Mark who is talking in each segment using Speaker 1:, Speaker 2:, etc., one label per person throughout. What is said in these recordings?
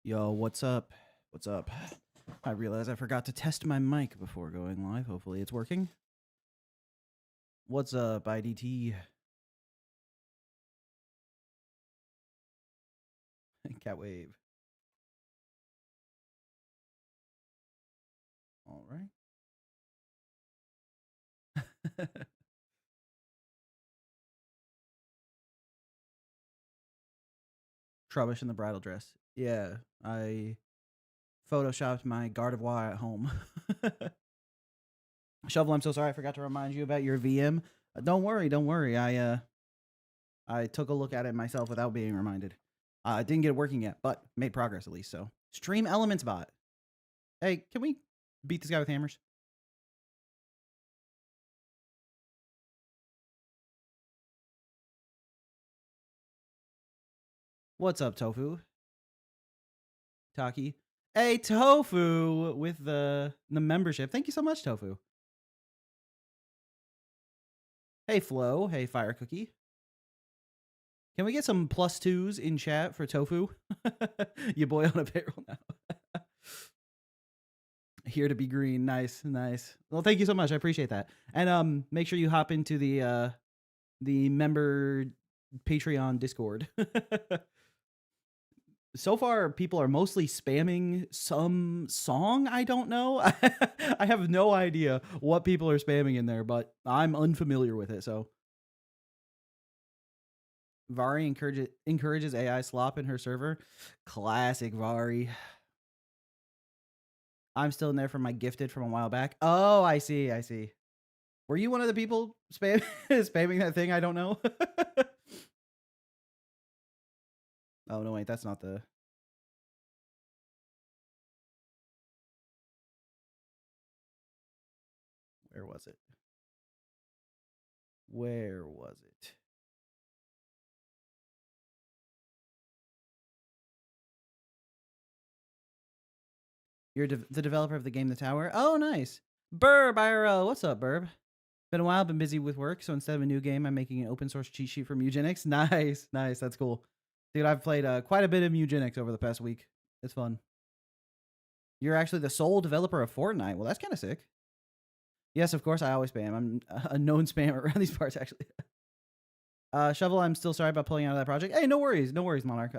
Speaker 1: Yo, what's up? What's up? I realized I forgot to test my mic before going live. Hopefully it's working. What's up, IDT? Cat wave. All right. Trubbish in the bridal dress. Yeah, I photoshopped my Garde of War at home. Shovel, I'm so sorry I forgot to remind you about your VM. Don't worry, don't worry. I took a look at it myself without being reminded. I didn't get it working yet, but made progress at least. So Stream Elements bot. Hey, can we beat this guy with hammers? What's up, Tofu? Taki. Hey, Tofu with the membership. Thank you so much, Tofu. Hey, Flo. Hey, Fire Cookie. Can we get some +2s in chat for Tofu? Your boy on a payroll now. Here to be green. Nice, nice. Well, thank you so much. I appreciate that. And make sure you hop into the member Patreon Discord. So far, people are mostly spamming some song. I don't know. I have no idea what people are spamming in there, but I'm unfamiliar with it. So Vari encourages AI slop in her server. Classic Vari. I'm still in there for my gifted from a while back. Oh, I see. I see. Were you one of the people spamming that thing? I don't know. Oh, no, wait. That's not the... Where was it? Where was it? You're the developer of the game The Tower? Oh, nice. Burb IRL. What's up, Burb? Been a while, been busy with work, so instead of a new game, I'm making an open source cheat sheet from Eugenics. Nice, nice. That's cool. Dude, I've played quite a bit of Eugenics over the past week. It's fun. You're actually the sole developer of Fortnite. Well, that's kind of sick. Yes, of course, I always spam. I'm a known spammer around these parts, actually. Shovel, I'm still sorry about pulling out of that project. Hey, no worries, Monarch.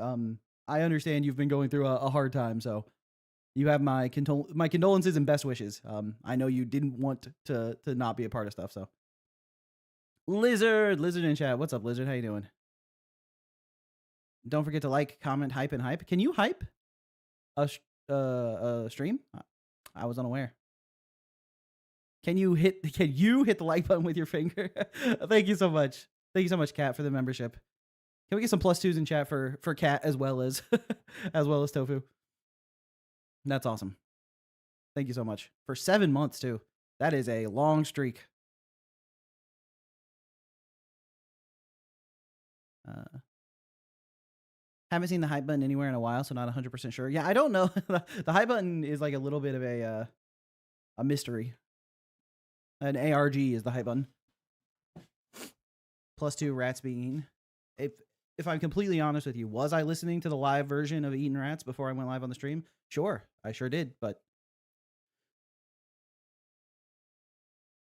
Speaker 1: I understand you've been going through a hard time, so you have my condolences and best wishes. I know you didn't want to not be a part of stuff, so. Lizard in chat. What's up, Lizard? How you doing? Don't forget to like, comment, hype, and hype. Can you hype a stream? I was unaware. Can you hit the like button with your finger? Thank you so much. Thank you so much, Kat, for the membership. Can we get some +2s in chat for Kat as well as Tofu? That's awesome. Thank you so much. For 7 months, too. That is a long streak. Haven't seen the hype button anywhere in a while, so not 100% sure. Yeah, I don't know. The hype button is like a little bit of a mystery. An ARG is the hype button. +2 rats being eaten. If I'm completely honest with you, was I listening to the live version of Eating Rats before I went live on the stream? Sure, I sure did, but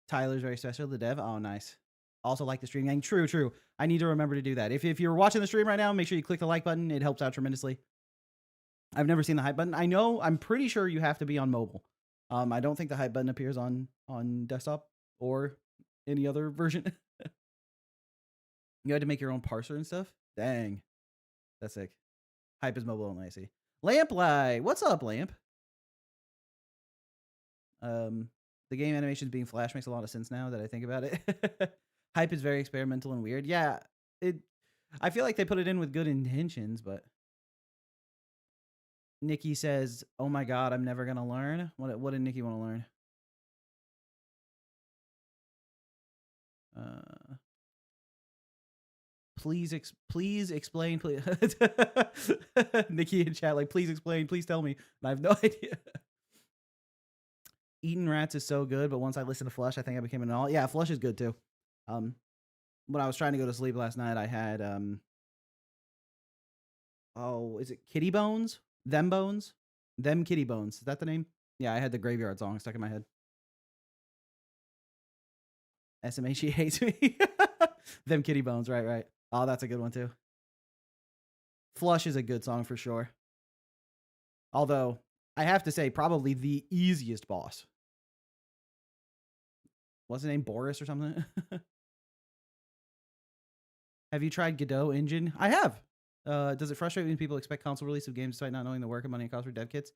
Speaker 1: Tyler's very special, the dev. Oh, nice. Also like the stream gang. True. I need to remember to do that. If you're watching the stream right now, make sure you click the like button. It helps out tremendously. I've never seen the hype button. I'm pretty sure you have to be on mobile. I don't think the hype button appears on desktop or any other version. You had to make your own parser and stuff? Dang. That's sick. Hype is mobile only, I see. Lamplight. What's up, Lamp? The game animations being Flash makes a lot of sense now that I think about it. Hype is very experimental and weird. Yeah, I feel like they put it in with good intentions, but Nikki says, "Oh my god, I'm never gonna learn." What did Nikki want to learn? Please explain, please. Nikki in chat, like, please explain, please tell me. And I have no idea. Eating Rats is so good, but once I listened to Flush, I think I became an all. Yeah, Flush is good too. When I was trying to go to sleep last night, I had oh, is it Kitty Bones? Them Bones? Them Kitty Bones. Is that the name? Yeah, I had the Graveyard song stuck in my head. SMH hates me. Them Kitty Bones, right. Oh, that's a good one too. Flush is a good song for sure. Although, I have to say, probably the easiest boss. What's his name? Boris or something? Have you tried Godot Engine? I have. Does it frustrate when people expect console release of games despite not knowing the work and money it costs for dev kits?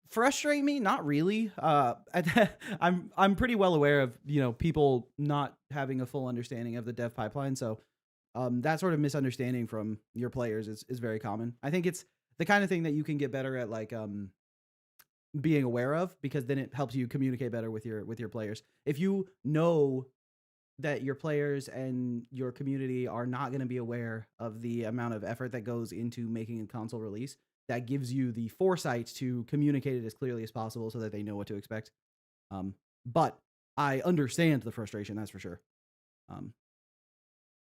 Speaker 1: Frustrate me? Not really. I'm pretty well aware of people not having a full understanding of the dev pipeline, so that sort of misunderstanding from your players is very common. I think it's the kind of thing that you can get better at, like being aware of, because then it helps you communicate better with your players. If you know that your players and your community are not going to be aware of the amount of effort that goes into making a console release, that gives you the foresight to communicate it as clearly as possible so that they know what to expect. But I understand the frustration, that's for sure.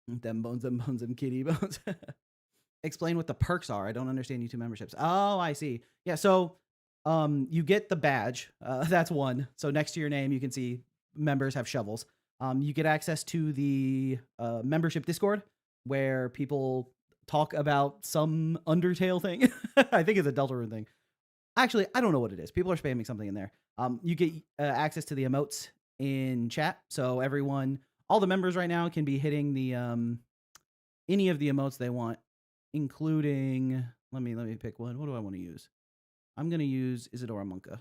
Speaker 1: Them bones, them kitty bones. Explain what the perks are. I don't understand YouTube memberships. Oh, I see. Yeah, so you get the badge. That's one. So next to your name, you can see members have shovels. You get access to the membership Discord, where people talk about some Undertale thing. I think it's a Deltarune thing. Actually, I don't know what it is. People are spamming something in there. You get access to the emotes in chat. So all the members right now can be hitting the any of the emotes they want, including, let me pick one. What do I want to use? I'm going to use Isadora Monka.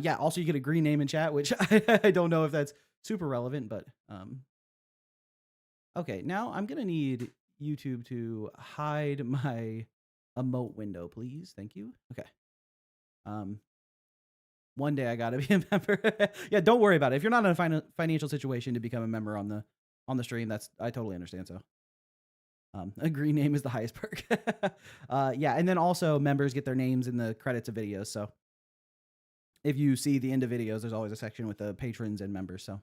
Speaker 1: Yeah, also you get a green name in chat, which I don't know if that's super relevant, but okay, now I'm going to need YouTube to hide my emote window, please. Thank you. Okay. One day I got to be a member. Yeah, don't worry about it. If you're not in a financial situation to become a member on the stream, I totally understand. So a green name is the highest perk. Yeah, and then also members get their names in the credits of videos. So if you see the end of videos, there's always a section with the patrons and members. So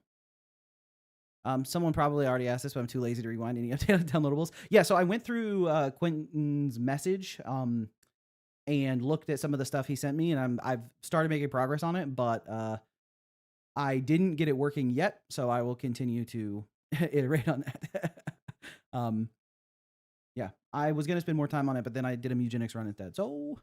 Speaker 1: someone probably already asked this, but I'm too lazy to rewind any updated downloadables. Yeah, so I went through Quentin's message and looked at some of the stuff he sent me, and I've started making progress on it, but I didn't get it working yet, so I will continue to iterate on that. Yeah, I was going to spend more time on it, but then I did a Muginix run instead. So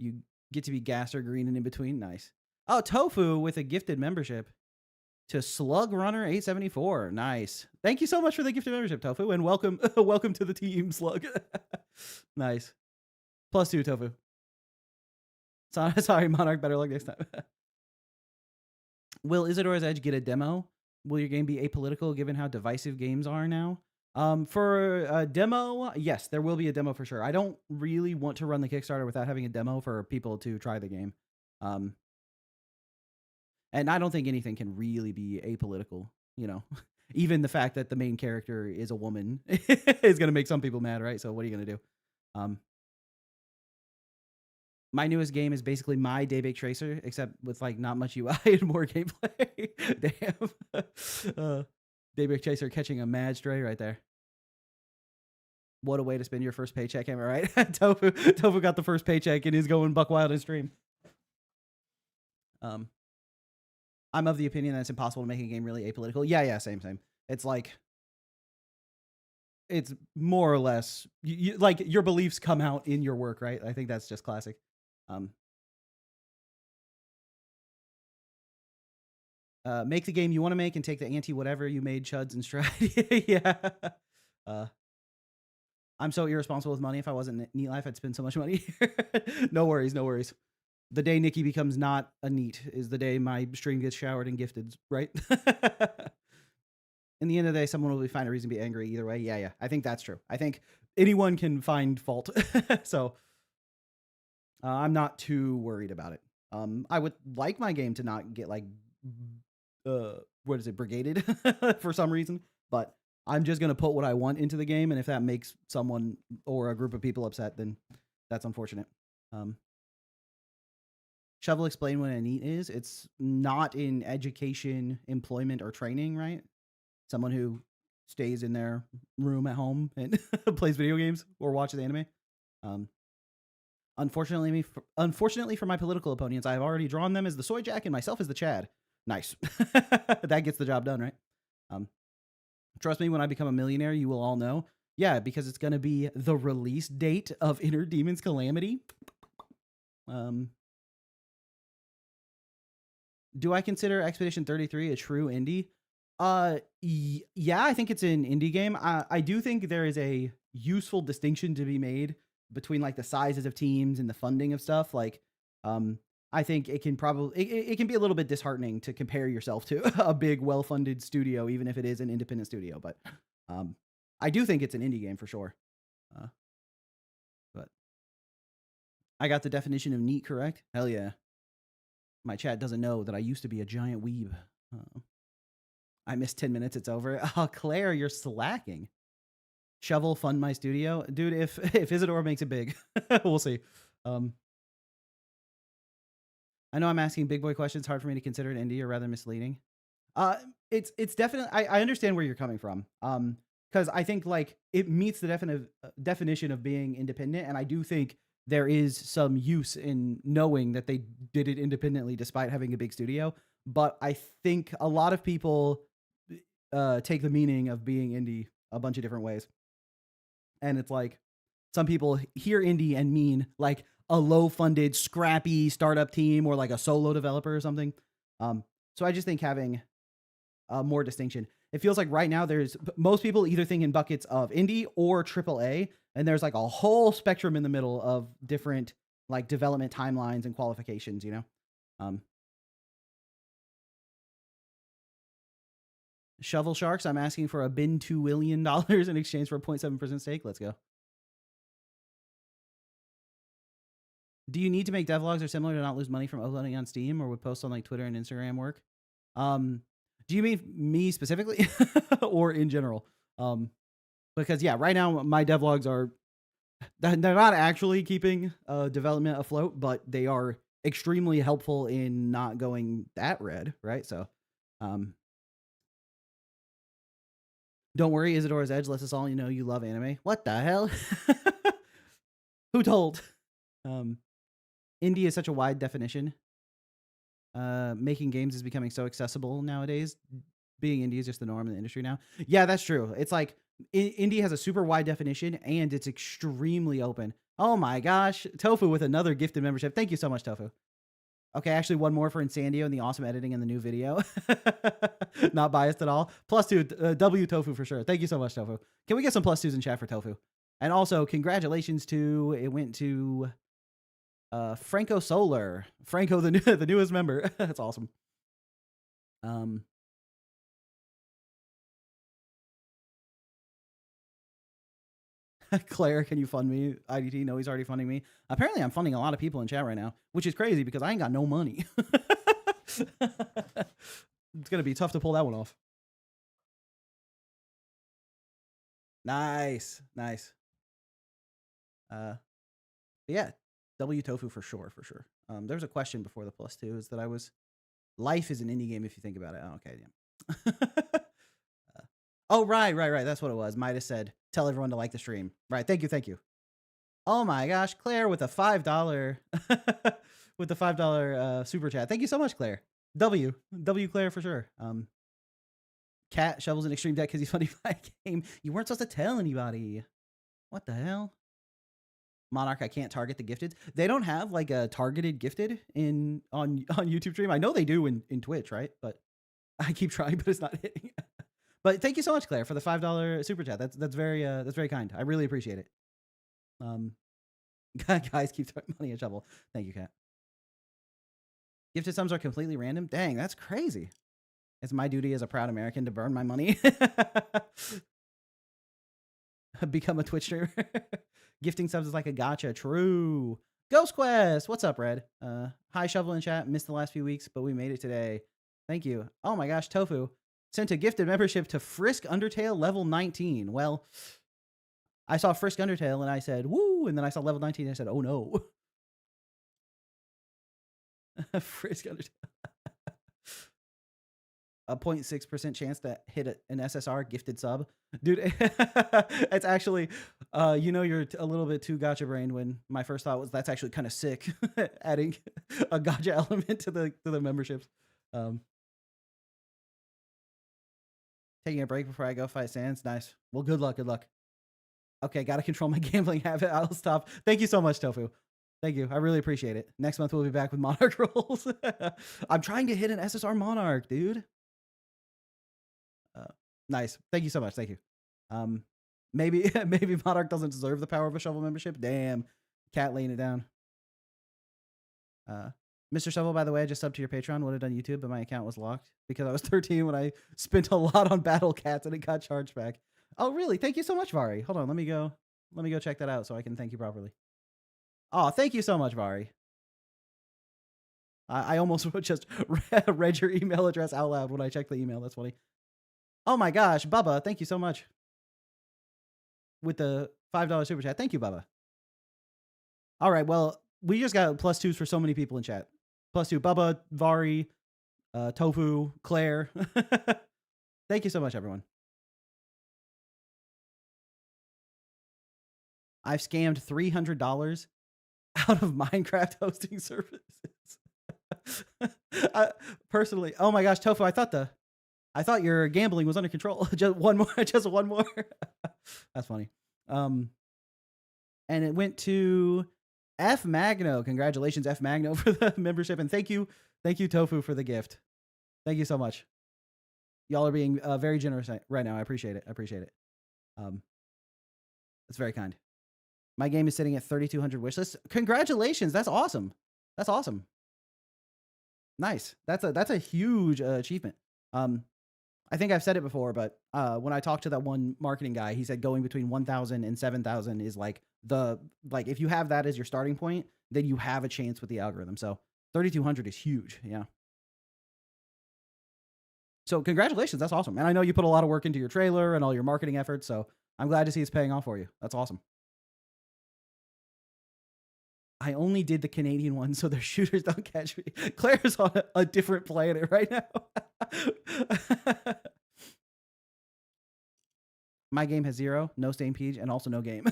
Speaker 1: you get to be gas or green and in between. Nice. Oh, Tofu with a gifted membership to Slug Runner 874. Nice. Thank you so much for the gifted membership, Tofu, and welcome to the team, Slug. Nice. +2, Tofu. Sorry, Monarch. Better luck next time. Will Isadora's Edge get a demo? Will your game be apolitical given how divisive games are now? For a demo, yes, there will be a demo for sure. I don't really want to run the Kickstarter without having a demo for people to try the game. And I don't think anything can really be apolitical, Even the fact that the main character is a woman is going to make some people mad, right? So what are you going to do? My newest game is basically my Daybreak Tracer, except with not much UI and more gameplay. Damn. Daybreak Tracer catching a mad stray right there. What a way to spend your first paycheck, am I right? Tofu got the first paycheck and is going buck wild in stream. I'm of the opinion that it's impossible to make a game really apolitical. Yeah, same. It's it's more or less your beliefs come out in your work, right? I think that's just classic. Make the game you want to make and take the anti-whatever you made chuds and stride. Yeah. I'm so irresponsible with money. If I wasn't Neat Life, I'd spend so much money. No worries. The day Nikki becomes not a neat is the day my stream gets showered and gifted, right? In the end of the day, someone will find a reason to be angry either way. Yeah. I think that's true. I think anyone can find fault. So I'm not too worried about it. I would like my game to not get brigaded for some reason, but I'm just going to put what I want into the game. And if that makes someone or a group of people upset, then that's unfortunate. Shovel, explain what a NEET is. It's not in education, employment, or training, right? Someone who stays in their room at home and plays video games or watches anime. Um, unfortunately for my political opponents, I've already drawn them as the Soy Jack and myself as the Chad. Nice. That gets the job done, right? Trust me, when I become a millionaire, you will all know. Yeah, because it's going to be the release date of Inner Demon's Calamity. Do I consider Expedition 33 a true indie? Yeah, I think it's an indie game. I do think there is a useful distinction to be made between like the sizes of teams and the funding of stuff. Like, I think it can probably it can be a little bit disheartening to compare yourself to a big, well-funded studio, even if it is an independent studio. But I do think it's an indie game for sure. But I got the definition of neat correct. Hell yeah. My chat doesn't know that I used to be a giant weeb. I missed 10 minutes. It's over. Oh, Claire, you're slacking. Shovel, fund my studio. Dude, if Isadora makes it big, we'll see. I know I'm asking big boy questions. Hard for me to consider it indie or rather misleading. It's definitely, I understand where you're coming from. Because I think like it meets the definition of being independent. And I do think there is some use in knowing that they did it independently despite having a big studio. But I think a lot of people take the meaning of being indie a bunch of different ways. And it's like some people hear indie and mean like a low-funded, scrappy startup team or like a solo developer or something. So I just think having more distinction. It feels like right now there's most people either think in buckets of indie or AAA, and there's like a whole spectrum in the middle of different like development timelines and qualifications, you know? Shovel Sharks, I'm asking for a bin $2 million in exchange for a 0.7% stake. Let's go. Do you need to make devlogs or similar to not lose money from uploading on Steam, or would posts on like Twitter and Instagram work? Do you mean me specifically or in general? Because yeah, right now my devlogs are, they're not actually keeping development afloat, but they are extremely helpful in not going that red, right? So, don't worry, Isadora's Edge lets us all you know you love anime. What the hell? Who told? Indie is such a wide definition. Making games is becoming so accessible nowadays. Being indie is just the norm in the industry now. Yeah, that's true. It's like indie has a super wide definition and it's extremely open. Oh my gosh. Tofu with another gifted membership. Thank you so much, Tofu. Okay, actually one more for Insandio and the awesome editing in the new video. Not biased at all. +2, W Tofu for sure. Thank you so much, Tofu. Can we get some +2s in chat for Tofu? And also, congratulations to, it went to Franco Solar. Franco, the newest member. That's awesome. Claire, can you fund me? IDT, no, he's already funding me. Apparently, I'm funding a lot of people in chat right now, which is crazy because I ain't got no money. It's going to be tough to pull that one off. Nice. Nice. Yeah, W Tofu for sure, for sure. There was a question before the +2 is that I was, life is an indie game if you think about it. Oh, okay, yeah. Oh, right. That's what it was. Midas said, tell everyone to like the stream. Right, thank you. Oh my gosh, Claire with a $5 with the $5 super chat. Thank you so much, Claire. W Claire for sure. Cat shovels an extreme deck because he's funny by a game. You weren't supposed to tell anybody. What the hell? Monarch, I can't target the gifted. They don't have like a targeted gifted on YouTube stream. I know they do in Twitch, right? But I keep trying, but it's not hitting. But thank you so much, Claire, for the $5 super chat. That's very kind. I really appreciate it. Guys, keep throwing money at Shovel. Thank you, Kat. Gifted sums are completely random. Dang, that's crazy. It's my duty as a proud American to burn my money. Become a Twitch streamer. Gifting subs is like a gotcha. True. Ghost Quest. What's up, Red? Hi, Shovel in chat. Missed the last few weeks, but we made it today. Thank you. Oh my gosh, Tofu sent a gifted membership to Frisk Undertale level 19. Well, I saw Frisk Undertale and I said, woo, and then I saw level 19 and I said, oh no. Frisk Undertale. A 0.6% chance to hit an SSR gifted sub. Dude, it's actually, you're a little bit too gotcha brained when my first thought was that's actually kind of sick, adding a gotcha element to the memberships. Taking a break before I go fight Sans. Nice. Well, good luck. Good luck. Okay, got to control my gambling habit. I'll stop. Thank you so much, Tofu. Thank you. I really appreciate it. Next month, we'll be back with Monarch rolls. I'm trying to hit an SSR Monarch, dude. Nice. Thank you so much. Thank you. Maybe Monarch doesn't deserve the Power of a Shovel membership. Damn. Cat laying it down. Mr. Shovel, by the way, I just subbed to your Patreon. Would have done YouTube, but my account was locked because I was 13 when I spent a lot on Battle Cats and it got charged back. Oh, really? Thank you so much, Vari. Hold on. Let me go check that out so I can thank you properly. Oh, thank you so much, Vari. I almost just read your email address out loud when I checked the email. That's funny. Oh my gosh, Bubba, thank you so much. With the $5 super chat. Thank you, Bubba. All right, well, we just got +2s for so many people in chat. +2, Bubba, Vari, Tofu, Claire. Thank you so much, everyone. I've scammed $300 out of Minecraft hosting services. Personally, oh my gosh, Tofu, I thought your gambling was under control. Just one more. That's funny. And it went to F Magno. Congratulations, F Magno, for the membership, and thank you, Tofu, for the gift. Thank you so much. Y'all are being very generous right now. I appreciate it. That's very kind. My game is sitting at 3,200 wishlist. Congratulations. That's awesome. Nice. That's a huge achievement. I think I've said it before, but when I talked to that one marketing guy, he said going between 1,000 and 7,000 is like if you have that as your starting point, then you have a chance with the algorithm. So 3,200 is huge. Yeah. So congratulations. That's awesome. And I know you put a lot of work into your trailer and all your marketing efforts. So I'm glad to see it's paying off for you. That's awesome. I only did the Canadian one so their shooters don't catch me. Claire's on a different planet right now. My game has 0, no Stain Peach, and also no game.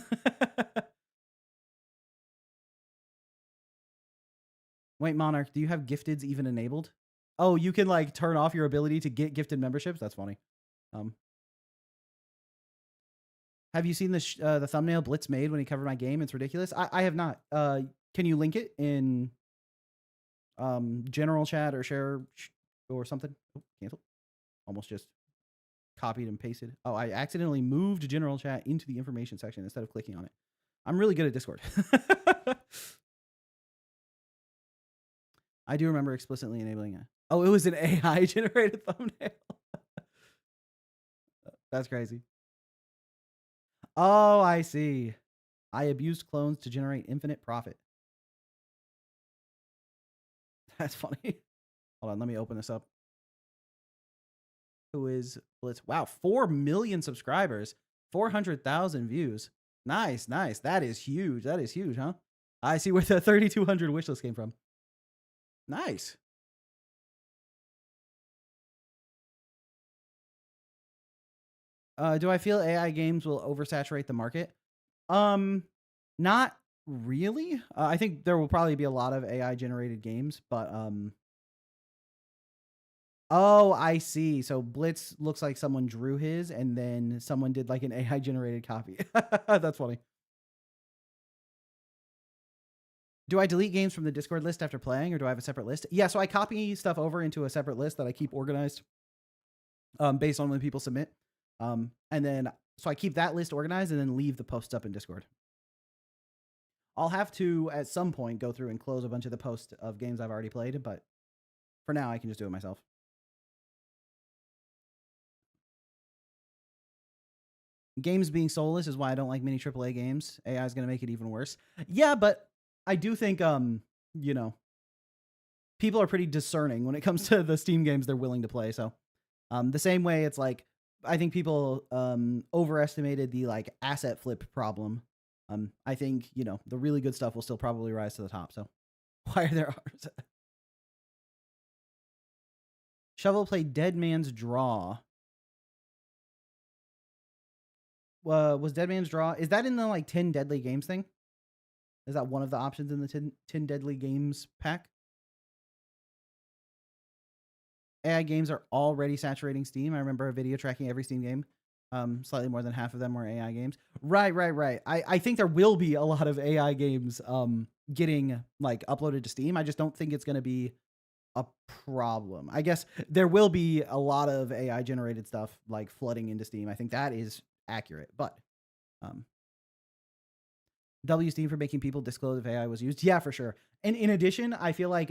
Speaker 1: Wait, Monarch, do you have gifteds even enabled? Oh, you can like turn off your ability to get gifted memberships? That's funny. Have you seen the thumbnail Blitz made when he covered my game? It's ridiculous. I have not. Can you link it in general chat or share or something? Oh, cancel. Almost just copied and pasted. Oh, I accidentally moved general chat into the information section instead of clicking on it. I'm really good at Discord. I do remember explicitly enabling it. Oh, it was an AI generated thumbnail. That's crazy. Oh, I see. I abused clones to generate infinite profit. That's funny. Hold on, let me open this up. Who is Blitz? Wow, 4 million subscribers, 400,000 views. Nice. That is huge. Huh? I see where the 3,200 wishlist came from. Nice. Do I feel AI games will oversaturate the market? Not really. I think there will probably be a lot of AI generated games, but oh, I see. So Blitz looks like someone drew his and then someone did like an AI generated copy. That's funny. Do I delete games from the Discord list after playing, or do I have a separate list? Yeah, so I copy stuff over into a separate list that I keep organized based on when people submit. And then, so I keep that list organized and then leave the posts up in Discord. I'll have to, at some point, go through and close a bunch of the posts of games I've already played, but for now, I can just do it myself. Games being soulless is why I don't like many AAA games. AI is going to make it even worse. Yeah, but I do think, people are pretty discerning when it comes to the Steam games they're willing to play. So the same way it's like, I think people overestimated the like asset flip problem. I think, the really good stuff will still probably rise to the top. So why are there ours? Shovel played Dead Man's Draw. Was Dead Man's Draw? Is that in the like 10 Deadly Games thing? Is that one of the options in the 10 Deadly Games pack? AI games are already saturating Steam. I remember a video tracking every Steam game. Slightly more than half of them were AI games. Right. I think there will be a lot of AI games getting like uploaded to Steam. I just don't think it's going to be a problem. I guess there will be a lot of AI generated stuff like flooding into Steam. I think that is accurate, but W Steam for making people disclose if AI was used. Yeah, for sure. And in addition, I feel like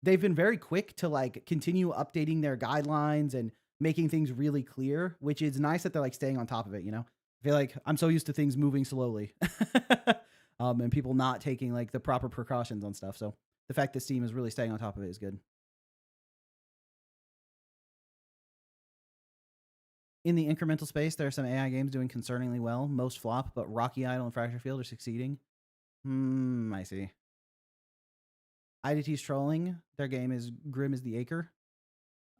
Speaker 1: they've been very quick to like continue updating their guidelines and making things really clear, which is nice that they're like staying on top of it, you know? I feel like I'm so used to things moving slowly and people not taking like the proper precautions on stuff. So the fact that Steam is really staying on top of it is good. In the incremental space, there are some AI games doing concerningly well. Most flop, but Rocky Idol and Fracture Field are succeeding. I see. IDT's trolling. Their game is Grim as the Acre.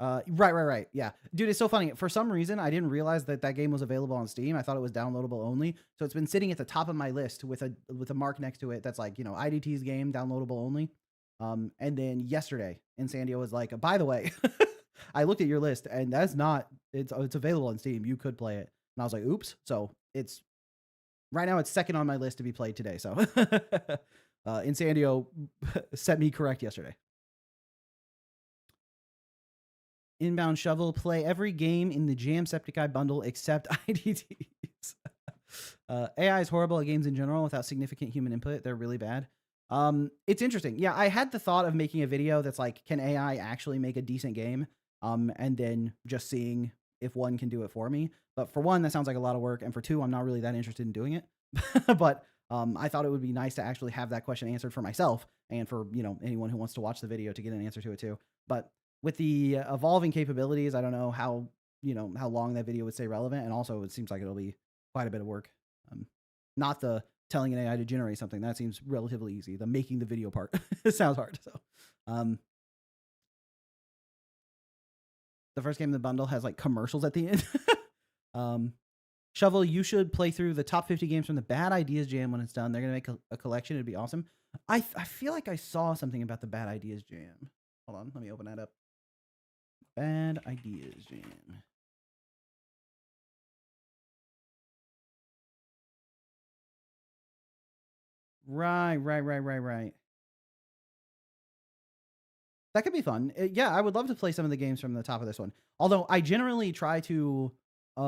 Speaker 1: Right. Yeah. Dude, it's so funny. For some reason, I didn't realize that that game was available on Steam. I thought it was downloadable only. So it's been sitting at the top of my list with a mark next to it that's like, you know, IDT's game, downloadable only. And then yesterday, Insandio was like, by the way, I looked at your list and that's not, it's available on Steam. You could play it. And I was like, oops. So it's, right now it's second on my list to be played today. So Insandio set me correct yesterday. Inbound Shovel, play every game in the Jacksepticeye bundle except IDTs. AI is horrible at games in general without significant human input. They're really bad. It's interesting. Yeah, I had the thought of making a video that's like, can AI actually make a decent game? And then just seeing if one can do it for me. But for one, that sounds like a lot of work. And for two, I'm not really that interested in doing it. But I thought it would be nice to actually have that question answered for myself and for, you know, anyone who wants to watch the video to get an answer to it too. But with the evolving capabilities, I don't know how, you know, how long that video would stay relevant. And also it seems like it'll be quite a bit of work. Not the telling an AI to generate something. That seems relatively easy. The making the video part sounds hard. So, the first game in the bundle has like commercials at the end. Shovel, you should play through the top 50 games from the Bad Ideas Jam when it's done. They're going to make a collection. It'd be awesome. I feel like I saw something about the Bad Ideas Jam. Hold on. Let me open that up. Bad Ideas Jam. Right. That could be fun. Yeah, I would love to play some of the games from the top of this one. Although I generally try to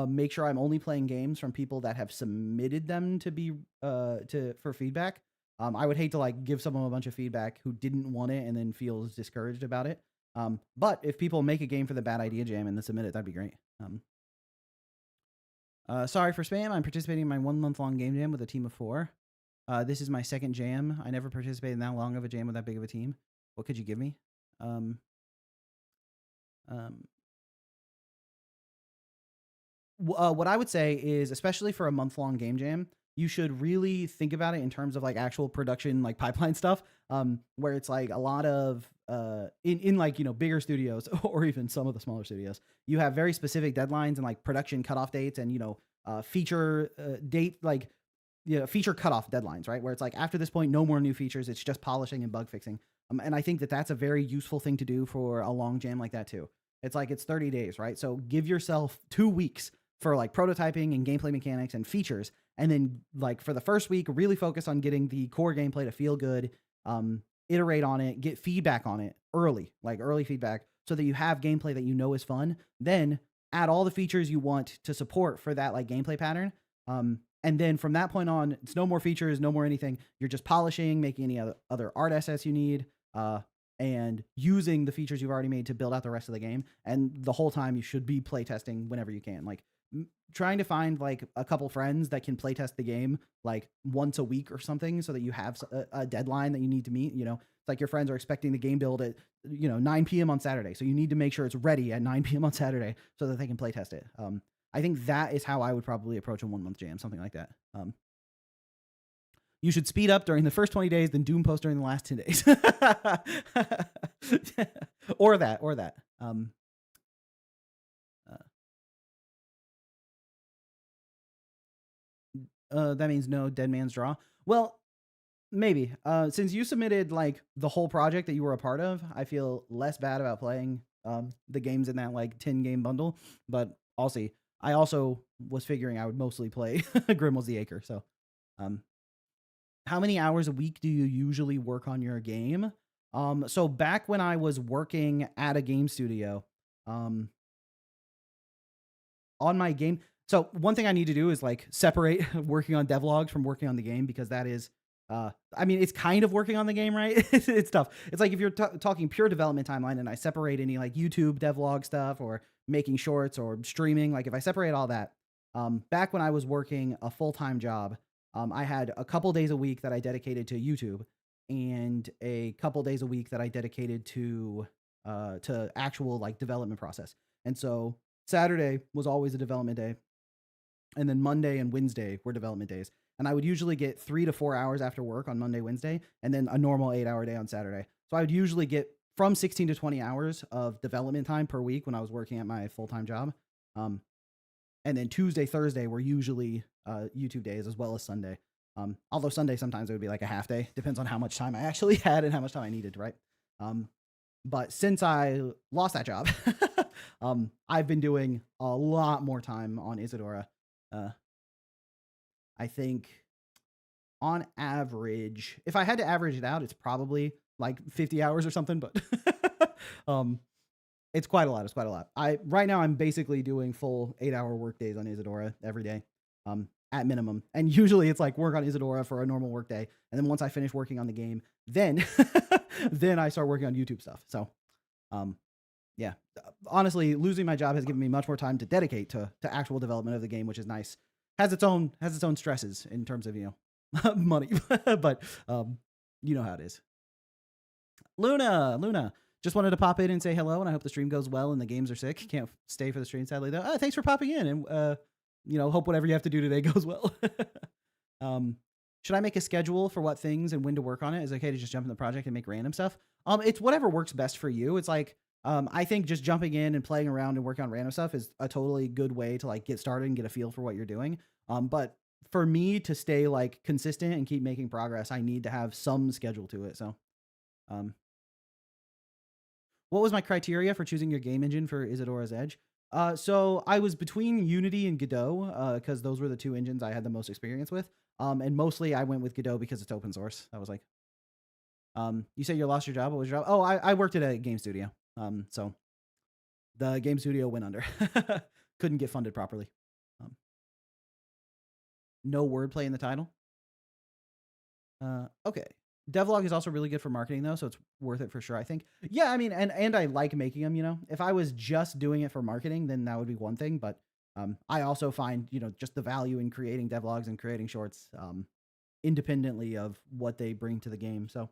Speaker 1: make sure I'm only playing games from people that have submitted them to be for feedback. I would hate to like give someone a bunch of feedback who didn't want it and then feels discouraged about it. But if people make a game for the Bad Idea Jam and then submit it, that'd be great. Sorry for spam. I'm participating in my 1 month long game jam with a team of 4. This is my second jam. I never participated in that long of a jam with that big of a team. What could you give me? What I would say is, especially for a month-long game jam, you should really think about it in terms of like actual production, like pipeline stuff, where it's like a lot of in like, you know, bigger studios or even some of the smaller studios, you have very specific deadlines and like production cutoff dates and, you know, feature date, like, you know, feature cutoff deadlines, right? Where it's like after this point, no more new features. It's just polishing and bug fixing. And I think that that's a very useful thing to do for a long jam like that too. It's like it's 30 days, right? So give yourself 2 weeks for like prototyping and gameplay mechanics and features. And then like for the first week, really focus on getting the core gameplay to feel good, iterate on it, get feedback on it early, like early feedback, so that you have gameplay that you know is fun. Then add all the features you want to support for that like gameplay pattern. And then from that point on, it's no more features, no more anything. You're just polishing, making any other art assets you need, and using the features you've already made to build out the rest of the game. And the whole time you should be playtesting whenever you can. Like trying to find like a couple friends that can playtest the game like once a week or something, so that you have a deadline that you need to meet. You know, it's like your friends are expecting the game build at, you know, 9 p.m. on Saturday. So you need to make sure it's ready at 9 p.m. on Saturday so that they can playtest it. I think that is how I would probably approach a 1 month jam, something like that. You should speed up during the first 20 days, then doom post during the last 10 days. or that. That means no dead man's draw. Well, maybe. Since you submitted like the whole project that you were a part of, I feel less bad about playing the games in that like 10 game bundle. But I'll see. I also was figuring I would mostly play Was the Acre. So, um, how many hours a week do you usually work on your game? So back when I was working at a game studio, um, on my game. So one thing I need to do is like separate working on devlogs from working on the game because that is, I mean, it's kind of working on the game, right? It's tough. It's like if you're talking pure development timeline and I separate any like YouTube devlog stuff or making shorts or streaming, like if I separate all that, back when I was working a full-time job, I had a couple days a week that I dedicated to YouTube and a couple days a week that I dedicated to actual like development process. And so Saturday was always a development day, and then Monday and Wednesday were development days. And I would usually get 3 to 4 hours after work on Monday, Wednesday, and then a normal 8-hour day on Saturday. So I would usually get from 16 to 20 hours of development time per week when I was working at my full-time job. And then Tuesday, Thursday were usually YouTube days as well as Sunday. Although Sunday sometimes it would be like a half day. Depends on how much time I actually had and how much time I needed, right? But since I lost that job, I've been doing a lot more time on Isadora. I think on average, if I had to average it out, it's probably like 50 hours or something, but it's quite a lot. It's quite a lot. Right now I'm basically doing full 8-hour work days on Isadora every day, at minimum. And usually it's like work on Isadora for a normal work day. And then once I finish working on the game, then then I start working on YouTube stuff. So, yeah, honestly, losing my job has given me much more time to dedicate to actual development of the game, which is nice. Has its own stresses in terms of money, but you know how it is. Luna, just wanted to pop in and say hello, and I hope the stream goes well and the games are sick. Can't stay for the stream sadly though. Thanks for popping in, and hope whatever you have to do today goes well. Should I make a schedule for what things and when to work on it? Is it okay to just jump in the project and make random stuff? It's whatever works best for you. It's like, I think just jumping in and playing around and working on random stuff is a totally good way to like get started and get a feel for what you're doing. But for me to stay like consistent and keep making progress, I need to have some schedule to it. So, what was my criteria for choosing your game engine for Isadora's Edge? So I was between Unity and Godot, because those were the two engines I had the most experience with. And mostly I went with Godot because it's open source. That was like, you say you lost your job. What was your job? Oh, I worked at a game studio. So the game studio went under. Couldn't get funded properly. No wordplay in the title. Okay. Devlog is also really good for marketing though, so it's worth it for sure, I think. Yeah, I mean, and I like making them, If I was just doing it for marketing, then that would be one thing, but I also find, just the value in creating devlogs and creating shorts independently of what they bring to the game. So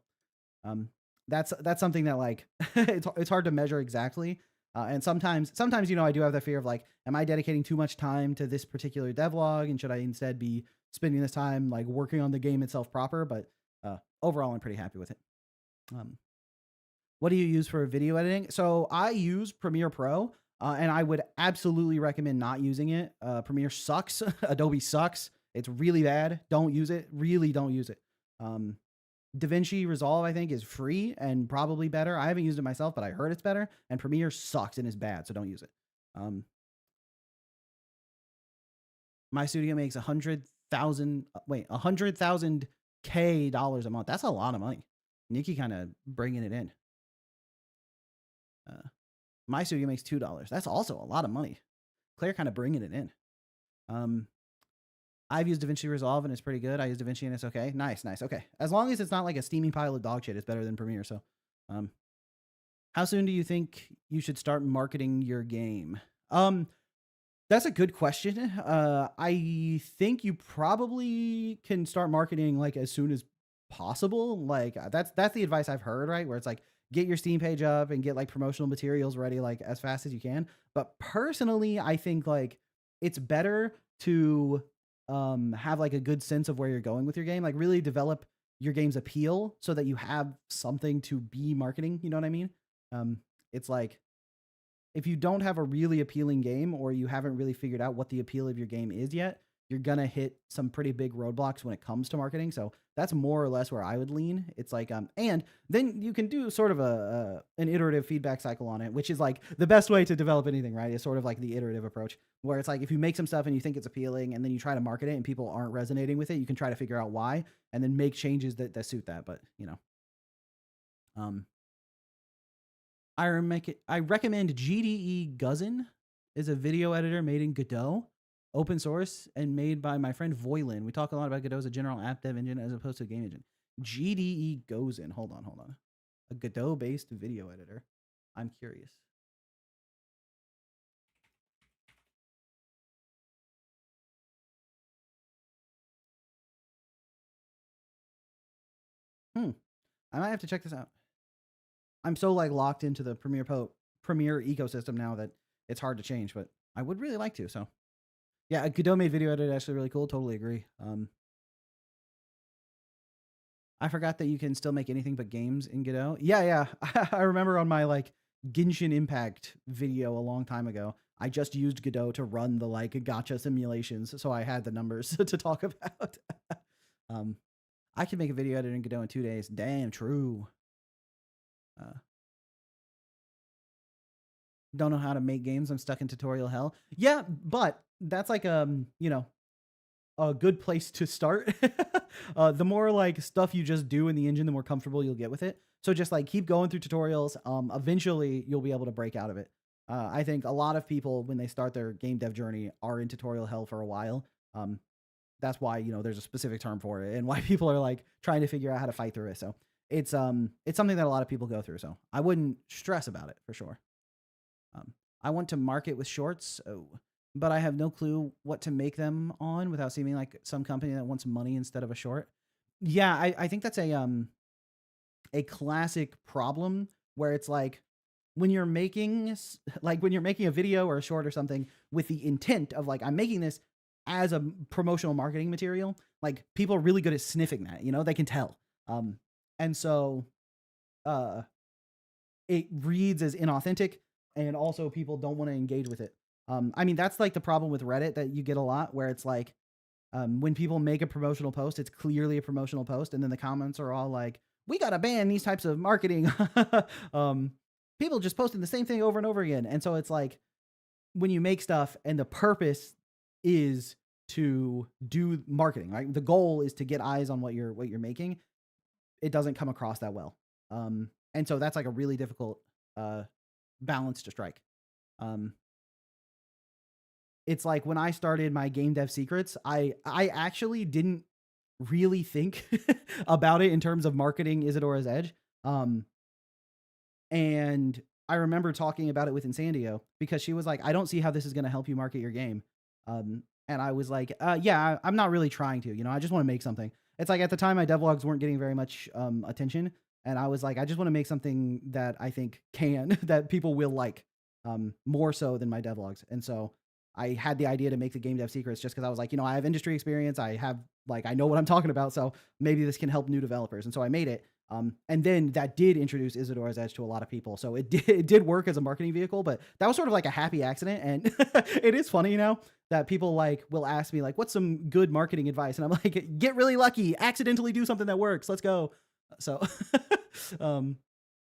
Speaker 1: that's something that like it's hard to measure exactly. And sometimes, I do have the fear of like, am I dedicating too much time to this particular devlog, and should I instead be spending this time like working on the game itself proper? But overall, I'm pretty happy with it. What do you use for video editing? So I use Premiere Pro, and I would absolutely recommend not using it. Premiere sucks. Adobe sucks. It's really bad. Don't use it. Really don't use it. DaVinci Resolve, I think, is free and probably better. I haven't used it myself, but I heard it's better. And Premiere sucks and is bad, so don't use it. My studio makes $100,000 dollars a month. That's a lot of money. Nikki kind of bringing it in. My studio makes $2. That's also a lot of money. Claire kind of bringing it in. I've used DaVinci Resolve and it's pretty good. I use DaVinci and it's okay. Nice. Okay. As long as it's not like a steaming pile of dog shit, it's better than Premiere. So, how soon do you think you should start marketing your game? That's a good question. I think you probably can start marketing like as soon as possible. Like that's the advice I've heard, right? Where it's like, get your Steam page up and get like promotional materials ready like as fast as you can. But personally, I think like it's better to have like a good sense of where you're going with your game, like really develop your game's appeal so that you have something to be marketing. You know what I mean? It's like, if you don't have a really appealing game or you haven't really figured out what the appeal of your game is yet, you're gonna hit some pretty big roadblocks when it comes to marketing. So that's more or less where I would lean. It's like, and then you can do sort of an iterative feedback cycle on it, which is like the best way to develop anything, right? It's sort of like the iterative approach, where it's like if you make some stuff and you think it's appealing, and then you try to market it and people aren't resonating with it, you can try to figure out why, and then make changes that suit that. But I recommend GDE Guzzin is a video editor made in Godot, open source, and made by my friend Voilin. We talk a lot about Godot as a general app dev engine as opposed to a game engine. GDE Guzzin. Hold on. A Godot-based video editor. I'm curious. I might have to check this out. I'm so like locked into the Premiere ecosystem now that it's hard to change, but I would really like to. So yeah, a Godot made video editor actually really cool. Totally agree. I forgot that you can still make anything but games in Godot. Yeah. I remember on my like Genshin Impact video a long time ago, I just used Godot to run the like gacha simulations, so I had the numbers to talk about. I can make a video editor in Godot in 2 days. Damn, true. Don't know how to make games. I'm stuck in tutorial hell. Yeah, but that's like a good place to start. The more like stuff you just do in the engine, the more comfortable you'll get with it. So just like keep going through tutorials. Eventually you'll be able to break out of it. I think a lot of people, when they start their game dev journey, are in tutorial hell for a while. That's why, there's a specific term for it, and why people are like trying to figure out how to fight through it. So it's something that a lot of people go through. So I wouldn't stress about it for sure. I want to market with shorts, but I have no clue what to make them on without seeming like some company that wants money instead of a short. Yeah, I think that's a classic problem where it's like when you're making a video or a short or something with the intent of like, I'm making this as a promotional marketing material, like people are really good at sniffing that, they can tell. And so it reads as inauthentic, and also people don't want to engage with it. I mean, that's like the problem with Reddit that you get a lot, where it's like when people make a promotional post, it's clearly a promotional post, and then the comments are all like, we got to ban these types of marketing. People just posting the same thing over and over again. And so it's like when you make stuff and the purpose is to do marketing, right? The goal is to get eyes on what you're making. It doesn't come across that well. And so that's like a really difficult balance to strike. It's like when I started my game dev secrets, I actually didn't really think about it in terms of marketing Isadora's Edge. And I remember talking about it with Insandio, because she was like, I don't see how this is going to help you market your game. And I was like, yeah, I'm not really trying to, I just want to make something. It's like at the time my devlogs weren't getting very much attention. And I was like, I just want to make something that I think that people will like, more so than my devlogs. And so I had the idea to make the game dev secrets just because I was like, I have industry experience. I know what I'm talking about. So maybe this can help new developers. And so I made it. And then that did introduce Isadora's Edge to a lot of people. So it did work as a marketing vehicle, but that was sort of like a happy accident. And it is funny, that people like will ask me like, what's some good marketing advice? And I'm like, get really lucky, accidentally do something that works. Let's go. So,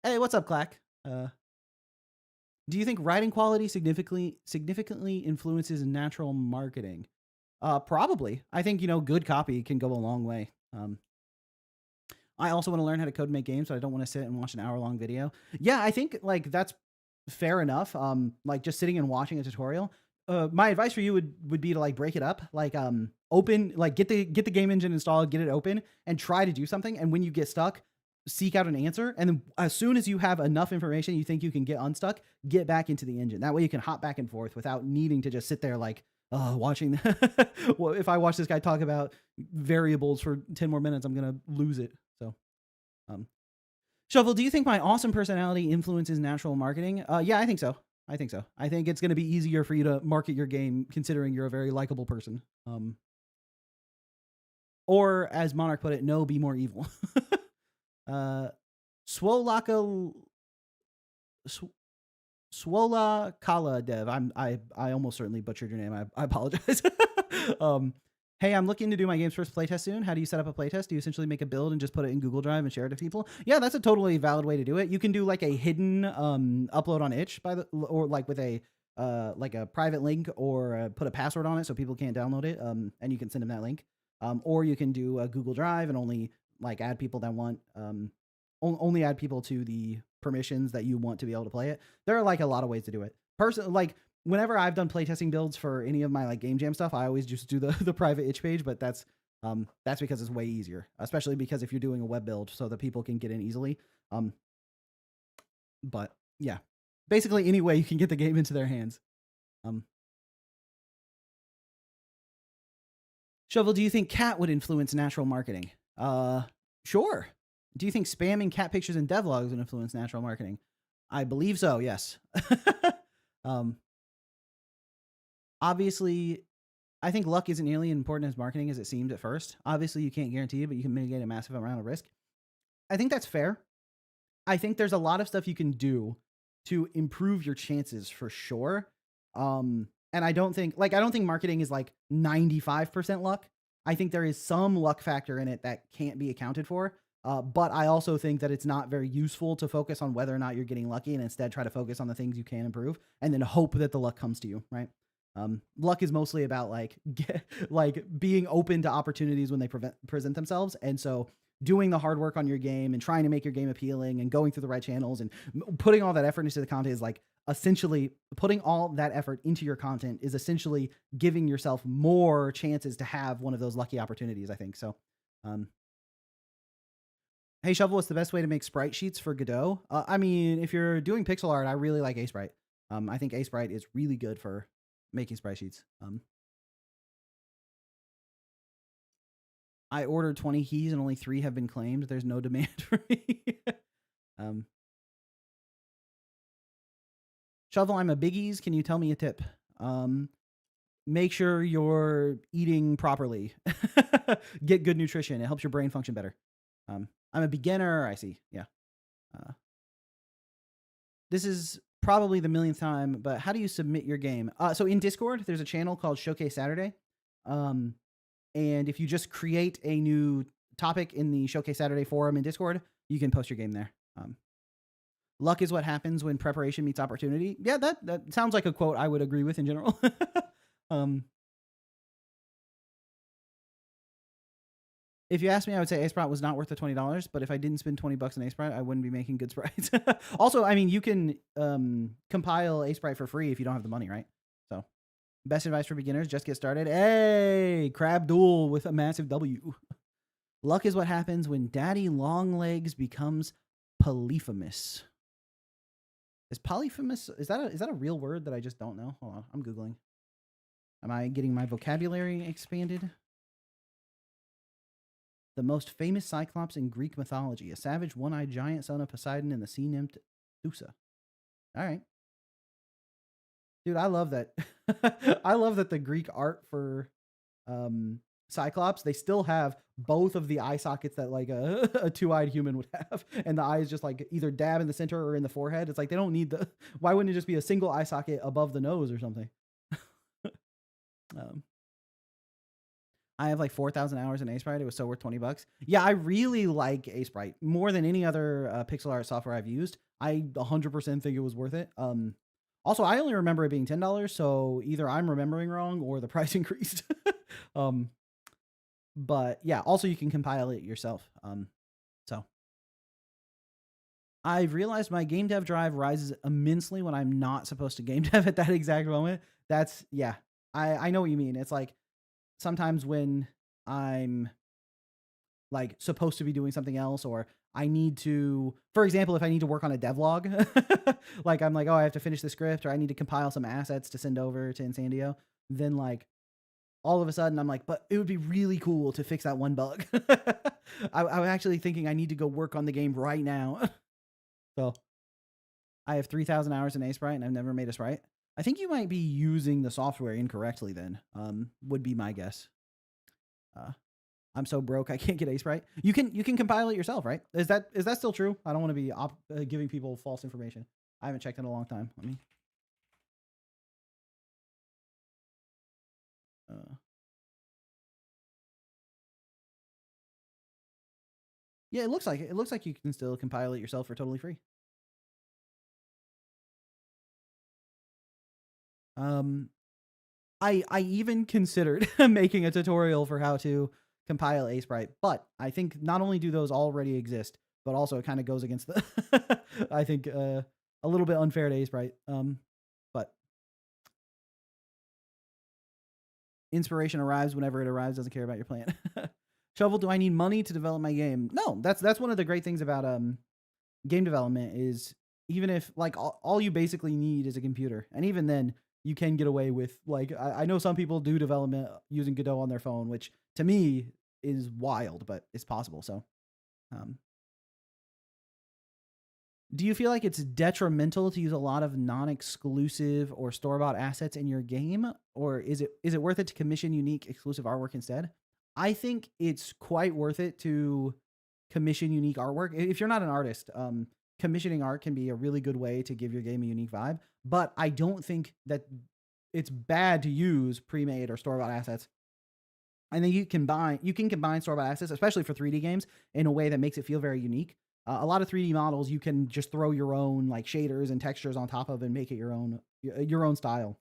Speaker 1: hey, what's up, Clack? Do you think writing quality significantly influences natural marketing? Probably. I think, good copy can go a long way. I also want to learn how to code and make games, so I don't want to sit and watch an hour-long video. Yeah, I think like that's fair enough. Like just sitting and watching a tutorial. My advice for you would be to like break it up, like open, like get the game engine installed, get it open, and try to do something. And when you get stuck, seek out an answer. And then as soon as you have enough information you think you can get unstuck, get back into the engine. That way you can hop back and forth without needing to just sit there like watching. Well, if I watch this guy talk about variables for 10 more minutes, I'm gonna lose it. So Shuffle, do you think my awesome personality influences natural marketing? Yeah, I think so. I think it's going to be easier for you to market your game considering you're a very likable person. Or as Monarch put it, no, be more evil. Swola Kala Dev. I almost certainly butchered your name. I apologize. Hey, I'm looking to do my game's first playtest soon. How do you set up a playtest? Do you essentially make a build and just put it in Google Drive and share it to people? Yeah, that's a totally valid way to do it. You can do like a hidden upload on itch or like with a like a private link or put a password on it so people can't download it. And you can send them that link. Or you can do a Google Drive and only like add people that want only add people to the permissions that you want to be able to play it. There are like a lot of ways to do it. Like whenever I've done playtesting builds for any of my like game jam stuff, I always just do the private itch page, but that's because it's way easier, especially because if you're doing a web build so that people can get in easily. But yeah, basically any way you can get the game into their hands. Shovel, do you think cat would influence natural marketing? Sure. Do you think spamming cat pictures in devlogs would influence natural marketing? I believe so, yes. Obviously, I think luck isn't nearly as important as marketing as it seems at first. Obviously, you can't guarantee it, but you can mitigate a massive amount of risk. I think that's fair. I think there's a lot of stuff you can do to improve your chances for sure. And I don't think marketing is like 95% luck. I think there is some luck factor in it that can't be accounted for. But I also think that it's not very useful to focus on whether or not you're getting lucky and instead try to focus on the things you can improve and then hope that the luck comes to you, right? Luck is mostly about like being open to opportunities when they present themselves. And so doing the hard work on your game and trying to make your game appealing and going through the right channels and putting all that effort into the content is like essentially putting all that effort into your content is essentially giving yourself more chances to have one of those lucky opportunities, I think. So, hey, Shovel, what's the best way to make sprite sheets for Godot? I mean, if you're doing pixel art, I really like Asprite. I think Asprite is really good for making sprite sheets. I ordered 20 keys and only 3 have been claimed. There's no demand for me. Shovel, I'm a biggies. Can you tell me a tip? Make sure you're eating properly. Get good nutrition. It helps your brain function better. I'm a beginner. I see. Yeah. This is probably the millionth time, but how do you submit your game? So in Discord, there's a channel called Showcase Saturday. And if you just create a new topic in the Showcase Saturday forum in Discord, you can post your game there. Luck is what happens when preparation meets opportunity. Yeah, that sounds like a quote I would agree with in general. If you ask me, I would say Asprite was not worth the $20, but if I didn't spend $20 on Asprite, I wouldn't be making good sprites. Also, I mean, you can compile Asprite for free if you don't have the money, right? So, best advice for beginners, just get started. Hey, Crab Duel with a massive W. Luck is what happens when Daddy Longlegs becomes polyphamous. Is polyphamous, is that a real word that I just don't know? Hold on, I'm Googling. Am I getting my vocabulary expanded? The most famous Cyclops in Greek mythology, a savage one-eyed giant son of Poseidon and the sea nymph Thusa. All right. Dude, I love that. I love that the Greek art for Cyclops, they still have both of the eye sockets that like a two-eyed human would have. And the eyes just like either dab in the center or in the forehead. It's like they don't need why wouldn't it just be a single eye socket above the nose or something? I have like 4,000 hours in Asprite. It was so worth $20. Yeah, I really like Asprite more than any other pixel art software I've used. I 100% think it was worth it. Also, I only remember it being $10, so either I'm remembering wrong or the price increased. But yeah, also you can compile it yourself. So I've realized my game dev drive rises immensely when I'm not supposed to game dev at that exact moment. That's, yeah, I know what you mean. It's like, sometimes when I'm like supposed to be doing something else, or I need to, for example, if I need to work on a devlog, like I'm like, oh, I have to finish the script or I need to compile some assets to send over to Insandio. Then like all of a sudden I'm like, but it would be really cool to fix that one bug. I'm actually thinking I need to go work on the game right now. So I have 3,000 hours in Asprite and I've never made a sprite. I think you might be using the software incorrectly then, would be my guess. I'm so broke I can't get Asprite. You can compile it yourself, right? Is that still true? I don't want to be giving people false information. I haven't checked in a long time. Let me. Yeah, it looks like it. It looks like you can still compile it yourself for totally free. I even considered making a tutorial for how to compile a sprite, but I think not only do those already exist, but also it kind of goes against the I think a little bit unfair to a sprite. But inspiration arrives whenever it arrives. Doesn't care about your plan. Shovel, do I need money to develop my game? No, that's one of the great things about game development is even if like all you basically need is a computer, and even then you can get away with like I know some people do development using Godot on their phone, which to me is wild, but it's possible. So, um, do you feel like it's detrimental to use a lot of non-exclusive or store-bought assets in your game, or is it worth it to commission unique exclusive artwork instead? I think it's quite worth it to commission unique artwork. If you're not an artist, commissioning art can be a really good way to give your game a unique vibe. But I don't think that it's bad to use pre-made or store-bought assets. I think you can combine store-bought assets, especially for 3D games, in a way that makes it feel very unique. A lot of 3D models you can just throw your own like shaders and textures on top of and make it your own style.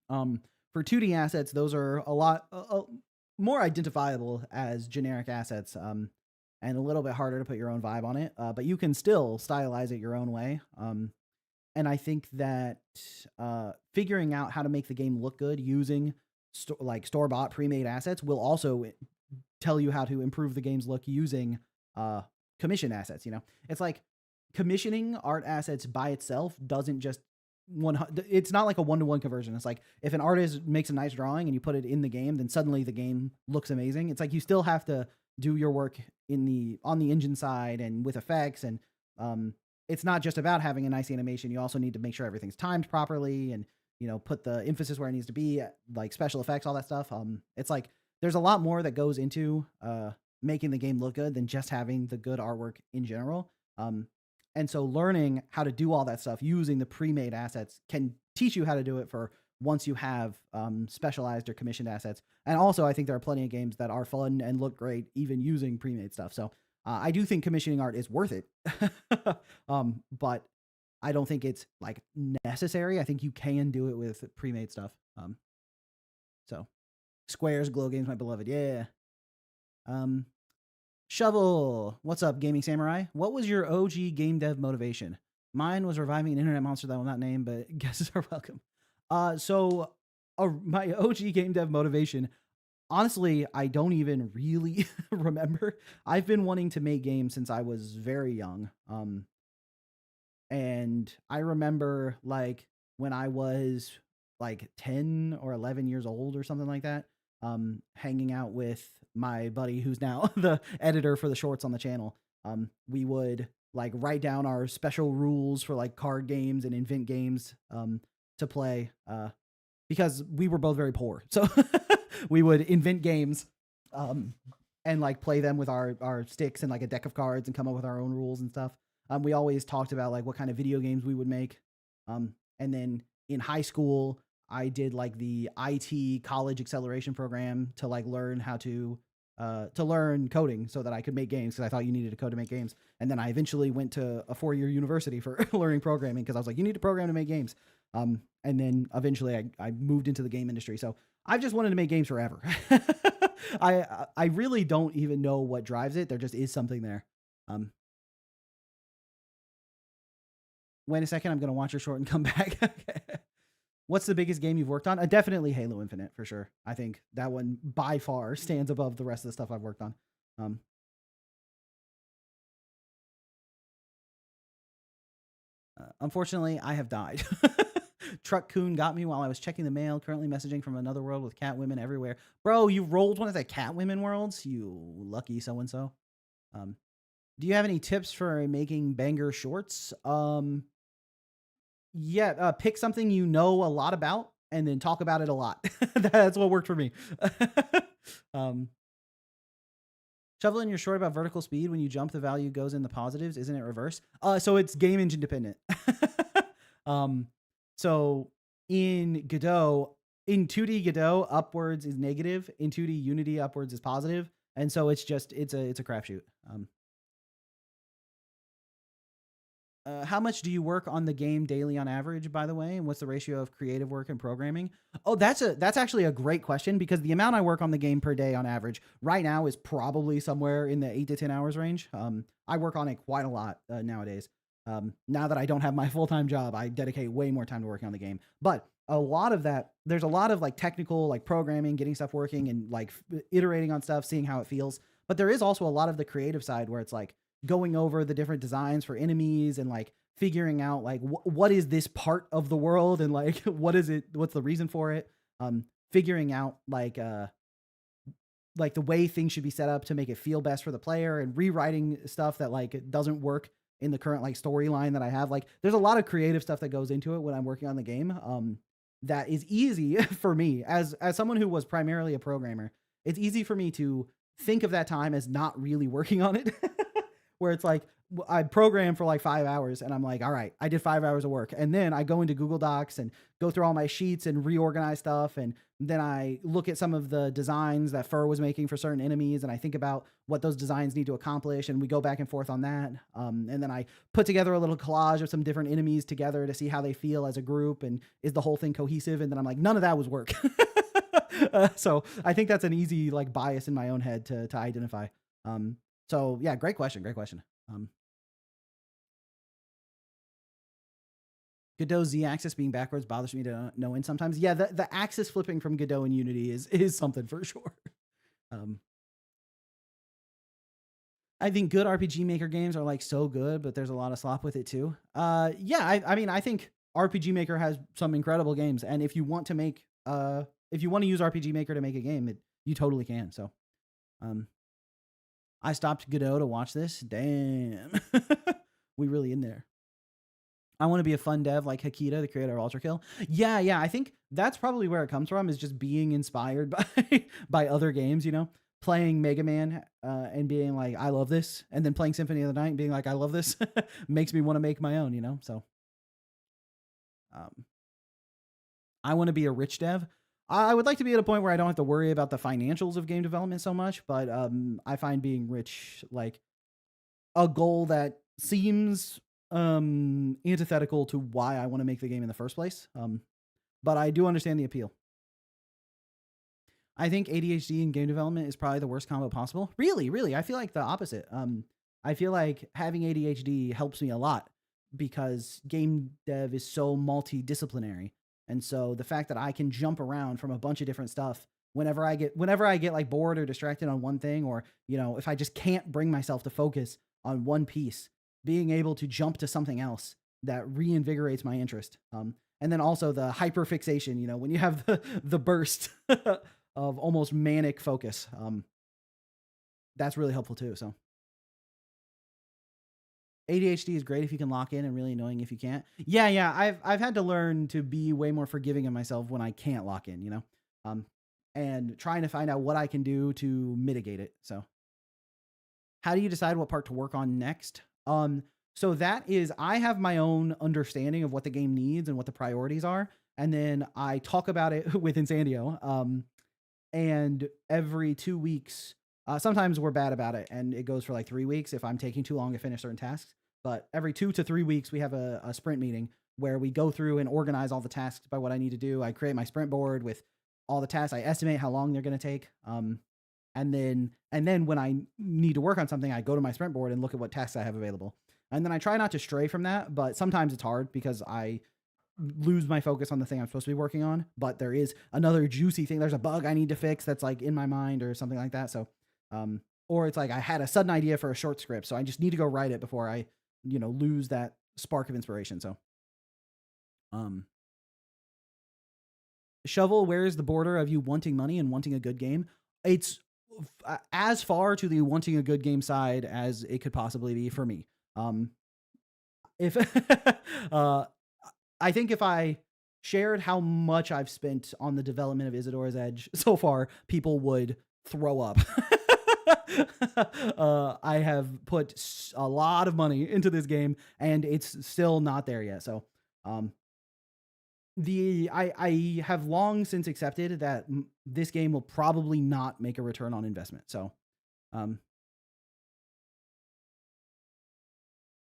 Speaker 1: For 2D assets, those are a lot more identifiable as generic assets, and a little bit harder to put your own vibe on it. But you can still stylize it your own way. And I think that figuring out how to make the game look good using store-bought pre-made assets will also tell you how to improve the game's look using commission assets. You know, it's like commissioning art assets by itself doesn't just it's not like a one-to-one conversion. It's like if an artist makes a nice drawing and you put it in the game, then suddenly the game looks amazing. It's like you still have to do your work on the engine side and with effects, and it's not just about having a nice animation. You also need to make sure everything's timed properly and put the emphasis where it needs to be, like special effects, all that stuff. It's like there's a lot more that goes into making the game look good than just having the good artwork in general. And so learning how to do all that stuff using the pre-made assets can teach you how to do it for once you have specialized or commissioned assets. And also, I think there are plenty of games that are fun and look great even using pre-made stuff. So I do think commissioning art is worth it, but I don't think it's like necessary. I think you can do it with pre-made stuff. So Square's Glow Games, my beloved. Yeah. Shovel, what's up, Gaming Samurai? What was your OG game dev motivation? Mine was reviving an internet monster that I will not name, but guesses are welcome. So my OG game dev motivation, honestly, I don't even really remember. I've been wanting to make games since I was very young. And I remember like when I was like 10 or 11 years old or something like that, hanging out with my buddy who's now the editor for the shorts on the channel. We would like write down our special rules for like card games and invent games to play because we were both very poor. So we would invent games and like play them with our sticks and like a deck of cards and come up with our own rules and stuff. We always talked about like what kind of video games we would make. And then in high school, I did like the IT college acceleration program to like learn how to learn coding so that I could make games, because I thought you needed a code to make games. And then I eventually went to a 4-year university for learning programming because I was like, you need to program to make games. And then eventually I moved into the game industry. So I've just wanted to make games forever. I really don't even know what drives it. There just is something there. Wait a second, I'm going to watch your short and come back. What's the biggest game you've worked on? Definitely Halo Infinite, for sure. I think that one by far stands above the rest of the stuff I've worked on. Unfortunately, I have died. Truck Coon got me while I was checking the mail, currently messaging from another world with cat women everywhere. Bro, you rolled one of the cat women worlds? You lucky so-and-so. Do you have any tips for making banger shorts? Yeah, pick something you know a lot about and then talk about it a lot. That's what worked for me. Shovel, in your short about vertical speed, when you jump, the value goes in the positives. Isn't it reverse? So it's game engine dependent. So in Godot, in 2D Godot, upwards is negative. In 2D Unity, upwards is positive. And so it's a crapshoot. How much do you work on the game daily on average, by the way? And what's the ratio of creative work and programming? Oh, that's actually a great question, because the amount I work on the game per day on average right now is probably somewhere in the 8 to 10 hours range. I work on it quite a lot nowadays. Now that I don't have my full-time job, I dedicate way more time to working on the game. But a lot of that, there's a lot of like technical, like programming, getting stuff working, and like iterating on stuff, seeing how it feels. But there is also a lot of the creative side where it's like going over the different designs for enemies and like figuring out like what is this part of the world, and like what is it, what's the reason for it. Figuring out like the way things should be set up to make it feel best for the player, and rewriting stuff that like it doesn't work in the current like storyline that I have. Like there's a lot of creative stuff that goes into it when I'm working on the game. That is easy for me as someone who was primarily a programmer. It's easy for me to think of that time as not really working on it. Where it's like I program for like 5 hours and I'm like, all right, I did 5 hours of work. And then I go into Google Docs and go through all my sheets and reorganize stuff. And then I look at some of the designs that Fur was making for certain enemies, and I think about what those designs need to accomplish, and we go back and forth on that. And then I put together a little collage of some different enemies together to see how they feel as a group, and is the whole thing cohesive? And then I'm like, none of that was work. So I think that's an easy like bias in my own head to identify. So yeah, great question. Great question. Godot Z axis being backwards bothers me to no end sometimes. Yeah, the axis flipping from Godot in Unity is something for sure. Um, I think good RPG Maker games are like so good, but there's a lot of slop with it too. Yeah, I mean, I think RPG Maker has some incredible games, and if you want to make if you want to use RPG Maker to make a game, you totally can. So, I stopped Godot to watch this. Damn, we really in there. I want to be a fun dev like Hakita, the creator of Ultra Kill. Yeah. I think that's probably where it comes from, is just being inspired by by other games. You know, playing Mega Man and being like, I love this, and then playing Symphony of the Night and being like, I love this, makes me want to make my own. You know, so um, I want to be a rich dev. I would like to be at a point where I don't have to worry about the financials of game development so much, but I find being rich like a goal that seems antithetical to why I want to make the game in the first place. But I do understand the appeal. I think ADHD in game development is probably the worst combo possible. Really, I feel like the opposite. I feel like having ADHD helps me a lot, because game dev is so multidisciplinary, and so the fact that I can jump around from a bunch of different stuff whenever I get like bored or distracted on one thing, or you know, if I just can't bring myself to focus on one piece, being able to jump to something else that reinvigorates my interest. And then also the hyperfixation, you know, when you have the burst of almost manic focus, that's really helpful too. So ADHD is great if you can lock in, and really annoying if you can't. Yeah. I've had to learn to be way more forgiving of myself when I can't lock in, you know, and trying to find out what I can do to mitigate it. So how do you decide what part to work on next? So that is, I have my own understanding of what the game needs and what the priorities are, and then I talk about it with Insandio. And every 2 weeks, sometimes we're bad about it, and it goes for like 3 weeks if I'm taking too long to finish certain tasks. But every 2 to 3 weeks, we have a sprint meeting where we go through and organize all the tasks by what I need to do. I create my sprint board with all the tasks. I estimate how long they're going to take. And then when I need to work on something, I go to my sprint board and look at what tasks I have available. And then I try not to stray from that, but sometimes it's hard because I lose my focus on the thing I'm supposed to be working on. But there is another juicy thing. There's a bug I need to fix that's like in my mind or something like that. So, or it's like I had a sudden idea for a short script, so I just need to go write it before I, you know, lose that spark of inspiration. So, Shovel, where is the border of you wanting money and wanting a good game? It's as far to the wanting a good game side as it could possibly be for me. If I think if I shared how much I've spent on the development of Isadora's Edge so far, people would throw up. I have put a lot of money into this game, and it's still not there yet. So, I have long since accepted that this game will probably not make a return on investment. So, um,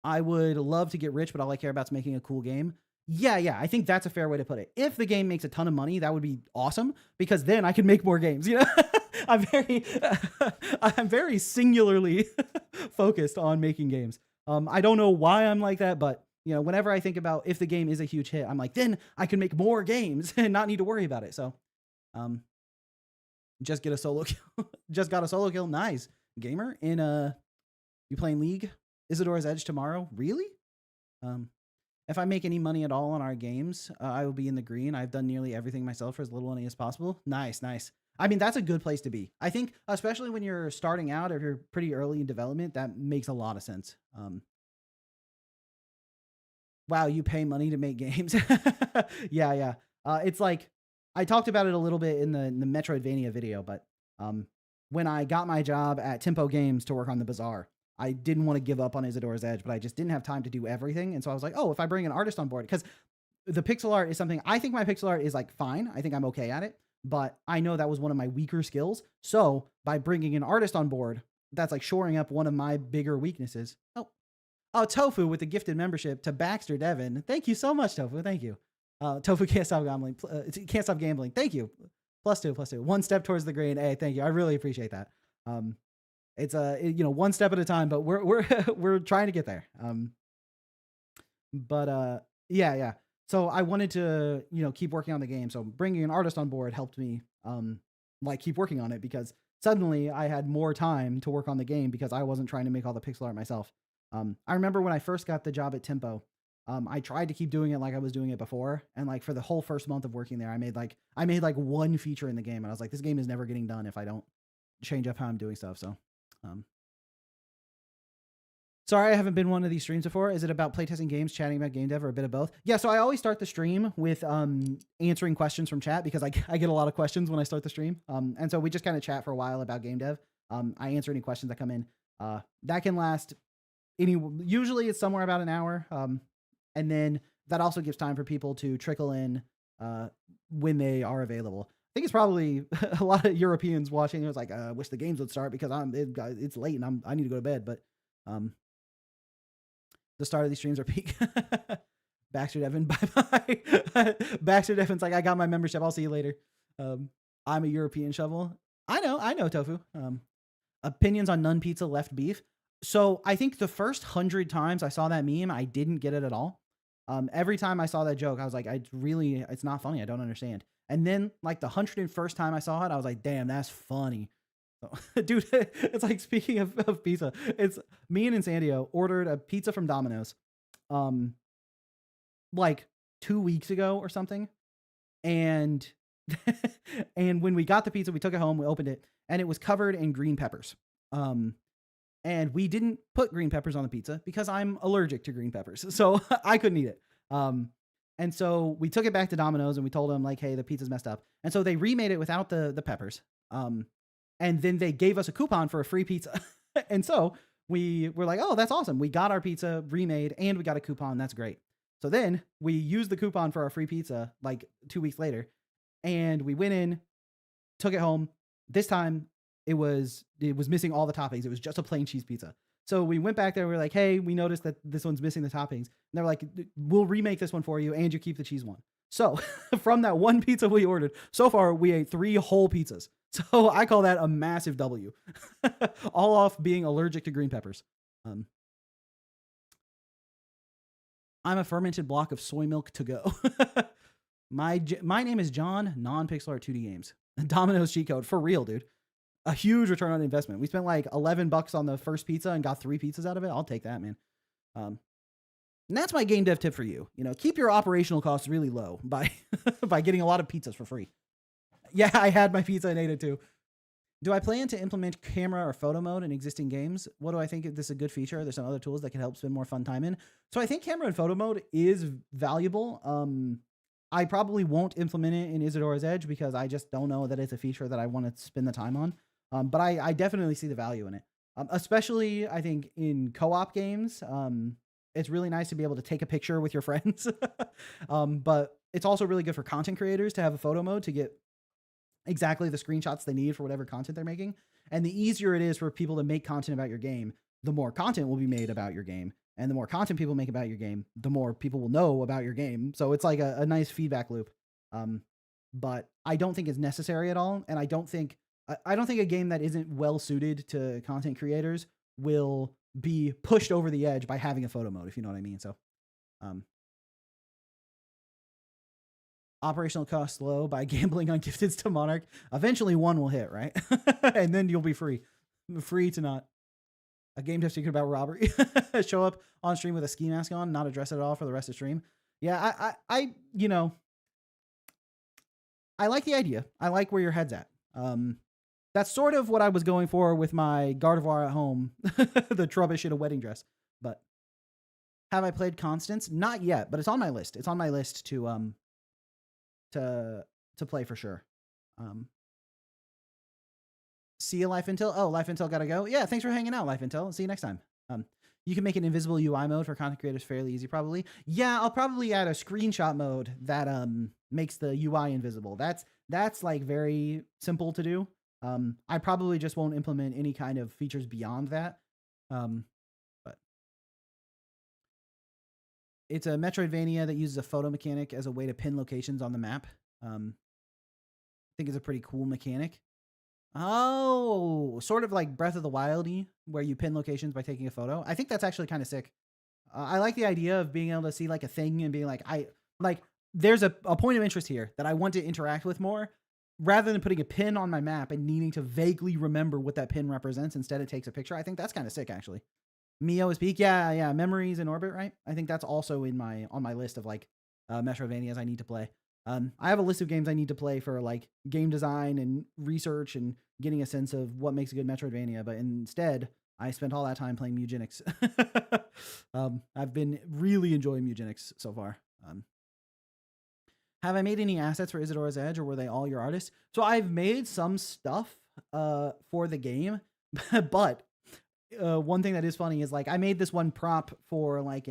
Speaker 1: I would love to get rich, but all I care about is making a cool game. Yeah, I think that's a fair way to put it. If the game makes a ton of money, that would be awesome because then I can make more games. I'm very, I'm very singularly focused on making games. I don't know why I'm like that, but whenever I think about if the game is a huge hit, I'm like, then I can make more games and not need to worry about it. So, just get a solo kill. Just got a solo kill. Nice. Gamer in you playing League? Isadora's Edge tomorrow? Really? If I make any money at all on our games, I will be in the green. I've done nearly everything myself for as little money as possible. Nice. I mean, that's a good place to be. I think, especially when you're starting out or if you're pretty early in development, that makes a lot of sense. Wow, you pay money to make games. Yeah. It's like, I talked about it a little bit in the Metroidvania video, but when I got my job at Tempo Games to work on the Bazaar, I didn't want to give up on Isadora's Edge, but I just didn't have time to do everything. And so I was like, oh, if I bring an artist on board, because the pixel art is something, I think my pixel art is like fine. I think I'm okay at it, but I know that was one of my weaker skills. So by bringing an artist on board, that's like shoring up one of my bigger weaknesses. Oh, Tofu with the gifted membership to Baxter Devin. Thank you so much, Tofu. Thank you. Tofu can't stop gambling. Can't stop gambling. Thank you. +2. One step towards the green. Hey, thank you. I really appreciate that. It's one step at a time, but we're trying to get there. Yeah. So I wanted to keep working on the game. So bringing an artist on board helped me keep working on it because suddenly I had more time to work on the game because I wasn't trying to make all the pixel art myself. I remember when I first got the job at Tempo, I tried to keep doing it like I was doing it before, and like for the whole first month of working there, I made like one feature in the game, and I was like, this game is never getting done if I don't change up how I'm doing stuff. So, sorry, I haven't been one of these streams before. Is it about playtesting games, chatting about game dev, or a bit of both? Yeah, so I always start the stream with answering questions from chat because I get a lot of questions when I start the stream. And so we just kind of chat for a while about game dev. I answer any questions that come in. That can last usually it's somewhere about an hour. And then that also gives time for people to trickle in when they are available. I think it's probably a lot of Europeans watching. It's like, I wish the games would start because it's late and I need to go to bed. But the start of these streams are peak. Baxter Devin, bye. Baxter Devin's like, I got my membership. I'll see you later. I'm a European shovel. I know, Tofu. Opinions on Nun Pizza Left Beef. So I think the first 100 times I saw that meme, I didn't get it at all. Every time I saw that joke, I was like, it's not funny. I don't understand. And then like the 101st time I saw it, I was like, damn, that's funny. So, dude, it's like, speaking of pizza, it's me and Insandio ordered a pizza from Domino's, like 2 weeks ago or something. And, and when we got the pizza, we took it home, we opened it, and it was covered in green peppers. And we didn't put green peppers on the pizza because I'm allergic to green peppers. So I couldn't eat it. And so we took it back to Domino's and we told them like, hey, the pizza's messed up. And so they remade it without the peppers. And then they gave us a coupon for a free pizza. And so we were like, oh, that's awesome. We got our pizza remade and we got a coupon. That's great. So then we used the coupon for our free pizza like 2 weeks later. And we went in, took it home. This time, it was missing all the toppings. It was just a plain cheese pizza. So we went back there. We were like, hey, we noticed that this one's missing the toppings. And they're like, we'll remake this one for you and you keep the cheese one. So from that one pizza we ordered, so far we ate 3 whole pizzas. So I call that a massive W. All off being allergic to green peppers. I'm a fermented block of soy milk to go. My name is John, non-pixel art 2D games. Domino's cheat code. For real, dude. A huge return on investment. We spent like $11 on the first pizza and got 3 pizzas out of it. I'll take that, man. And that's my game dev tip for you. Keep your operational costs really low by by getting a lot of pizzas for free. Yeah, I had my pizza and ate it too. Do I plan to implement camera or photo mode in existing games? What do I think? This is a good feature? There's some other tools that can help spend more fun time in. So I think camera and photo mode is valuable. I probably won't implement it in Isadora's Edge because I just don't know that it's a feature that I want to spend the time on. But I definitely see the value in it. Especially, I think, in co-op games. It's really nice to be able to take a picture with your friends. But it's also really good for content creators to have a photo mode to get exactly the screenshots they need for whatever content they're making. And the easier it is for people to make content about your game, the more content will be made about your game. And the more content people make about your game, the more people will know about your game. So it's like a nice feedback loop. But I don't think it's necessary at all. And I don't think a game that isn't well suited to content creators will be pushed over the edge by having a photo mode, if you know what I mean. So, operational costs low by gambling on gifteds to Monarch. Eventually one will hit, right? And then you'll be free to not. A game dev secret about robbery. Show up on stream with a ski mask on, not address it at all for the rest of stream. Yeah, I like the idea. I like where your head's at. That's sort of what I was going for with my Gardevoir at home, the Trubbish in a wedding dress. But have I played Constance? Not yet, but it's on my list. It's on my list to play for sure. See you, Life Intel. Oh, Life Intel gotta go. Yeah, thanks for hanging out, Life Intel. See you next time. You can make an invisible UI mode for content creators fairly easy, probably. Yeah, I'll probably add a screenshot mode that makes the UI invisible. That's like very simple to do. I probably just won't implement any kind of features beyond that. But it's a Metroidvania that uses a photo mechanic as a way to pin locations on the map. I think it's a pretty cool mechanic. Oh, sort of like Breath of the Wild-y, where you pin locations by taking a photo. I think that's actually kind of sick. I like the idea of being able to see like a thing and being like, there's a point of interest here that I want to interact with more, rather than putting a pin on my map and needing to vaguely remember what that pin represents. Instead, it takes a picture. I think that's kind of sick, actually. Mio is peak. Yeah. Memories in Orbit, right? I think that's also on my list of like Metrovanias I need to play. I have a list of games I need to play for like game design and research and getting a sense of what makes a good Metroidvania. But instead, I spent all that time playing Mugenics. I've been really enjoying Mugenics so far. Have I made any assets for Isadora's Edge, or were they all your artists? So I've made some stuff for the game, but one thing that is funny is like I made this one prop for like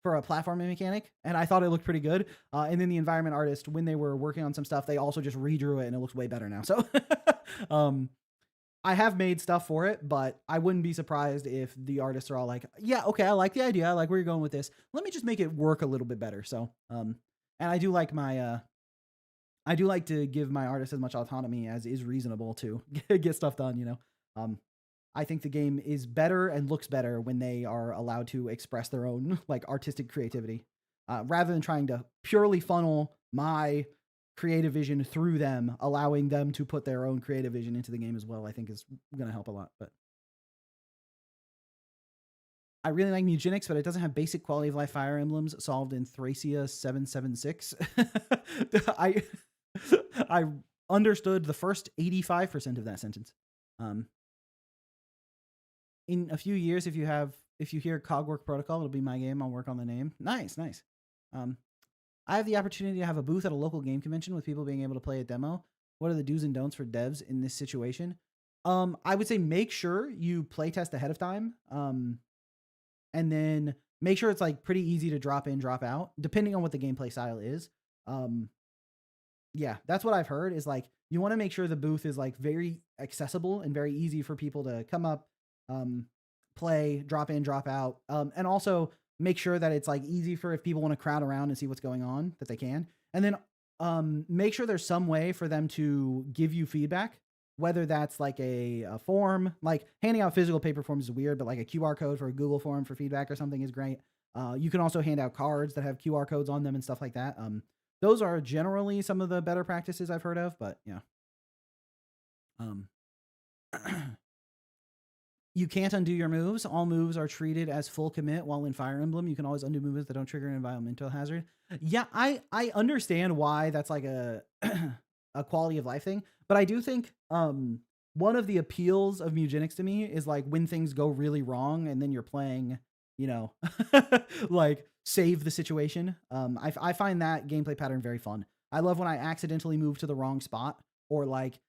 Speaker 1: for a platforming mechanic, and I thought it looked pretty good. And then the environment artist, when they were working on some stuff, they also just redrew it, and it looks way better now. So I have made stuff for it, but I wouldn't be surprised if the artists are all like, yeah, okay, I like the idea. I like where you're going with this. Let me just make it work a little bit better. So, and I do like I do like to give my artists as much autonomy as is reasonable to get stuff done, you know? I think the game is better and looks better when they are allowed to express their own like artistic creativity, rather than trying to purely funnel my creative vision through them. Allowing them to put their own creative vision into the game as well, I think is going to help a lot. But I really like Mugenics, but it doesn't have basic quality of life Fire Emblems solved in Thracia 776. I understood the first 85% of that sentence. In a few years, if you hear Cogwork Protocol, it'll be my game. I'll work on the name. Nice. I have the opportunity to have a booth at a local game convention with people being able to play a demo. What are the do's and don'ts for devs in this situation? I would say make sure you playtest ahead of time. And then make sure it's like pretty easy to drop in, drop out, depending on what the gameplay style is. Yeah, that's what I've heard is like, you want to make sure the booth is like very accessible and very easy for people to come up, play, drop in, drop out. And also make sure that it's like easy for if people want to crowd around and see what's going on, that they can. And then make sure there's some way for them to give you feedback, whether that's like a form, like handing out physical paper forms is weird, but like a QR code for a Google form for feedback or something is great. You can also hand out cards that have QR codes on them and stuff like that. Those are generally some of the better practices I've heard of, but yeah. You can't undo your moves. All moves are treated as full commit, while in Fire Emblem, you can always undo movements that don't trigger an environmental hazard. Yeah, I understand why that's like a a quality of life thing, but I do think one of the appeals of Mugenics to me is like when things go really wrong and then you're playing, you know, like save the situation. I find that gameplay pattern very fun. I love when I accidentally move to the wrong spot, or like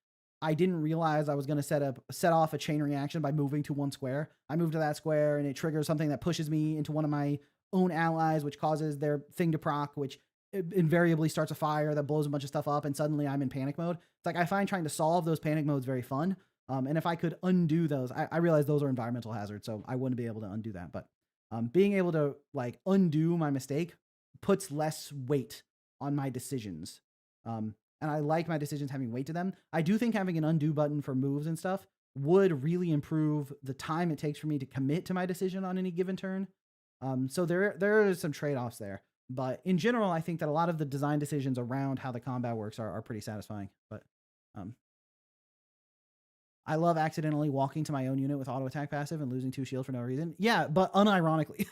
Speaker 1: I didn't realize I was going to set off a chain reaction by moving to one square. I move to that square and it triggers something that pushes me into one of my own allies, which causes their thing to proc, which invariably starts a fire that blows a bunch of stuff up, and suddenly I'm in panic mode. It's like I find trying to solve those panic modes very fun. And if I could undo those, I realize those are environmental hazards, so I wouldn't be able to undo that. But Being able to like undo my mistake puts less weight on my decisions. And I like my decisions having weight to them. I do think having an undo button for moves and stuff would really improve the time it takes for me to commit to my decision on any given turn. So there are some trade-offs there. But in general, I think that a lot of the design decisions around how the combat works are pretty satisfying. But I love accidentally walking to my own unit with auto attack passive and losing 2 shield for no reason. Yeah, but unironically.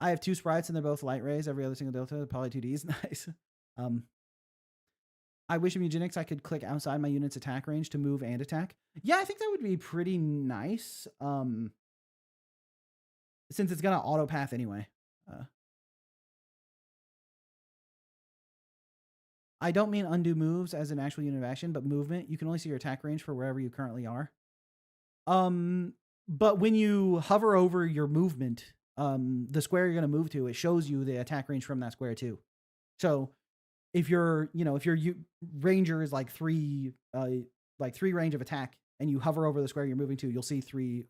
Speaker 1: I have 2 sprites and they're both light rays. Every other single delta, probably 2Ds. Nice. I wish in Eugenics I could click outside my unit's attack range to move and attack. Yeah, I think that would be pretty nice. Since it's gonna auto path anyway. I don't mean undo moves as an actual unit of action, but movement. You can only see your attack range for wherever you currently are. But when you hover over your movement, the square you're going to move to, it shows you the attack range from that square too. So if your ranger is like 3 range of attack and you hover over the square you're moving to, you'll see 3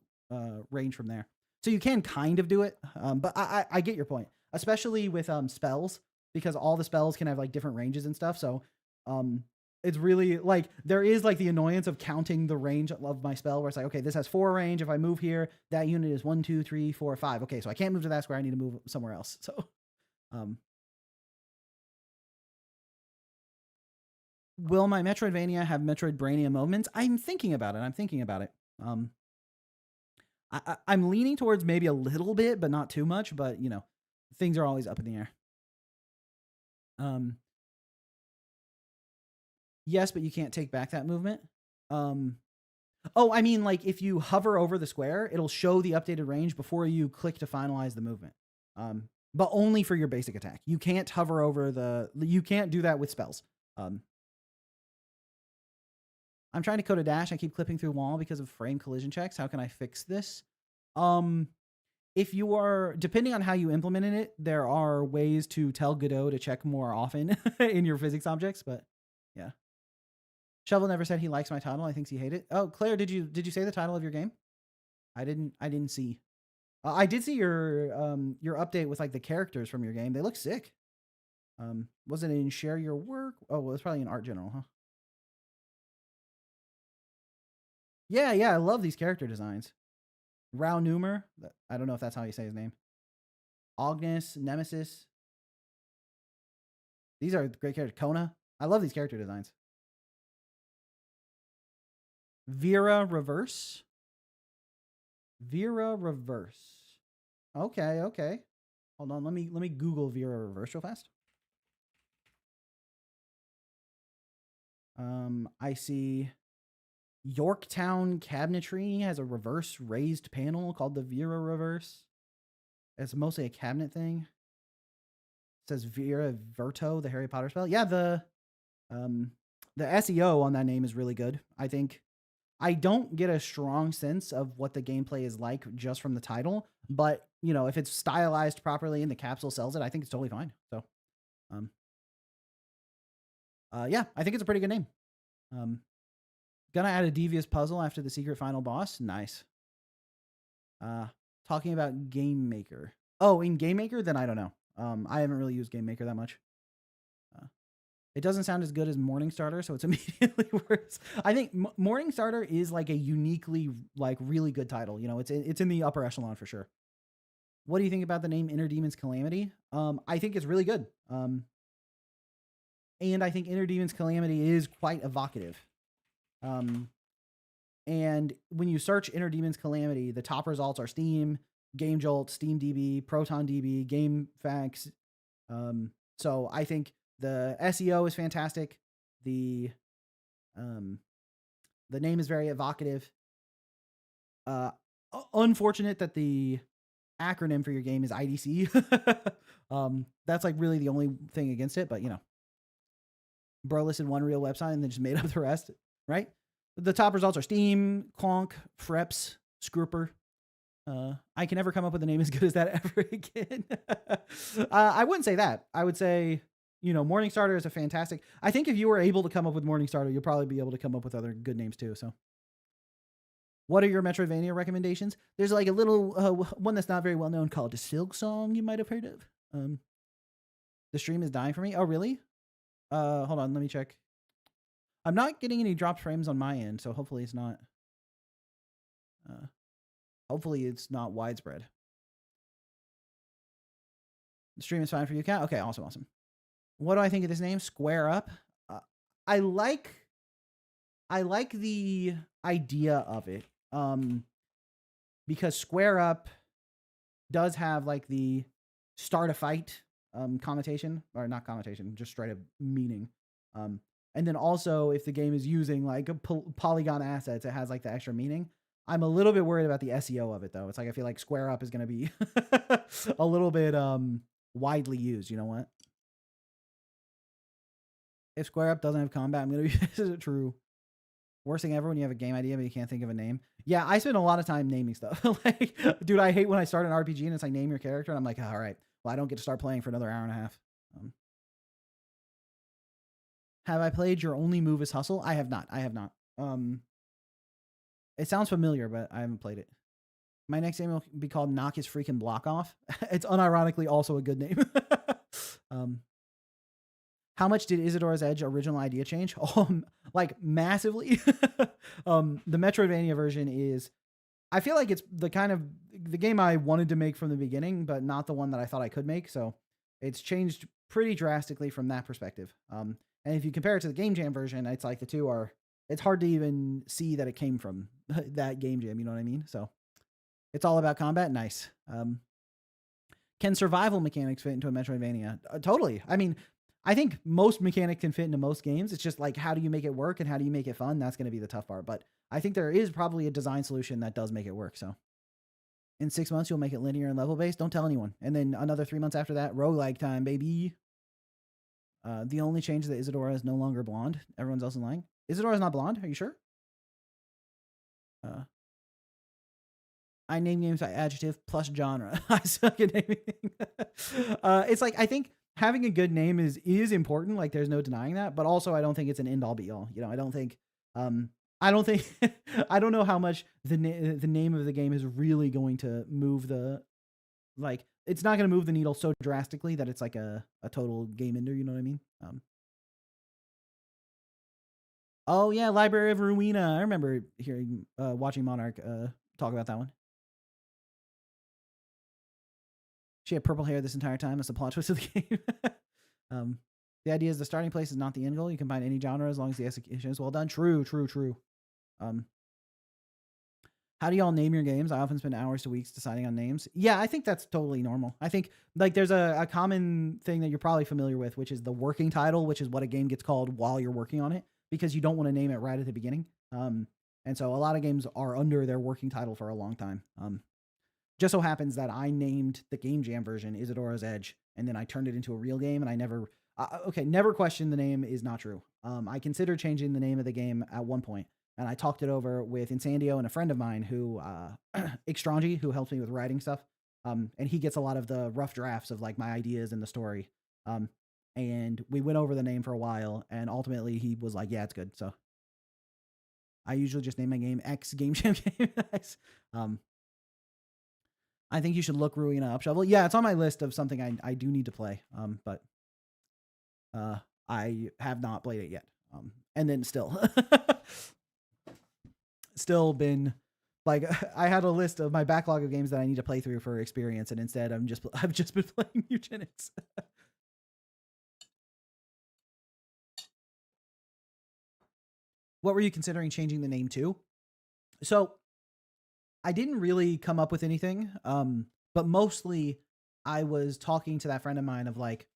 Speaker 1: range from there. So you can kind of do it. But I get your point, especially with spells, because all the spells can have like different ranges and stuff. So it's really like there is like the annoyance of counting the range of my spell where it's like, okay, this has 4 range. If I move here, that unit is 1, 2, 3, 4, 5. Okay, so I can't move to that square. I need to move somewhere else. So will my Metroidvania have Metroidbrania moments? I'm thinking about it. I'm leaning towards maybe a little bit, but not too much. But things are always up in the air. Yes, but you can't take back that movement. Oh, I mean, like if you hover over the square, it'll show the updated range before you click to finalize the movement. But only for your basic attack. You can't hover over you can't do that with spells. I'm trying to code a dash. I keep clipping through wall because of frame collision checks. How can I fix this? If you are, depending on how you implemented it, there are ways to tell Godot to check more often in your physics objects, but yeah. Shovel never said he likes my title. I think he hated it. Oh, Claire, did you say the title of your game? I didn't see. I did see your update with like the characters from your game. They look sick. Was it in share your work? Oh, well, it's probably in art general, huh? Yeah, I love these character designs. Rao Numer, I don't know if that's how you say his name. Ognis, Nemesis. These are great characters. Kona. I love these character designs. Vera Reverse. Okay. Hold on, let me Google Vera Reverse real fast. I see Yorktown Cabinetry has a reverse raised panel called the Vera Reverse. It's mostly a cabinet thing. It says Vera Verto, the Harry Potter spell. Yeah, the SEO on that name is really good. I think I don't get a strong sense of what the gameplay is like just from the title, but if it's stylized properly and the capsule sells it, I think it's totally fine. So, yeah, I think it's a pretty good name. Gonna add a devious puzzle after the secret final boss. Nice. Talking about Game Maker. Oh, in Game Maker, then I don't know. I haven't really used Game Maker that much. It doesn't sound as good as Morningstarter, so it's immediately worse. I think Morningstarter is like a uniquely like really good title. It's in the upper echelon for sure. What do you think about the name Inner Demon's Calamity? I think it's really good. And I think Inner Demon's Calamity is quite evocative. And when you search Inner Demon's Calamity, the top results are Steam, GameJolt, SteamDB, ProtonDB, GameFAQs. So I think the SEO is fantastic. The name is very evocative. Unfortunate that the acronym for your game is IDC. That's like really the only thing against it, but Bro listed one real website and then just made up the rest, right? The top results are Steam, Clonk, Freps, Scrooper. I can never come up with a name as good as that ever again. I wouldn't say that. I would say, Morningstarter is a fantastic. I think if you were able to come up with Morningstarter, you'll probably be able to come up with other good names too. So, What are your Metroidvania recommendations? There's like a little one that's not very well known called Silk Song. You might have heard of. The stream is dying for me. Oh, really? Hold on, let me check. I'm not getting any dropped frames on my end, so hopefully it's not. Hopefully it's not widespread. The stream is fine for you, Kat. Okay, awesome. What do I think of this name? Square Up. I like the idea of it. Because Square Up does have like the start a fight connotation, or not connotation, just straight up meaning. And then also if the game is using like a polygon assets, it has like the extra meaning. I'm a little bit worried about the SEO of it though. It's like I feel like Square Up is going to be a little bit widely used. You know what? If Square Up doesn't have combat, I'm going to be, is it true? Worst thing ever when you have a game idea but you can't think of a name. Yeah, I spend a lot of time naming stuff. Like, dude, I hate when I start an RPG and it's like name your character and I'm like, all right, well, I don't get to start playing for another hour and a half. Have I played Your Only Move is Hustle? I have not. It sounds familiar, but I haven't played it. My next game will be called Knock His Freaking Block Off. It's unironically also a good name. How much did Isadora's Edge original idea change? Like massively. The Metroidvania version is, I feel like it's the kind of the game I wanted to make from the beginning, but not the one that I thought I could make. So it's changed pretty drastically from that perspective. And if you compare it to the Game Jam version, it's like the two are, it's hard to even see that it came from that Game Jam. You know what I mean? So it's all about combat. Nice. Can survival mechanics fit into a Metroidvania? Totally. I mean, I think most mechanics can fit into most games. It's just like, how do you make it work and how do you make it fun? That's going to be the tough part. But I think there is probably a design solution that does make it work. So in 6 months, you'll make it linear and level based. Don't tell anyone. And then another 3 months after that, roguelike time, baby. The only change is that Isadora is no longer blonde. Everyone's else is lying. Isadora is not blonde. Are you sure? I name games by adjective plus genre. I suck at naming. It's like, I think having a good name is important. Like there's no denying that, but also I don't think it's an end all be all. You know, I don't think, I don't know how much the name of the game is really going to move the, like, it's not going to move the needle so drastically that it's like a total game ender. You know what I mean? Oh yeah, Library of Ruina. I remember hearing, watching Monarch talk about that one. She had purple hair this entire time. That's the plot twist of the game. The idea is the starting place is not the end goal. You can find any genre as long as the execution is well done. True. How do y'all name your games? I often spend hours to weeks deciding on names. Yeah, I think that's totally normal. I think like there's a common thing that you're probably familiar with, which is the working title, which is what a game gets called while you're working on it, because you don't want to name it right at the beginning. And so a lot of games are under their working title for a long time. Just so happens that I named the Game Jam version Isadora's Edge, and then I turned it into a real game, and I never, never questioned the name is not true. I considered changing the name of the game at one point, and I talked it over with Insandio and a friend of mine who, Extrangi, who helps me with writing stuff. And he gets a lot of the rough drafts of like my ideas and the story. And we went over the name for a while, and ultimately he was like, yeah, it's good. So I usually just name my game X Game Jam Game. I think you should look Ruina up. Shovel. Yeah, it's on my list of something I do need to play. But I have not played it yet. And then still been like, I had a list of my backlog of games that I need to play through for experience, and instead I've just been playing Eugenics. What were you considering changing the name to? So I didn't really come up with anything, but mostly I was talking to that friend of mine of like,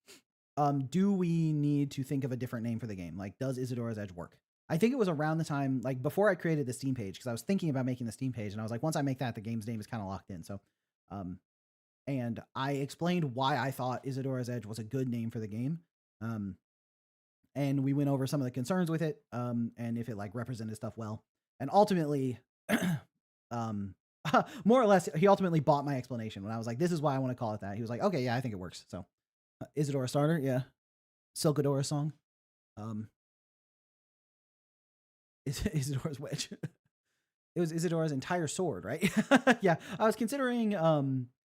Speaker 1: do we need to think of a different name for the game? Like, does Isadora's Edge work? I think it was around the time, like before I created the Steam page, because I was thinking about making the Steam page, and I was like, once I make that, the game's name is kind of locked in. So, and I explained why I thought Isadora's Edge was a good name for the game. And we went over some of the concerns with it, and if it like represented stuff well. And ultimately, more or less, he ultimately bought my explanation when I was like, this is why I want to call it that. He was like, okay, yeah, I think it works. So Isadora Starter, yeah. Silkadora song. Isadora's Wedge. It was Isadora's entire sword, right? Yeah, I was considering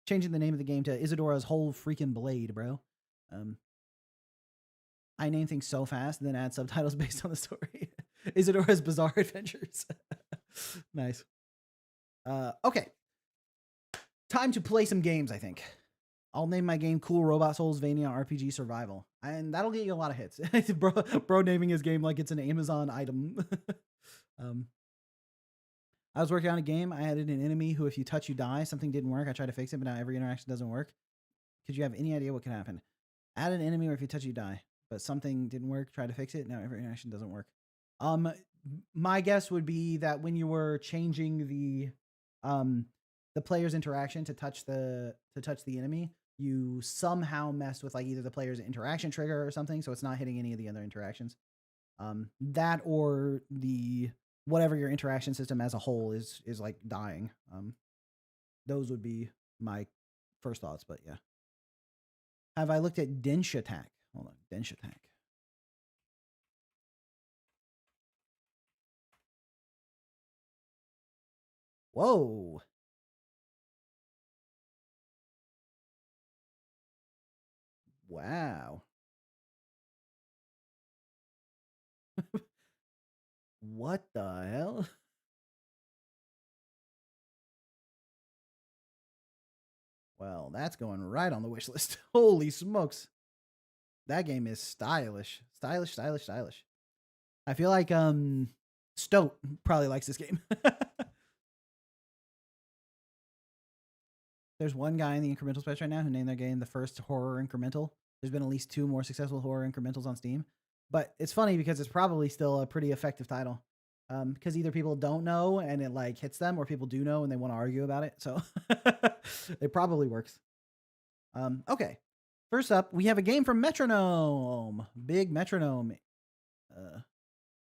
Speaker 1: changing the name of the game to Isadora's whole freaking blade, bro. I name things so fast and then add subtitles based on the story. Isadora's Bizarre Adventures. Nice. Okay. Time to play some games, I think. I'll name my game Cool Robot Soulsvania RPG Survival. And that'll get you a lot of hits. bro naming his game like it's an Amazon item. I was working on a game. I added an enemy who, if you touch, you die. Something didn't work. I tried to fix it, but now every interaction doesn't work. Could you have any idea what could happen? Add an enemy where if you touch, you die. But something didn't work. Try to fix it. Now every interaction doesn't work. My guess would be that when you were changing the player's interaction to touch the enemy, you somehow messed with like either the player's interaction trigger or something, so it's not hitting any of the other interactions. That or the whatever your interaction system as a whole is like dying. Those would be my first thoughts, but yeah. Have I looked at Densh Attack? Hold on, Densh Attack. Whoa. Wow. What the hell? Well, that's going right on the wish list. Holy smokes. That game is stylish. Stylish, stylish, stylish. I feel like Stoat probably likes this game. There's one guy in the incremental space right now who named their game the first horror incremental. There's been at least 2 more successful horror incrementals on Steam. But it's funny because it's probably still a pretty effective title. Because either people don't know and it like hits them, or people do know and they want to argue about it. So it probably works. Okay. First up, we have a game from Metronome. Big Metronome.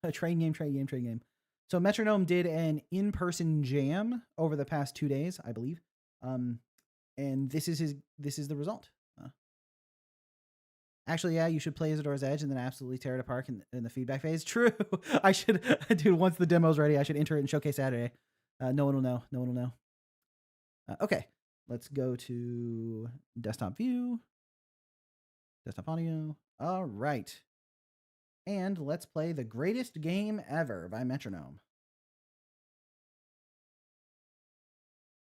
Speaker 1: A train game. So Metronome did an in-person jam over the past 2 days, I believe. And this is the result. Actually, yeah, you should play Isadora's Edge and then absolutely tear it apart in the feedback phase. True. I should, dude, once the demo's ready, I should enter it in Showcase Saturday. No one will know. No one will know. Okay. Let's go to desktop view. Desktop audio. All right. And let's play The Greatest Game Ever by Metronome.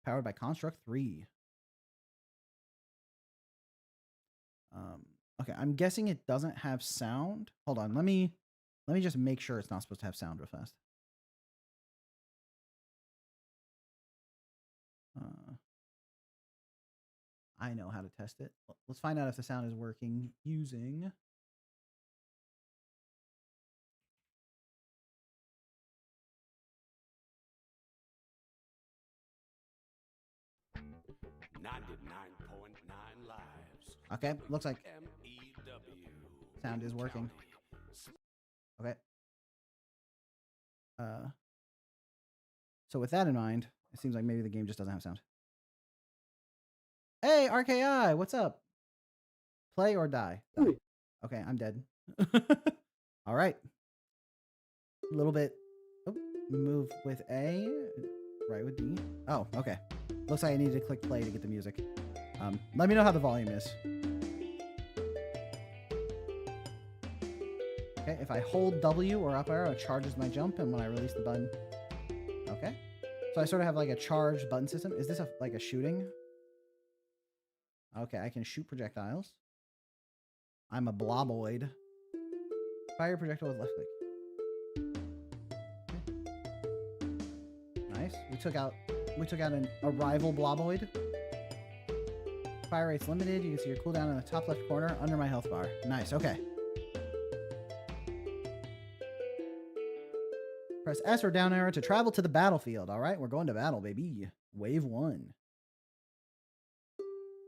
Speaker 1: Powered by Construct 3. Okay, I'm guessing it doesn't have sound. Hold on, let me just make sure it's not supposed to have sound real fast. I know how to test it. Let's find out if the sound is working using... Okay, looks like sound is working. Okay. So with that in mind, it seems like maybe the game just doesn't have sound. Hey, RKI, what's up? Play or die? Die. Okay, I'm dead. All right. A little bit. Oh, move with A, right with D. Oh, okay. Looks like I need to click play to get the music. Let me know how the volume is. Okay, if I hold W or up arrow, it charges my jump, and when I release the button... Okay. So I sort of have like a charged button system. Is this like a shooting? Okay, I can shoot projectiles. I'm a bloboid. Fire projectile with left click. Okay. Nice. We took out a rival bloboid. Fire rate's limited. You can see your cooldown in the top left corner under my health bar. Nice. Okay. Press S or down arrow to travel to the battlefield. All right, we're going to battle, baby. Wave 1.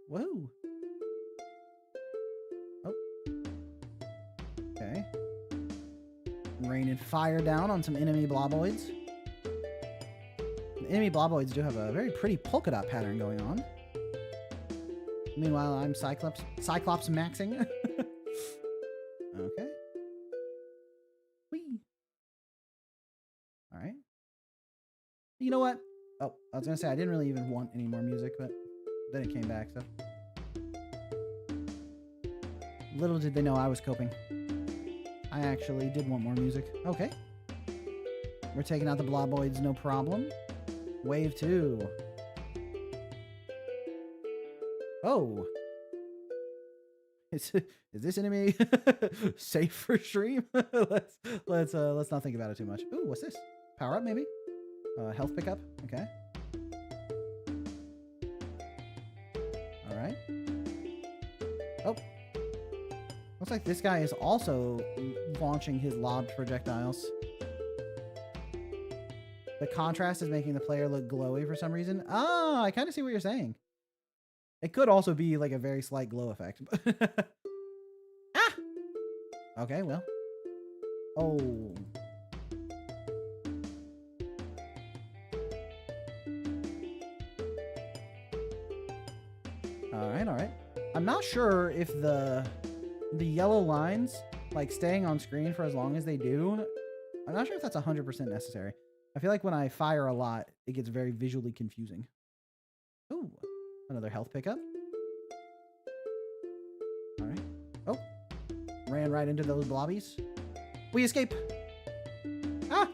Speaker 1: Whoa. Oh. Okay. Raining fire down on some enemy bloboids. The enemy bloboids do have a very pretty polka dot pattern going on. Meanwhile, I'm Cyclops maxing. Okay. Whee. All right. You know what? Oh, I was gonna say I didn't really even want any more music, but then it came back, so. Little did they know I was coping. I actually did want more music. Okay. We're taking out the bloboids, no problem. Wave 2. Oh. Is this enemy safe for stream? let's not think about it too much. Ooh, what's this? Power up maybe? Health pickup. Okay. All right. Oh. Looks like this guy is also launching his lobbed projectiles. The contrast is making the player look glowy for some reason. Oh, I kind of see what you're saying. It could also be like a very slight glow effect. Ah! Okay, well. Oh. Alright, alright. I'm not sure if the yellow lines, like staying on screen for as long as they do, I'm not sure if that's 100% necessary. I feel like when I fire a lot, it gets very visually confusing. Ooh. Another health pickup. All right. Oh. Ran right into those blobbies. We escape. Ah!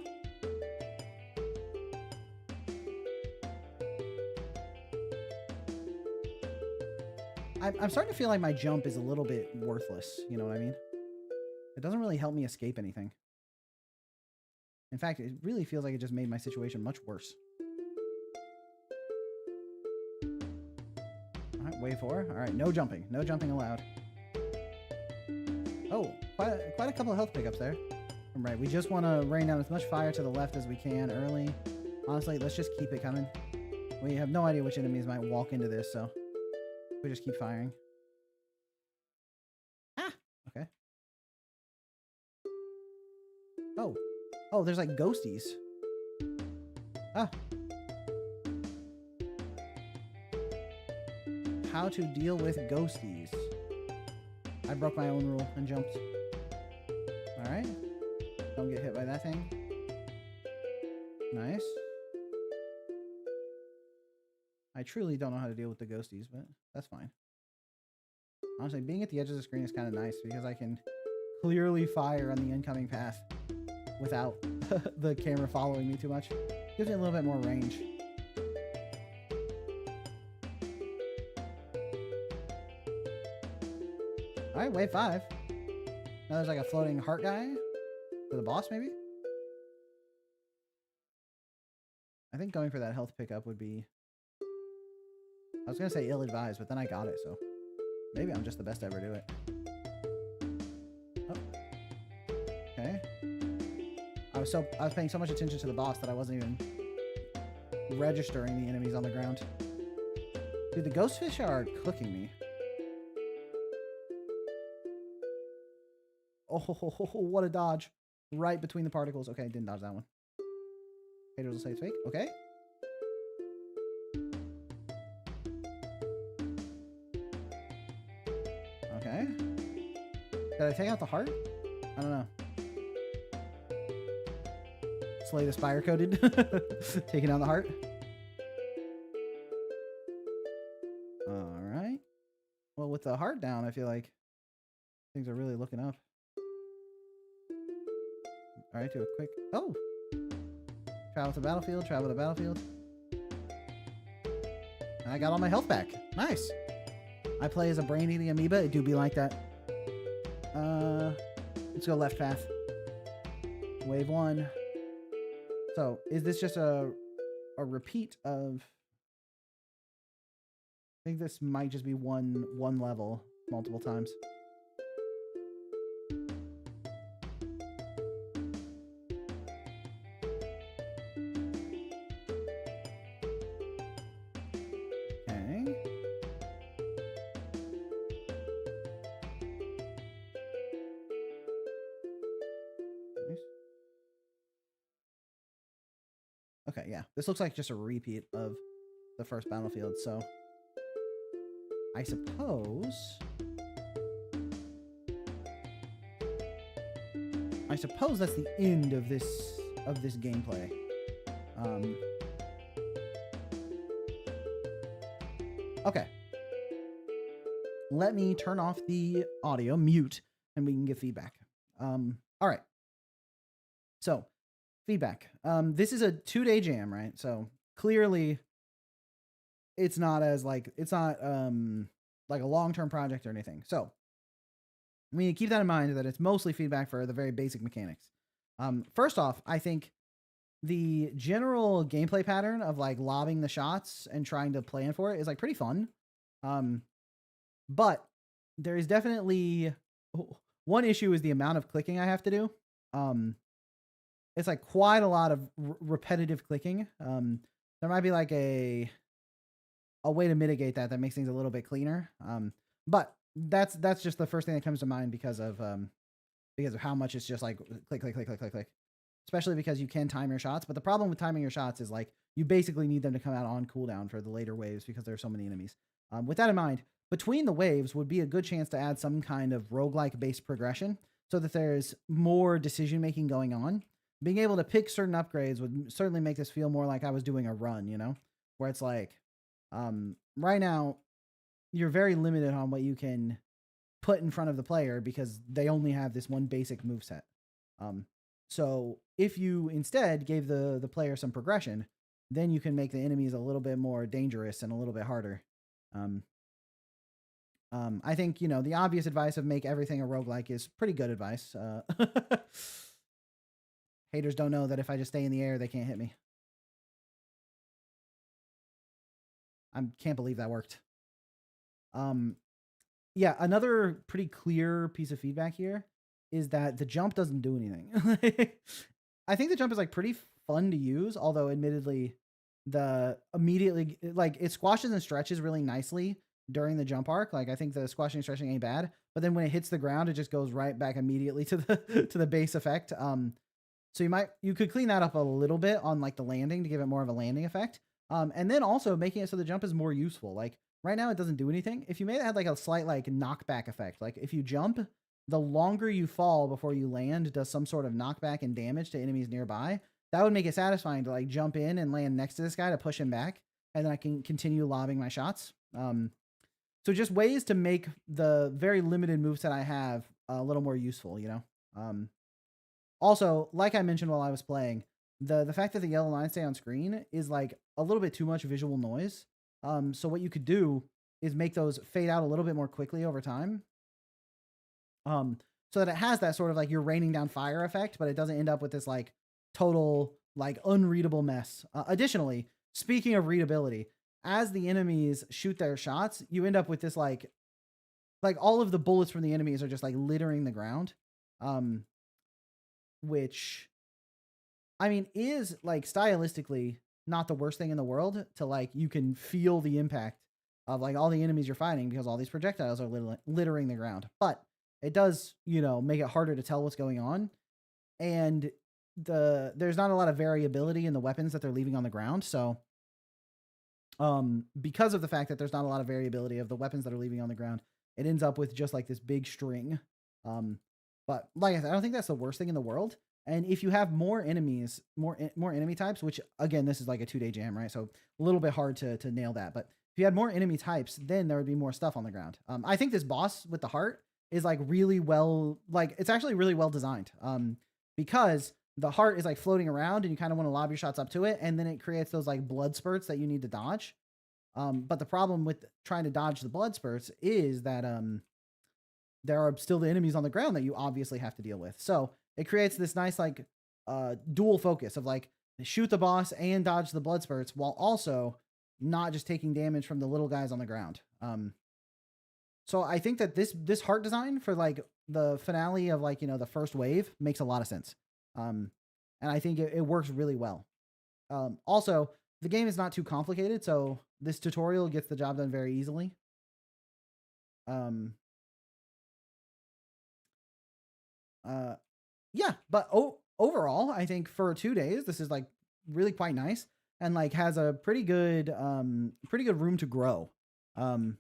Speaker 1: I'm starting to feel like my jump is a little bit worthless. You know what I mean? It doesn't really help me escape anything. In fact, it really feels like it just made my situation much worse. Wave 4. All right, no jumping. No jumping allowed. Oh, quite a couple of health pickups there. Right, we just want to rain down as much fire to the left as we can early. Honestly, let's just keep it coming. We have no idea which enemies might walk into this, so we just keep firing. Ah! Okay. Oh. Oh, there's like ghosties. Ah. How to deal with ghosties. I broke my own rule and jumped. Alright. Don't get hit by that thing. Nice. I truly don't know how to deal with the ghosties, but that's fine. Honestly, being at the edge of the screen is kind of nice because I can clearly fire on the incoming path without the camera following me too much. Gives me a little bit more range. Alright, wave 5. Now there's like a floating heart guy for the boss, maybe? I think going for that health pickup would be... I was going to say ill-advised, but then I got it, so... Maybe I'm just the best to ever do it. Oh. Okay. I was paying so much attention to the boss that I wasn't even registering the enemies on the ground. Dude, the ghost fish are cooking me. Oh, what a dodge. Right between the particles. Okay, didn't dodge that one. Haters will say it's fake. Okay. Okay. Did I take out the heart? I don't know. Slay the Spire coded. Taking out the heart. Alright. Well, with the heart down, I feel like things are really looking up. Alright, do a quick... Oh! Travel to battlefield, travel to battlefield. And I got all my health back. Nice! I play as a brain-eating amoeba. It do be like that. Let's go left path. Wave 1. So, is this just a repeat of... I think this might just be one level multiple times. Okay, yeah. This looks like just a repeat of the first battlefield, so... I suppose that's the end of this gameplay. Okay. Let me turn off the audio, mute, and we can give feedback. All right. So, feedback. This is a 2-day jam, right? So clearly, it's not as like it's not like a long-term project or anything. So we need to keep that in mind that it's mostly feedback for the very basic mechanics. First off, I think the general gameplay pattern of like lobbing the shots and trying to plan for it is like pretty fun. But there is definitely one issue is the amount of clicking I have to do. It's like quite a lot of repetitive clicking. There might be like a way to mitigate that makes things a little bit cleaner. But that's just the first thing that comes to mind because of how much it's just like click, click, click, click, click, click. Especially because you can time your shots. But the problem with timing your shots is like you basically need them to come out on cooldown for the later waves because there are so many enemies. With that in mind, between the waves would be a good chance to add some kind of roguelike based progression so that there's more decision making going on. Being able to pick certain upgrades would certainly make this feel more like I was doing a run, you know, where it's like, right now you're very limited on what you can put in front of the player because they only have this one basic moveset. So if you instead gave the player some progression, then you can make the enemies a little bit more dangerous and a little bit harder. I think, you know, the obvious advice of make everything a roguelike is pretty good advice. Haters don't know that if I just stay in the air, they can't hit me. I can't believe that worked. Yeah, another pretty clear piece of feedback here is that the jump doesn't do anything. I think the jump is like pretty fun to use, although admittedly it squashes and stretches really nicely during the jump arc. Like I think the squashing and stretching ain't bad, but then when it hits the ground, it just goes right back immediately to the base effect. So you could clean that up a little bit on like the landing to give it more of a landing effect. And then also making it so the jump is more useful. Like right now it doesn't do anything. If you made it had like a slight like knockback effect, like if you jump, the longer you fall before you land does some sort of knockback and damage to enemies nearby. That would make it satisfying to like jump in and land next to this guy to push him back. And then I can continue lobbing my shots. So just ways to make the very limited moveset I have a little more useful, you know? Also, like I mentioned while I was playing, the fact that the yellow lines stay on screen is like a little bit too much visual noise. So what you could do is make those fade out a little bit more quickly over time. So that it has that sort of like you're raining down fire effect, but it doesn't end up with this like total like unreadable mess. Additionally, speaking of readability, as the enemies shoot their shots, you end up with this like all of the bullets from the enemies are just like littering the ground. Which I mean is like stylistically not the worst thing in the world to like you can feel the impact of like all the enemies you're fighting because all these projectiles are littering the ground. But it does, you know, make it harder to tell what's going on. And there's not a lot of variability in the weapons that they're leaving on the ground. So because of the fact that there's not a lot of variability of the weapons that are leaving on the ground, it ends up with just like this big string. But like I said, I don't think that's the worst thing in the world. And if you have more enemies, more enemy types, which again, this is like a 2-day jam, right? So a little bit hard to nail that. But if you had more enemy types, then there would be more stuff on the ground. I think this boss with the heart is like really well, like it's actually really well designed. Because the heart is like floating around and you kind of want to lob your shots up to it. And then it creates those like blood spurts that you need to dodge. But the problem with trying to dodge the blood spurts is that, there are still the enemies on the ground that you obviously have to deal with. So it creates this nice, like, dual focus of like shoot the boss and dodge the blood spurts while also not just taking damage from the little guys on the ground. So I think that this heart design for like the finale of like, you know, the first wave makes a lot of sense. And I think it works really well. Also, the game is not too complicated, so this tutorial gets the job done very easily. Yeah, but overall, I think for 2 days, this is like really quite nice and like has a pretty good room to grow. But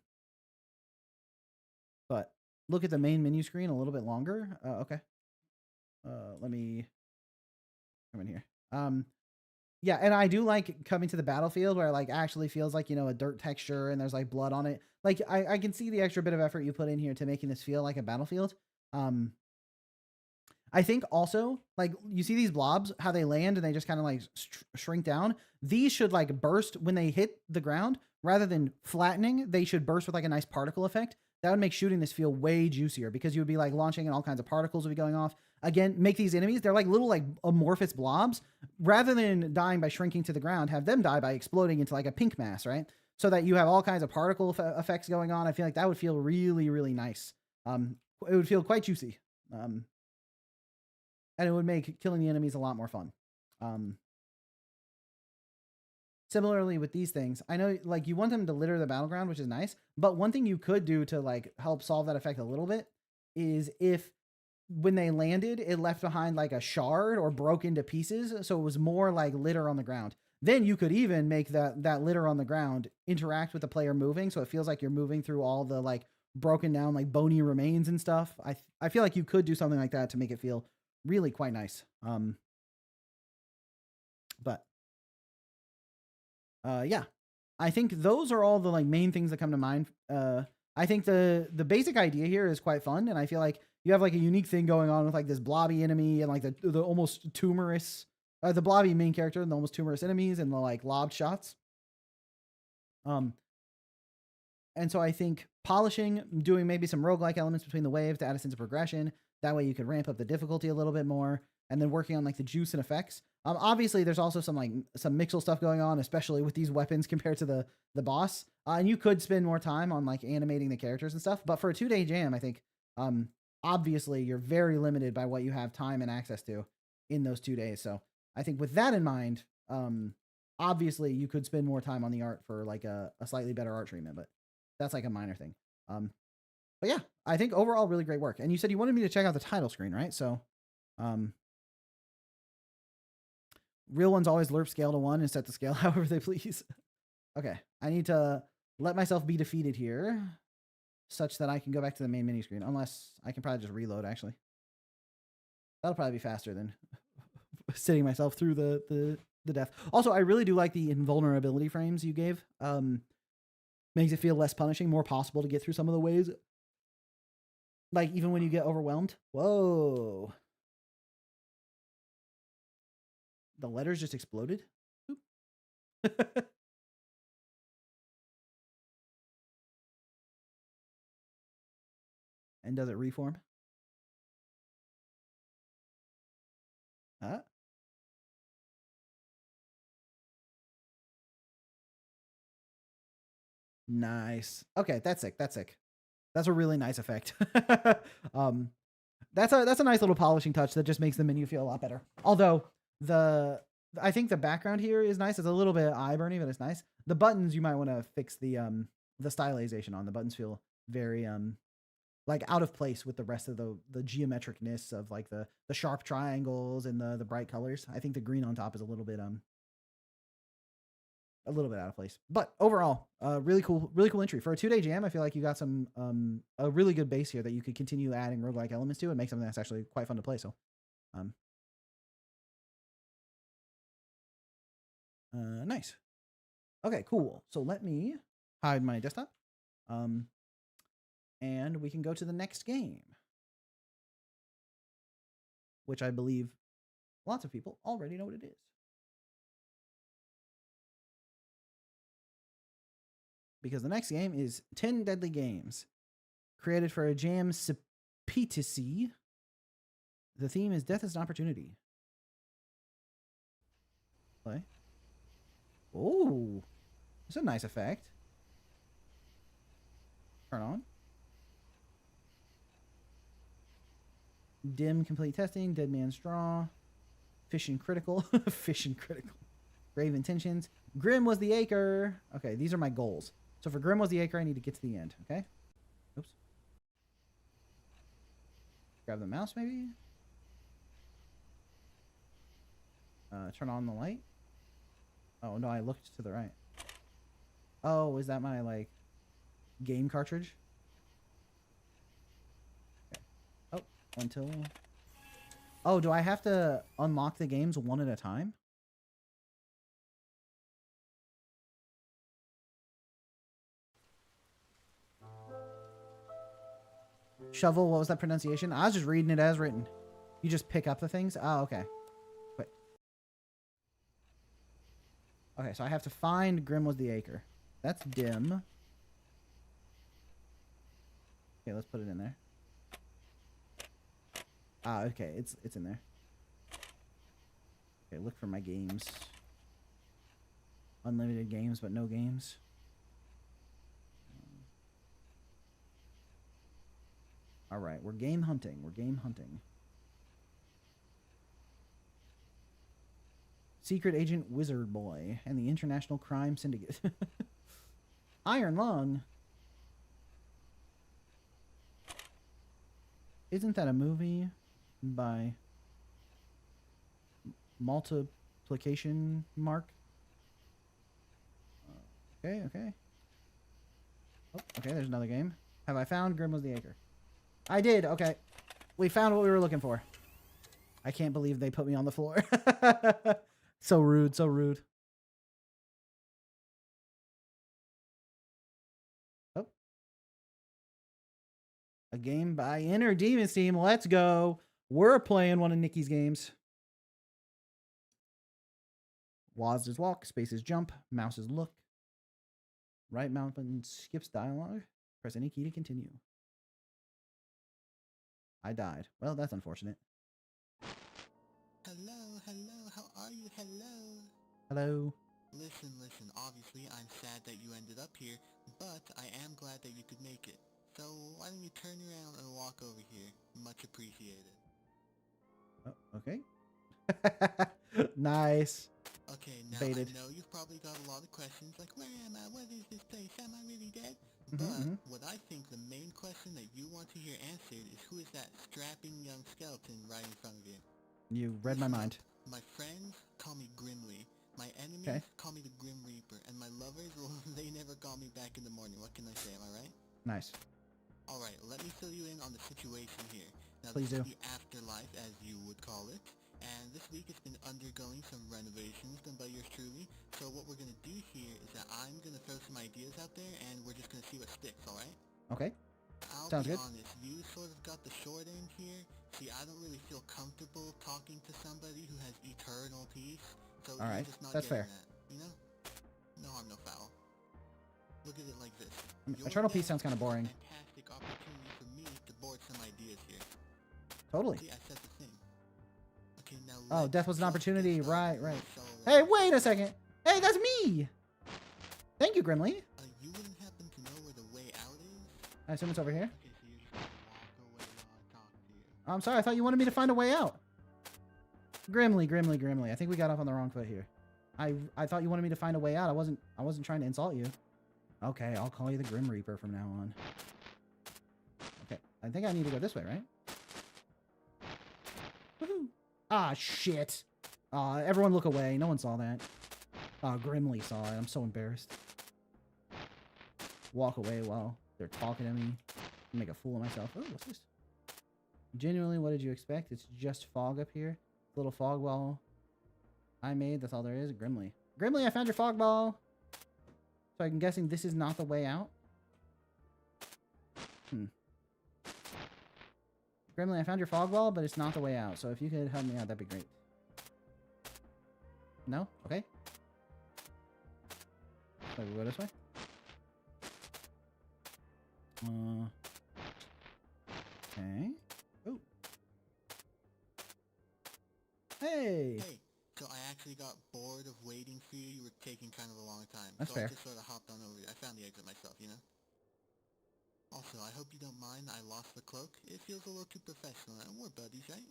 Speaker 1: look at the main menu screen a little bit longer. Okay. Let me come in here. Yeah, and I do like coming to the battlefield where it like actually feels like, you know, a dirt texture and there's like blood on it. Like I can see the extra bit of effort you put in here to making this feel like a battlefield. Um, I think also, like, you see these blobs, how they land and they just kind of like shrink down. These should like burst when they hit the ground rather than flattening. They should burst with like a nice particle effect. That would make shooting this feel way juicier because you would be like launching and all kinds of particles would be going off. Again, make these enemies, they're like little like amorphous blobs. Rather than dying by shrinking to the ground, have them die by exploding into like a pink mass, right? So that you have all kinds of particle effects going on. I feel like that would feel really, really nice. It would feel quite juicy. And it would make killing the enemies a lot more fun. Similarly with these things, I know like you want them to litter the battleground, which is nice, but one thing you could do to like help solve that effect a little bit is if when they landed, it left behind like a shard or broke into pieces, so it was more like litter on the ground. Then you could even make that litter on the ground interact with the player moving, so it feels like you're moving through all the like broken down like bony remains and stuff. I feel like you could do something like that to make it feel really quite nice. But yeah, I think those are all the like main things that come to mind. I think the basic idea here is quite fun, and I feel like you have like a unique thing going on with like this blobby enemy and like the almost tumorous, the blobby main character and the almost tumorous enemies and the like lobbed shots. And so I think polishing, doing maybe some roguelike elements between the waves to add a sense of progression. That way you could ramp up the difficulty a little bit more, and then working on like the juice and effects. Obviously there's also some mixel stuff going on, especially with these weapons compared to the boss. And you could spend more time on like animating the characters and stuff. But for a 2-day jam, I think obviously you're very limited by what you have time and access to in those 2 days. So I think with that in mind, obviously you could spend more time on the art for like a slightly better art treatment, but that's like a minor thing. But yeah, I think overall really great work. And you said you wanted me to check out the title screen, right? So, real ones always lerp scale to 1 and set the scale however they please. Okay, I need to let myself be defeated here such that I can go back to the main menu screen. Unless I can probably just reload, actually. That'll probably be faster than sitting myself through the death. Also, I really do like the invulnerability frames you gave. Makes it feel less punishing, more possible to get through some of the ways. Like, even when you get overwhelmed. Whoa. The letters just exploded? And does it reform? Huh? Nice. Okay, that's sick. That's sick. That's a really nice effect. That's a nice little polishing touch that just makes the menu feel a lot better. Although I think the background here is nice. It's a little bit eye burny, but it's nice. The buttons you might want to fix the stylization on. The buttons feel very like out of place with the rest of the geometricness of like the sharp triangles and the bright colors. I think the green on top is a little bit out of place. But overall, really cool entry. For a 2-day jam, I feel like you got some a really good base here that you could continue adding roguelike elements to and make something that's actually quite fun to play. So nice. Okay, cool. So let me hide my desktop. And we can go to the next game, which I believe lots of people already know what it is. Because the next game is 10 Deadly Games, created for a jam Sepetici. The theme is Death is an Opportunity. Play. Oh, that's a nice effect. Turn on. Dim complete testing, Dead Man's Draw, Fish and Critical, Fish and Critical, Grave Intentions. Grim was the Acre. Okay, these are my goals. So for Grim was the Acre, I need to get to the end, okay? Oops. Grab the mouse, maybe? Turn on the light. Oh, no, I looked to the right. Oh, is that my, like, game cartridge? Okay. Oh, until... Oh, do I have to unlock the games one at a time? Shovel, what was that pronunciation? I was just reading it as written. You just pick up the things? Oh, okay. Wait. Okay, so I have to find Was the Acre. That's dim. Okay, let's put it in there. Ah, okay, it's in there. Okay, look for my games. Unlimited games, but no games. All right, we're game hunting. We're game hunting. Secret Agent Wizard Boy and the International Crime Syndicate. Iron Lung. Isn't that a movie by Multiplication Mark? Okay, okay. Oh, okay, there's another game. Have I found Was the Acre? I did, okay. We found what we were looking for. I can't believe they put me on the floor. So rude, so rude. Oh. A game by Inner Demons Team. Let's go. We're playing one of Nikki's games. Was is walk, space is jump, mouse is look. Right mouse button skips dialogue. Press any key to continue. I died. Well, that's unfortunate.
Speaker 2: Hello, hello, how are you? Hello.
Speaker 1: Hello.
Speaker 2: Listen, obviously I'm sad that you ended up here, but I am glad that you could make it. So why don't you turn around and walk over here? Much appreciated.
Speaker 1: Oh, okay. Nice.
Speaker 2: Okay, now
Speaker 1: Baited.
Speaker 2: I know you've probably got a lot of questions like, where am I? What is this place? Am I really dead? What I think the main question that you want to hear answered is, who is that strapping young skeleton right in front of you?
Speaker 1: You read my mind.
Speaker 2: My friends call me Grimly. My enemies call me the Grim Reaper. And my lovers, well, they never call me back in the morning. What can I say, am I right?
Speaker 1: Nice.
Speaker 2: Alright, let me fill you in on the situation here. Now,
Speaker 1: Please
Speaker 2: this
Speaker 1: do.
Speaker 2: is the afterlife, as you would call it. And this week it's been undergoing some renovations done by yours truly. So what we're going to do here is that I'm going to throw some ideas out there, and we're just going to see what sticks, alright?
Speaker 1: Okay.
Speaker 2: Sounds
Speaker 1: good.
Speaker 2: Honest, you sort of got the short end here. See, I don't really feel comfortable talking to somebody who has eternal peace. So
Speaker 1: Alright,
Speaker 2: just not
Speaker 1: that's fair.
Speaker 2: that, you know? No harm, no foul. Look at it like this.
Speaker 1: Eternal peace sounds kind of boring.
Speaker 2: Fantastic opportunity for me to board some ideas here.
Speaker 1: Totally.
Speaker 2: See, I said the thing. Okay, now
Speaker 1: Oh, death was an opportunity. Right, right.
Speaker 2: So,
Speaker 1: Hey, wait a second. Hey, that's me. Thank you, Grimly.
Speaker 2: you wouldn't happen to know where the way out is?
Speaker 1: I assume it's over here.
Speaker 2: Okay, so you're just gonna walk away while I talk to you.
Speaker 1: I'm sorry. I thought you wanted me to find a way out. Grimly. I think we got off on the wrong foot here. I thought you wanted me to find a way out. I wasn't trying to insult you. Okay, I'll call you the Grim Reaper from now on. Okay, I think I need to go this way, right? Woohoo! Ah, shit. Everyone look away. No one saw that. Grimly saw it. I'm so embarrassed. Walk away while they're talking to me. Make a fool of myself. Oh, what's this? Genuinely, what did you expect? It's just fog up here. Little fog ball I made. That's all there is. Grimly. Grimly, I found your fog ball. So I'm guessing this is not the way out. Grimly, I found your fog ball, but it's not the way out. So if you could help me out, that'd be great. No? Okay. So we go this way. Okay. Ooh. Hey.
Speaker 2: Hey, so I actually got bored of waiting for you. You were taking kind of a long time.
Speaker 1: That's
Speaker 2: so
Speaker 1: fair.
Speaker 2: I just sort of hopped on over you. I found the exit myself, you know? Also, I hope you don't mind I lost the cloak. It feels a little too professional, and we're buddies, right?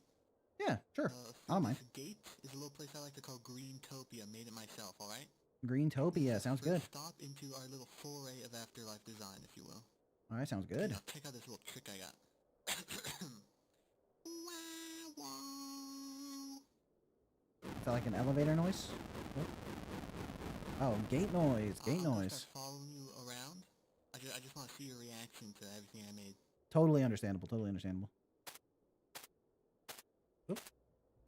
Speaker 1: Yeah, sure. I don't mind.
Speaker 2: This gate is a little place I like to call Greentopia. Made it myself, alright?
Speaker 1: Greentopia. Sounds good.
Speaker 2: Stop into our little foray of afterlife design, if you will.
Speaker 1: Alright, sounds good.
Speaker 2: Now check out this little trick I got. Wow, wow.
Speaker 1: Is that like an elevator noise? Oh, gate noise. Gate
Speaker 2: I'm gonna
Speaker 1: noise.
Speaker 2: start following you around. I just want to see your reaction to everything I made.
Speaker 1: Totally understandable. Totally understandable. Oop.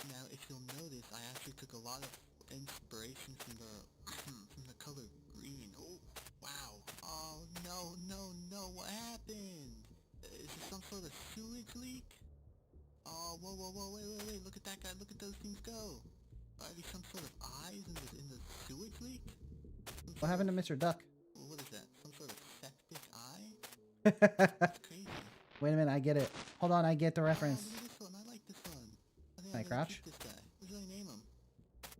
Speaker 2: Now, if you'll notice, I actually took a lot of inspiration from the from the color green. Oh, wow. Oh, no, what happened? Is there some sort of sewage leak? Oh, whoa, wait, look at that guy, look at those things go. Are these some sort of eyes in the sewage leak?
Speaker 1: What happened to Mr. Duck?
Speaker 2: What is that? Some sort of septic eye? That's crazy.
Speaker 1: Wait a minute, I get it. Hold on, I get the reference.
Speaker 2: Oh, look at this one, I like this one. I think
Speaker 1: Can I
Speaker 2: I'm gonna
Speaker 1: crouch?
Speaker 2: keep this guy. What should I name him?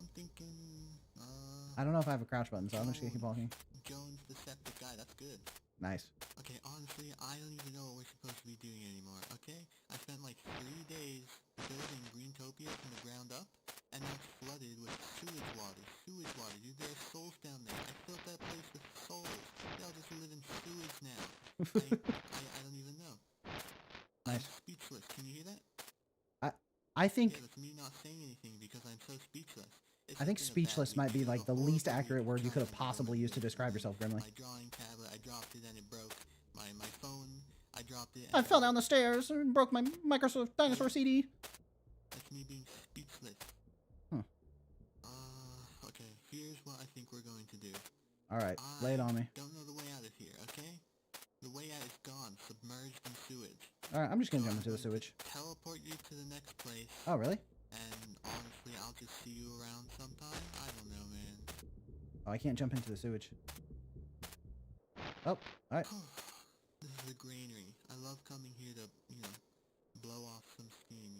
Speaker 2: I'm thinking,
Speaker 1: I don't know if I have a crouch button, so I'm just gonna keep walking.
Speaker 2: Jones the septic guy, that's good.
Speaker 1: Nice.
Speaker 2: Okay, honestly, I don't even know what we're supposed to be doing anymore, okay? I spent like 3 days building Greentopia from the ground up, and now it's flooded with sewage water. Dude, there's souls down there. I filled that place with souls. They'll just live in sewage now. I don't even know.
Speaker 1: Nice.
Speaker 2: I'm speechless. Can you hear that?
Speaker 1: I think
Speaker 2: Yeah, that's me not saying anything because I'm so speechless.
Speaker 1: I think speechless might be like the least accurate word you could have possibly used to describe yourself, Grimly.
Speaker 2: My drawing tablet, I dropped it and it broke. My phone, I dropped it.
Speaker 1: I fell down the stairs and broke my Microsoft Dinosaur CD.
Speaker 2: That's me being speechless.
Speaker 1: Huh.
Speaker 2: Okay, here's what I think we're going to do.
Speaker 1: Alright, lay it on me.
Speaker 2: Don't know the way out of here, okay? The way out is gone, submerged in sewage.
Speaker 1: Alright, I'm just gonna jump into the sewage.
Speaker 2: Teleport you to the next place.
Speaker 1: Oh, really?
Speaker 2: And honestly, I'll just see you around sometime. I don't know, man.
Speaker 1: Oh, I can't jump into the sewage. Oh, alright.
Speaker 2: This is a granary. I love coming here to, blow off some steam,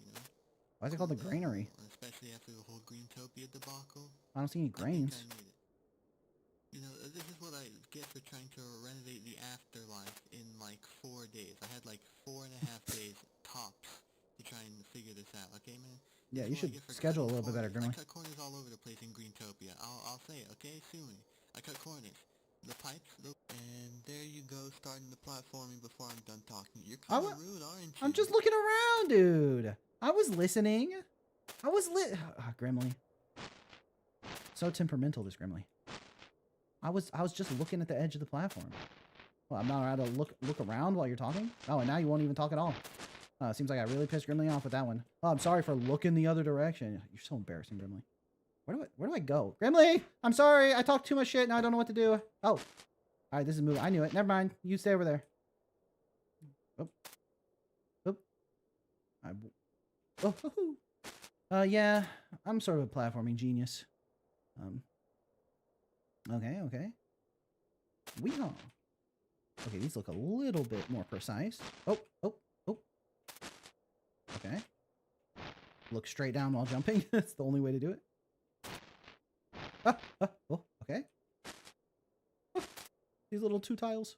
Speaker 1: Why is it called the granary?
Speaker 2: Especially after the whole Greentopia debacle.
Speaker 1: I don't see any grains.
Speaker 2: I need it. This is what I get for trying to renovate the afterlife in like 4 days. I had like 4.5 days tops to try and figure this out, okay, man?
Speaker 1: Yeah, you should schedule a little bit better, Grimly.
Speaker 2: I cut corners all over the place in Greentopia. I'll say it, okay? Sue me. I cut corners. The pipes, and there you go, starting the platforming before I'm done talking. You're kind of rude, aren't you?
Speaker 1: I'm just looking around, dude. I was listening. Grimly. So temperamental, this Grimly. I was just looking at the edge of the platform. Well, I'm not allowed to look around while you're talking? Oh, and now you won't even talk at all. Seems like I really pissed Grimly off with that one. Oh, I'm sorry for looking the other direction. You're so embarrassing, Grimly. Where do I go? Grimly! I'm sorry! I talked too much shit, now I don't know what to do. Oh. Alright, this is moving. I knew it. Never mind. You stay over there. Oh. Yeah. I'm sort of a platforming genius. Okay. Weehaw. Okay, these look a little bit more precise. Oh. Okay. Look straight down while jumping. That's the only way to do it. Oh, okay. Oh, these little 2 tiles.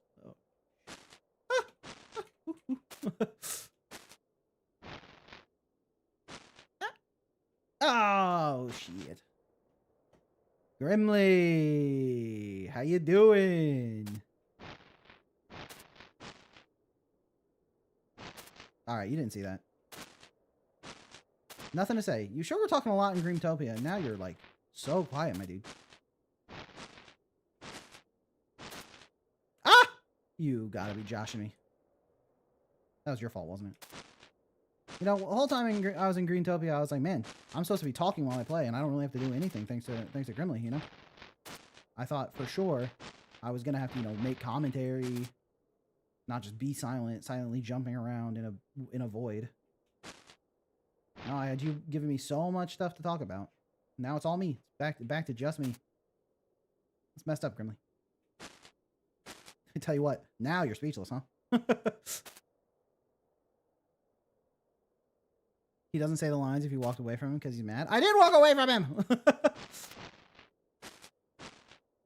Speaker 1: Oh, shit. Grimly, how you doing? Alright, you didn't see that. Nothing to say. You sure we're talking a lot in Greentopia? Now you're like so quiet, my dude. Ah! You gotta be joshing me. That was your fault, wasn't it? You know, the whole time I was in Greentopia, I was like, man, I'm supposed to be talking while I play, and I don't really have to do anything thanks to Grimly, you know? I thought for sure I was gonna have to, make commentary, not just be silently jumping around in a void. No, I had you giving me so much stuff to talk about. Now it's all me. It's back to just me. It's messed up, Grimly. I tell you what, now you're speechless, huh? He doesn't say the lines if you walked away from him because he's mad. I didn't walk away from him!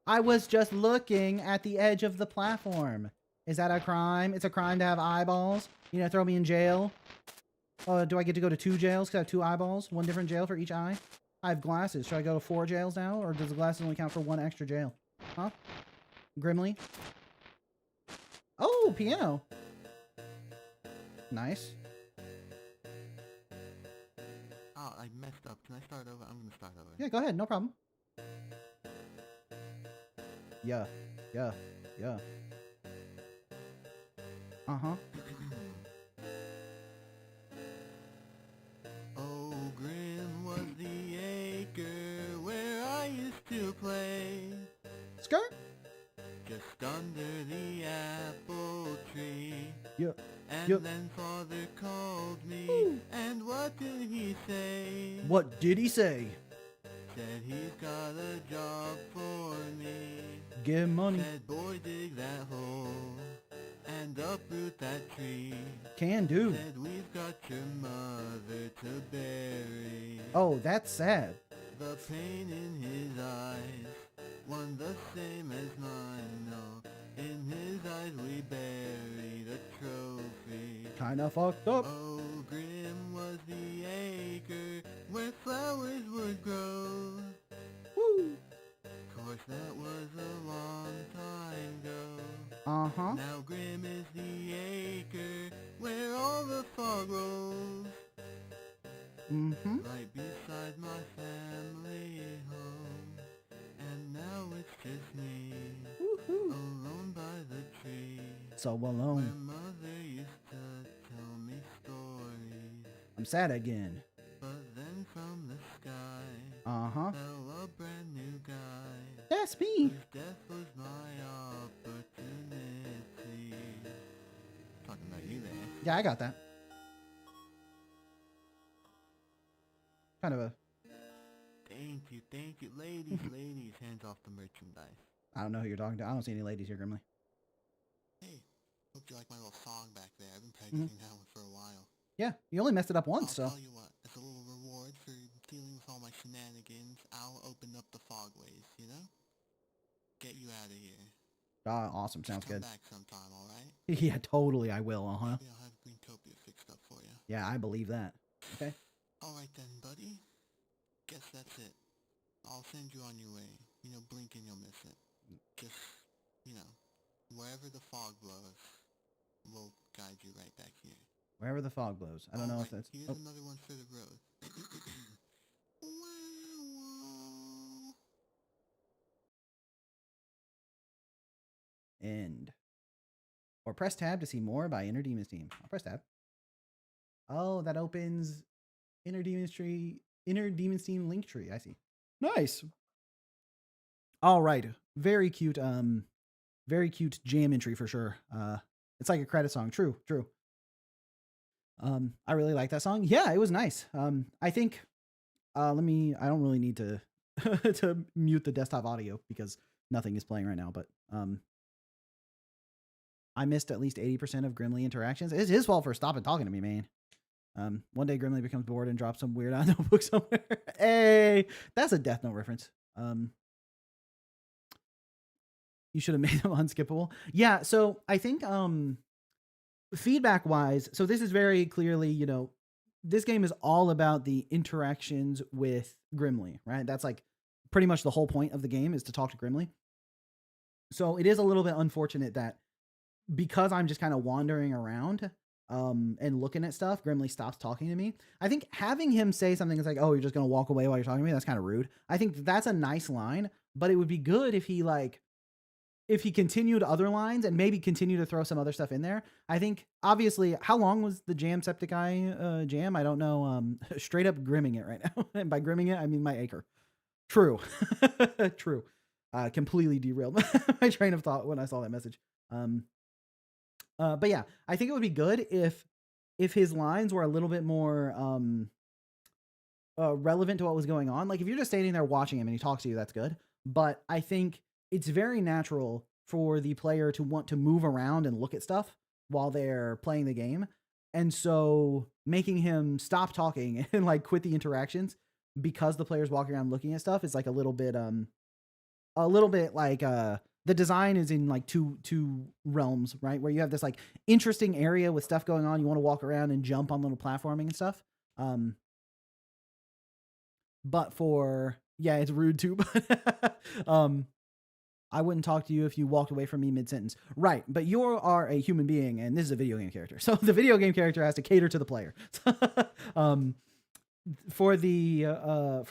Speaker 1: I was just looking at the edge of the platform. Is that a crime? It's a crime to have eyeballs? You know, throw me in jail? Do I get to go to 2 jails because I have 2 eyeballs? 1 different jail for each eye? I have glasses. Should I go to 4 jails now? Or does the glasses only count for 1 extra jail? Huh? Grimly? Oh, piano. Nice.
Speaker 2: Oh, I messed up. Can I start over? I'm going to start over.
Speaker 1: Yeah, go ahead. No problem. Yeah. Uh-huh.
Speaker 2: Oh, Grim was the acre where I used to play.
Speaker 1: Skirt?
Speaker 2: Just under the apple tree.
Speaker 1: Yeah.
Speaker 2: And then for say?
Speaker 1: What did he say?
Speaker 2: Said he's got a job for me.
Speaker 1: Give him money.
Speaker 2: Said, boy, dig that hole and uproot that tree.
Speaker 1: Can do.
Speaker 2: Said, we've got your mother to bury.
Speaker 1: Oh, that's sad.
Speaker 2: The pain in his eyes, one the same as mine, no. In his eyes we buried a trophy.
Speaker 1: Kinda fucked up.
Speaker 2: Oh, grim was the acre where flowers would grow.
Speaker 1: Woo.
Speaker 2: Of course that was a long time ago.
Speaker 1: Uh-huh.
Speaker 2: Now grim is the acre where all the fog rolls.
Speaker 1: Mm-hmm.
Speaker 2: Right beside my family home. And now it's just me,
Speaker 1: Woohoo.
Speaker 2: alone by the tree.
Speaker 1: So
Speaker 2: Where
Speaker 1: alone.
Speaker 2: mother used to tell me stories.
Speaker 1: I'm sad again.
Speaker 2: But then from the sky
Speaker 1: Uh-huh.
Speaker 2: fell a brand new guy.
Speaker 1: That's me.
Speaker 2: Whose death was my opportunity. Talking about you there.
Speaker 1: Yeah, I got that. Kind of a,
Speaker 2: Thank you. Ladies, ladies, hands off the merchandise.
Speaker 1: I don't know who you're talking to. I don't see any ladies here, Grimly.
Speaker 2: Hey, hope you like my little song back there. I've been practicing that one for a while.
Speaker 1: Yeah, you only messed it up once,
Speaker 2: I'll
Speaker 1: so.
Speaker 2: tell you what, as a little reward for dealing with all my shenanigans, I'll open up the fogways, you know? Get you out of here.
Speaker 1: Ah, awesome. Sounds
Speaker 2: Come
Speaker 1: good.
Speaker 2: back sometime, alright?
Speaker 1: Yeah, totally. I will. Uh-huh.
Speaker 2: Maybe I'll have Greentopia fixed up for you.
Speaker 1: Yeah, I believe that. Okay.
Speaker 2: Alright then, buddy. Guess that's it. I'll send you on your way. You know, blink and you'll miss it. Just, you know, wherever the fog blows, we'll guide you right back here.
Speaker 1: Wherever the fog blows. I don't know if
Speaker 2: Alright,
Speaker 1: that's.
Speaker 2: Here's
Speaker 1: Oh,
Speaker 2: another one for the road.
Speaker 1: end. Or press tab to see more by Inner Demons Team. I'll press tab. Oh, that opens Inner Demons Team link tree. I see. Nice. All right. Very cute. Very cute jam entry for sure. It's like a credit song. True. I really like that song. Yeah, it was nice. I think. I don't really need to to mute the desktop audio because nothing is playing right now. But I missed at least 80% of Grimly interactions. It's his fault for stopping talking to me, man. One day Grimly becomes bored and drops some weird notebook somewhere. Hey, that's a Death Note reference. You should have made them unskippable. Yeah, so I think feedback wise, so this is very clearly, you know, this game is all about the interactions with Grimly, right? That's like pretty much the whole point of the game is to talk to Grimly. So it is a little bit unfortunate that because I'm just kind of wandering around and looking at stuff, Grimly stops talking to me. I think having him say something that's like, oh, you're just going to walk away while you're talking to me, that's kind of rude. I think that's a nice line, but it would be good if he continued other lines and maybe continue to throw some other stuff in there. I think obviously, how long was the Jamsepticeye jam? I don't know. Straight up grimming it right now. And by grimming it, I mean my acre. True. True. Completely derailed my train of thought when I saw that message. But yeah, I think it would be good if his lines were a little bit more relevant to what was going on. Like if you're just standing there watching him and he talks to you, that's good. But I think it's very natural for the player to want to move around and look at stuff while they're playing the game. And so making him stop talking and like quit the interactions because the player's walking around looking at stuff is like a little bit like the design is in like two realms, right? Where you have this like interesting area with stuff going on. You want to walk around and jump on little platforming and stuff. But yeah, it's rude too, but I wouldn't talk to you if you walked away from me mid-sentence. Right, but you are a human being, and this is a video game character. So the video game character has to cater to the player. For the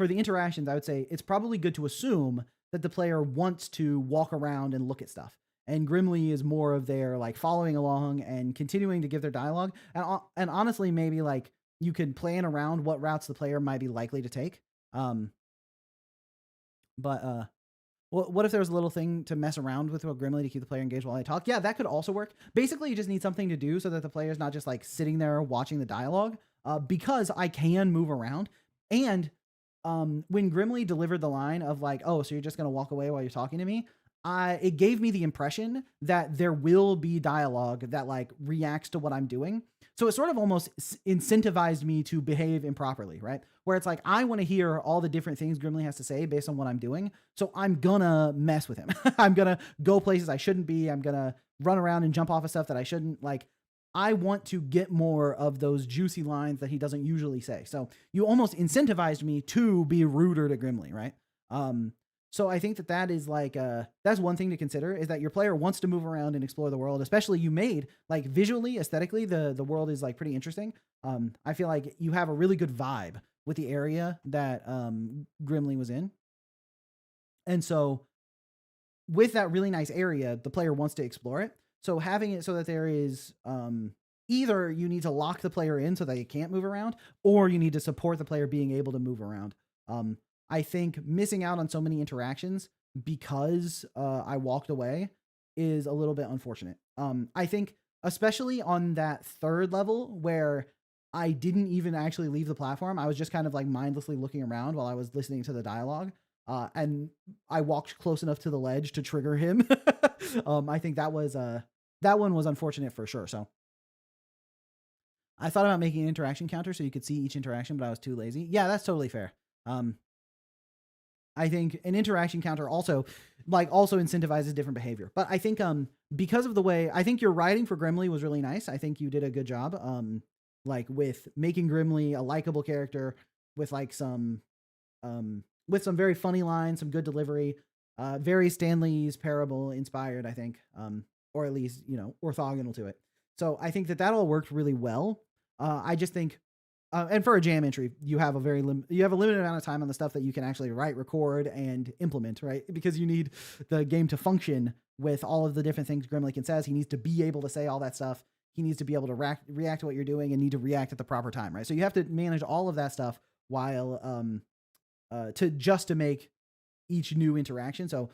Speaker 1: interactions, I would say it's probably good to assume that the player wants to walk around and look at stuff. And Grimly is more of their like following along and continuing to give their dialogue. And honestly, maybe like you could plan around what routes the player might be likely to take. What if there was a little thing to mess around with Grimly to keep the player engaged while they talk? Yeah, that could also work. Basically, you just need something to do so that the player is not just like sitting there watching the dialogue. because I can move around. And when Grimly delivered the line of like, "Oh, so you're just gonna walk away while you're talking to me," it gave me the impression that there will be dialogue that like reacts to what I'm doing. So it sort of almost incentivized me to behave improperly, right? Where it's like, I want to hear all the different things Grimly has to say based on what I'm doing. So I'm gonna mess with him. I'm gonna go places I shouldn't be. I'm gonna run around and jump off of stuff that I shouldn't. Like, I want to get more of those juicy lines that he doesn't usually say. So you almost incentivized me to be ruder to Grimly, right? So I think that is like that's one thing to consider, is that your player wants to move around and explore the world. Especially you made like visually, aesthetically, the world is like pretty interesting. I feel like you have a really good vibe with the area that Grimly was in, and so with that really nice area, the player wants to explore it. So having it so that there is either you need to lock the player in so that they can't move around, or you need to support the player being able to move around. I think missing out on so many interactions because I walked away is a little bit unfortunate. I think especially on that third level where I didn't even actually leave the platform. I was just kind of like mindlessly looking around while I was listening to the dialogue. And I walked close enough to the ledge to trigger him. I think that one was unfortunate for sure. So I thought about making an interaction counter so you could see each interaction, but I was too lazy. Yeah, that's totally fair. I think an interaction counter also incentivizes different behavior. But I think because of the way, I think your writing for Grimly was really nice. I think you did a good job like with making Grimly a likable character with like some very funny lines, some good delivery, very Stanley's Parable inspired, I think, or at least, orthogonal to it. So I think that all worked really well. I just think, and for a jam entry, you have a limited amount of time on the stuff that you can actually write, record, and implement, right? Because you need the game to function with all of the different things Grimly says. He needs to be able to say all that stuff. He needs to be able to react to what you're doing and need to react at the proper time, right? So you have to manage all of that stuff while to make each new interaction. So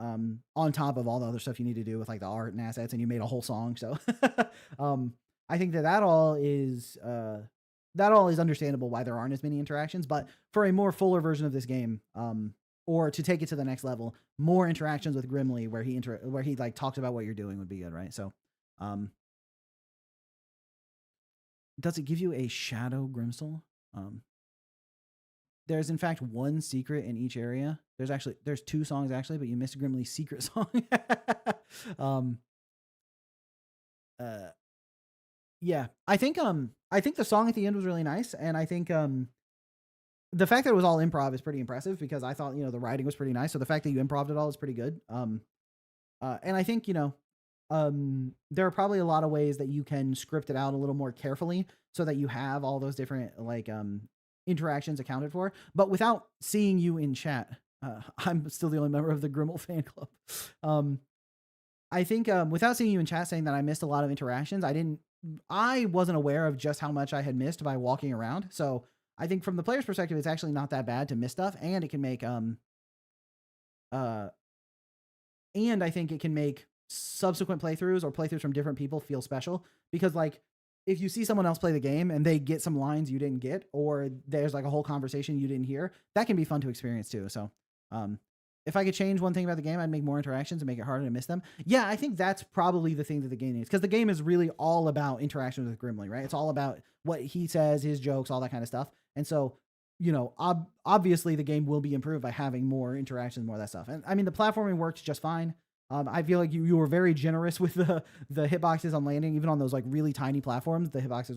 Speaker 1: on top of all the other stuff you need to do with like the art and assets, and you made a whole song. So I think that all is understandable why there aren't as many interactions. But for a more fuller version of this game, or to take it to the next level, more interactions with Grimly where he like talks about what you're doing would be good, right? So does it give you a shadow Grimsel? There's in fact one secret in each area. There's two songs actually, but you missed Grimly's secret song. Yeah, I think the song at the end was really nice, and I think the fact that it was all improv is pretty impressive, because I thought the writing was pretty nice. So the fact that you improv'd it all is pretty good. And I think there are probably a lot of ways that you can script it out a little more carefully so that you have all those different like interactions accounted for. But without seeing you in chat, I'm still the only member of the Grimmel fan club. I think without seeing you in chat saying that I missed a lot of interactions, I wasn't aware of just how much I had missed by walking around. So I think from the player's perspective, it's actually not that bad to miss stuff, and it can make and I think it can make subsequent playthroughs or playthroughs from different people feel special, because like if you see someone else play the game and they get some lines you didn't get, or there's like a whole conversation you didn't hear, that can be fun to experience too. So if I could change one thing about the game, I'd make more interactions and make it harder to miss them. Yeah, I think that's probably the thing that the game needs, because the game is really all about interactions with Grimly, right? It's all about what he says, his jokes, all that kind of stuff. And so, obviously the game will be improved by having more interactions, more of that stuff. And I mean, the platforming works just fine. I feel like you were very generous with the hitboxes on landing, even on those like really tiny platforms. The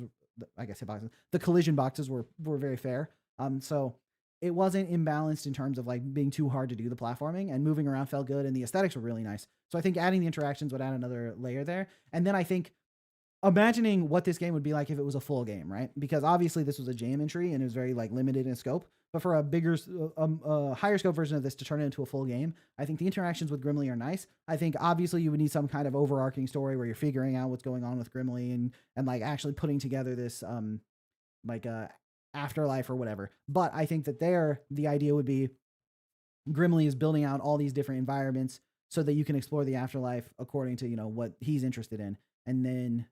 Speaker 1: collision boxes were very fair. So it wasn't imbalanced in terms of like being too hard to do the platforming, and moving around felt good, and the aesthetics were really nice. So I think adding the interactions would add another layer there. And then I think imagining what this game would be like if it was a full game, right? Because obviously this was a jam entry and it was very like limited in scope, but for a bigger, higher scope version of this to turn it into a full game, I think the interactions with Grimly are nice. I think obviously you would need some kind of overarching story where you're figuring out what's going on with Grimly and like actually putting together this, afterlife or whatever. But I think that the idea would be Grimly is building out all these different environments so that you can explore the afterlife according to, what he's interested in. And then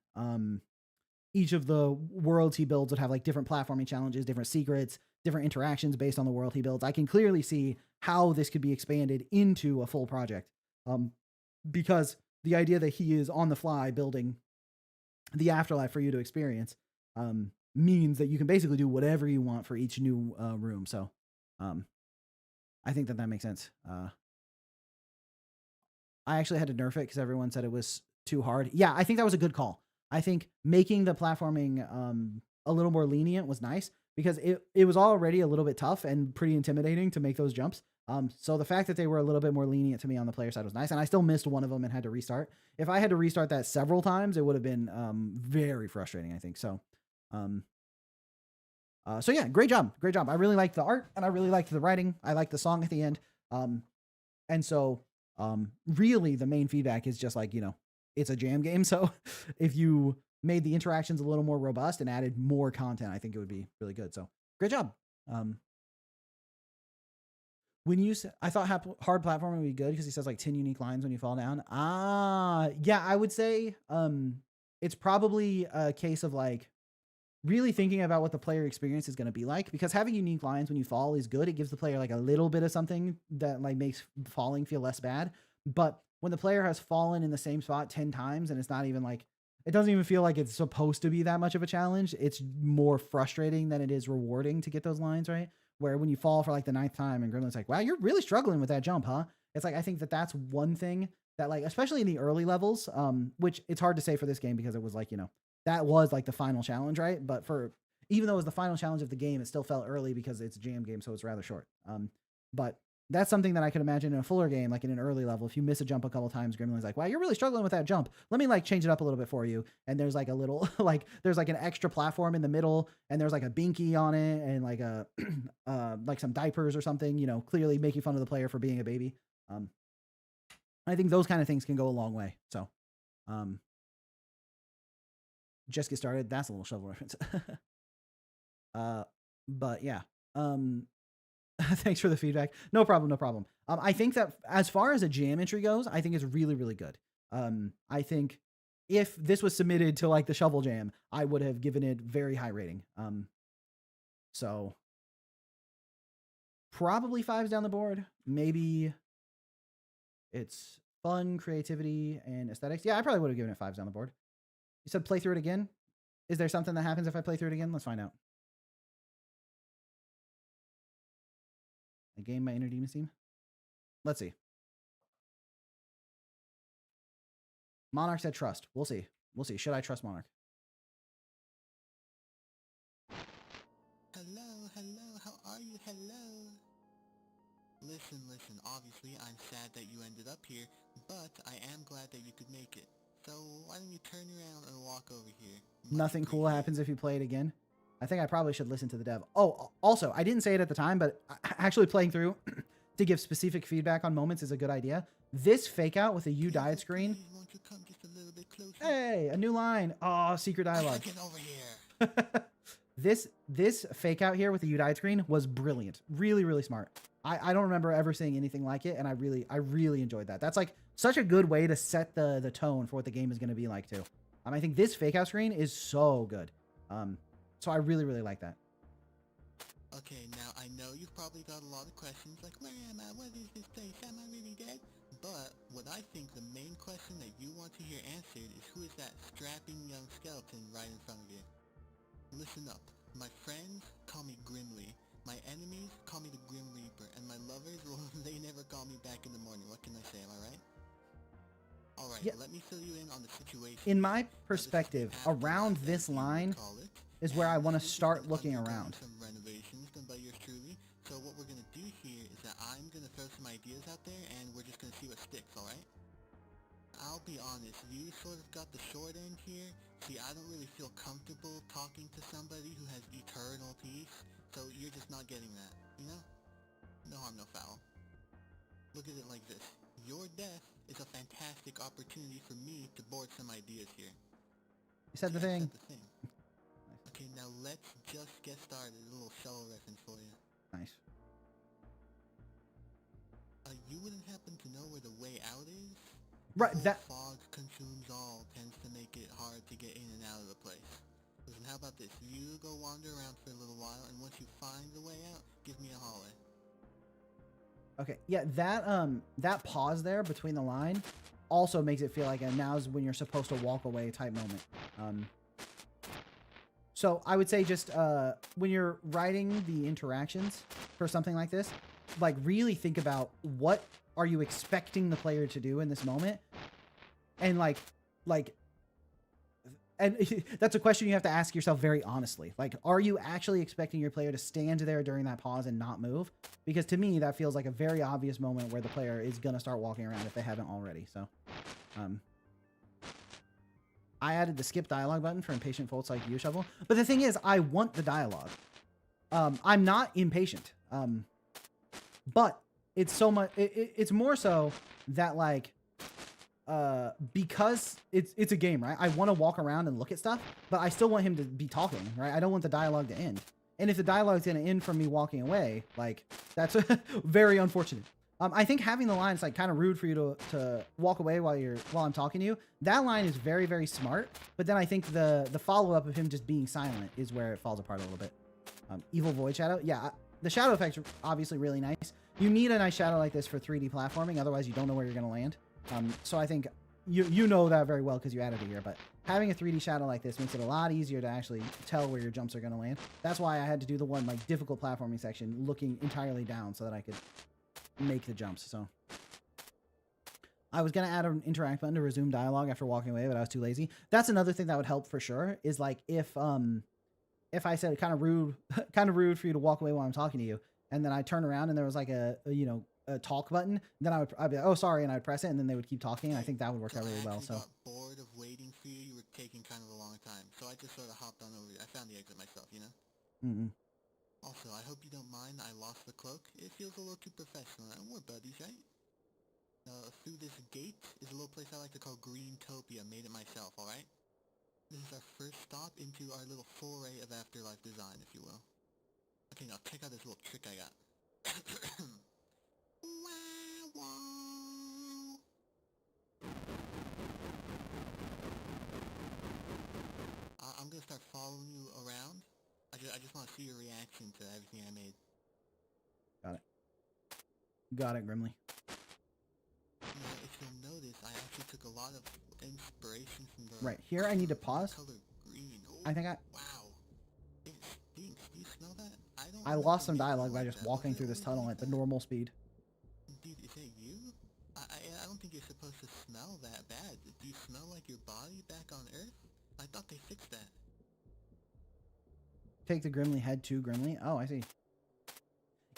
Speaker 1: each of the worlds he builds would have like different platforming challenges, different secrets, different interactions based on the world he builds. I can clearly see how this could be expanded into a full project, because the idea that he is on the fly building the afterlife for you to experience means that you can basically do whatever you want for each new room. So I think that makes sense. I actually had to nerf it because everyone said it was too hard. Yeah, I think that was a good call. I think making the platforming a little more lenient was nice because it was already a little bit tough and pretty intimidating to make those jumps. So the fact that they were a little bit more lenient to me on the player side was nice, and I still missed one of them and had to restart. If I had to restart that several times, it would have been very frustrating, I think. So so yeah, great job. I really liked the art and I really liked the writing. I liked the song at the end. And so really the main feedback is just like, it's a jam game. So if you made the interactions a little more robust and added more content, I think it would be really good. So great job. When you said, I thought hard platforming would be good because he says like 10 unique lines when you fall down. Yeah, I would say it's probably a case of like really thinking about what the player experience is going to be like, because having unique lines when you fall is good. It gives the player like a little bit of something that like makes falling feel less bad. But when the player has fallen in the same spot 10 times and it's not even like, it doesn't even feel like it's supposed to be that much of a challenge. It's more frustrating than it is rewarding to get those lines right. Where when you fall for like the 9th time and Gremlin's like, wow, you're really struggling with that jump, huh? It's like, I think that that's one thing that like, especially in the early levels, which it's hard to say for this game because it was like, that was like the final challenge, right? But even though it was the final challenge of the game, it still felt early because it's a jam game, so it's rather short. But that's something that I could imagine in a fuller game, like in an early level. If you miss a jump a couple times, Gremlin's like, wow, you're really struggling with that jump. Let me like change it up a little bit for you. And there's like a little, like there's like an extra platform in the middle and there's like a binky on it and like a, like some diapers or something, clearly making fun of the player for being a baby. I think those kind of things can go a long way. So, just get started. That's a little shovel reference. But yeah. Thanks for the feedback. No problem. I think that as far as a jam entry goes, I think it's really, really good. I think if this was submitted to like the shovel jam, I would have given it very high rating. So probably 5s down the board. Maybe it's fun, creativity, and aesthetics. Yeah, I probably would have given it 5s down the board. You said play through it again? Is there something that happens if I play through it again? Let's find out. A game by Inner Demon Team? Let's see. Monarch said trust. We'll see. Should I trust Monarch?
Speaker 2: Hello, how are you? Hello. Listen, obviously I'm sad that you ended up here, but I am glad that you could make it. So why don't you turn around and walk over here?
Speaker 1: Nothing cool happens if you play it again. I think I probably should listen to the dev. Oh, also, I didn't say it at the time, but actually playing through to give specific feedback on moments is a good idea. This fake out with a you died screen.
Speaker 2: Won't you come just a little bit closer?
Speaker 1: Hey, a new line. Oh, secret dialogue.
Speaker 2: Get over here.
Speaker 1: This fake out here with the you died screen was brilliant. Really, really smart. I don't remember ever seeing anything like it, and I really enjoyed that. That's like such a good way to set the tone for what the game is going to be like too. I think this fake out screen is so good. So I really like that.
Speaker 2: Okay, now I know you've probably got a lot of questions like, where am I? What is this place? Am I really dead? But what I think the main question that you want to hear answered is, who is that strapping young skeleton right in front of you? Listen up. My friends call me Grimly. My enemies call me the Grim Reaper. And my lovers, well, they never call me back in the morning. What can I say? Am I right? Alright, yeah. Let me fill you in on the situation.
Speaker 1: In my perspective, around this line is where I want to start looking around.
Speaker 2: Some renovations done by yours truly. So what we're going to do here is that I'm going to throw some ideas out there and we're just going to see what sticks, alright? I'll be honest, you sort of got the short end here. See, I don't really feel comfortable talking to somebody who has eternal peace, so you're just not getting that, you know? No harm, no foul. Look at it like this. Your death is a fantastic opportunity for me to board some ideas here.
Speaker 1: You said the thing.
Speaker 2: Okay, now let's just get started. A little show reference for you.
Speaker 1: Nice.
Speaker 2: You wouldn't happen to know where the way out is?
Speaker 1: Right, that
Speaker 2: fog consumes all tends to make it hard to get in and out of the place. Listen, how about this? You go wander around for a little while, and once you find the way out, give me a holler.
Speaker 1: Okay, yeah, that pause there between the line also makes it feel like now's when you're supposed to walk away type moment. So I would say just when you're writing the interactions for something like this, like really think about what are you expecting the player to do in this moment, and and that's a question you have to ask yourself very honestly. Like, are you actually expecting your player to stand there during that pause and not move? Because to me, that feels like a very obvious moment where the player is going to start walking around if they haven't already. So, I added the skip dialogue button for impatient folks like you, Shovel. But the thing is, I want the dialogue. I'm not impatient. But it's so much, it's more so that like, because it's a game, right? I want to walk around and look at stuff, but I still want him to be talking, right? I don't want the dialogue to end. And if the dialogue's going to end from me walking away, like that's very unfortunate. I think having the line is like kind of rude for you to walk away while I'm talking to you. That line is very, very smart. But then I think the follow-up of him just being silent is where it falls apart a little bit. Evil Void Shadow. Yeah, the shadow effects are obviously really nice. You need a nice shadow like this for 3D platforming. Otherwise, you don't know where you're going to land. So I think you know that very well because you added it here, but having a 3D shadow like this makes it a lot easier to actually tell where your jumps are going to land. That's why I had to do the one like difficult platforming section looking entirely down so that I could make the jumps. So I was going to add an interact button to resume dialogue after walking away, but I was too lazy. That's another thing that would help for sure is like if I said kind of rude for you to walk away while I'm talking to you, and then I turn around and there was like a talk button, then I'd be like, oh, sorry, and I'd press it, and then they would keep talking, and I think that would work out really well. So
Speaker 2: I got bored of waiting for you. You were taking kind of a long time, so I just sort of hopped on over. I found the exit myself, you know? Also, I hope you don't mind I lost the cloak. It feels a little too professional, and we're buddies, right? Through this gate is a little place I like to call Greentopia. Made it myself, alright? This is our first stop into our little foray of afterlife design, if you will. Okay, now check out this little trick I got. I'm gonna start following you around. I just want to see your reaction to everything I made.
Speaker 1: Got it, Grimly.
Speaker 2: Now, if you'll notice, I actually took a lot of inspiration from the...
Speaker 1: Right, here I need to pause.
Speaker 2: Color green. Oh,
Speaker 1: I think
Speaker 2: wow. It stinks. Do you smell that?
Speaker 1: I lost some dialogue by just walking through this tunnel at the normal speed.
Speaker 2: Dude, is it you? I don't think you're supposed to smell that bad. Do you smell like your body back on Earth? I thought they fixed that.
Speaker 1: Take the Grimly head to Grimly. Oh, I see.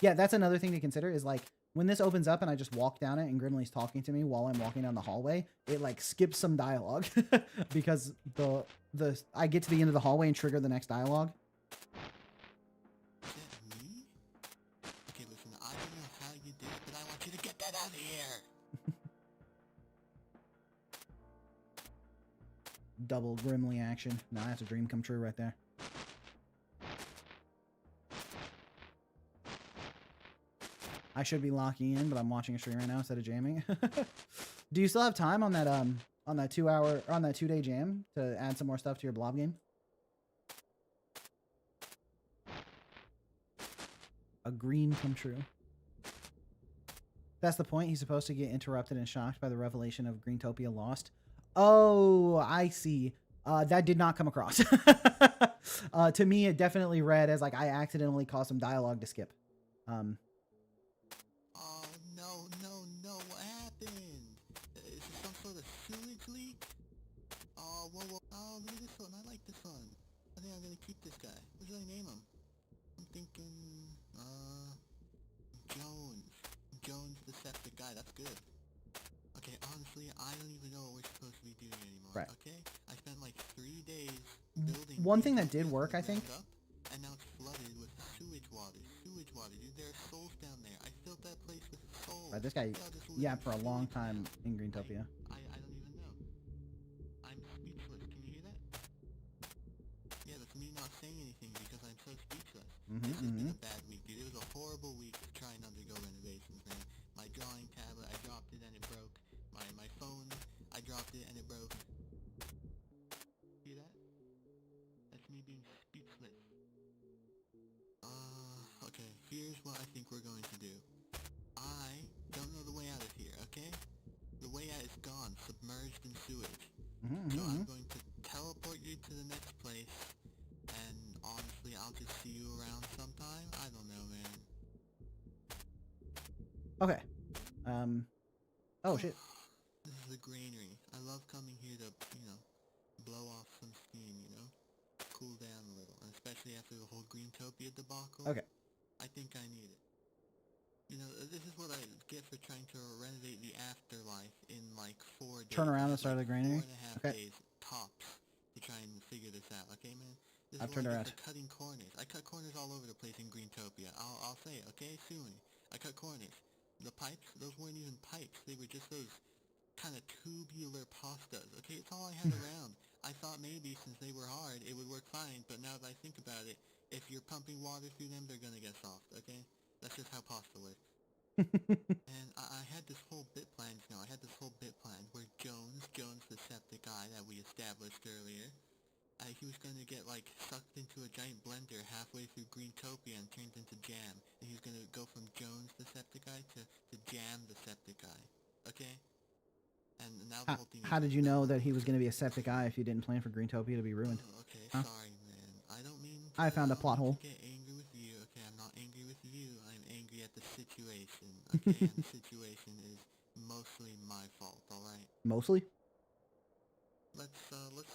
Speaker 1: Yeah, that's another thing to consider is like when this opens up and I just walk down it and Grimly's talking to me while I'm walking down the hallway, it like skips some dialogue because I get to the end of the hallway and trigger the next dialogue.
Speaker 2: Is that me? Okay, listen, I don't know how you did it, but I want you to get that out of here.
Speaker 1: Double Grimly action. No, that's a dream come true right there. I should be locking in, but I'm watching a stream right now instead of jamming. Do you still have time on that 2-day jam to add some more stuff to your blob game? A dream come true. That's the point. He's supposed to get interrupted and shocked by the revelation of Greentopia lost. Oh, I see. That did not come across. To me, it definitely read as like I accidentally caused some dialogue to skip.
Speaker 2: Oh, no, what happened? Is this some sort of sewage leak? Oh, whoa, oh, look at this one, I like this one. I think I'm gonna keep this guy. What should I name him? I'm thinking, Jones the septic guy, that's good. Okay, honestly, I don't even know what we're supposed to be doing anymore,
Speaker 1: right.
Speaker 2: Okay? I spent like 3 days building...
Speaker 1: One thing that did work, I think...
Speaker 2: And now it's flooded with sewage water. Dude, there are souls down there. I filled that place with souls.
Speaker 1: This guy, yeah, for a long time in Greentopia.
Speaker 2: I don't even know. I'm speechless. Can you hear that? Yeah, that's me not saying anything because I'm so speechless. This has been a bad week, dude. It was a horrible week of trying to undergo renovations, man. My drawing tablet, I dropped it and it broke. My phone, I dropped it and it broke. See that? That's me here's what I think we're going to do. I don't know the way out of here, okay? The way out is gone, submerged in sewage. So I'm going to teleport you to the next place, and honestly, I'll just see you around sometime. I don't know, man.
Speaker 1: Okay. Oh shit.
Speaker 2: This is the granary. I love coming here to, blow off some steam, cool down a little, and especially after the whole Greentopia debacle.
Speaker 1: Okay.
Speaker 2: I think I need it. This is what I get for trying to renovate the afterlife in like 4 days.
Speaker 1: Turn around and start the granary.
Speaker 2: 4.5 days tops to try and figure this out. Okay, man. This
Speaker 1: I've
Speaker 2: is
Speaker 1: turned
Speaker 2: what I
Speaker 1: around.
Speaker 2: get for cutting corners. I cut corners all over the place in Greentopia. I'll say it. Okay, sue me. I cut corners. The pipes, those weren't even pipes. They were just those kind of tubular pastas. Okay, it's all I had around. I thought maybe since they were hard, it would work fine. But now that I think about it, if you're pumping water through them, they're gonna get soft. Okay, that's just how pasta works. And I had this whole bit planned, I had this whole bit planned where Jones, the septic guy that we established earlier, he was going to get, like, sucked into a giant blender halfway through Greentopia and turned into jam. And he was going to go from Jones, the septic guy, to Jam, the septic guy. Okay? And now the whole thing is...
Speaker 1: How did you know that he was going to be a septic guy if you didn't plan for Greentopia to be ruined?
Speaker 2: Oh, okay,
Speaker 1: huh?
Speaker 2: Sorry, man. I don't mean to...
Speaker 1: I found a plot hole.
Speaker 2: Get angry with you. Okay, I'm not angry with you. I'm angry at the situation. Okay, and the situation is mostly my fault, alright?
Speaker 1: Mostly?
Speaker 2: Let's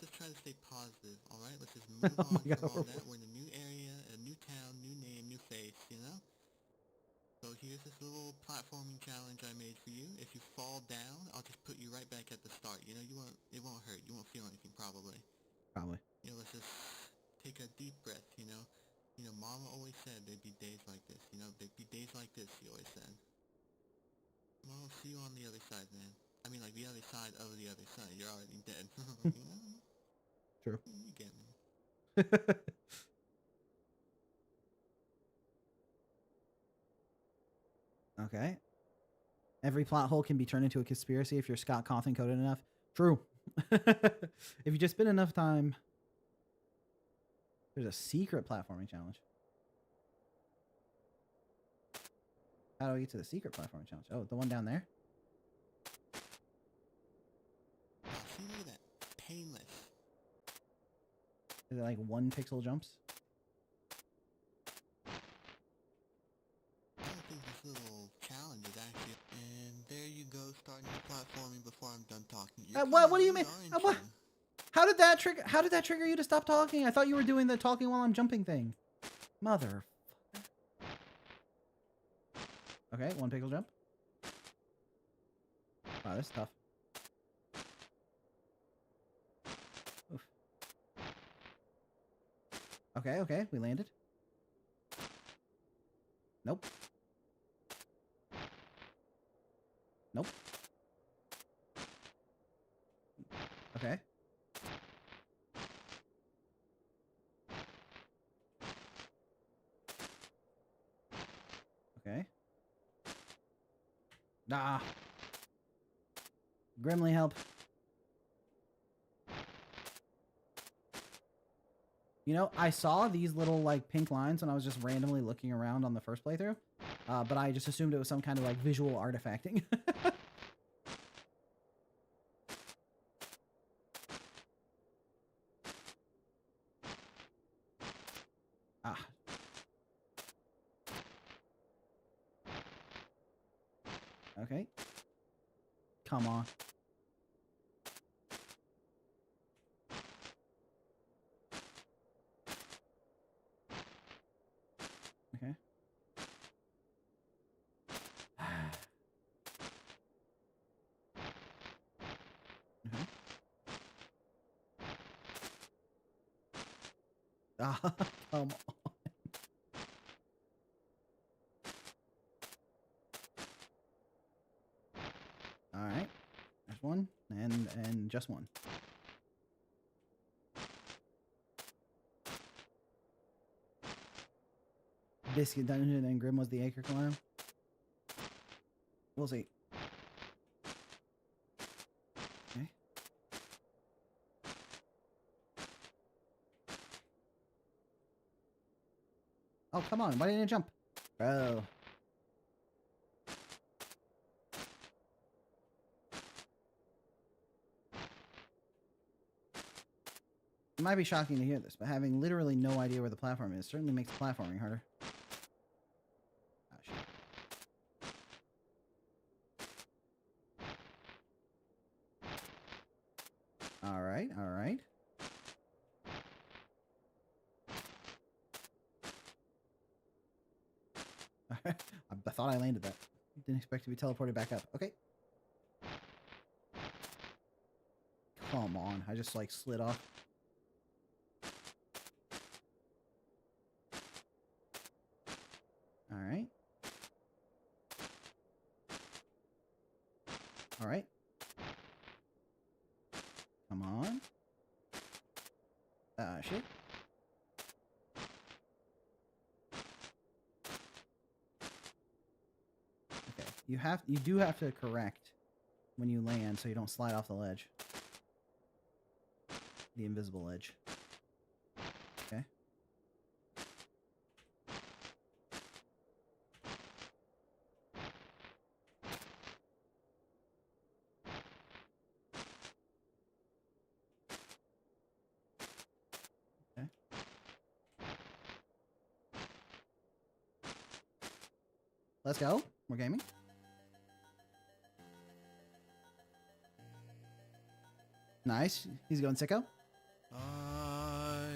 Speaker 2: just try to stay positive, alright? Let's just move on from all that. We're in a new area, a new town, new name, new face, So here's this little platforming challenge I made for you. If you fall down, I'll just put you right back at the start. It won't hurt. You won't feel anything, probably.
Speaker 1: Probably.
Speaker 2: Let's just take a deep breath, Mama always said there'd be days like this, there'd be days like this, she always said. Well, I'll see you on the other side, man. I mean, like, the other side of the other side. You're already dead.
Speaker 1: True.
Speaker 2: You get me.
Speaker 1: Okay. Every plot hole can be turned into a conspiracy if you're Scott Cawthon coded enough. True. If you just spend enough time... There's a secret platforming challenge. How do I get to the secret platforming challenge? Oh, the one down there?
Speaker 2: Oh, see, look at that. Painless.
Speaker 1: Is it like 1 pixel jumps?
Speaker 2: I don't think this little challenge is actually... And there you go, starting the platforming before I'm done talking.
Speaker 1: What do you mean? What? How did that trigger you to stop talking? I thought you were doing the talking while I'm jumping thing. Mother. Okay, 1 pixel jump. Wow, this is tough. Oof. Okay, we landed. Nope. Nope. Okay. Okay. Nah. Grimly help. I saw these little like pink lines when I was just randomly looking around on the first playthrough, but I just assumed it was some kind of like visual artifacting. Ah. Okay. Come on. Okay. Ah, come on. All right. There's one and just one. Biscuit Dungeon and Grim was the Acre climb. We'll see. Okay. Oh, come on. Why didn't it jump? Bro. It might be shocking to hear this, but having literally no idea where the platform is certainly makes platforming harder. Ah, shit. Alright, alright. I thought I landed that. Didn't expect to be teleported back up. Okay. Come on. I just like slid off. Alright. Alright. Come on. Shit. Okay. You do have to correct when you land so you don't slide off the ledge. The invisible ledge. Okay. Okay. Let's go. We're gaming. Nice. He's going sicko.
Speaker 2: I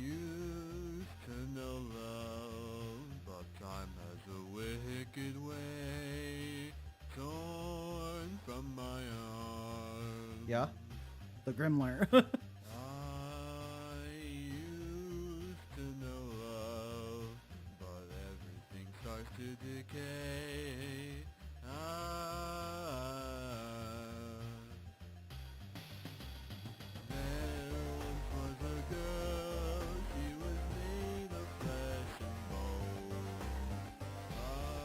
Speaker 2: used to know love, but time has a wicked way, torn from my arms.
Speaker 1: Yeah. The Grimler.
Speaker 2: I used to know love, but everything starts to decay. There once was a girl, she was made of flesh and bone.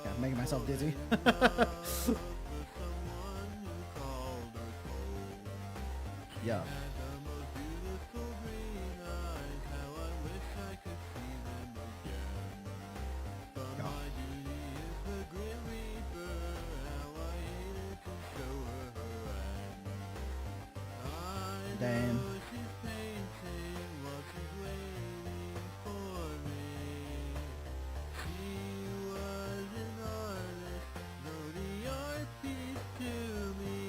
Speaker 1: Yeah, making myself dizzy.
Speaker 2: Love with someone who called her home.
Speaker 1: Yeah.
Speaker 2: Had the most beautiful green eyes, how I wish I could see them again. But
Speaker 1: God.
Speaker 2: my duty is the Grim Reaper, how I hated to show her her end. I
Speaker 1: Damn.
Speaker 2: know she's painting while she's waiting for me. She was an artist, though the art piece to me.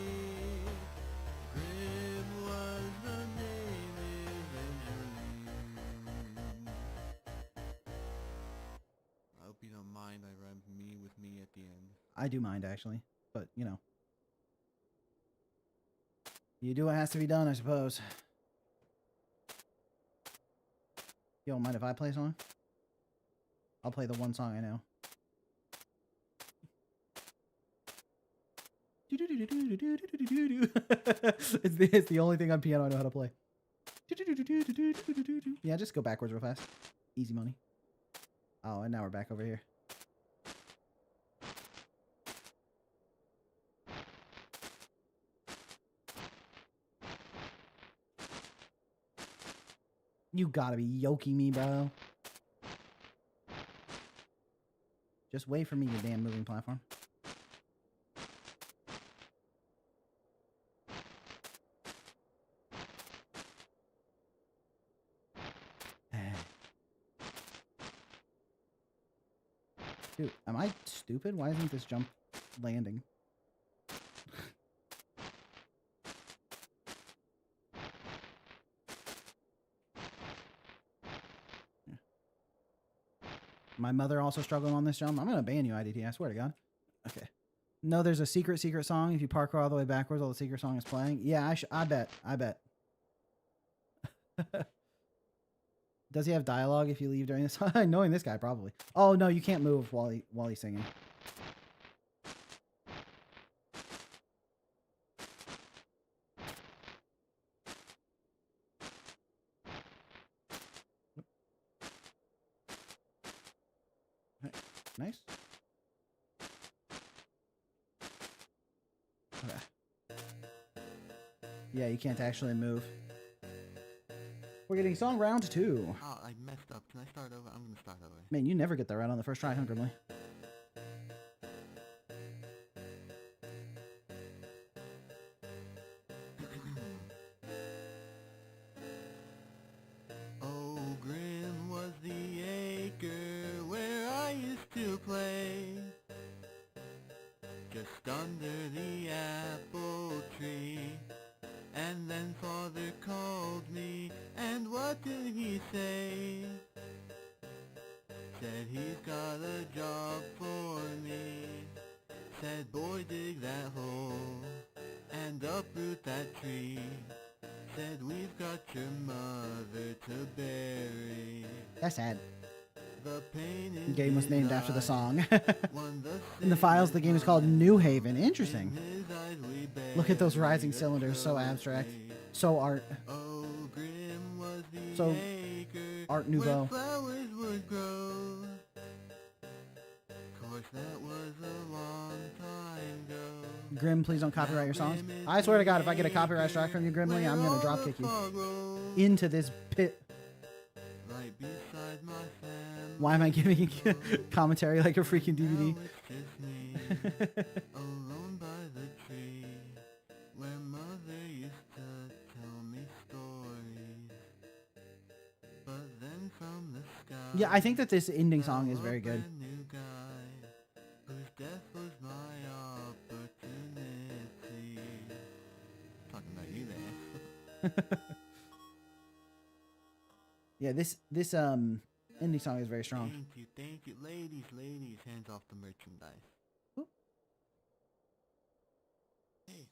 Speaker 2: Grim was the name, Evangeline. I hope you don't mind I rhymed me with me at the end.
Speaker 1: I do mind, actually. But, you know. You do what has to be done, I suppose. You don't mind if I play a song? I'll play the one song I know. It's the only thing on piano I know how to play. Yeah, just go backwards real fast. Easy money. Oh, and now we're back over here. You gotta be yoking me, bro. Just wait for me, you damn moving platform. Dude, am I stupid? Why isn't this jump landing? My mother also struggling on this jump. I'm gonna ban you, IDT. I swear to God. Okay. No, there's a secret song. If you parkour all the way backwards, all the secret song is playing. Yeah, I bet. I bet. Does he have dialogue if you leave during this? Knowing this guy, probably. Oh no, you can't move while he's singing. Nice. Okay. Yeah, you can't actually move. We're getting song round 2.
Speaker 2: Oh, I messed up. Can I start over? I'm gonna start over.
Speaker 1: Man, you never get that right on the first try, huh, Grimly?
Speaker 2: rest under the apple tree. And then father called me, and what did he say? Said he's got a job for me. Said, boy, dig that hole and uproot that tree. Said, we've got your mother to bury.
Speaker 1: That's sad.
Speaker 2: The pain
Speaker 1: The
Speaker 2: in
Speaker 1: game was
Speaker 2: his
Speaker 1: named after the
Speaker 2: eyes,
Speaker 1: song.
Speaker 2: won the
Speaker 1: In the files, the game is called New Haven.
Speaker 2: in
Speaker 1: Interesting.
Speaker 2: his eyes we
Speaker 1: Look at those rising
Speaker 2: buried a
Speaker 1: cylinders. So abstract.
Speaker 2: trophy.
Speaker 1: So art.
Speaker 2: Oh, grim was the
Speaker 1: So
Speaker 2: acre
Speaker 1: Art
Speaker 2: where
Speaker 1: Nouveau.
Speaker 2: flowers would grow. Course that was a long time ago.
Speaker 1: Grim, please don't copyright your songs. I swear to God, if I get a copyright strike from you, Grimly, I'm gonna drop kick you into this pit.
Speaker 2: Right beside my family.
Speaker 1: Why am I giving commentary like a freaking DVD?
Speaker 2: Now it's just me, alone by the tree, where mother used to tell me stories. But then from the sky,
Speaker 1: Yeah, I think that this ending song is
Speaker 2: fell
Speaker 1: very
Speaker 2: a
Speaker 1: good.
Speaker 2: brand new guy, whose death was my opportunity. Talking about you there.
Speaker 1: Yeah, this ending song is very strong.
Speaker 2: Thank you, ladies, hands off the merchandise.
Speaker 1: Oop.
Speaker 2: Hey,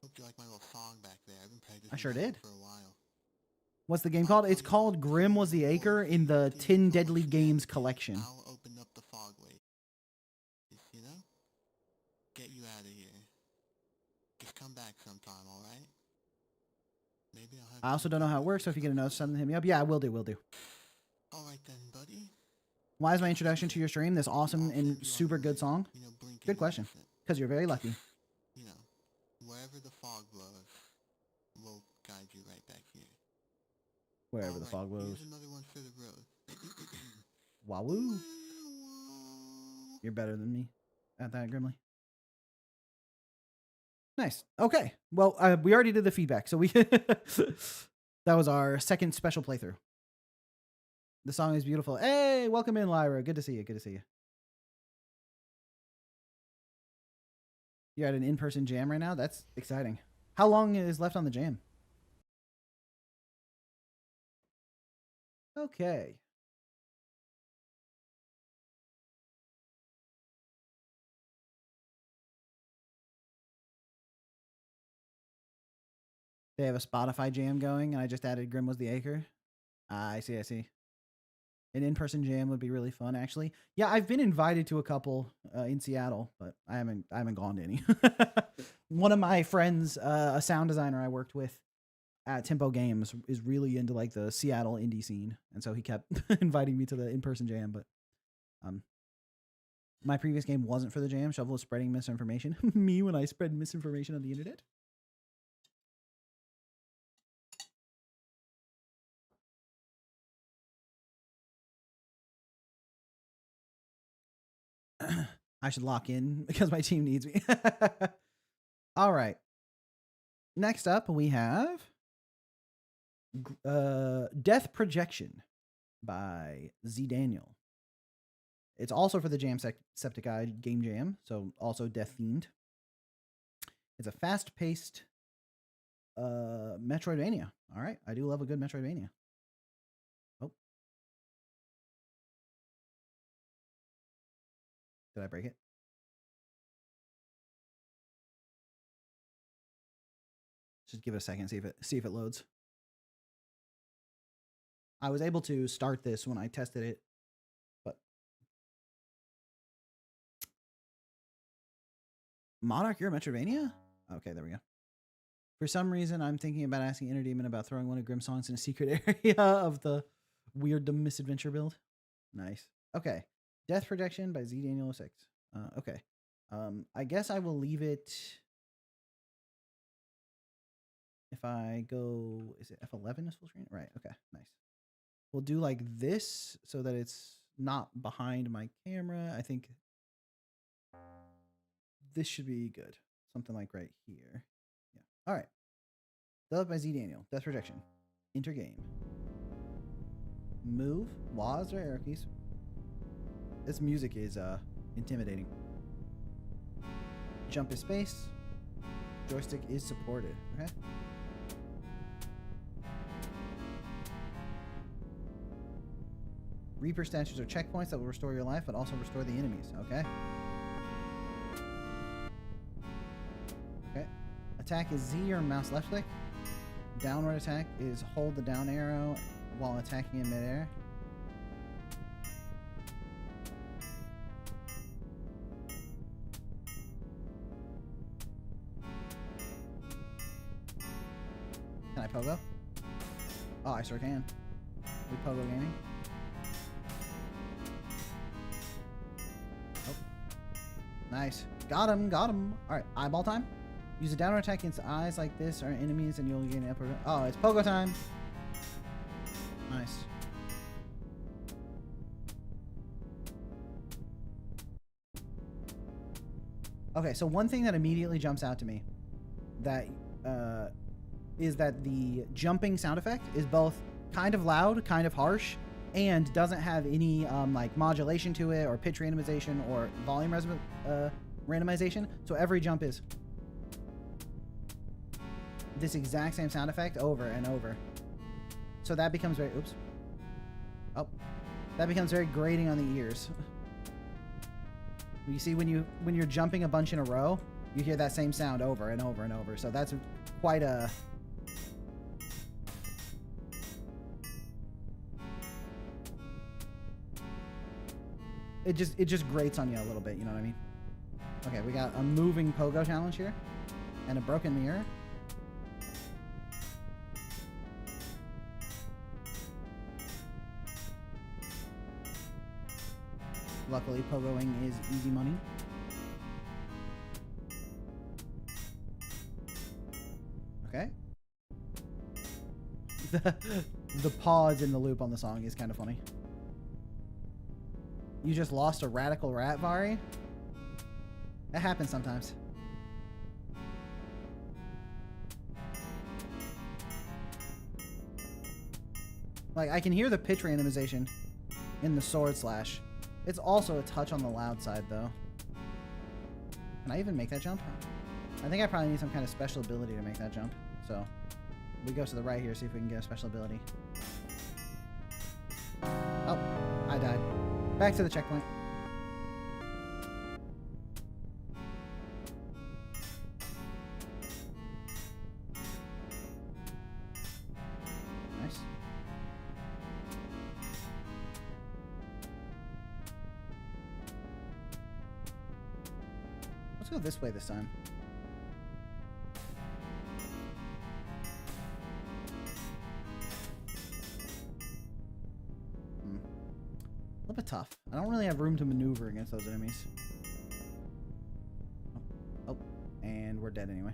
Speaker 2: hope you like my little song back there. I've been practicing
Speaker 1: I sure
Speaker 2: that
Speaker 1: did.
Speaker 2: for a while.
Speaker 1: What's the game called? It's called Grim Was the Acre in the 10 Deadly Games collection.
Speaker 2: I'll open up the fogways, you know? Get you out of here. Just come back sometime, alright? Maybe I'll have
Speaker 1: I also don't know how it works, so if you get a note, something hit me up. Yeah, will do.
Speaker 2: Alright then, buddy.
Speaker 1: Why is my introduction to your stream this awesome and super good song?
Speaker 2: You know, blink
Speaker 1: Good
Speaker 2: and
Speaker 1: question.
Speaker 2: miss it.
Speaker 1: Because you're very lucky.
Speaker 2: You know, wherever the fog blows, we'll guide you right back here.
Speaker 1: Wherever the
Speaker 2: Alright,
Speaker 1: fog blows.
Speaker 2: here's another one for the road.
Speaker 1: Wahoo! You're better than me at that, Grimly. Nice. Okay. Well, we already did the feedback, so we that was our second special playthrough. The song is beautiful. Hey, welcome in, Lyra. Good to see you. Good to see you. You're at an in-person jam right now? That's exciting. How long is left on the jam? Okay. They have a Spotify jam going, and I just added Grim Was the Acre. I see, I see. An in-person jam would be really fun, actually. Yeah, I've been invited to a couple in Seattle, but I haven't gone to any. One of my friends, a sound designer I worked with at Tempo Games, is really into like the Seattle indie scene, and so he kept inviting me to the in-person jam. But my previous game wasn't for the jam. Shovel was spreading misinformation. Me when I spread misinformation on the internet. I should lock in because my team needs me. All right. Next up, we have Death Projection by Z Daniel. It's also for the Jacksepticeye Game Jam, so also death themed. It's a fast-paced Metroidvania. All right, I do love a good Metroidvania. Oh. Did I break it? Just give it a second, see if it loads. I was able to start this when I tested it, but Monarch, you're a Metroidvania? Okay, there we go. For some reason, I'm thinking about asking Interdemon about throwing one of Grimm's songs in a secret area of the Weird Misadventure build. Nice. Okay. Death Projection by Z Daniel 06. Okay. I guess I will leave it. If I go, is it F11 is full screen? Right. Okay. Nice. We'll do like this so that it's not behind my camera. I think this should be good. Something like right here. Yeah. All right. Developed by Z Daniel. Death Projection. Enter game. Move. Was or arrow keys. This music is intimidating. Jump is space. Joystick is supported. Okay. Reaper statues are checkpoints that will restore your life, but also restore the enemies. Okay. Okay. Attack is Z or mouse left click. Downward attack is hold the down arrow while attacking in midair. Can I pogo? Oh, I sure can. We pogo gaming. Oh. Nice. Got him, got him. Alright, eyeball time. Use a downward attack against eyes like this or enemies and you'll gain an upper. Oh, it's pogo time. Nice. Okay, so one thing that immediately jumps out to me that is that the jumping sound effect is both kind of loud, kind of harsh, and doesn't have any like modulation to it or pitch randomization or volume randomization. So every jump is this exact same sound effect over and over. So that becomes very, oops. Oh, that becomes very grating on the ears. You see when you're jumping a bunch in a row, you hear that same sound over and over and over. So that's quite a it just grates on you a little bit, you know what I mean? Okay, we got a moving pogo challenge here and a broken mirror. Luckily, pogoing is easy money. Okay. The pause in the loop on the song is kind of funny. You just lost a radical rat, Vari? That happens sometimes. Like, I can hear the pitch randomization in the sword slash. It's also a touch on the loud side, though. Can I even make that jump? I think I probably need some kind of special ability to make that jump. So, we go to the right here, see if we can get a special ability. Oh, I died. Back to the checkpoint. Nice. Let's go this way this time. A little bit tough. I don't really have room to maneuver against those enemies. Oh, and we're dead anyway.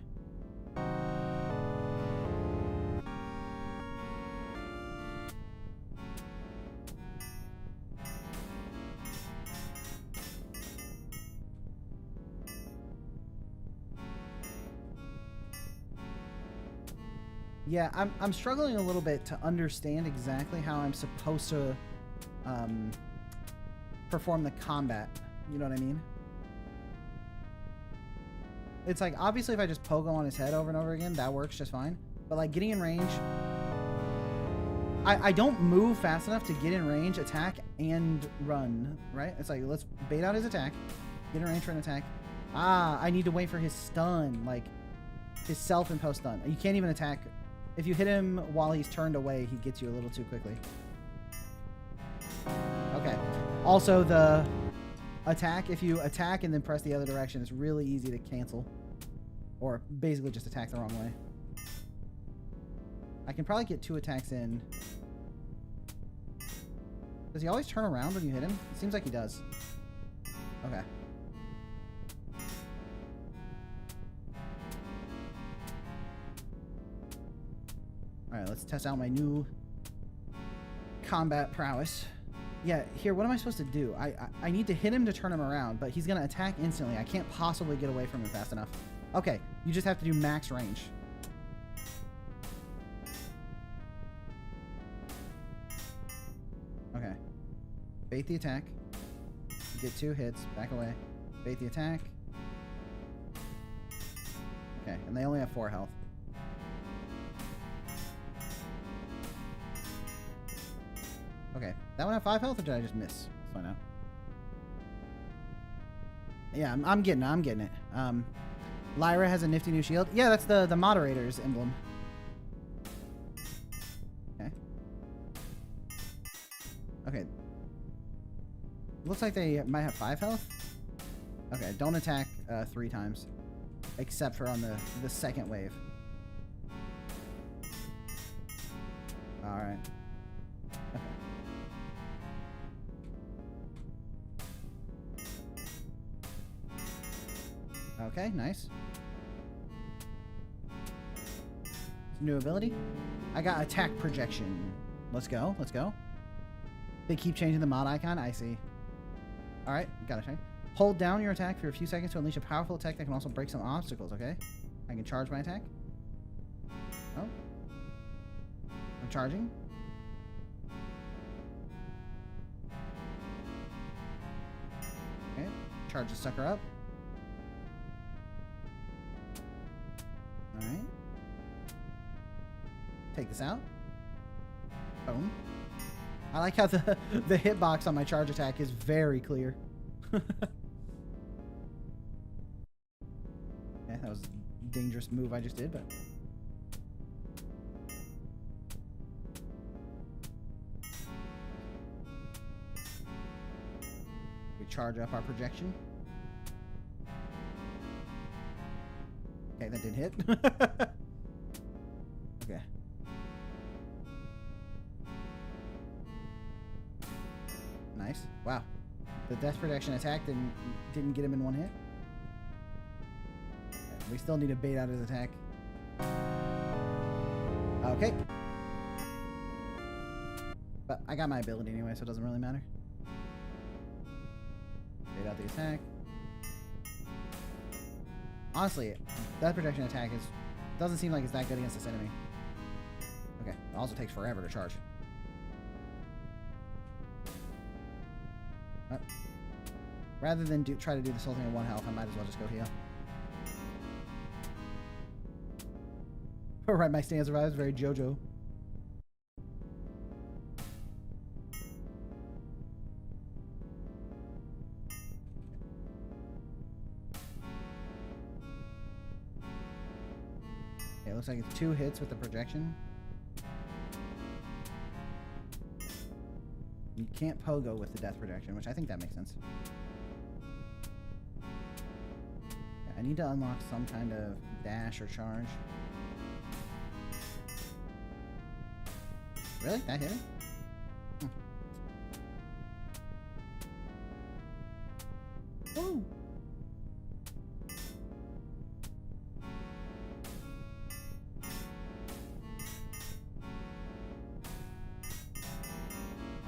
Speaker 1: Yeah, I'm struggling a little bit to understand exactly how I'm supposed to perform the combat. You know what I mean? It's like, obviously if I just pogo on his head over and over again, that works just fine. But like getting in range, I don't move fast enough to get in range, attack, and run, right? It's like, let's bait out his attack, get in range for an attack. Ah, I need to wait for his stun, like his self-imposed stun. You can't even attack. If you hit him while he's turned away, he gets you a little too quickly. Okay. Also, the attack, if you attack and then press the other direction, it's really easy to cancel. Or basically just attack the wrong way. I can probably get 2 attacks in. Does he always turn around when you hit him? It seems like he does. Okay. Alright, let's test out my new combat prowess. Yeah, here, what am I supposed to do? I need to hit him to turn him around, but he's going to attack instantly. I can't possibly get away from him fast enough. Okay, you just have to do max range. Okay. Bait the attack. Get 2 hits. Back away. Bait the attack. they only have 4 health. Okay, that one have 5 health, or did I just miss? Let's find out. Yeah, I'm getting it. Lyra has a nifty new shield. Yeah, that's the moderator's emblem. Okay. Okay. Looks like they might have 5 health. Okay, don't attack 3 times. Except for on the second wave. Alright. Okay, nice. New ability. I got attack projection. Let's go. Let's go. They keep changing the mod icon. I see. Alright, got a check. Hold down your attack for a few seconds to unleash a powerful attack that can also break some obstacles, okay? I can charge my attack. Oh. I'm charging. Okay. Charge the sucker up. Alright. Take this out. Boom. I like how the hitbox on my charge attack is very clear. Okay, that was a dangerous move I just did, but... We charge up our projection. Okay, that did hit. Okay. Nice. Wow. The death protection attack didn't get him in one hit. Okay, we still need to bait out his attack. Okay. But I got my ability anyway, so it doesn't really matter. Bait out the attack. Honestly, that protection attack doesn't seem like it's that good against this enemy. Okay, it also takes forever to charge. Rather than try to do this whole thing at 1 health, I might as well just go heal. Alright, my stand survives. Very JoJo. Okay, it looks like it's 2 hits with the projection. You can't pogo with the death projection, which I think that makes sense. Yeah, I need to unlock some kind of dash or charge. Really? That hit me? Woo!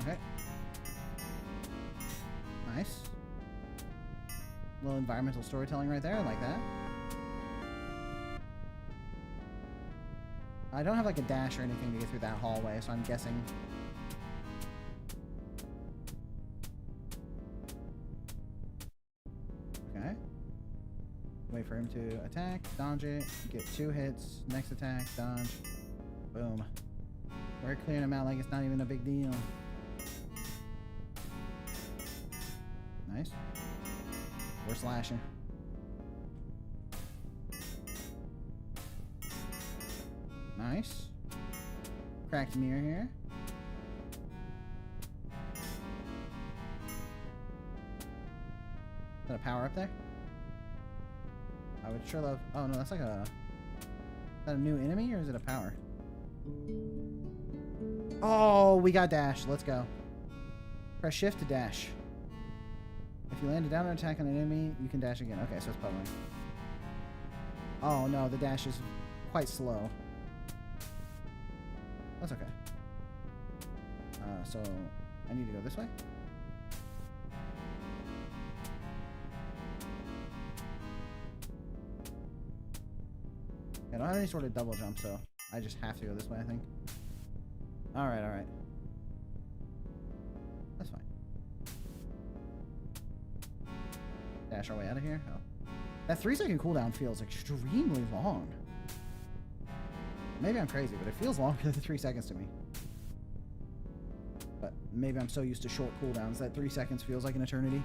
Speaker 1: Okay. Nice. Little environmental storytelling right there. I like that. I don't have like a dash or anything to get through that hallway, so I'm guessing. Okay. Wait for him to attack, dodge it, get 2 hits, next attack, dodge. Boom. We're clearing him out like it's not even a big deal. Nice. We're slashing. Nice. Cracked mirror here. Is that a power up there? I would sure love... Oh no, that's like a... Is that a new enemy or is it a power? Oh, we got dash. Let's go. Press shift to dash. If you land a down attack on an enemy, you can dash again. Okay, so it's pogoing. Oh no, the dash is quite slow. That's okay. So I need to go this way. I don't have any sort of double jump, so I just have to go this way, I think. Alright, alright. That's fine. Dash our way out of here. Oh. That 3-second cooldown feels extremely long. Maybe I'm crazy, but it feels longer than 3 seconds to me. But maybe I'm so used to short cooldowns that 3 seconds feels like an eternity.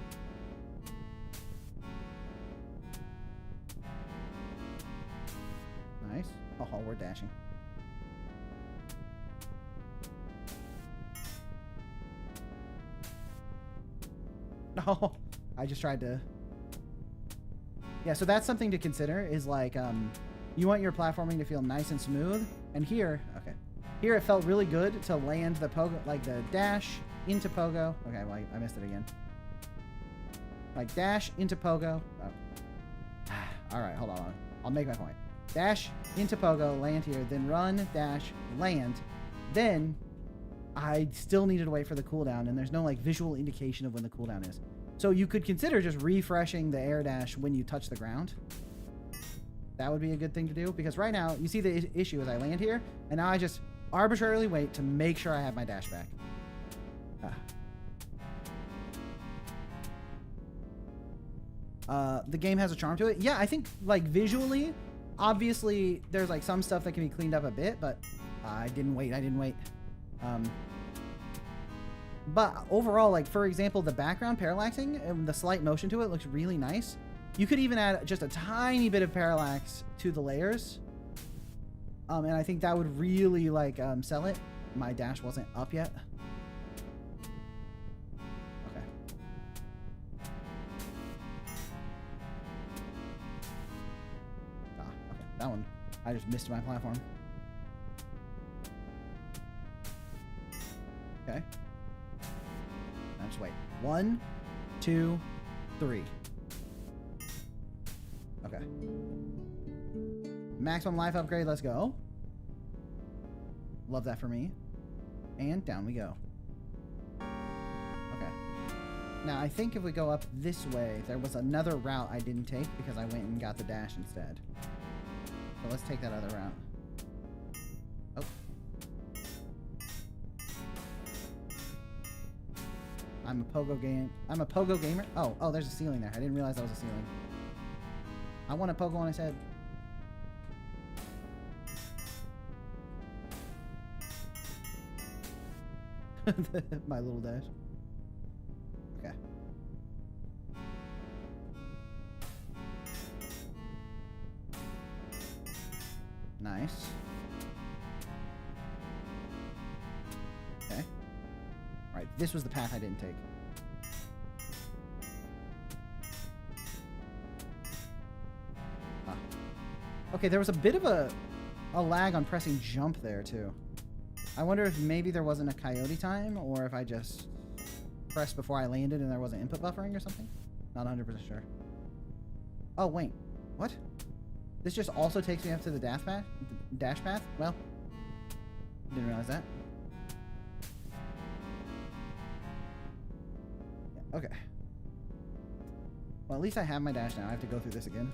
Speaker 1: Nice. Oh, we're dashing. No, I just tried to... Yeah, so that's something to consider is like, you want your platforming to feel nice and smooth. And here, okay. Here it felt really good to land the pogo, like the dash into pogo. Okay, well, I missed it again. Like dash into pogo. Oh. All right, hold on. I'll make my point. Dash into pogo, land here, then run, dash, land. Then I still needed to wait for the cooldown, and there's no like visual indication of when the cooldown is. So you could consider just refreshing the air dash when you touch the ground. That would be a good thing to do, because right now, you see the issue is I land here, and now I just arbitrarily wait to make sure I have my dash back. The game has a charm to it. Yeah, I think like visually, obviously there's like some stuff that can be cleaned up a bit, but I didn't wait. But overall, like for example, the background parallaxing and the slight motion to it looks really nice. You could even add just a tiny bit of parallax to the layers. And I think that would really like sell it. My dash wasn't up yet. Okay. Okay. That one, I just missed my platform. Okay. Now just wait. 1, 2, 3. Okay. Maximum life upgrade, let's go. Love that for me. And down we go. Okay. Now, I think if we go up this way, there was another route I didn't take because I went and got the dash instead. So let's take that other route. Oh. I'm a pogo gamer. Oh, there's a ceiling there. I didn't realize that was a ceiling. I want a pogo on his head. My little dash. Okay. Nice. Okay. Alright, this was the path I didn't take. Okay, there was a bit of a lag on pressing jump there, too. I wonder if maybe there wasn't a coyote time, or if I just pressed before I landed and there wasn't input buffering or something. Not 100% sure. Oh, wait. What? This just also takes me up to the dash path? Well, didn't realize that. Yeah, okay. Well, at least I have my dash now. I have to go through this again.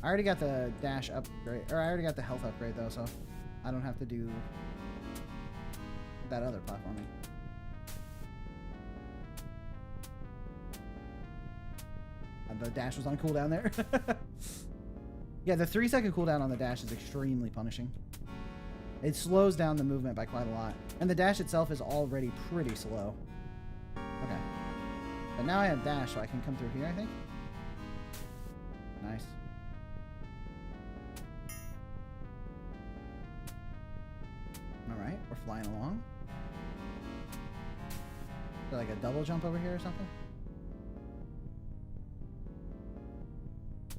Speaker 1: I already got the dash upgrade, or I already got the health upgrade though, so I don't have to do that other platforming. The dash was on cooldown there. Yeah, the 3-second cooldown on the dash is extremely punishing. It slows down the movement by quite a lot, and the dash itself is already pretty slow. Okay, but now I have dash, so I can come through here, I think. Nice. Alright, we're flying along. Is there like a double jump over here or something?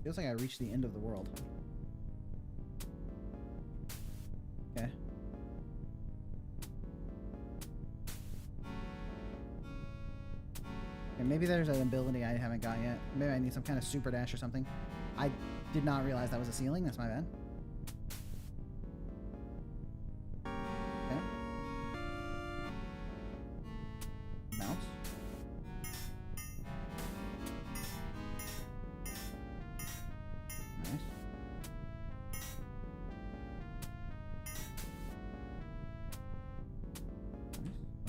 Speaker 1: Feels like I reached the end of the world. Okay. And maybe there's an ability I haven't got yet. Maybe I need some kind of super dash or something. I did not realize that was a ceiling. That's my bad. Okay. Bounce. Nice.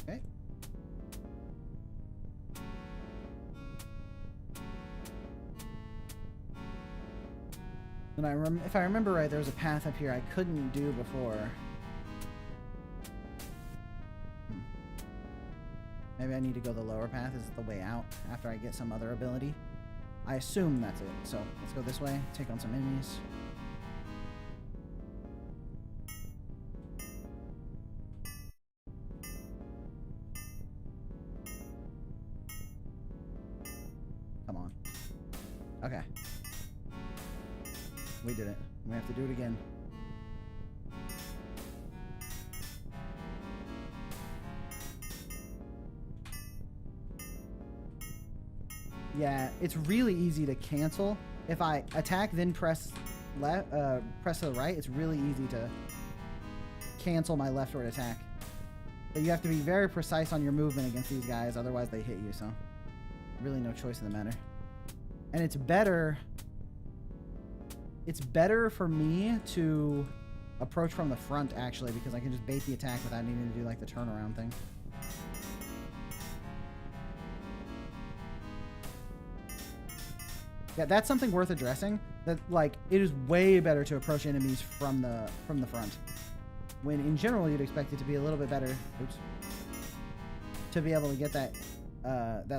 Speaker 1: Okay. And if I remember right, there was a path up here I couldn't do before. Maybe I need to go the lower path. Is the way out after I get some other ability. I assume that's it. So let's go this way. Take on some enemies. Come on. Okay. We did it. We have to do it again. Yeah, it's really easy to cancel. If I attack, then press left, press to the right, it's really easy to cancel my leftward attack. But you have to be very precise on your movement against these guys, otherwise they hit you, so really no choice in the matter. And it's better for me to approach from the front, actually, because I can just bait the attack without needing to do, like, the turnaround thing. Yeah, that's something worth addressing. That, like, it is way better to approach enemies from the front. When in general you'd expect it to be a little bit better. Oops. To be able to get that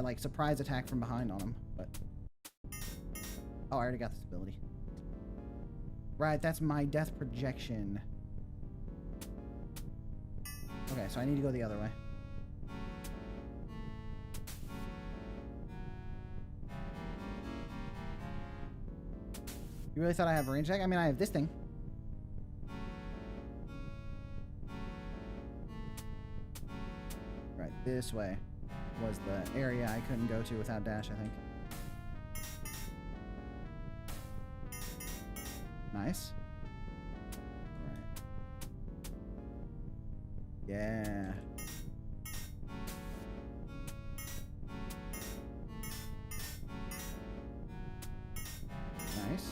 Speaker 1: like surprise attack from behind on them. But oh, I already got this ability. Right, that's my death projection. Okay, so I need to go the other way. You really thought I have a range attack? I mean, I have this thing. Right, this way was the area I couldn't go to without dash, I think. Nice. Right. Yeah. Nice.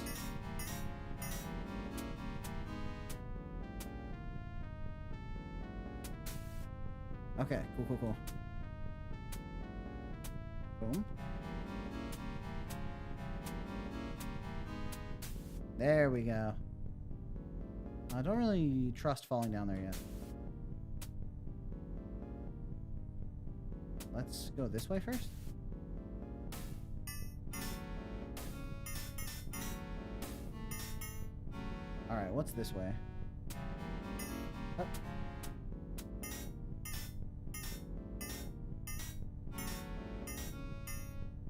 Speaker 1: Okay, cool. Boom. There we go. I don't really trust falling down there yet. Let's go this way first. Alright, what's this way? Oh.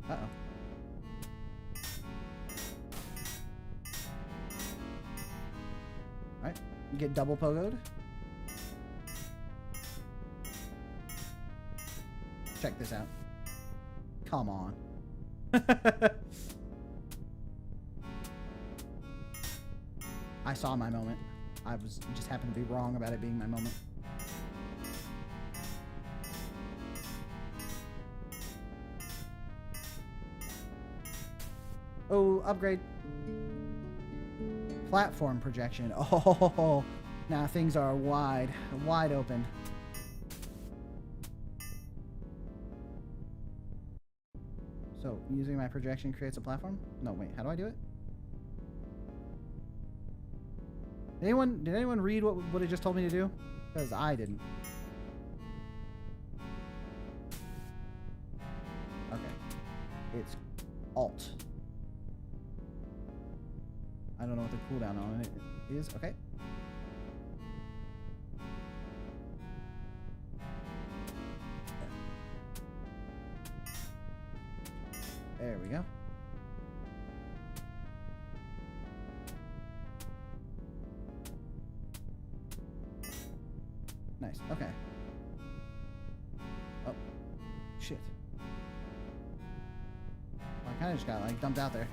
Speaker 1: Uh-oh. Alright, get double pogoed. Check this out. Come on. I saw my moment. I just happened to be wrong about it being my moment. Oh, upgrade. Platform projection. Oh, now things are wide open. So, using my projection creates a platform? No, wait, how do I do it? Did anyone read what it just told me to do? Because I didn't. Okay. It's Alt. I don't know what the cooldown on it is. Okay. There we go. Nice. Okay. Oh. Shit. Well, I kind of just got, like, dumped out there.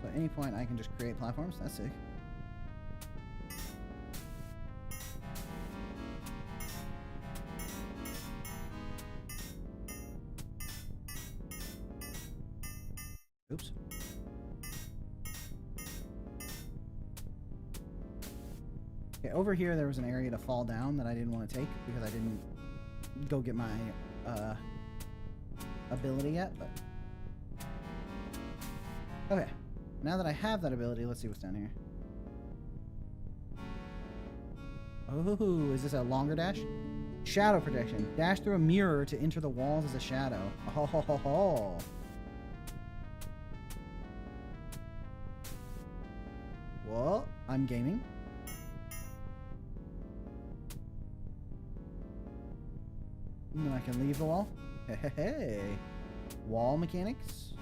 Speaker 1: So at any point, I can just create platforms. That's sick. Oops. Okay, over here there was an area to fall down that I didn't want to take because I didn't go get my ability yet, but okay. Now that I have that ability, let's see what's down here. Oh, is this a longer dash? Shadow protection. Dash through a mirror to enter the walls as a shadow. Oh, ho, ho, ho. Well, I'm gaming. And then I can leave the wall. Hey, hey, hey. Wall mechanics.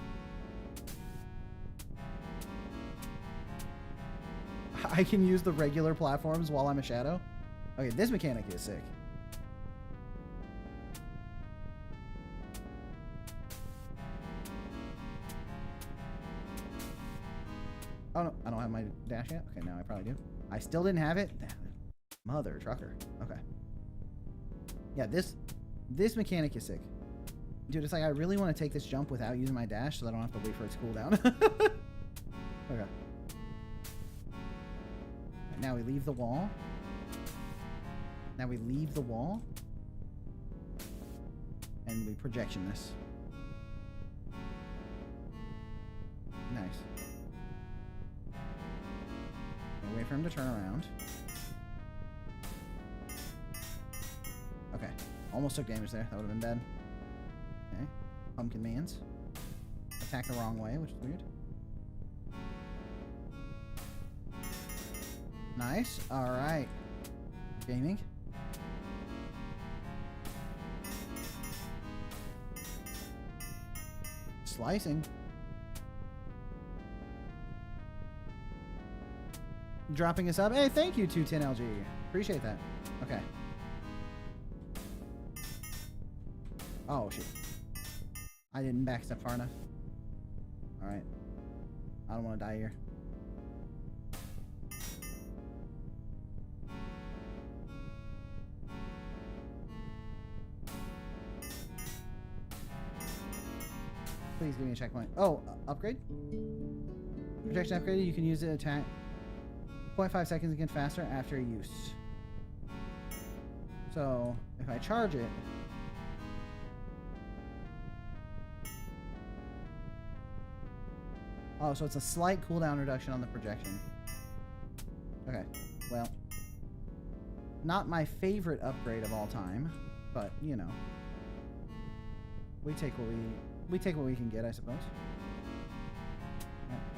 Speaker 1: I can use the regular platforms while I'm a shadow. Okay, this mechanic is sick. Oh no, I don't have my dash yet. Okay, now I probably do. I still didn't have it. Damn it. Mother trucker. Okay. Yeah, this mechanic is sick. Dude, it's like I really want to take this jump without using my dash so I don't have to wait for its cooldown. Okay. Right, now we leave the wall. Now we leave the wall. And we projection this. Nice. And wait for him to turn around. Okay. Almost took damage there. That would have been bad. Okay. Pumpkin Mans. Attack the wrong way, which is weird. Nice. Alright. Gaming. Slicing. Dropping us up. Hey, thank you, 210LG. Appreciate that. Okay. Oh, shit. I didn't backstep far enough. Alright. I don't want to die here. Please give me a checkpoint. Oh, upgrade? Projection upgraded. You can use it to attack 0.5 seconds again faster after use. So, if I charge it... Oh, so it's a slight cooldown reduction on the projection. Okay, well... Not my favorite upgrade of all time, but, you know. We take what we can get, I suppose.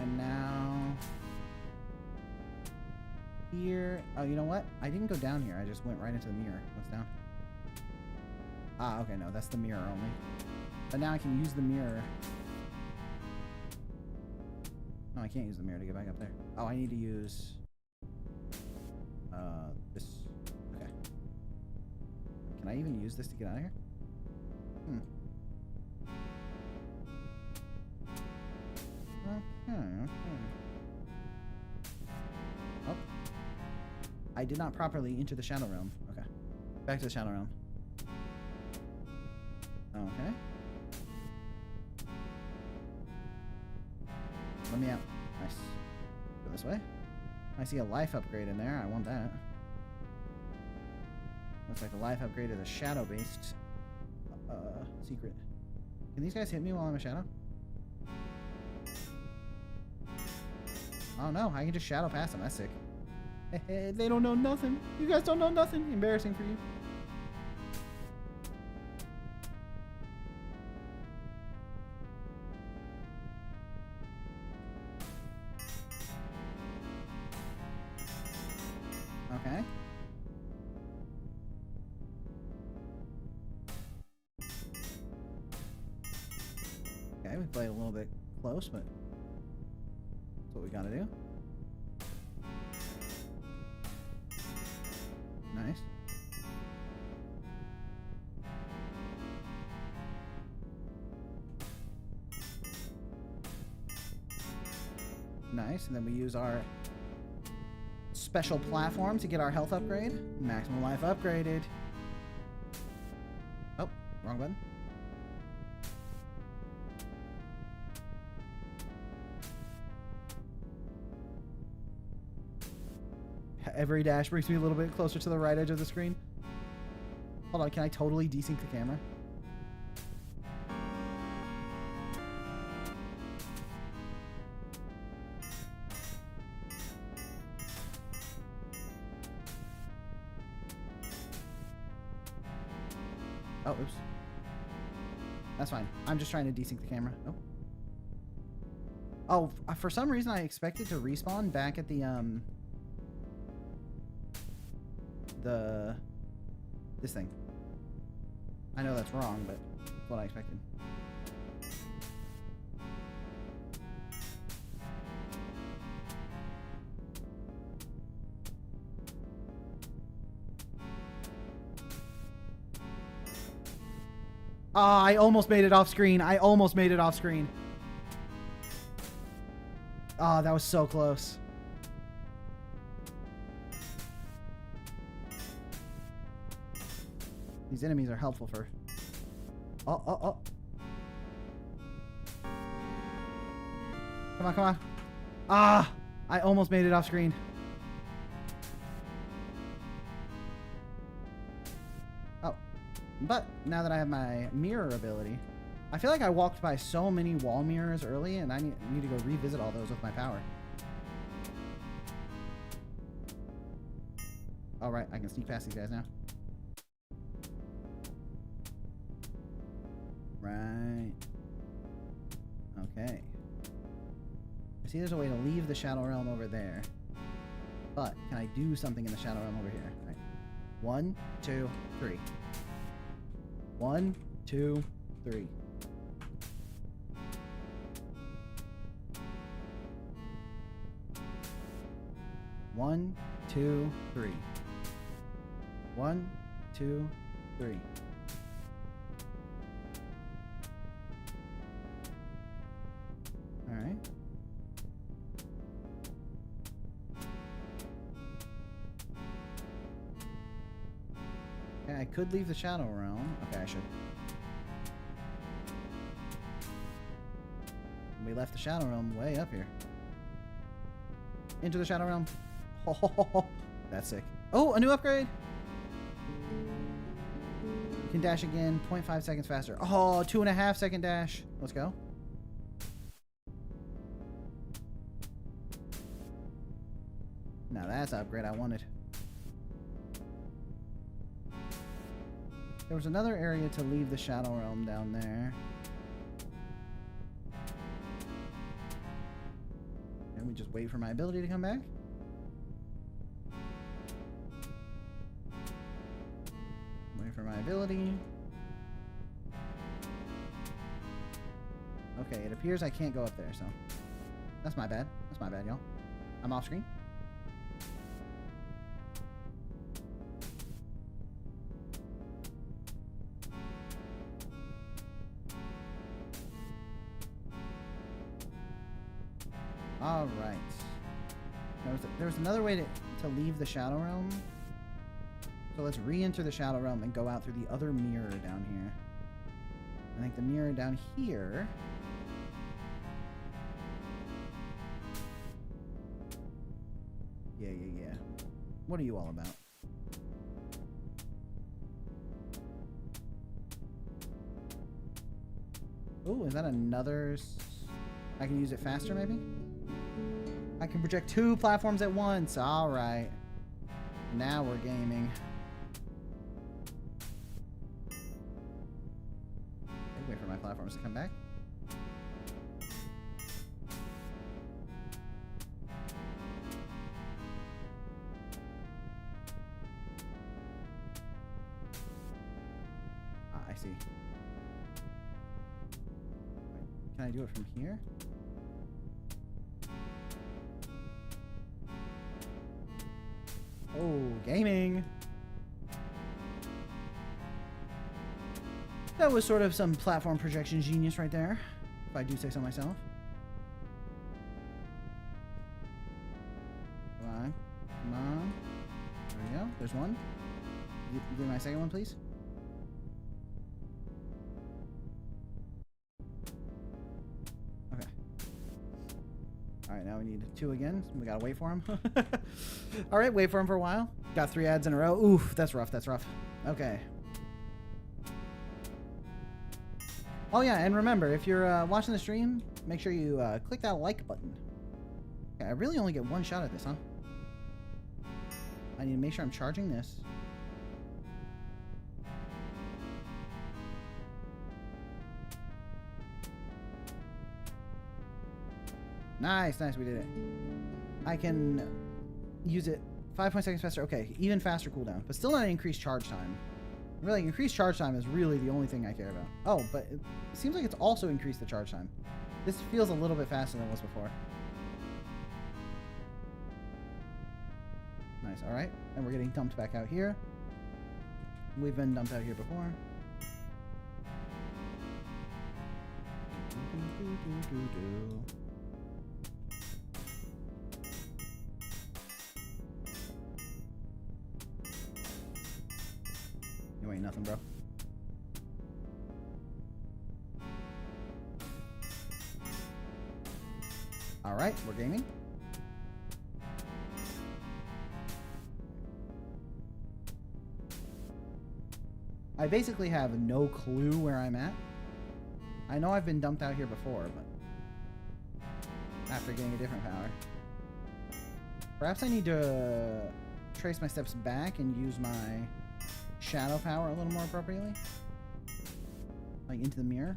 Speaker 1: And now... Here... Oh, you know what? I didn't go down here. I just went right into the mirror. What's down? Ah, okay, no. That's the mirror only. But now I can use the mirror. No, I can't use the mirror to get back up there. Oh, I need to use... this... Okay. Can I even use this to get out of here? Okay. Oh. I did not properly enter the Shadow Realm. Okay. Back to the Shadow Realm. Okay. Let me out. Nice. Go this way. I see a life upgrade in there. I want that. Looks like the life upgrade is a shadow-based secret. Can these guys hit me while I'm a shadow? Oh no, I can just shadow past them. That's sick. Hey, they don't know nothing. You guys don't know nothing. Embarrassing for you. Okay. Okay, we played a little bit close, but that's what we gotta do. Nice. Nice, and then we use our special platform to get our health upgrade. Maximum life upgraded. Oh, wrong button. Every dash brings me a little bit closer to the right edge of the screen. Hold on, can I totally desync the camera? Oh, oops. That's fine. I'm just trying to desync the camera. Oh. Oh, for some reason I expected to respawn back at the this thing. I know that's wrong, but that's what I expected. Oh, I almost made it off screen. I almost made it off screen. Oh, that was so close. These enemies are helpful for... Oh, oh, oh. Come on, come on. Ah! I almost made it off screen. Oh. But now that I have my mirror ability, I feel like I walked by so many wall mirrors early, and I need to go revisit all those with my power. All right, I can sneak past these guys now. Right. Okay. I see there's a way to leave the Shadow Realm over there. But can I do something in the Shadow Realm over here? All right. 1, 2, 3. 1, 2, 3. One, two, three. 1, 2, 3. All right. Okay, I could leave the Shadow Realm. Okay, I should. We left the Shadow Realm way up here. Into the Shadow Realm. Oh, that's sick. Oh, a new upgrade. You can dash again, 0.5 seconds faster. Oh, 2.5 second dash. Let's go. Now that's an upgrade I wanted. There was another area to leave the Shadow Realm down there. And we just wait for my ability to come back. Wait for my ability. Okay, it appears I can't go up there, so that's my bad. That's my bad, y'all. I'm off screen. All right. There was another way to leave the Shadow Realm. So let's re-enter the Shadow Realm and go out through the other mirror down here. I think the mirror down here... Yeah. What are you all about? Oh, is that another... I can use it faster, maybe? I can project 2 platforms at once. All right. Now we're gaming. Wait for my platforms to come back. Ah, I see. Wait, can I do it from here? Oh, gaming. That was sort of some platform projection genius right there, if I do say so myself. Come on. Come on. There we go. There's one. Give me my second one, please. Okay. Alright, now we need 2 again. We gotta wait for him. Alright, wait for him for a while. Got 3 ads in a row. Oof, that's rough. That's rough. Okay. Oh yeah, and remember, if you're watching the stream, make sure you click that like button. Okay, I really only get 1 shot at this, huh? I need to make sure I'm charging this. Nice, nice, we did it. I can use it 5.6 seconds faster. Okay, even faster cooldown, but still not increased charge time. Really, increased charge time is really the only thing I care about. Oh, but it seems like it's also increased the charge time. This feels a little bit faster than it was before. Nice, alright. And we're getting dumped back out here. We've been dumped out here before. You ain't nothing, bro. Alright, we're gaming. I basically have no clue where I'm at. I know I've been dumped out here before, but after getting a different power. Perhaps I need to trace my steps back and use my shadow power a little more appropriately. Like into the mirror.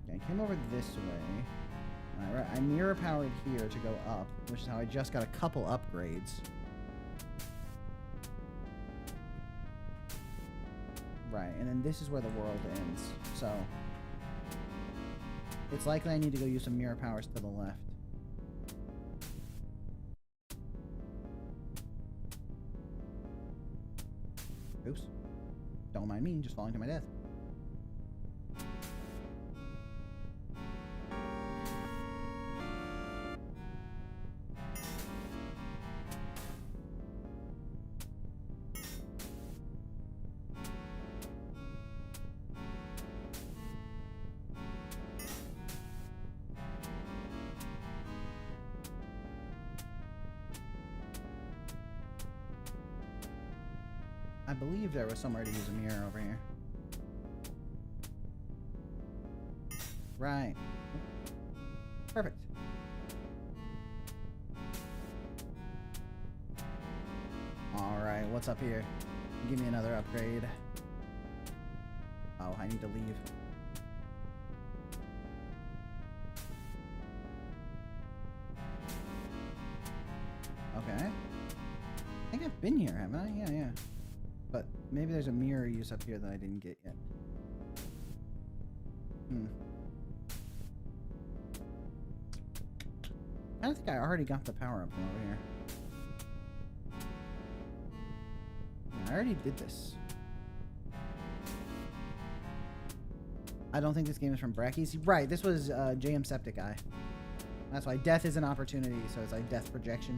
Speaker 1: Okay, I came over this way. Alright, I mirror powered here to go up, which is how I just got a couple upgrades. Right, and then this is where the world ends, so it's likely I need to go use some mirror powers to the left. Oops. Don't mind me, just falling to my death. I believe there was somewhere to use a mirror over here. Right. Perfect. Alright, what's up here? Give me another upgrade. Oh, I need to leave. Okay. I think I've been here, haven't I? Yeah, yeah. But maybe there's a mirror use up here that I didn't get yet. I don't think I already got the power up from over here. I already did this. I don't think this game is from Brackies. Right, this was JM Septic Eye. That's why death is an opportunity, so it's like death projection.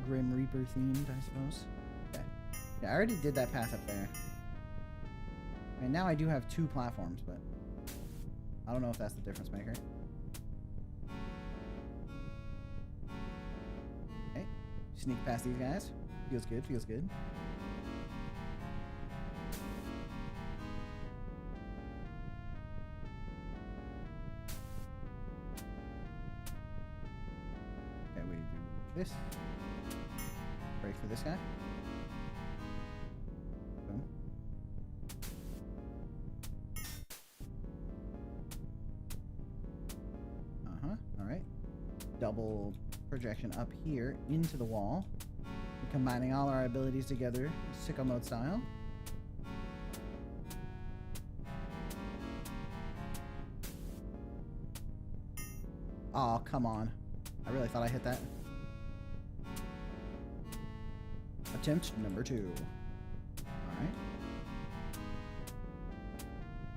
Speaker 1: Grim Reaper themed, I suppose. Okay. Yeah, I already did that path up there. And now I do have 2 platforms, but I don't know if that's the difference maker. Okay. Sneak past these guys. Feels good, feels good. Okay, we do this. Break for this guy. Boom. Alright. Double projection up here into the wall. We're combining all our abilities together, sicko mode style. Oh, come on. I really thought I hit that. Attempt number 2. Alright.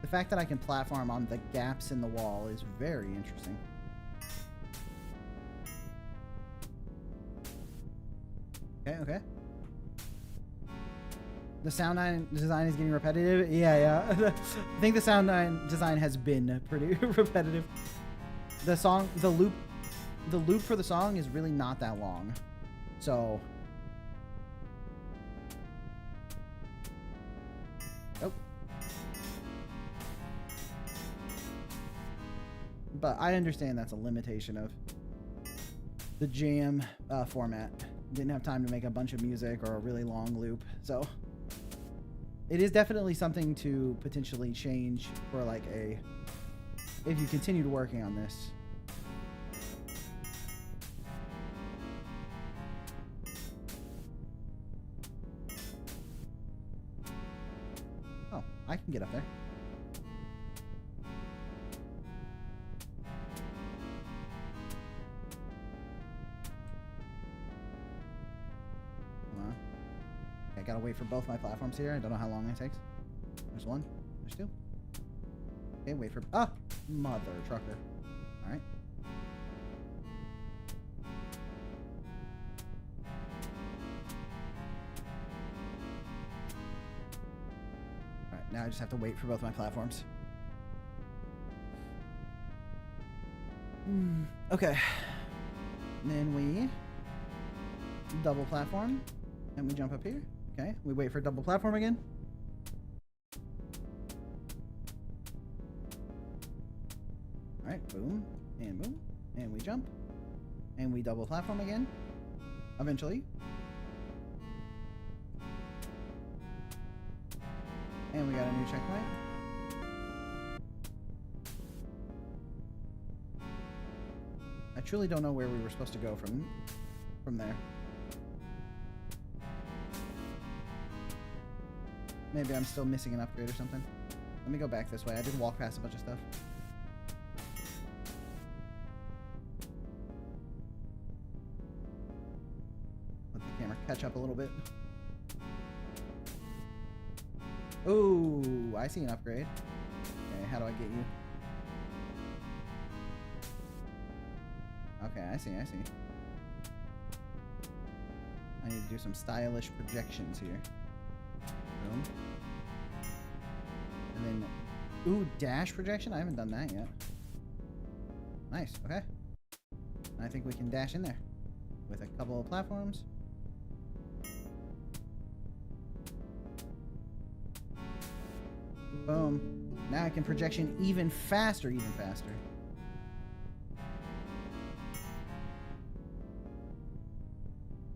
Speaker 1: The fact that I can platform on the gaps in the wall is very interesting. Okay, okay. The sound design is getting repetitive. Yeah. I think the sound design has been pretty repetitive. The song, the loop for the song is really not that long. So... Oh. But I understand that's a limitation of the jam format. Didn't have time to make a bunch of music or a really long loop. So it is definitely something to potentially change for like if you continued working on this. Oh, I can get up there. I gotta wait for both my platforms here. I don't know how long it takes. There's one. There's two. Okay, wait for... Ah! Mother trucker. Alright. Alright, now I just have to wait for both my platforms. Okay. And then we double platform. And we jump up here. Okay, we wait for double platform again. Alright, boom, and we jump. And we double platform again. Eventually. And we got a new checkpoint. I truly don't know where we were supposed to go from there. Maybe I'm still missing an upgrade or something. Let me go back this way. I did walk past a bunch of stuff. Let the camera catch up a little bit. Ooh, I see an upgrade. Okay, how do I get you? Okay, I see. I need to do some stylish projections here. Boom. And then, ooh, dash projection? I haven't done that yet. Nice, okay. I think we can dash in there with a couple of platforms. Boom. Now I can projection even faster,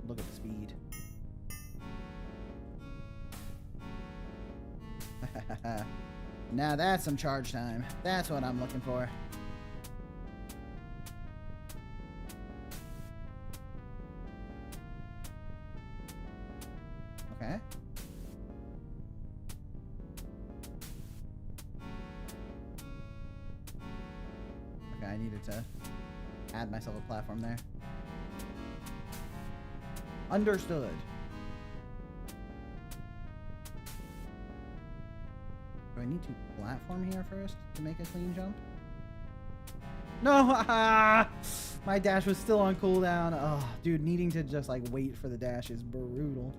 Speaker 1: Look at the speed. Now that's some charge time. That's what I'm looking for. Okay. Okay, I needed to add myself a platform there. Understood. Do I need to platform here first to make a clean jump? No! My dash was still on cooldown. Oh, dude, needing to just like wait for the dash is brutal.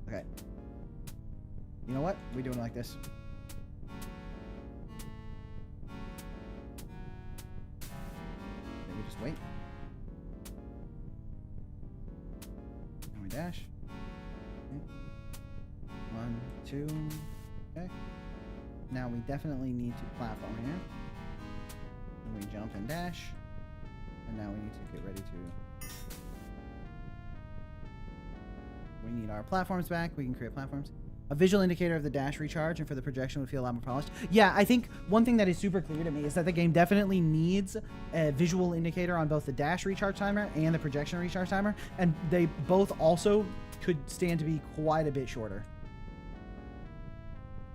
Speaker 1: Okay. You know what? We're doing it like this. Okay, we just wait. Dash. Okay. 1, 2. Okay. Now we definitely need to platform here. And we jump and dash. And now we need to get ready to... We need our platforms back. We can create platforms. A visual indicator of the dash recharge and for the projection would feel a lot more polished. Yeah, I think one thing that is super clear to me is that the game definitely needs a visual indicator on both the dash recharge timer and the projection recharge timer, and they both also could stand to be quite a bit shorter.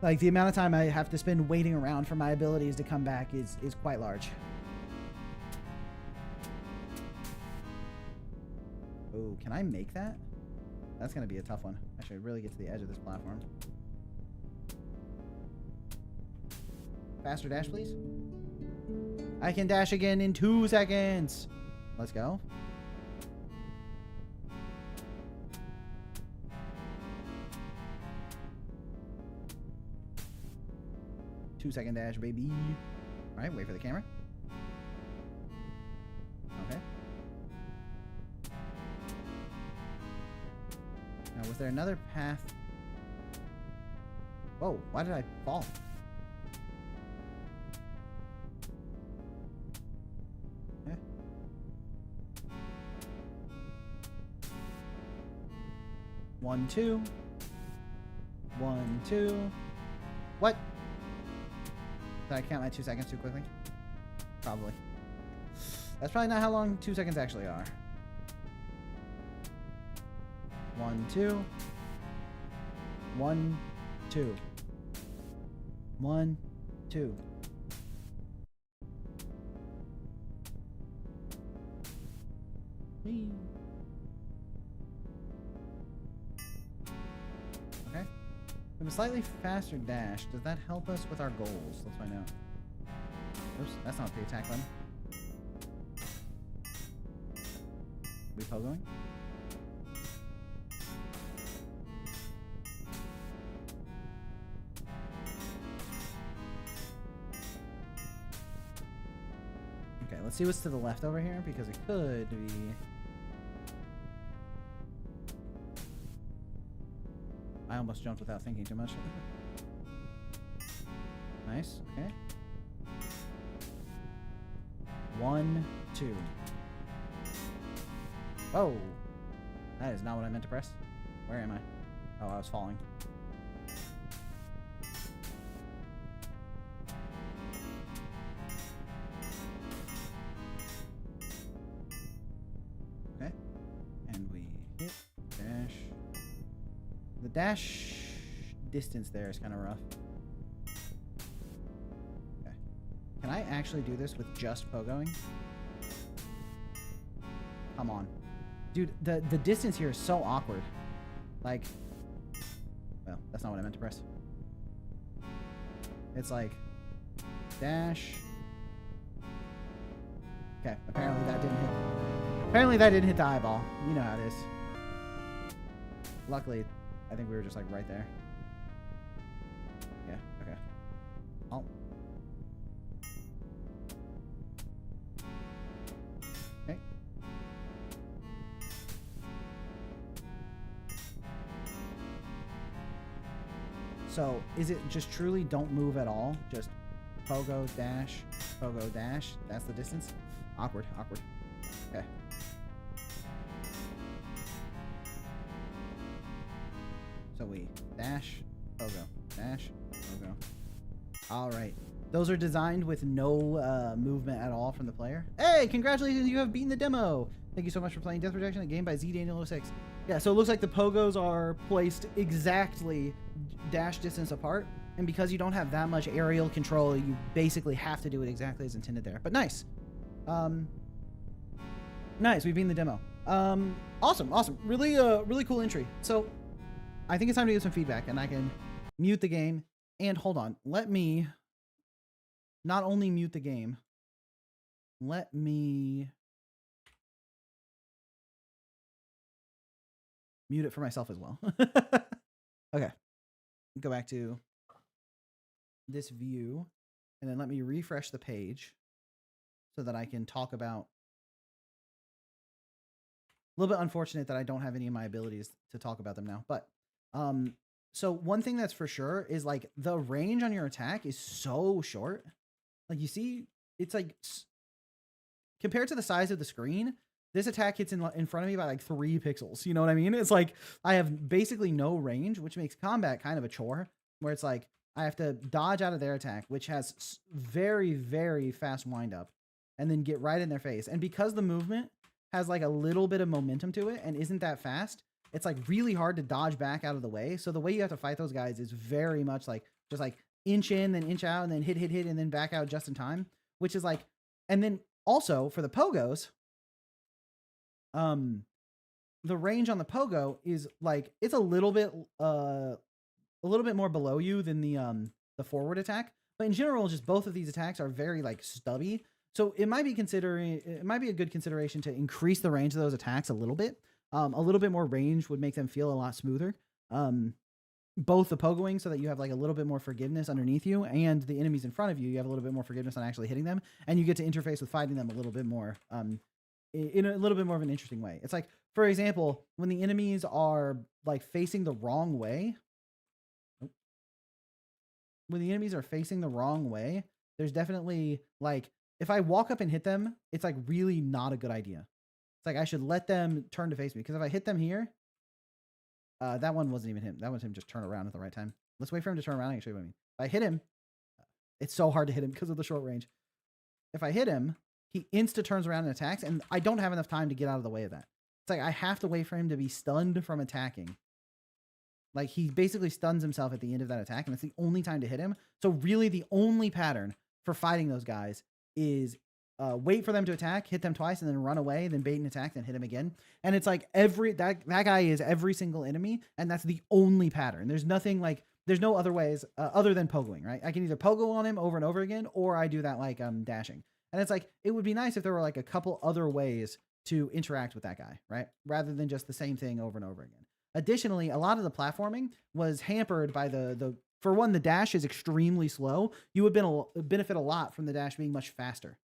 Speaker 1: Like, the amount of time I have to spend waiting around for my abilities to come back is quite large. Oh, can I make that? That's going to be a tough one. I should really get to the edge of this platform. Faster dash, please. I can dash again in 2 seconds. Let's go. Two-second dash, baby. All right, wait for the camera. Okay. Now, was there another path? Whoa, why did I fall? 1, 2. 1, 2. What? Did I count my 2 seconds too quickly? Probably. That's probably not how long 2 seconds actually are. 1, 2. 1, 2. 1, 2. Whee. Okay. We have a slightly faster dash. Does that help us with our goals? Let's find out. Oops, that's not the attack button. We pogoing? Okay, let's see what's to the left over here, because it could be... I almost jumped without thinking too much. Nice, okay. 1, 2. Oh! That is not what I meant to press. Where am I? Oh, I was falling. Okay. And we hit dash. The dash distance there is kind of rough. Okay. Can I actually do this with just pogoing? Come on. Dude, the distance here is so awkward. Like, well, that's not what I meant to press. It's like, dash. Okay, apparently that didn't hit. Apparently that didn't hit the eyeball. You know how it is. Luckily, I think we were just like right there. Yeah, okay. Oh. Okay. So, is it just truly don't move at all? Just pogo, dash, pogo, dash? That's the distance? Awkward, awkward. Okay. So we dash, pogo, dash, pogo. All right. Those are designed with no movement at all from the player. Hey, congratulations, you have beaten the demo. Thank you so much for playing Death Protection, a game by ZDaniel06. Yeah, so it looks like the pogos are placed exactly dash distance apart. And because you don't have that much aerial control, you basically have to do it exactly as intended there. But nice. Nice, we've beaten the demo. Awesome, awesome. Really, really cool entry. So I think it's time to give some feedback, and I can mute the game. And hold on, let me not only mute the game, let me mute it for myself as well. Okay, go back to this view, and then let me refresh the page so that I can talk about... A little bit unfortunate that I don't have any of my abilities to talk about them now, but so one thing that's for sure is like the range on your attack is so short. Like you see, it's like compared to the size of the screen, this attack hits in front of me by like 3 pixels. You know what I mean? It's like I have basically no range, which makes combat kind of a chore, where it's like I have to dodge out of their attack, which has very, very fast wind up, and then get right in their face. And because the movement has like a little bit of momentum to it and isn't that fast, it's like really hard to dodge back out of the way. So the way you have to fight those guys is very much like just like inch in, then inch out, and then hit, and then back out just in time, which is like... And then also for the pogos, the range on the pogo is like, it's a little bit more below you than the forward attack. But in general, just both of these attacks are very like stubby. So it might be a good consideration to increase the range of those attacks a little bit. A little bit more range would make them feel a lot smoother. Both the pogoing, so that you have like a little bit more forgiveness underneath you, and the enemies in front of you, you have a little bit more forgiveness on actually hitting them, and you get to interface with fighting them a little bit more, in a little bit more of an interesting way. It's like, for example, when the enemies are like facing the wrong way, there's definitely like, if I walk up and hit them, it's like really not a good idea. It's like I should let them turn to face me, because if I hit them here, That one wasn't even him. That was him just turn around at the right time. Let's wait for him to turn around. I can show you what I mean. If I hit him, it's so hard to hit him because of the short range. If I hit him, he insta turns around and attacks, and I don't have enough time to get out of the way of that. It's like I have to wait for him to be stunned from attacking. Like he basically stuns himself at the end of that attack, and it's the only time to hit him. So really the only pattern for fighting those guys is wait for them to attack, hit them twice, and then run away, then bait and attack, then hit him again. And it's like that guy is every single enemy, and that's the only pattern. There's nothing like, there's no other ways other than pogoing, right? I can either pogo on him over and over again, or I do that like dashing. And it's like, it would be nice if there were like a couple other ways to interact with that guy, right? Rather than just the same thing over and over again. Additionally, a lot of the platforming was hampered by for one, the dash is extremely slow. You would benefit a lot from the dash being much faster.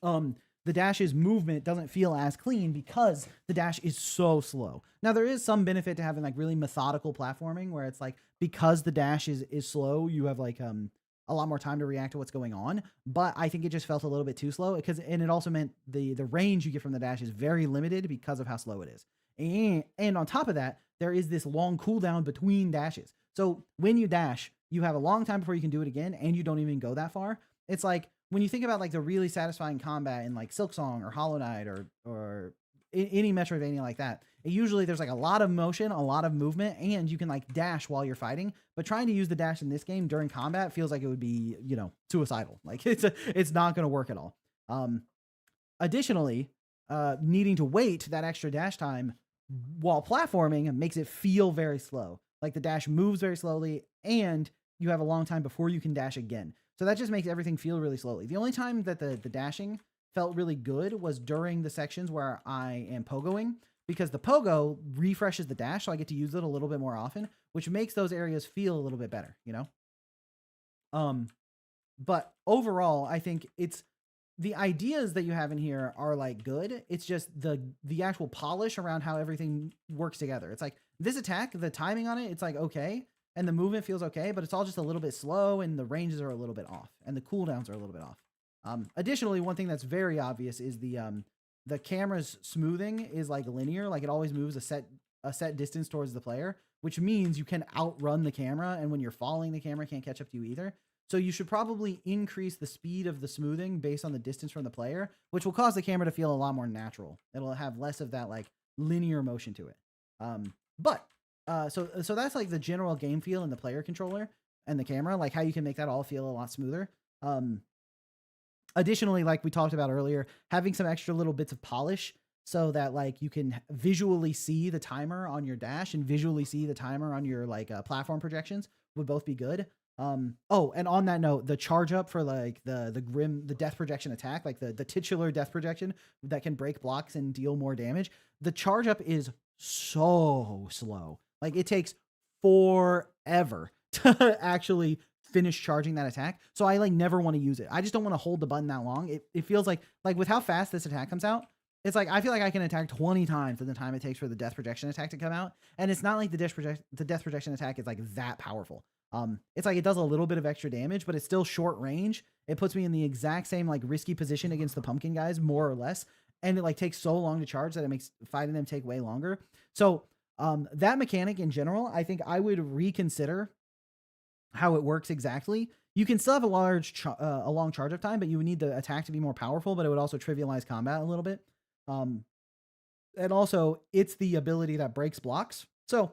Speaker 1: The dash's movement doesn't feel as clean because the dash is so slow. Now, there is some benefit to having like really methodical platforming where it's like, because the dash is slow, you have like a lot more time to react to what's going on. But I think it just felt a little bit too slow and it also meant the range you get from the dash is very limited because of how slow it is. And on top of that, there is this long cooldown between dashes. So when you dash, you have a long time before you can do it again, and you don't even go that far. It's like when you think about like the really satisfying combat in like Silksong or Hollow Knight or any Metroidvania like that, usually there's like a lot of motion, a lot of movement, and you can like dash while you're fighting. But trying to use the dash in this game during combat feels like it would be, suicidal. Like it's not going to work at all. Additionally, needing to wait that extra dash time while platforming makes it feel very slow. Like the dash moves very slowly, and you have a long time before you can dash again. So that just makes everything feel really slowly. The only time that the dashing felt really good was during the sections where I am pogoing, because the pogo refreshes the dash, so I get to use it a little bit more often, which makes those areas feel a little bit better, But overall, I think the ideas that you have in here are like good. It's just the actual polish around how everything works together. It's like this attack, the timing on it, it's like okay, and the movement feels okay, but it's all just a little bit slow, and the ranges are a little bit off, and the cooldowns are a little bit off. Additionally, one thing that's very obvious is the camera's smoothing is like linear, like it always moves a set distance towards the player, which means you can outrun the camera, and when you're falling, the camera can't catch up to you either. So you should probably increase the speed of the smoothing based on the distance from the player, which will cause the camera to feel a lot more natural. It'll have less of that like linear motion to it. So that's like the general game feel in the player controller and the camera, like how you can make that all feel a lot smoother. Additionally, like we talked about earlier, having some extra little bits of polish so that like you can visually see the timer on your dash and visually see the timer on your like platform projections would both be good. Oh, and on that note, the charge up for like the death projection attack, like the titular death projection that can break blocks and deal more damage, the charge up is so slow. Like it takes forever to actually finish charging that attack. So I like never want to use it. I just don't want to hold the button that long. It feels like with how fast this attack comes out, it's like I feel like I can attack 20 times in the time it takes for the death projection attack to come out. And it's not like the death projection attack is like that powerful. It's like it does a little bit of extra damage, but it's still short range. It puts me in the exact same like risky position against the pumpkin guys, more or less. And it like takes so long to charge that it makes fighting them take way longer. So that mechanic in general, I think I would reconsider how it works exactly. You can still have a long charge up time, but you would need the attack to be more powerful, but it would also trivialize combat a little bit. And also it's the ability that breaks blocks. So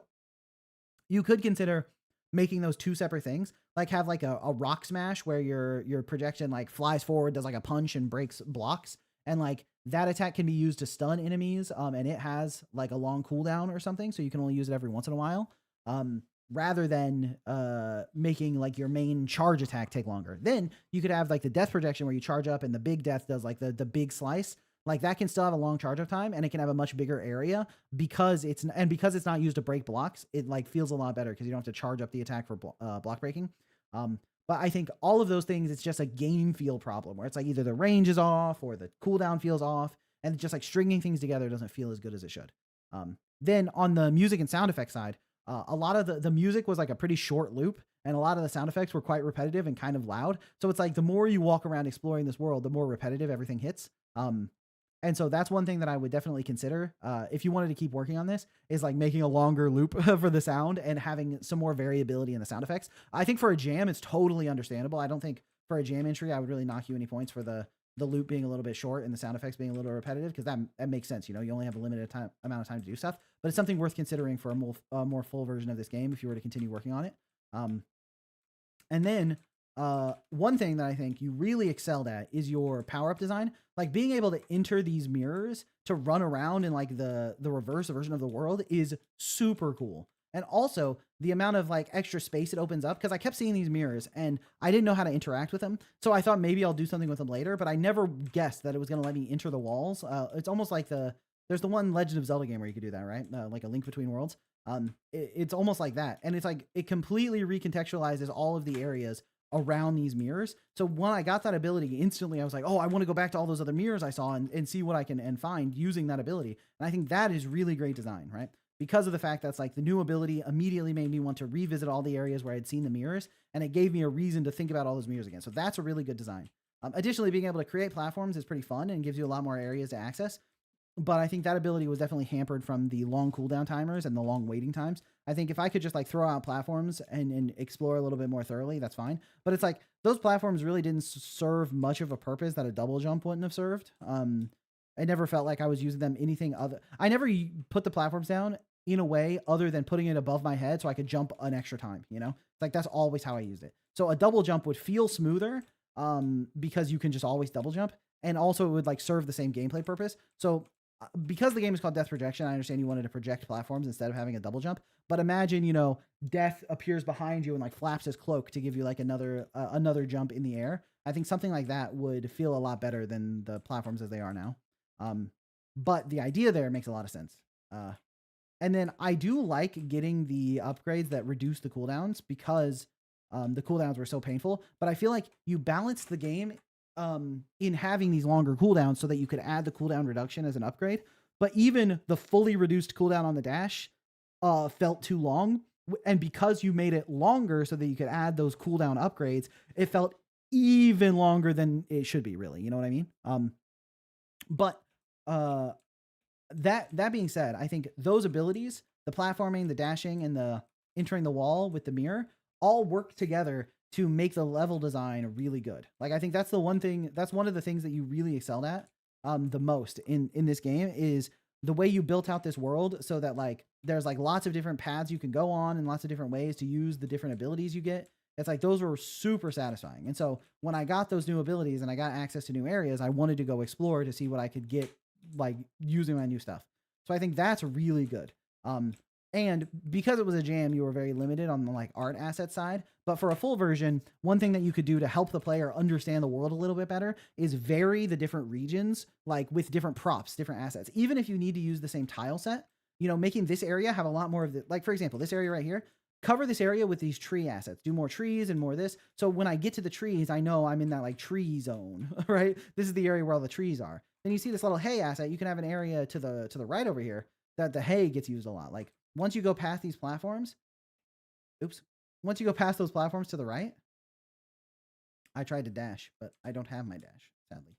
Speaker 1: you could consider making those two separate things, like have like a rock smash where your projection like flies forward, does like a punch and breaks blocks. And like that attack can be used to stun enemies. And it has like a long cooldown or something. So you can only use it every once in a while. Rather than making like your main charge attack take longer. Then you could have like the death projection where you charge up and the big death does like the big slice. Like that can still have a long charge up time, and it can have a much bigger area because it's not used to break blocks. It like feels a lot better because you don't have to charge up the attack for block breaking. But I think all of those things, it's just a game feel problem where it's like either the range is off or the cooldown feels off, and just like stringing things together doesn't feel as good as it should. Then on the music and sound effect side, a lot of the music was like a pretty short loop, and a lot of the sound effects were quite repetitive and kind of loud. So it's like the more you walk around exploring this world, the more repetitive everything hits. And so that's one thing that I would definitely consider if you wanted to keep working on this, is like making a longer loop for the sound and having some more variability in the sound effects. I think for a jam, it's totally understandable. I don't think for a jam entry, I would really knock you any points for the loop being a little bit short and the sound effects being a little repetitive, because that makes sense. You know, you only have a limited amount of time to do stuff, but it's something worth considering for a more full version of this game if you were to continue working on it. And then one thing that I think you really excelled at is your power-up design. Like being able to enter these mirrors to run around in like the reverse version of the world is super cool. And also the amount of like extra space it opens up, because I kept seeing these mirrors and I didn't know how to interact with them. So I thought maybe I'll do something with them later, but I never guessed that it was going to let me enter the walls. It's almost like there's the one Legend of Zelda game where you could do that, right? Like a Link Between Worlds. It's almost like that. And it's like, it completely recontextualizes all of the areas around these mirrors. So when I got that ability, instantly I was like, oh, I want to go back to all those other mirrors I saw and see what I can and find using that ability. And I think that is really great design, right? Because of the fact that's like the new ability immediately made me want to revisit all the areas where I'd seen the mirrors, and it gave me a reason to think about all those mirrors again. So that's a really good design. Additionally, being able to create platforms is pretty fun and gives you a lot more areas to access. But I think that ability was definitely hampered from the long cooldown timers and the long waiting times. I think if I could just like throw out platforms and explore a little bit more thoroughly, that's fine. But it's like those platforms really didn't serve much of a purpose that a double jump wouldn't have served. I never felt like I was using them anything other. I never put the platforms down in a way other than putting it above my head so I could jump an extra time, you know? It's like that's always how I used it. So a double jump would feel smoother because you can just always double jump, and also it would like serve the same gameplay purpose. So because the game is called Death Projection, I understand you wanted to project platforms instead of having a double jump. But imagine, you know, Death appears behind you and like flaps his cloak to give you like another jump in the air. I think something like that would feel a lot better than the platforms as they are now. But the idea there makes a lot of sense. And then I do like getting the upgrades that reduce the cooldowns, because the cooldowns were so painful. But I feel like you balance the game in having these longer cooldowns so that you could add the cooldown reduction as an upgrade. But even the fully reduced cooldown on the dash felt too long. And because you made it longer so that you could add those cooldown upgrades, it felt even longer than it should be, really. You know what I mean? But that being said, I think those abilities, the platforming, the dashing, and the entering the wall with the mirror, all work together to make the level design really good. Like, I think that's one of the things that you really excelled at the most in this game, is the way you built out this world so that like there's like lots of different paths you can go on and lots of different ways to use the different abilities you get. It's like those were super satisfying. And so when I got those new abilities and I got access to new areas, I wanted to go explore to see what I could get like using my new stuff. So I think that's really good. And because it was a jam, you were very limited on the like art asset side. But for a full version, one thing that you could do to help the player understand the world a little bit better is vary the different regions, like with different props, different assets. Even if you need to use the same tile set, you know, making this area have a lot more of the, like, for example, this area right here, cover this area with these tree assets, do more trees and more of this. So when I get to the trees, I know I'm in that like tree zone, right? This is the area where all the trees are. Then you see this little hay asset. You can have an area to the right over here that the hay gets used a lot. Like once you go past these platforms, once you go past those platforms to the right, I tried to dash, but I don't have my dash, sadly.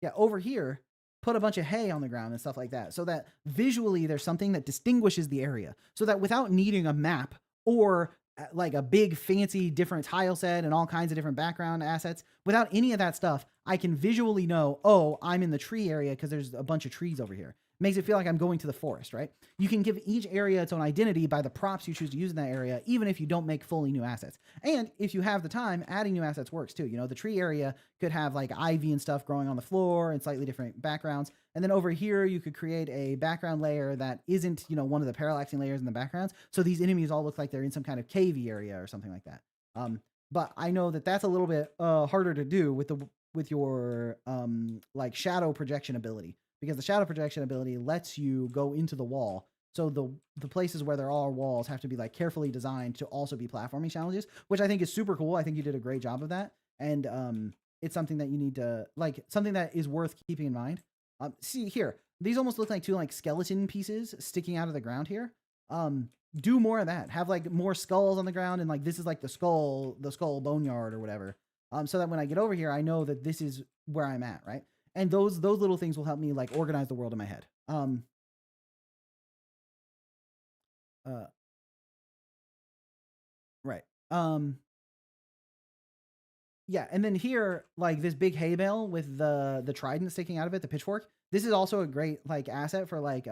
Speaker 1: Yeah, over here, put a bunch of hay on the ground and stuff like that, so that visually there's something that distinguishes the area, so that without needing a map or like a big fancy different tile set and all kinds of different background assets, without any of that stuff, I can visually know, oh, I'm in the tree area because there's a bunch of trees over here. Makes it feel like I'm going to the forest, right? You can give each area its own identity by the props you choose to use in that area, even if you don't make fully new assets. And if you have the time, adding new assets works too. You know, the tree area could have like ivy and stuff growing on the floor and slightly different backgrounds. And then over here, you could create a background layer that isn't, you know, one of the parallaxing layers in the backgrounds. So these enemies all look like they're in some kind of cavey area or something like that. But I know that that's a little bit harder to do with your like shadow projection ability, because the shadow projection ability lets you go into the wall. So the places where there are walls have to be like carefully designed to also be platforming challenges, which I think is super cool. I think you did a great job of that. And it's something that you need to like, something that is worth keeping in mind. See here, these almost look like two like skeleton pieces sticking out of the ground here. Do more of that. Have like more skulls on the ground, and like this is like the skull boneyard or whatever. So that when I get over here, I know that this is where I'm at, right? And those little things will help me like organize the world in my head. Right. Yeah, and then here, like this big hay bale with the trident sticking out of it, the pitchfork. This is also a great like asset for like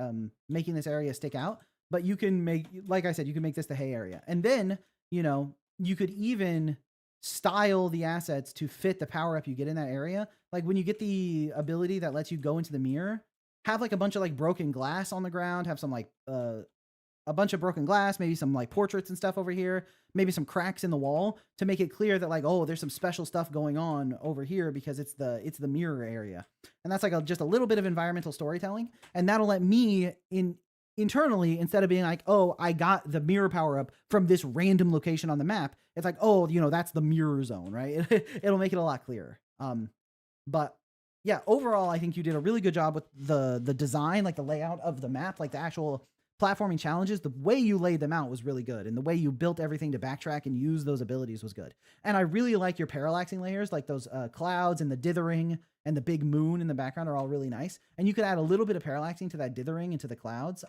Speaker 1: making this area stick out. But you can make, like I said, you can make this the hay area, and then you could even style the assets to fit the power up you get in that area. Like when you get the ability that lets you go into the mirror, have like a bunch of like broken glass on the ground, have some like a bunch of broken glass, maybe some like portraits and stuff over here, maybe some cracks in the wall to make it clear that like, oh, there's some special stuff going on over here because it's the mirror area. And that's like just a little bit of environmental storytelling. And that'll let me internally, instead of being like, oh, I got the mirror power up from this random location on the map, it's like, oh, that's the mirror zone, right? It'll make it a lot clearer. But yeah, overall, I think you did a really good job with the design, like the layout of the map, like the actual platforming challenges. The way you laid them out was really good, and the way you built everything to backtrack and use those abilities was good. And I really like your parallaxing layers, like those clouds and the dithering and the big moon in the background are all really nice. And you could add a little bit of parallaxing to that dithering and to the clouds.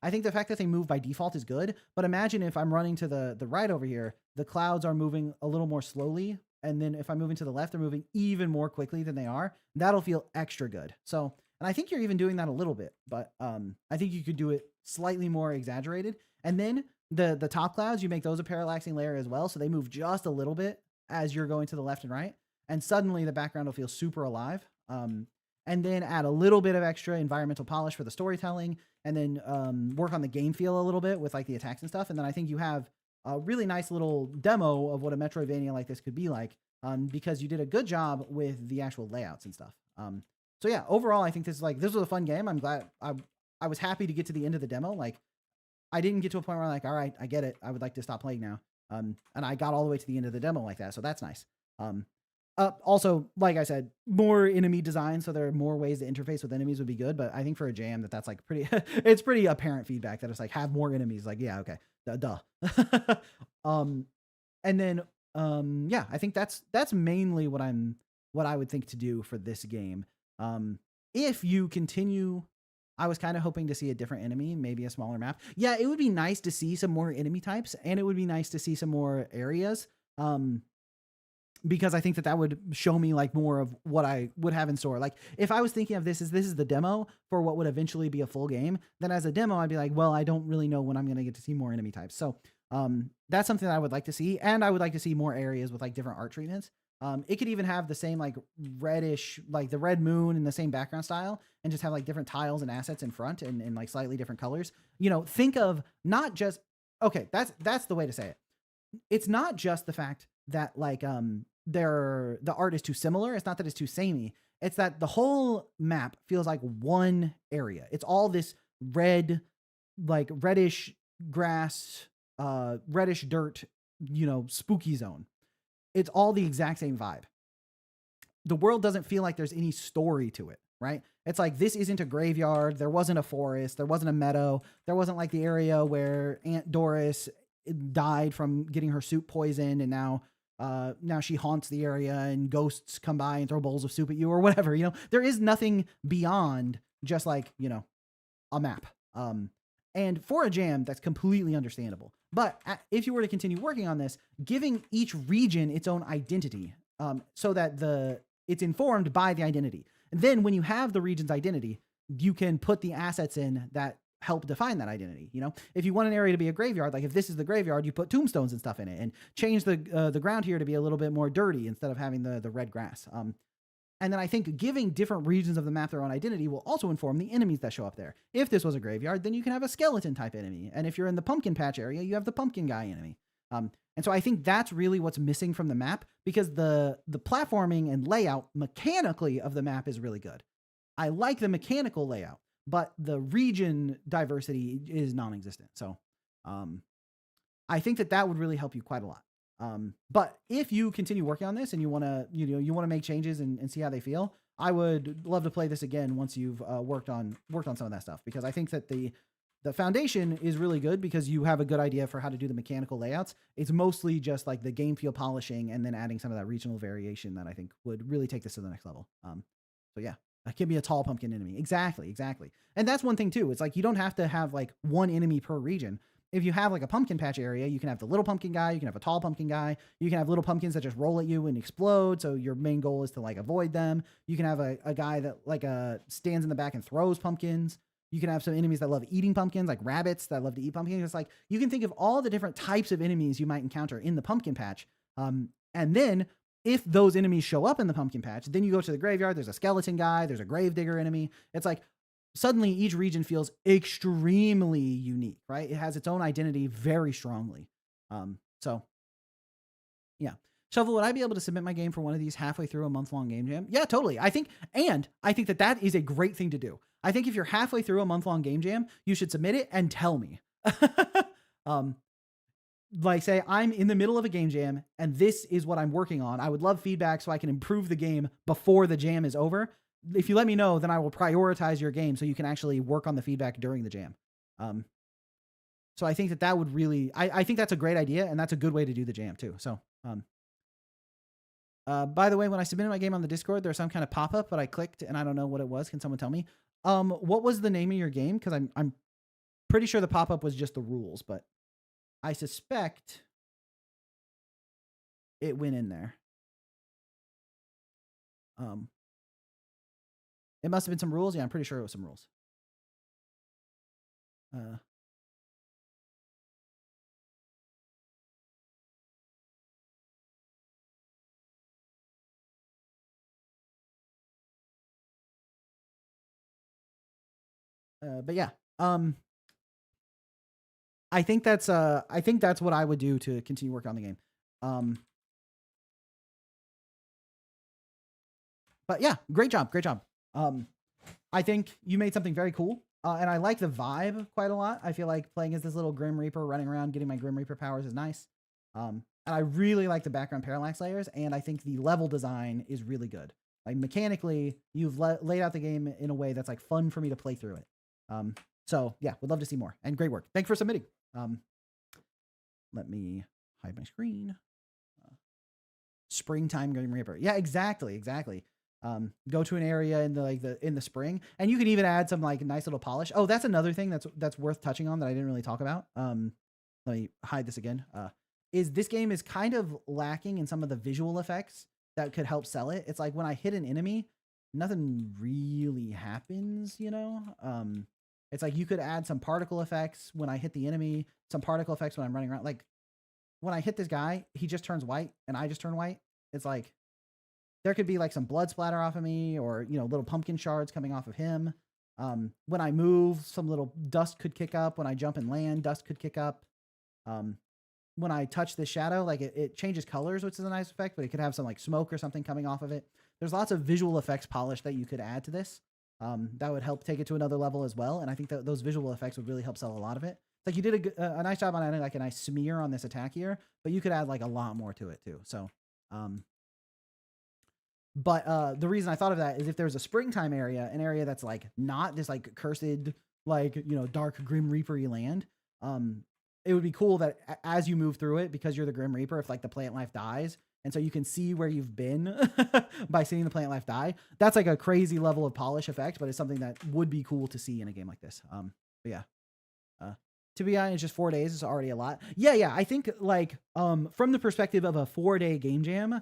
Speaker 1: I think the fact that they move by default is good, but imagine if I'm running to the right over here, the clouds are moving a little more slowly, and then if I'm moving to the left, they're moving even more quickly than they are. That'll feel extra good. So, and I think you're even doing that a little bit, but I think you could do it slightly more exaggerated. And then the top clouds, you make those a parallaxing layer as well, so they move just a little bit as you're going to the left and right, and suddenly the background will feel super alive. And then add a little bit of extra environmental polish for the storytelling, and then work on the game feel a little bit with like the attacks and stuff. And then I think you have a really nice little demo of what a Metroidvania like this could be like, because you did a good job with the actual layouts and stuff. So yeah, overall, I think this was a fun game. I'm glad I was happy to get to the end of the demo. Like, I didn't get to a point where I'm like, all right, I get it, I would like to stop playing now. And I got all the way to the end of the demo like that, so that's nice. Also, like I said, more enemy design, so there are more ways to interface with enemies would be good. But I think for a jam that's like pretty, it's pretty apparent feedback that it's like have more enemies. Like, yeah, okay, duh. And then yeah, I think that's mainly what I would think to do for this game. If you continue, I was kind of hoping to see a different enemy, maybe a smaller map. Yeah, it would be nice to see some more enemy types, and it would be nice to see some more areas. Because I think that would show me like more of what I would have in store. Like if I was thinking of this is the demo for what would eventually be a full game, then as a demo, I'd be like, well, I don't really know when I'm going to get to see more enemy types. So that's something that I would like to see. And I would like to see more areas with like different art treatments. It could even have the same like reddish, like the red moon in the same background style, and just have like different tiles and assets in front and like slightly different colors. Think of not just, okay, that's the way to say it. It's not just the fact that like the art is too similar. It's not that it's too samey. It's that the whole map feels like one area. It's all this red, like reddish grass, reddish dirt, spooky zone. It's all the exact same vibe. The world doesn't feel like there's any story to it, right? It's like, this isn't a graveyard. There wasn't a forest. There wasn't a meadow. There wasn't like the area where Aunt Doris died from getting her soup poisoned, and now she haunts the area and ghosts come by and throw bowls of soup at you or whatever. There is nothing beyond just like, a map. And for a jam, that's completely understandable. But if you were to continue working on this, giving each region its own identity, so that it's informed by the identity. And then when you have the region's identity, you can put the assets in that help define that identity. If you want an area to be a graveyard, like if this is the graveyard, you put tombstones and stuff in it, and change the ground here to be a little bit more dirty instead of having the red grass. And then I think giving different regions of the map their own identity will also inform the enemies that show up there. If this was a graveyard, then you can have a skeleton type enemy. And if you're in the pumpkin patch area, you have the pumpkin guy enemy. And so I think that's really what's missing from the map, because the platforming and layout mechanically of the map is really good. I like the mechanical layout, but the region diversity is non-existent. So I think that would really help you quite a lot. But if you continue working on this and you want to make changes and see how they feel, I would love to play this again once you've worked on some of that stuff, because I think that the foundation is really good because you have a good idea for how to do the mechanical layouts. It's mostly just like the game feel polishing and then adding some of that regional variation that I think would really take this to the next level. So yeah, that can be a tall pumpkin enemy. Exactly. And that's one thing too. It's like you don't have to have like one enemy per region. If you have like a pumpkin patch area, you can have the little pumpkin guy, you can have a tall pumpkin guy, you can have little pumpkins that just roll at you and explode. So your main goal is to like avoid them. You can have a guy that like stands in the back and throws pumpkins. You can have some enemies that love eating pumpkins, like rabbits that love to eat pumpkins. It's like you can think of all the different types of enemies you might encounter in the pumpkin patch. And then if those enemies show up in the pumpkin patch, then you go to the graveyard. There's a skeleton guy. There's a gravedigger enemy. It's like suddenly each region feels extremely unique, right? It has its own identity very strongly. So yeah. Shovel, would I be able to submit my game for one of these halfway through a month-long game jam? Yeah, totally. I think that is a great thing to do. I think if you're halfway through a month-long game jam, you should submit it and tell me. Like say I'm in the middle of a game jam and this is what I'm working on. I would love feedback so I can improve the game before the jam is over. If you let me know, then I will prioritize your game so you can actually work on the feedback during the jam. So I think that would really, I think that's a great idea and that's a good way to do the jam too. So, by the way, when I submitted my game on the Discord, there's some kind of pop-up, but I clicked and I don't know what it was. Can someone tell me? What was the name of your game? Cause I'm pretty sure the pop-up was just the rules, but I suspect it went in there. It must have been some rules. Yeah, I'm pretty sure it was some rules. But yeah, I think that's what I would do to continue working on the game. But yeah, great job. I think you made something very cool. And I like the vibe quite a lot. I feel like playing as this little Grim Reaper running around getting my Grim Reaper powers is nice. And I really like the background parallax layers, and I think the level design is really good. Like mechanically, you've laid out the game in a way that's like fun for me to play through it. So yeah, would love to see more. And great work. Thanks for submitting. Let me hide my screen. Springtime Grim Reaper. Yeah, exactly. Go to an area in the spring, and you can even add some like nice little polish. Oh, that's another thing that's worth touching on that I didn't really talk about. Let me hide this again. Is this game is kind of lacking in some of the visual effects that could help sell it. It's like when I hit an enemy, nothing really happens, you know? It's like you could add some particle effects when I hit the enemy, some particle effects when I'm running around. Like when I hit this guy, he just turns white and I just turn white. It's like there could be like some blood splatter off of me, or, you know, little pumpkin shards coming off of him. When I move, some little dust could kick up. When I jump and land, dust could kick up. When I touch this shadow, like it changes colors, which is a nice effect, but it could have some like smoke or something coming off of it. There's lots of visual effects polish that you could add to this. That would help take it to another level as well. And I think that those visual effects would really help sell a lot of it. Like you did a nice job on adding like a nice smear on this attack here, but you could add like a lot more to it too. So, but the reason I thought of that is if there's a springtime area, an area that's like not this like cursed, like, you know, dark Grim Reaper-y land, it would be cool that as you move through it, because you're the Grim Reaper, if like the plant life dies, and so you can see where you've been by seeing the plant life die. That's like a crazy level of polish effect, but it's something that would be cool to see in a game like this. But yeah. To be honest, just 4 days is already a lot. Yeah. I think like from the perspective of a 4-day game jam,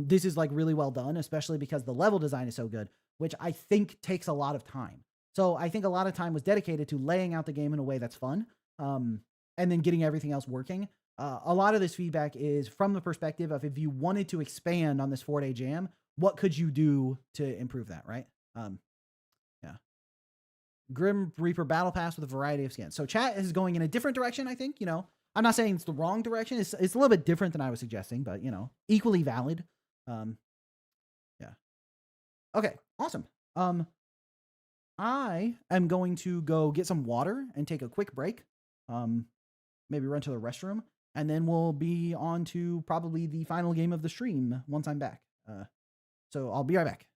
Speaker 1: this is like really well done, especially because the level design is so good, which I think takes a lot of time. So I think a lot of time was dedicated to laying out the game in a way that's fun, and then getting everything else working. A lot of this feedback is from the perspective of if you wanted to expand on this 4-day jam, what could you do to improve that, right? Yeah. Grim Reaper Battle Pass with a variety of skins. So chat is going in a different direction, I think. You know, I'm not saying it's the wrong direction. It's a little bit different than I was suggesting, but, you know, equally valid. Yeah. Okay, awesome. I am going to go get some water and take a quick break. Maybe run to the restroom, and then we'll be on to probably the final game of the stream once I'm back. So I'll be right back.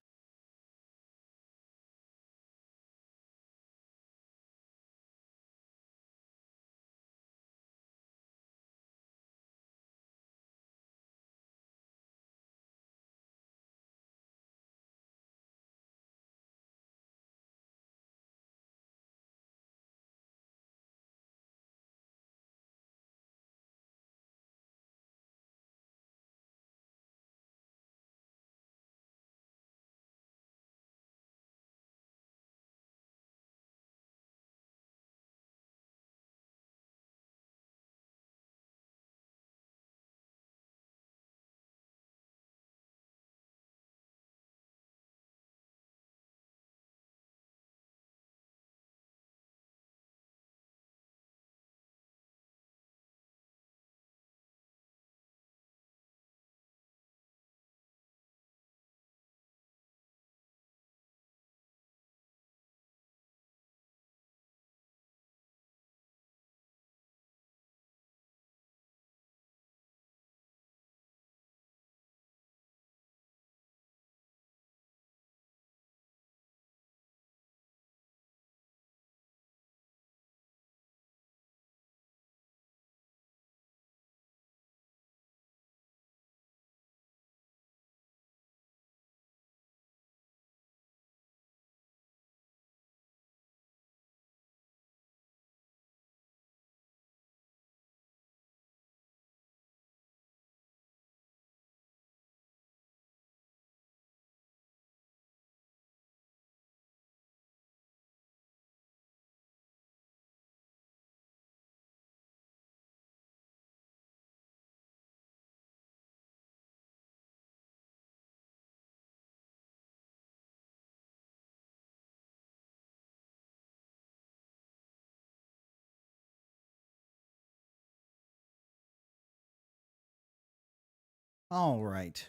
Speaker 1: All right.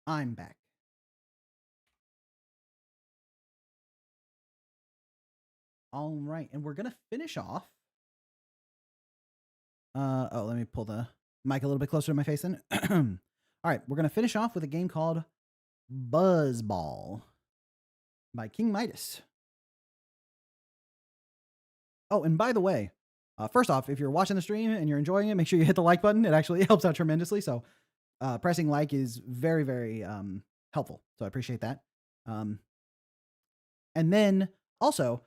Speaker 1: I'm back. All right, and we're gonna finish off. Oh, let me pull the mic a little bit closer to my face then. All right, we're gonna finish off with a game called Buzzball by King Midas. Oh, and by the way, first off, if you're watching the stream and you're enjoying it, make sure you hit the like button. It actually helps out tremendously. So pressing like is very, very helpful. So I appreciate that. And then also,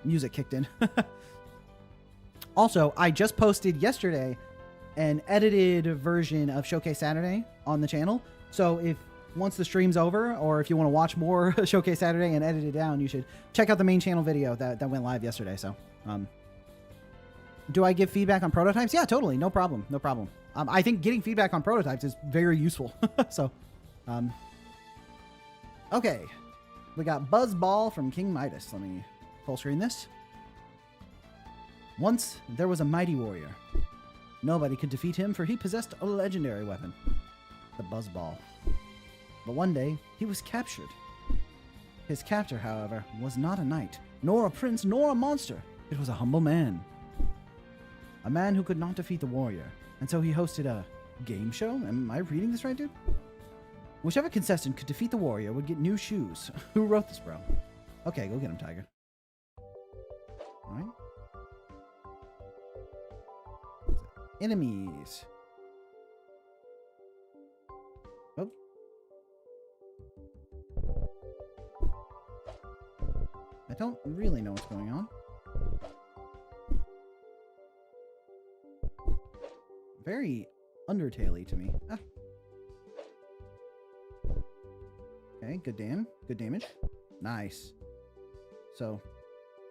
Speaker 1: music kicked in. Also, I just posted yesterday an edited version of Showcase Saturday on the channel. So if once the stream's over, or if you want to watch more Showcase Saturday and edit it down, you should check out the main channel video that went live yesterday. So, do I give feedback on prototypes? Yeah, totally. No problem. No problem. I think getting feedback on prototypes is very useful. So, okay. We got Buzzball from King Midas. Let me full screen this. Once there was a mighty warrior. Nobody could defeat him, for he possessed a legendary weapon, the Buzzball. But one day, he was captured. His captor, however, was not a knight, nor a prince, nor a monster. It was a humble man. A man who could not defeat the warrior. And so he hosted a game show? Am I reading this right, dude? Whichever contestant could defeat the warrior would get new shoes. Who wrote this, bro? Okay, go get him, Tiger. Alright. Enemies. Oh. I don't really know what's going on. Very Undertale-y to me. Ah. Okay, good damage. Nice. So,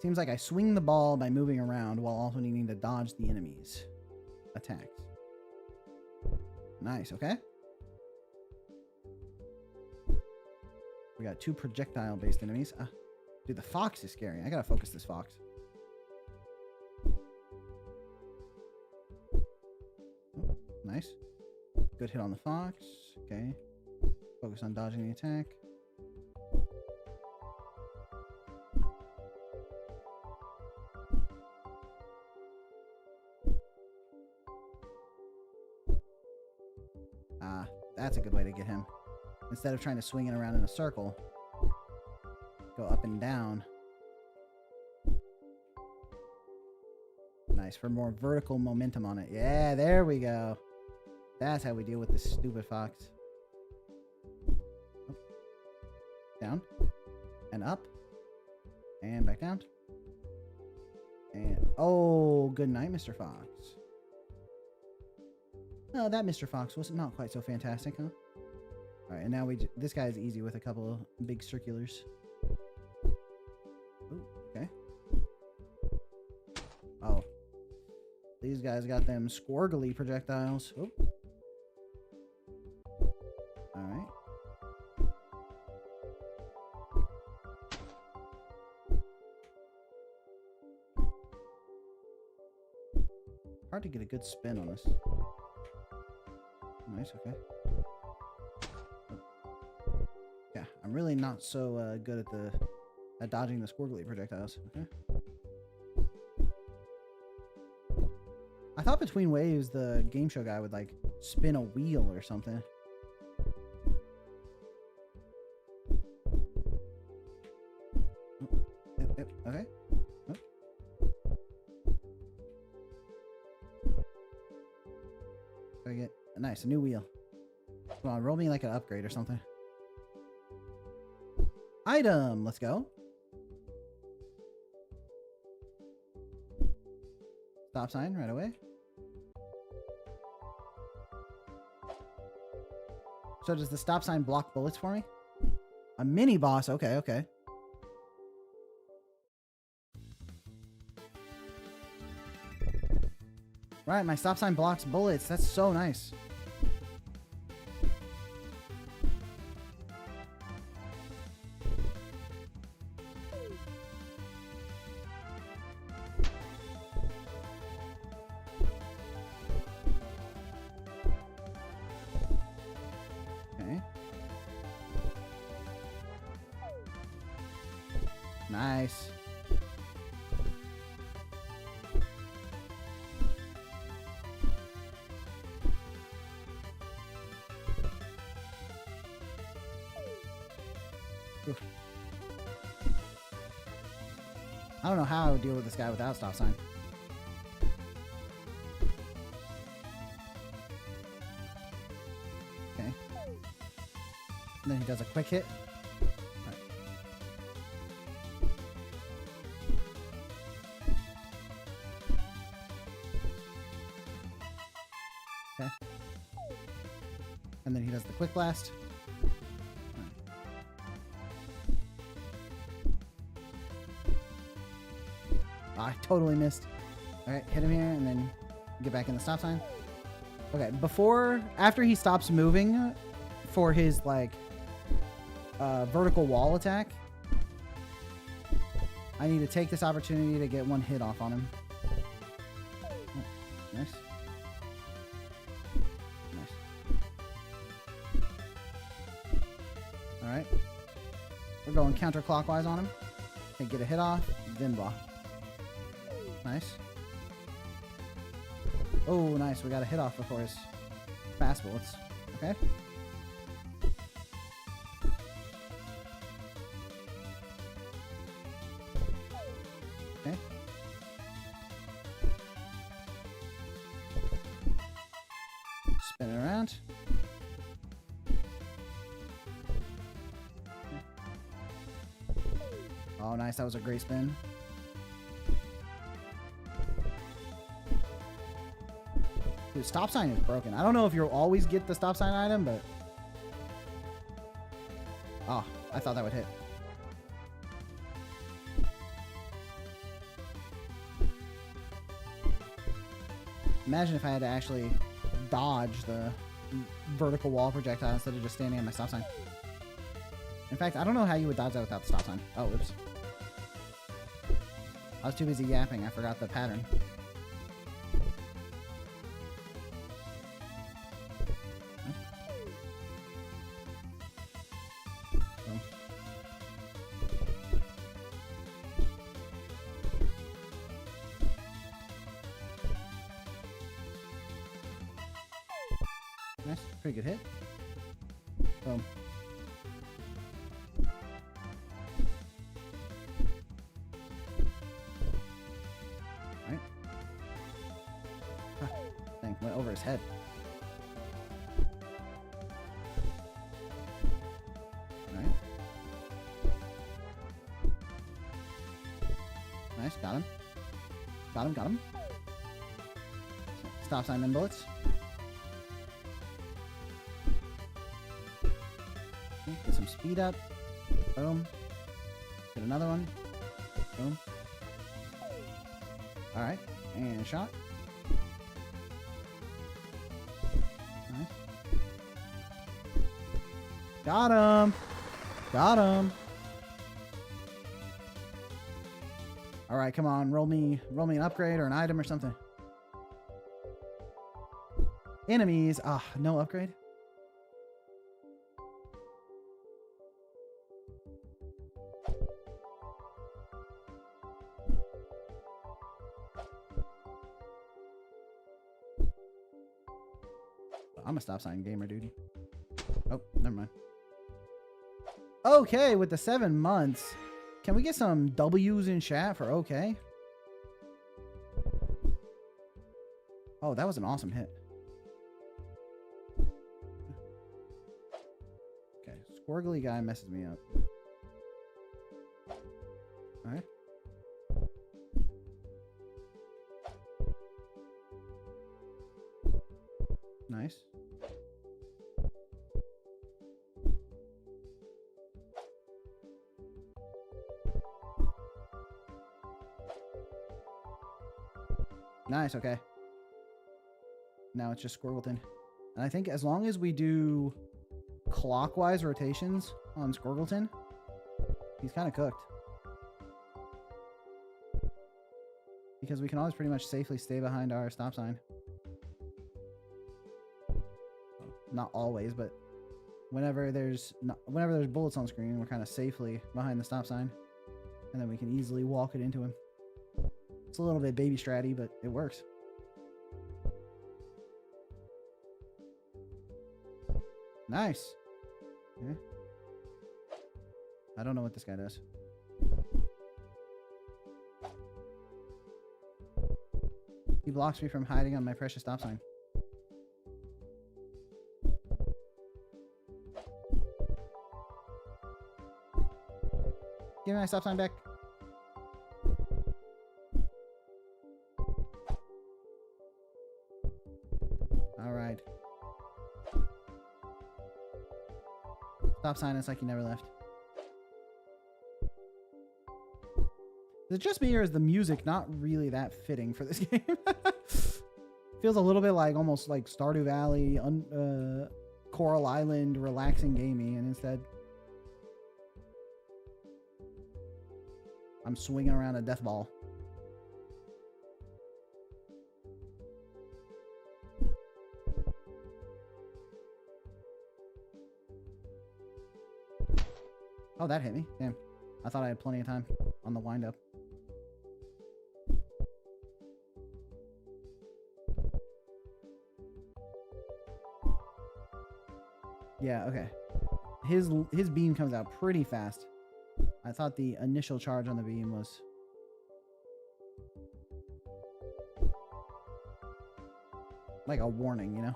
Speaker 1: seems like I swing the ball by moving around while also needing to dodge the enemies' attacks. Nice, okay. We got 2 projectile-based enemies. Dude, the fox is scary. I gotta focus this fox. Oh, nice. Good hit on the fox. Okay. Focus on dodging the attack. That's a good way to get him. Instead of trying to swing it around in a circle, go up and down. Nice, for more vertical momentum on it. Yeah, there we go. That's how we deal with this stupid fox. Oh. Down. And up. And back down. And, oh, good night, Mr. Fox. No, that Mr. Fox was not quite so fantastic, huh? Alright, and now this guy is easy with a couple of big circulars. Ooh, okay. Oh. These guys got them squirgly projectiles. Oh. Alright. Hard to get a good spin on this. Nice, okay. Yeah, I'm really not so good at dodging the squirgly projectiles. Okay. I thought between waves the game show guy would like spin a wheel or something. Yep, okay. Oh. Gotta get nice, a new wheel. Come on, roll me like an upgrade or something. Item, let's go. Stop sign right away. So does the stop sign block bullets for me? A mini boss, okay, okay. Right, my stop sign blocks bullets. That's so nice. Nice. Oof. I don't know how I would deal with this guy without stop sign. Okay. And then he does a quick hit. Right. Okay. And then he does the quick blast. I totally missed. Alright, hit him here and then get back in the stop sign. Okay, after he stops moving for his, like, vertical wall attack, I need to take this opportunity to get one hit off on him. Oh, nice. Nice. Alright. We're going counterclockwise on him. Okay, get a hit off, then block. Nice. Oh, nice. We got a hit off before his fast bullets. Okay. Okay. Spin it around. Oh, nice. That was a great spin. Dude, stop sign is broken. I don't know if you'll always get the stop sign item, but... Oh, I thought that would hit. Imagine if I had to actually dodge the vertical wall projectile instead of just standing on my stop sign. In fact, I don't know how you would dodge that without the stop sign. Oh, oops. I was too busy yapping. I forgot the pattern. Nice. Pretty good hit. Boom. Alright. Ah, dang, went over his head. Alright. Nice, got him. Got him, got him. Stop sign and bullets. Get some speed up. Boom. Get another one. Boom. Alright. And a shot. Nice. Got him! Got him! Alright, come on. Roll me an upgrade or an item or something. Enemies. Ah, no upgrade. I'm a stop sign gamer, dude. Oh, never mind. Okay, with the 7 months, can we get some W's in chat for okay? Oh, that was an awesome hit. Okay, squirgly guy messes me up. Alright. Nice. Nice, okay. Now it's just Squirgleton. And I think as long as we do clockwise rotations on Squirgleton, he's kind of cooked. Because we can always pretty much safely stay behind our stop sign. Not always, but whenever there's bullets on screen, we're kind of safely behind the stop sign. And then we can easily walk it into him. It's a little bit baby stratty, but it works. Nice. Okay. I don't know what this guy does. He blocks me from hiding on my precious stop sign. Give me my stop sign back. All right. Stop sign is like you never left. Is it just me or is the music not really that fitting for this game? Feels a little bit like almost like Stardew Valley, Coral Island, relaxing gamey, and instead I'm swinging around a death ball. Oh, that hit me. Damn. I thought I had plenty of time on the wind-up. Yeah, okay. His beam comes out pretty fast. I thought the initial charge on the beam was... like a warning, you know?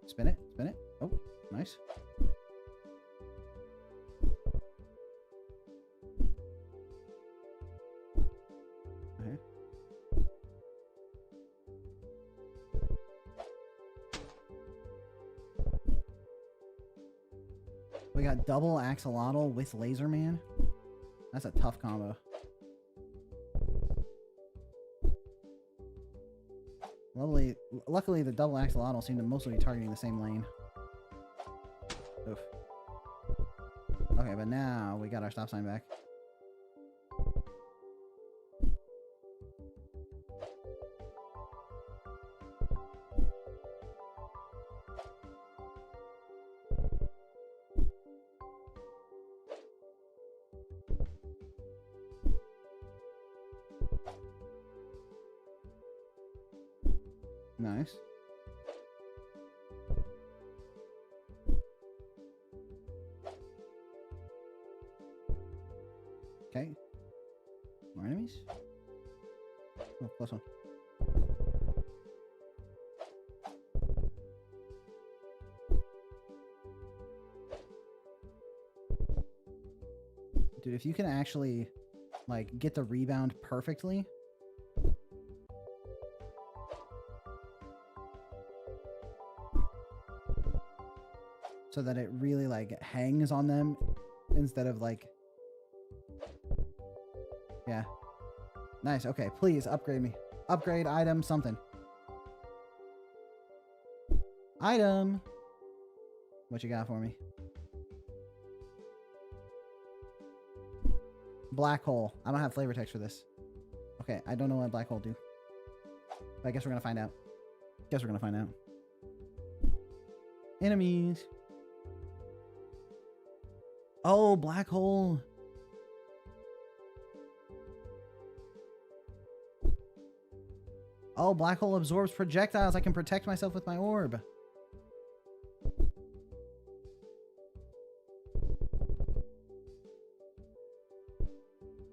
Speaker 1: Spin it, spin it. Oh, nice. Okay. We got double axolotl with laser man. That's a tough combo. Luckily, the double axolotl seem to mostly be targeting the same lane. Oof. Okay, but now we got our stop sign back. Nice. Okay. More enemies? Oh, close one. Dude, if you can actually, like, get the rebound perfectly... so that it really, like, hangs on them instead of, like... Yeah. Nice. Okay, please upgrade me. Upgrade, item, something. Item! What you got for me? Black hole. I don't have flavor text for this. Okay, I don't know what black hole do. But I guess we're gonna find out. Guess we're gonna find out. Enemies. Oh, black hole. Oh, black hole absorbs projectiles. I can protect myself with my orb.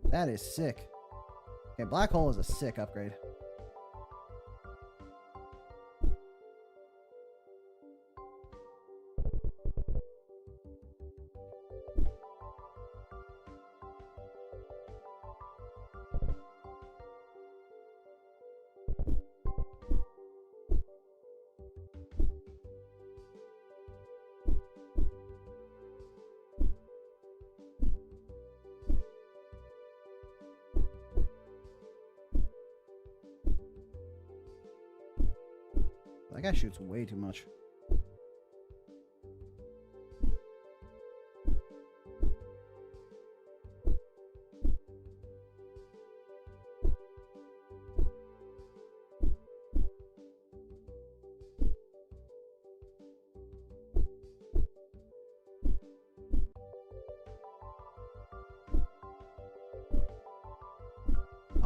Speaker 1: That is sick. Okay, black hole is a sick upgrade. That guy shoots way too much.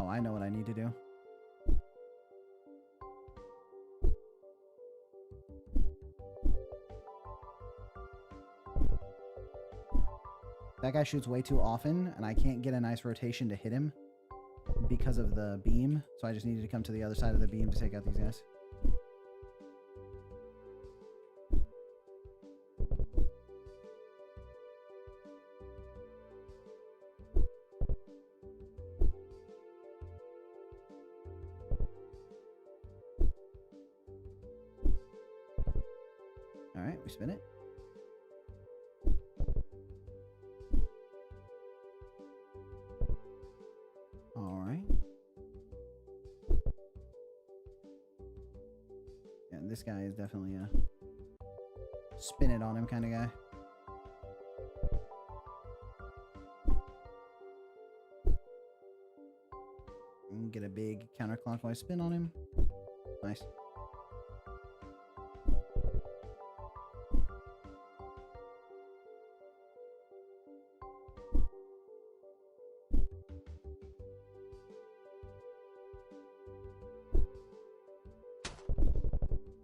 Speaker 1: Oh, I know what I need to do. That guy shoots way too often, and I can't get a nice rotation to hit him because of the beam. So I just needed to come to the other side of the beam to take out these guys. All right, we spin it. All right. Yeah, this guy is definitely a spin it on him kind of guy. And get a big counterclockwise spin on him. Nice.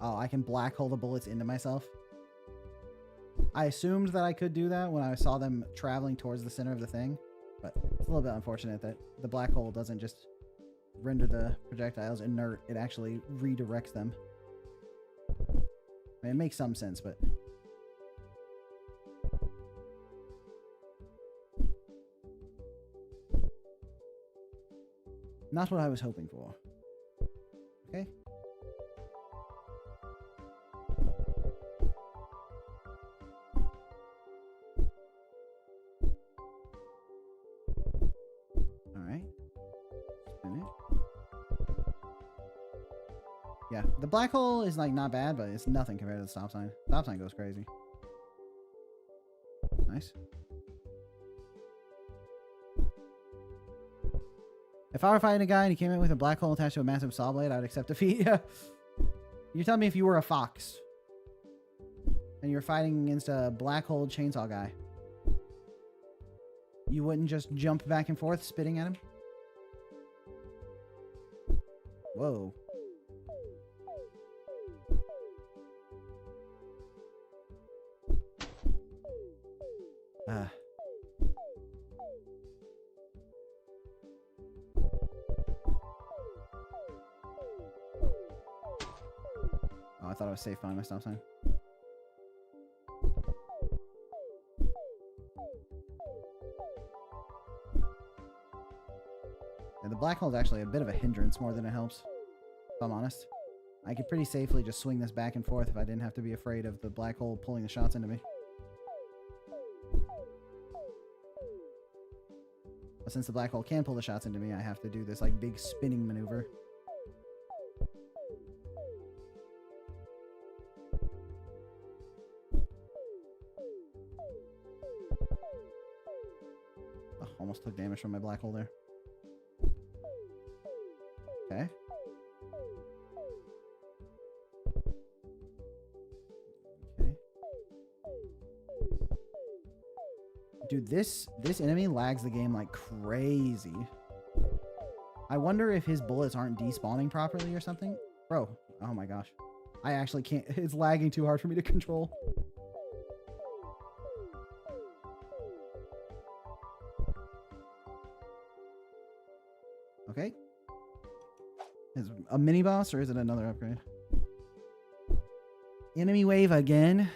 Speaker 1: Oh, I can black hole the bullets into myself. I assumed that I could do that when I saw them traveling towards the center of the thing, but it's a little bit unfortunate that the black hole doesn't just render the projectiles inert. It actually redirects them. I mean, it makes some sense, but... not what I was hoping for. Okay. Alright. Spin it. Yeah, the black hole is like not bad, but it's nothing compared to the stop sign. Stop sign goes crazy. Nice. If I were fighting a guy and he came in with a black hole attached to a massive saw blade, I'd accept defeat. Yeah. You're telling me if you were a fox and you're fighting against a black hole chainsaw guy, you wouldn't just jump back and forth spitting at him? Whoa. Oh, I thought I was safe behind my stop sign. Yeah, the black hole is actually a bit of a hindrance more than it helps, if I'm honest. I could pretty safely just swing this back and forth if I didn't have to be afraid of the black hole pulling the shots into me. But since the black hole can pull the shots into me, I have to do this like big spinning maneuver. Oh, almost took damage from my black hole there. Okay. Okay. Dude, this enemy lags the game like crazy. I wonder if his bullets aren't despawning properly or something. Bro, oh my gosh. I actually can't. It's lagging too hard for me to control. Okay. Is it a mini boss or is it another upgrade? Enemy wave again.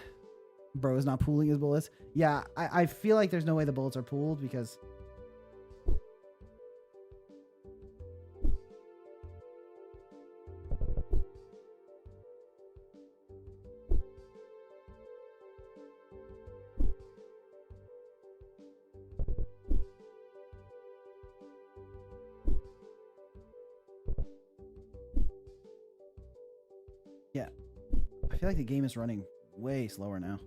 Speaker 1: Bro is not pooling his bullets. Yeah, I feel like there's no way the bullets are pooled because... yeah. I feel like the game is running way slower now.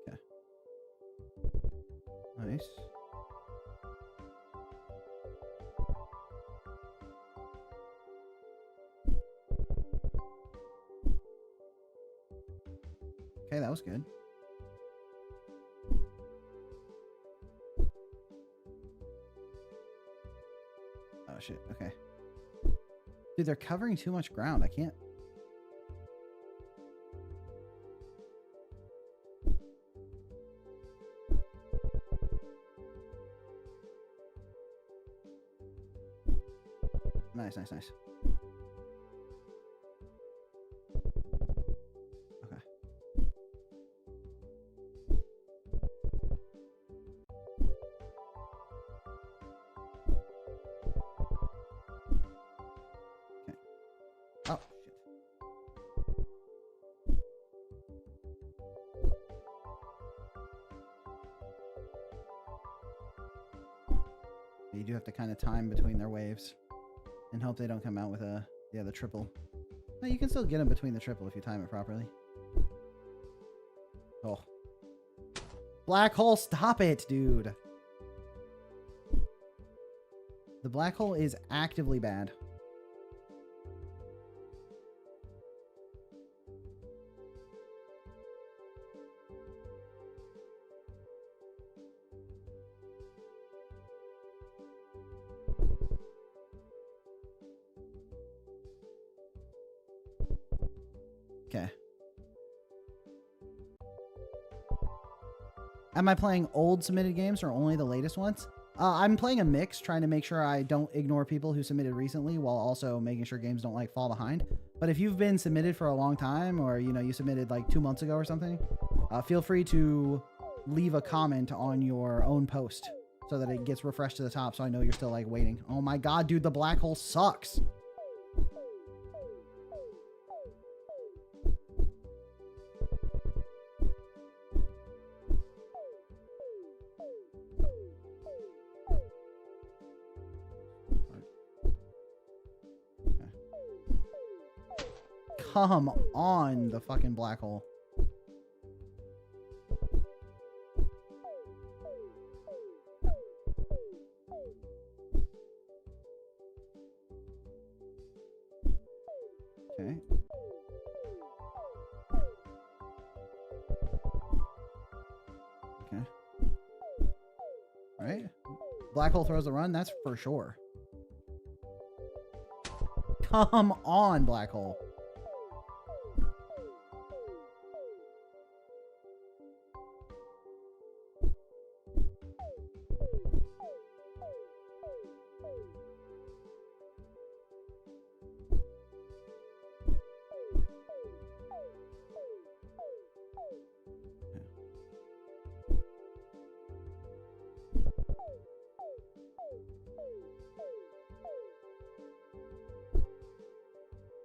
Speaker 1: Okay. Nice. Okay, that was good. Oh shit, okay. Dude, they're covering too much ground. I can't. Nice, nice, nice. Okay. Okay. Oh, shit. You do have to kind of time between their waves and hope they don't come out with a, yeah, the triple. No, you can still get them between the triple if you time it properly. Oh. Black hole, stop it, dude. The black hole is actively bad. Okay. Am I playing old submitted games or only the latest ones? I'm playing a mix, trying to make sure I don't ignore people who submitted recently while also making sure games don't like fall behind. But if you've been submitted for a long time, or you submitted like 2 months ago or something, feel free to leave a comment on your own post so that it gets refreshed to the top so I know you're still like waiting. Oh my god, dude, the black hole sucks. Come on, the fucking black hole. Okay. Okay. All right. Black hole throws a run, that's for sure. Come on, black hole.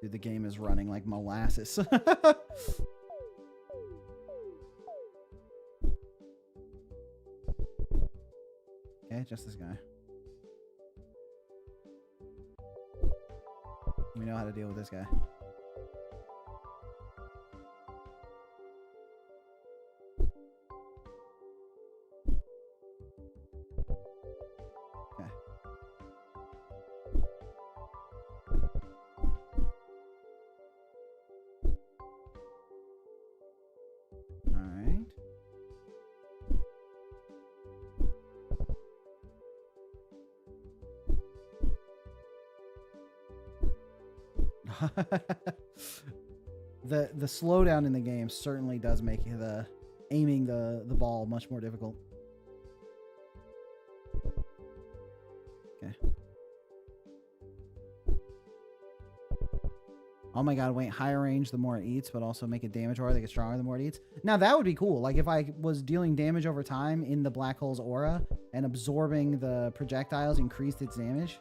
Speaker 1: Dude, the game is running like molasses. Okay, just this guy. We know how to deal with this guy. Okay. All right. The slowdown in the game certainly does make the aiming the ball much more difficult. Okay. Oh my god, wait, higher range the more it eats, but also make it damage aura that gets stronger the more it eats. Now that would be cool. Like if I was dealing damage over time in the black hole's aura and absorbing the projectiles increased its damage.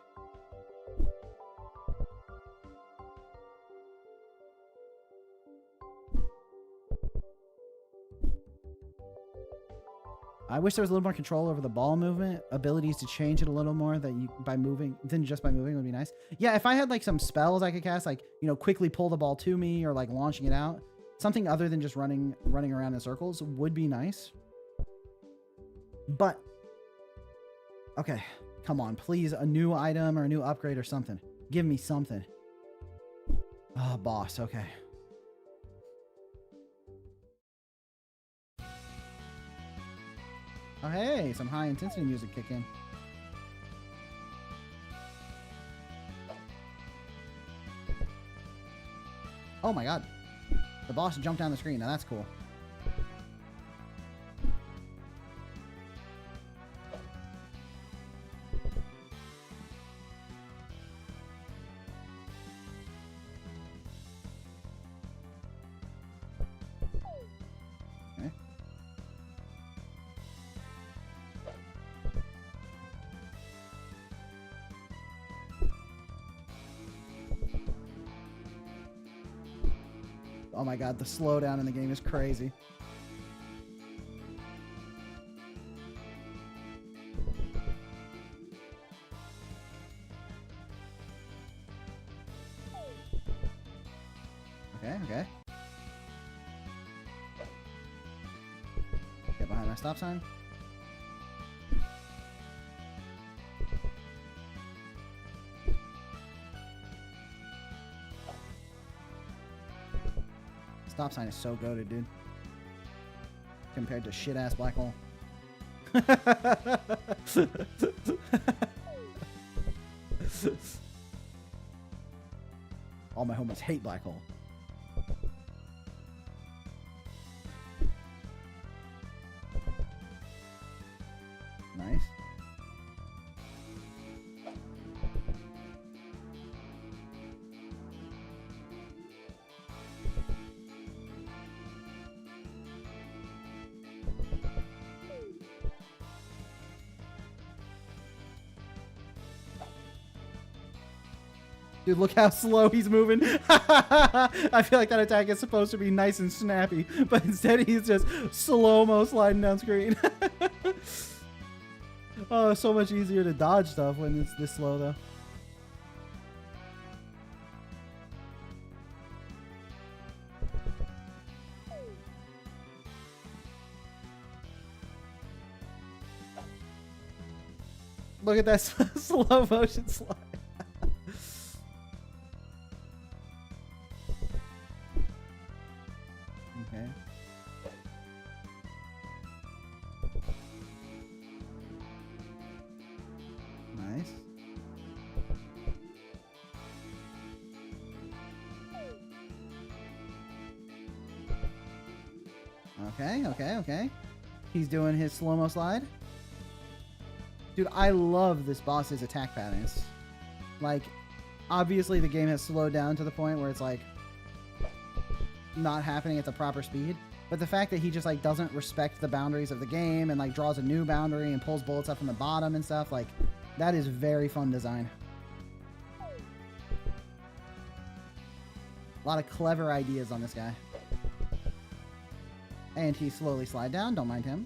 Speaker 1: I wish there was a little more control over the ball movement, abilities to change it a little more that you by moving than just by moving would be nice. Yeah, if I had like some spells I could cast, like, quickly pull the ball to me or like launching it out, something other than just running around in circles would be nice. But okay, come on, please, a new item or a new upgrade or something. Give me something. Oh, boss, okay. Oh, hey, some high intensity music kick in. Oh my god. The boss jumped down the screen. Now that's cool. Okay. Oh my god, the slowdown in the game is crazy. Okay, okay. Get behind my stop sign. Stop sign is so goated, dude. Compared to shit-ass black hole. All my homies hate black hole. Nice. Dude, look how slow he's moving. I feel like that attack is supposed to be nice and snappy, but instead he's just slow-mo sliding down screen. Oh, it's so much easier to dodge stuff when it's this slow, though. Look at that slow motion slide. Okay. Nice. Okay, okay, okay. He's doing his slow-mo slide. Dude, I love this boss's attack patterns. Like, obviously the game has slowed down to the point where it's like not happening at the proper speed. But the fact that he just like doesn't respect the boundaries of the game and like draws a new boundary and pulls bullets up from the bottom and stuff, like that is very fun design. A lot of clever ideas on this guy. And he slowly slide down, don't mind him.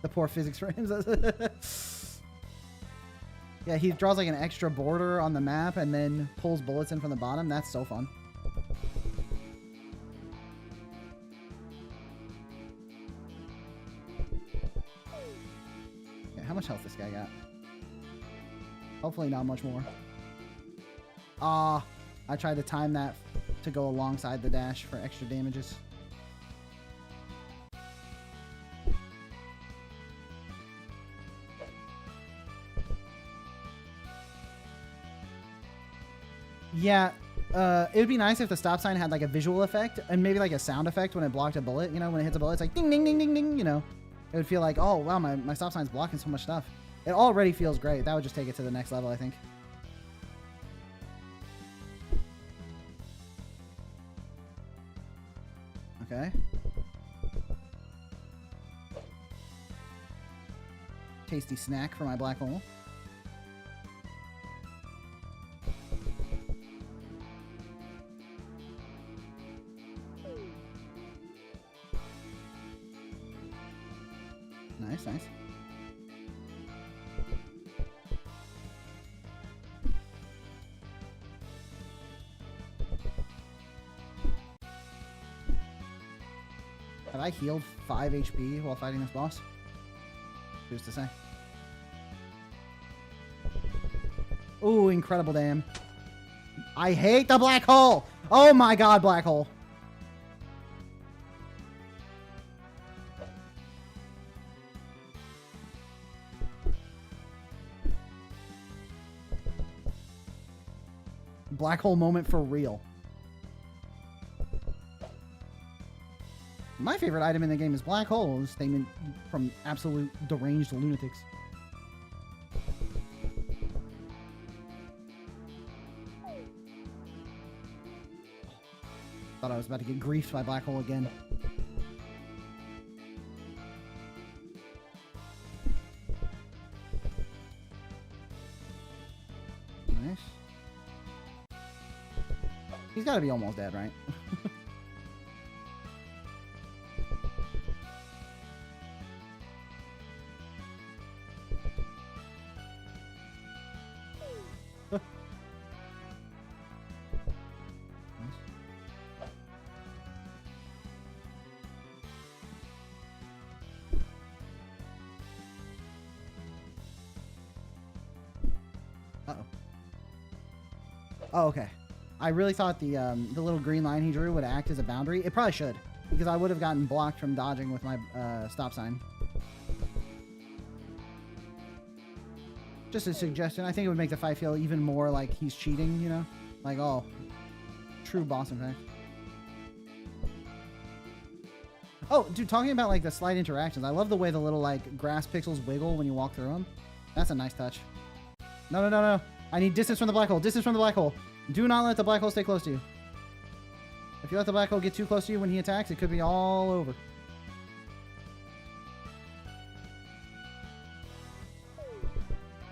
Speaker 1: The poor physics frames. Yeah, he draws like an extra border on the map and then pulls bullets in from the bottom. That's so fun. Okay, how much health this guy got? Hopefully not much more. Ah, I tried to time that to go alongside the dash for extra damages. Yeah, it would be nice if the stop sign had like a visual effect and maybe like a sound effect when it blocked a bullet. You know, when it hits a bullet, it's like ding, ding, ding, ding, ding, you know. It would feel like, oh, wow, my stop sign's blocking so much stuff. It already feels great. That would just take it to the next level, I think. Okay. Tasty snack for my black hole. Nice, nice. Have I healed 5 HP while fighting this boss? Who's to say? Ooh, incredible damn. I hate the black hole! Oh my god, black hole! Black hole moment for real. My favorite item in the game is black holes. Statement from absolute deranged lunatics. Thought I was about to get griefed by black hole again. Nice. He's got to be almost dead, right? Uh-oh. Oh, okay. I really thought the little green line he drew would act as a boundary. It probably should, because I would have gotten blocked from dodging with my stop sign. Just a suggestion. I think it would make the fight feel even more like he's cheating, you know? Like, oh, true boss effect. Oh, dude, talking about, like, the slight interactions. I love the way the little, like, grass pixels wiggle when you walk through them. That's a nice touch. No, no, no, no. I need distance from the black hole. Distance from the black hole. Do not let the black hole stay close to you. If you let the black hole get too close to you when he attacks, it could be all over.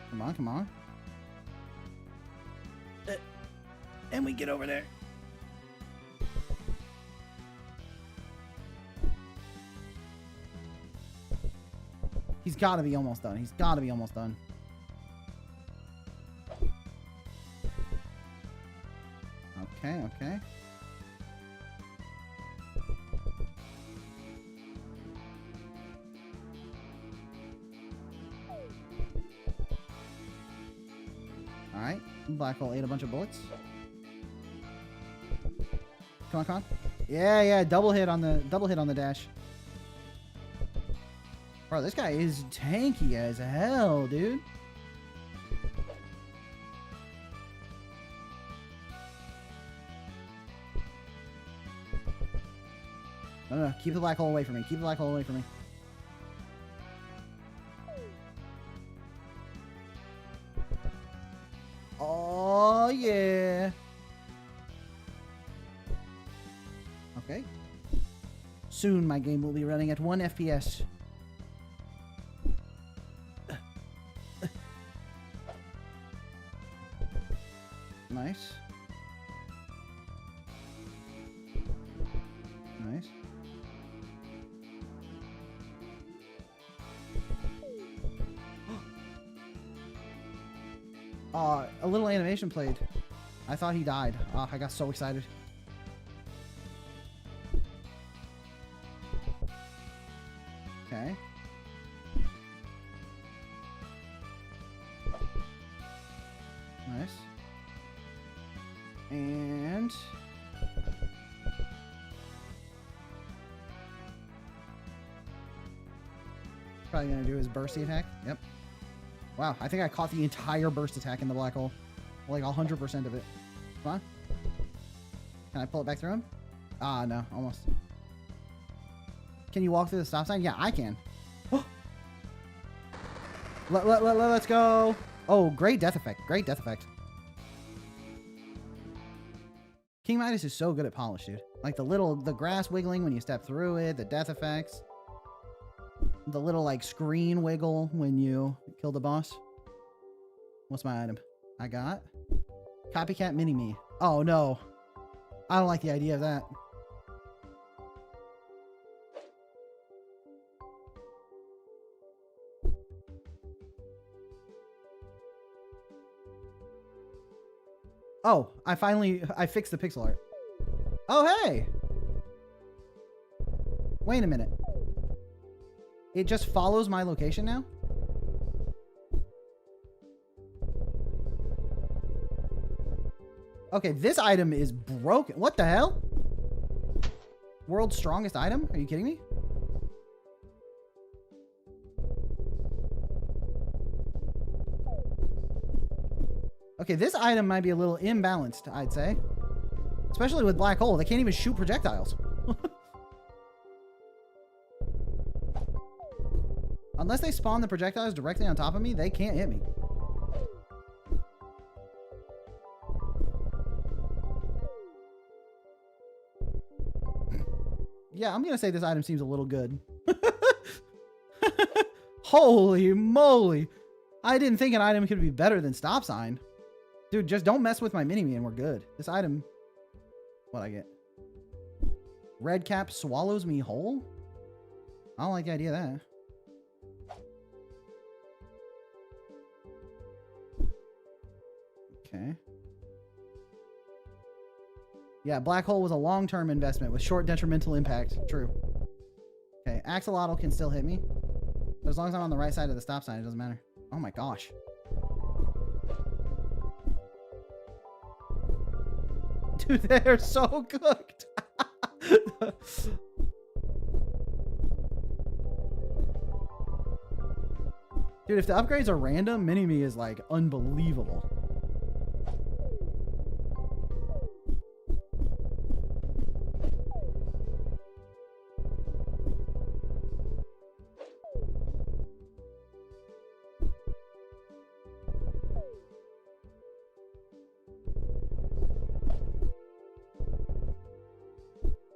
Speaker 1: Come on, come on. And we get over there. He's got to be almost done. He's got to be almost done. Okay, okay. Alright. Black hole ate a bunch of bullets. Come on, come on. Yeah, yeah, double hit on the dash. Bro, this guy is tanky as hell, dude. No, no, keep the black hole away from me. Keep the black hole away from me. Oh, yeah. Okay. Soon my game will be running at 1 FPS. Nice. Nice. A little animation played. I thought he died. I got so excited. Okay. Nice. And... probably gonna do his bursty attack. Yep. Wow, I think I caught the entire burst attack in the black hole. Like 100% of it. Come on. Can I pull it back through him? Ah, no, almost. Can you walk through the stop sign? Yeah, I can. Let's go. Oh, great death effect. Great death effect. King Midas is so good at polish, dude. Like the grass wiggling when you step through it, the death effects. The little, like, screen wiggle when you kill the boss. What's my item? I got Copycat Mini-Me. Oh, no. I don't like the idea of that. Oh, I fixed the pixel art. Oh, hey! Wait a minute. It just follows my location now? Okay, this item is broken. What the hell? World's strongest item? Are you kidding me? Okay, this item might be a little imbalanced, I'd say. Especially with black hole. They can't even shoot projectiles. Unless they spawn the projectiles directly on top of me, they can't hit me. Yeah, I'm gonna say this item seems a little good. Holy moly. I didn't think an item could be better than stop sign. Dude, just don't mess with my mini-me and we're good. This item... What'd I get? Red cap swallows me whole? I don't like the idea of that. Okay. Yeah, black hole was a long-term investment with short detrimental impact. True. Okay, axolotl can still hit me. But as long as I'm on the right side of the stop sign, it doesn't matter. Oh my gosh. Dude, they're so cooked. Dude, if the upgrades are random, Mini-Me is like unbelievable.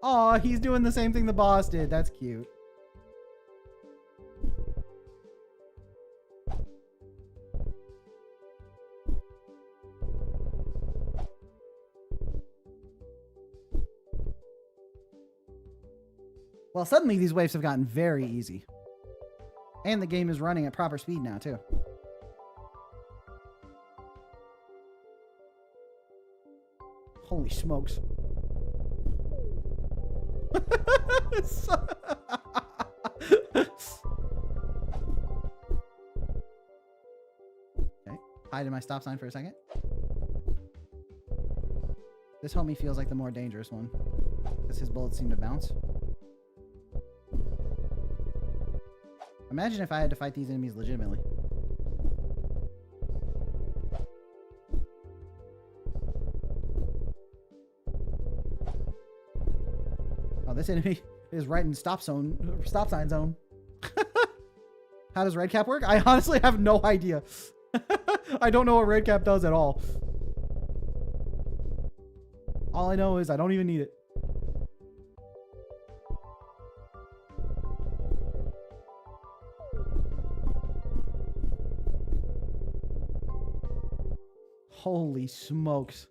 Speaker 1: Aw, he's doing the same thing the boss did. That's cute. Well, suddenly these waves have gotten very easy. And the game is running at proper speed now, too. Holy smokes. Okay, hide in my stop sign for a second. This homie feels like the more dangerous one because his bullets seem to bounce. Imagine if I had to fight these enemies legitimately. Oh, this enemy is right in stop sign zone. How does red cap work? I honestly have no idea. I don't know what red cap does at all. All I know is I don't even need it. Holy smokes.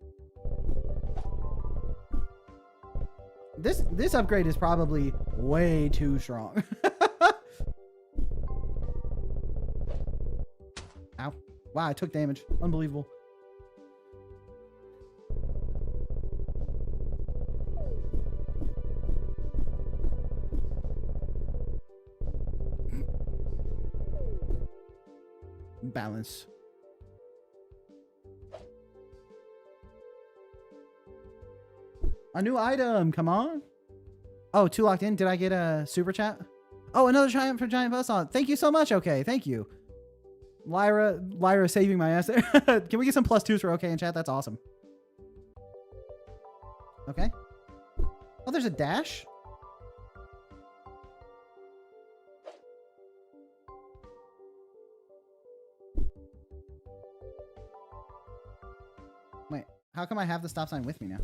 Speaker 1: This upgrade is probably way too strong. Ow. Wow, I took damage. Unbelievable. Balance. A new item, come on. Oh, 2 locked in. Did I get a super chat? Oh, another triumph for Giant Buzzball. Thank you so much. Okay, thank you. Lyra saving my ass there. Can we get some +2s for okay in chat? That's awesome. Okay. Oh, there's a dash? Wait, how come I have the stop sign with me now?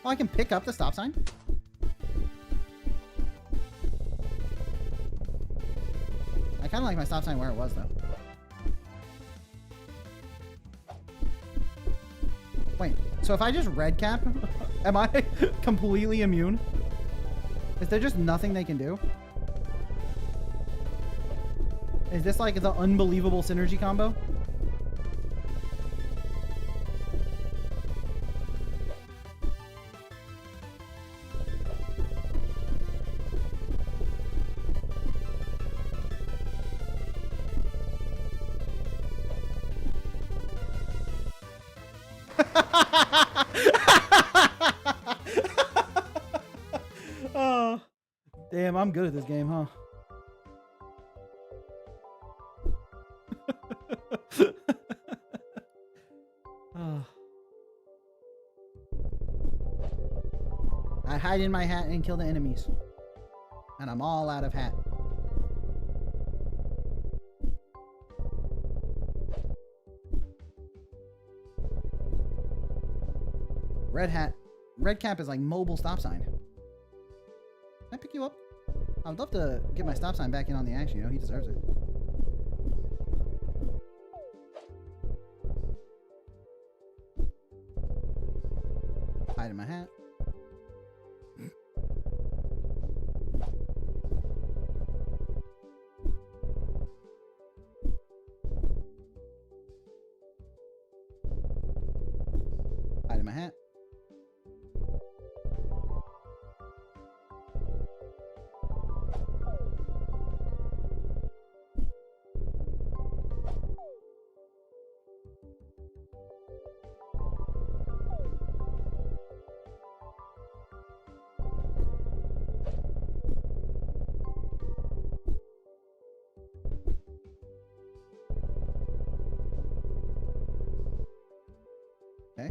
Speaker 1: Oh, I can pick up the stop sign? I kind of like my stop sign where it was, though. Wait, so if I just red cap, am I completely immune? Is there just nothing they can do? Is this like the unbelievable synergy combo? Oh, damn, I'm good at this game, huh? hide in my hat and kill the enemies. And I'm all out of hat. Red hat. Red cap is like mobile stop sign. Can I pick you up? I would love to get my stop sign back in on the action. You know, he deserves it. Hide in my hat. Hide in my hat. Okay.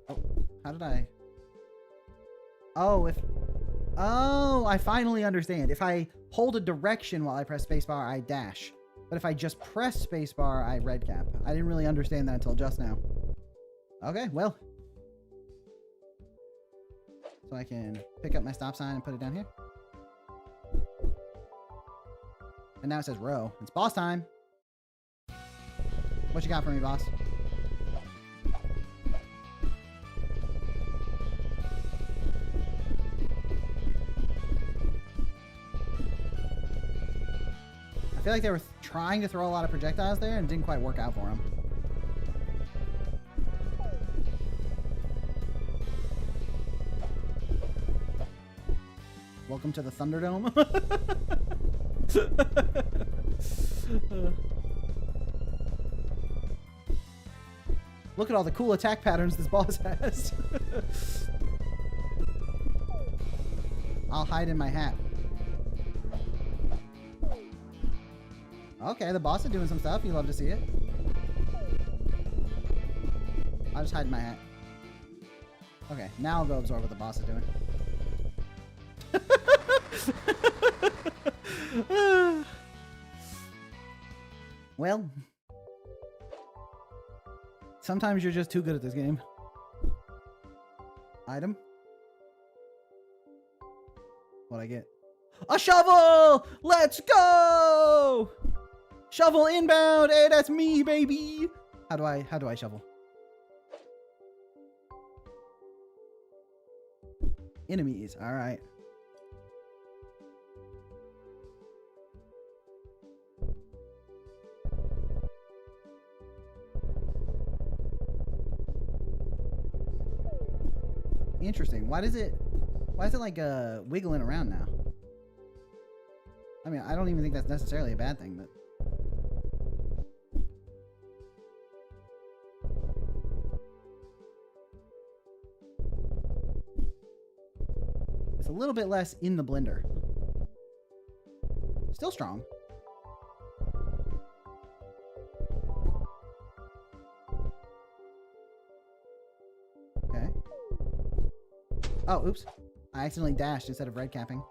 Speaker 1: Oh, how did I? Oh, I finally understand. If I hold a direction while I press spacebar, I dash. But if I just press spacebar, I red cap. I didn't really understand that until just now. Okay, well. So I can pick up my stop sign and put it down here. And now it says row. It's boss time. What you got for me, boss? I feel like they were trying to throw a lot of projectiles there and it didn't quite work out for them. Welcome to the Thunderdome. Look at all the cool attack patterns this boss has. I'll hide in my hat. Okay, the boss is doing some stuff. You love to see it. I'll just hide in my hat. Okay, now I'll go absorb what the boss is doing. Well, sometimes you're just too good at this game. Item. What'd I get? A shovel! Let's go! Shovel inbound! Hey, that's me, baby! How do I shovel? Enemies, alright. Interesting. Why is it like wiggling around now? I mean, I don't even think that's necessarily a bad thing, but it's a little bit less in the blender. Still strong. Okay. Oh, oops. I accidentally dashed instead of red capping.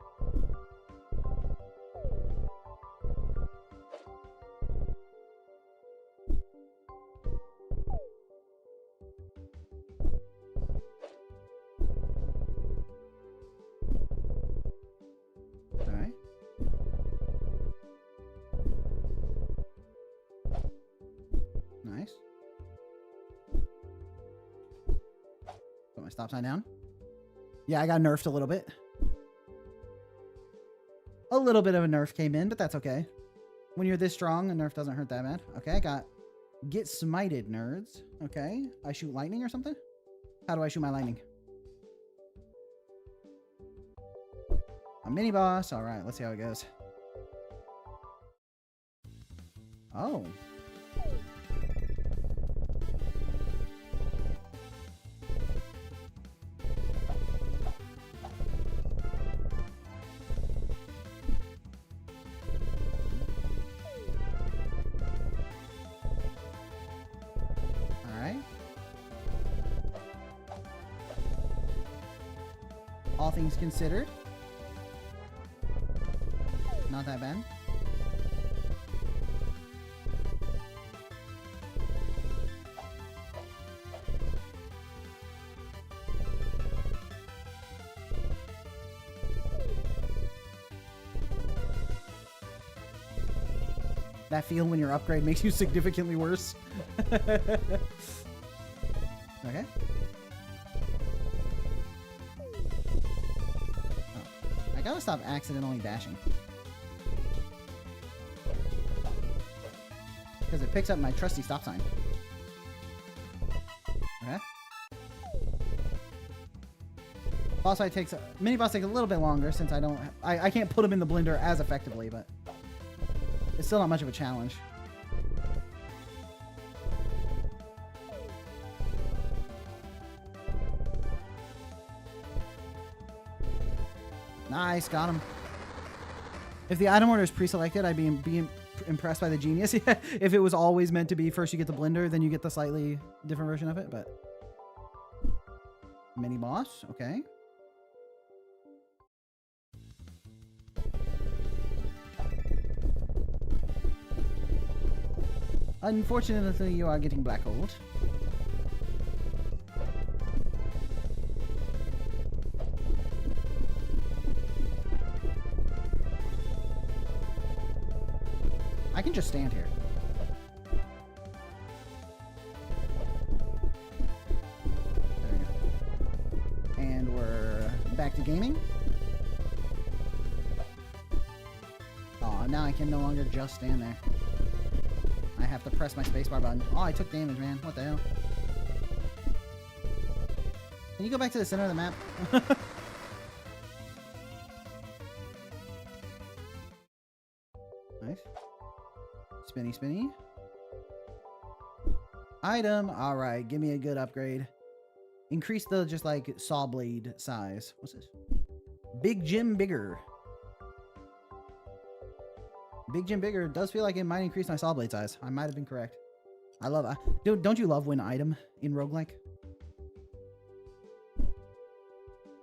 Speaker 1: Alright. Nice. Put my stop sign down. Yeah, I got nerfed a little bit. A little bit of a nerf came in, but that's okay. When you're this strong, a nerf doesn't hurt that bad. Okay, I got get smited, nerds. Okay, I shoot lightning or something? How do I shoot my lightning? A mini boss. All right, let's see how it goes. Oh. All things considered. Not that bad. That feel when your upgrade makes you significantly worse. Okay. Oh, I gotta stop accidentally dashing. Because it picks up my trusty stop sign. Okay. Boss fight takes mini boss takes a little bit longer since I can't put them in the blender as effectively, but it's still not much of a challenge. Nice, got him. If the item order is pre-selected, I'd be impressed by the genius. Yeah, if it was always meant to be first you get the blender, then you get the slightly different version of it, but mini boss, okay. Unfortunately, you are getting black holed. I can just stand here. There we go. And we're back to gaming. Oh, now I can no longer just stand there. I have to press my spacebar button. Oh, I took damage, man. What the hell? Can you go back to the center of the map? Nice. Spinny, spinny. Item. All right, give me a good upgrade. Increase the just like saw blade size. What's this? Big Jim Bigger. Big Jim Bigger does feel like it might increase my saw blade size. I might have been correct. I love it. Don't you love when item in roguelike?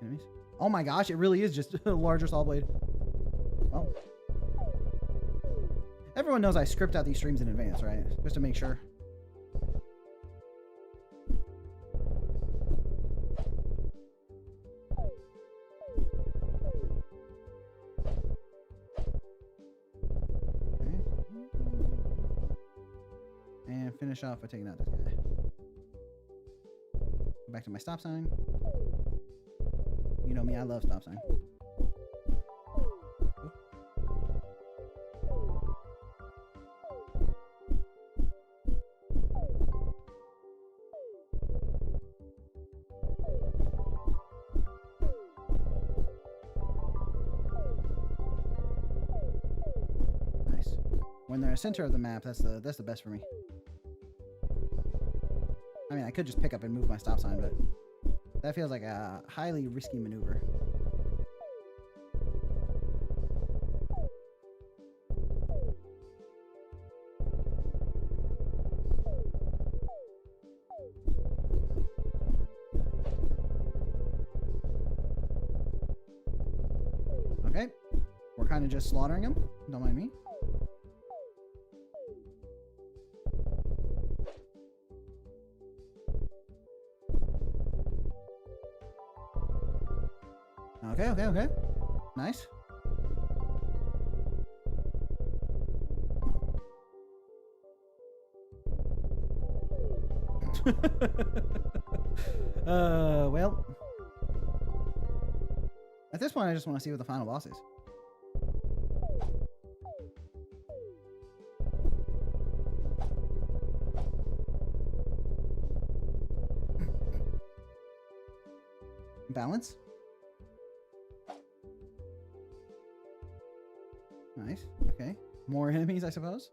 Speaker 1: Enemies? Oh my gosh, it really is just a larger saw blade. Oh. Everyone knows I script out these streams in advance, right? Just to make sure. Finish off by taking out this guy. Go back to my stop sign. You know me, I love stop sign. Nice. When they're center of the map, that's the best for me. I mean, I could just pick up and move my stop sign, but that feels like a highly risky maneuver. Okay. We're kind of just slaughtering him. Don't mind me. Okay. Nice. Well. At this point, I just want to see what the final boss is. Balance. Nice. Okay. More enemies, I suppose.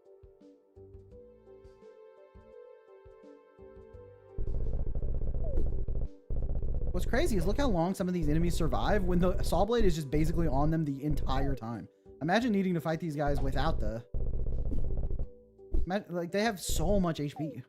Speaker 1: What's crazy is look how long some of these enemies survive when the saw blade is just basically on them the entire time. Imagine needing to fight these guys without the... Like, they have so much HP.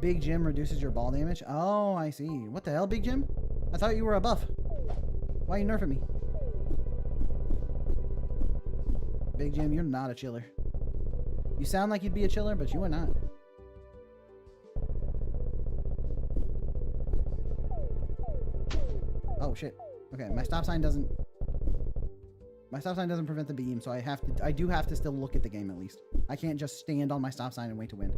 Speaker 1: Big Jim reduces your ball damage. Oh, I see. What the hell, Big Jim? I thought you were a buff. Why are you nerfing me? Big Jim, you're not a chiller. You sound like you'd be a chiller, but you are not. Oh shit. Okay, my stop sign doesn't prevent the beam, so I do have to still look at the game at least. I can't just stand on my stop sign and wait to win.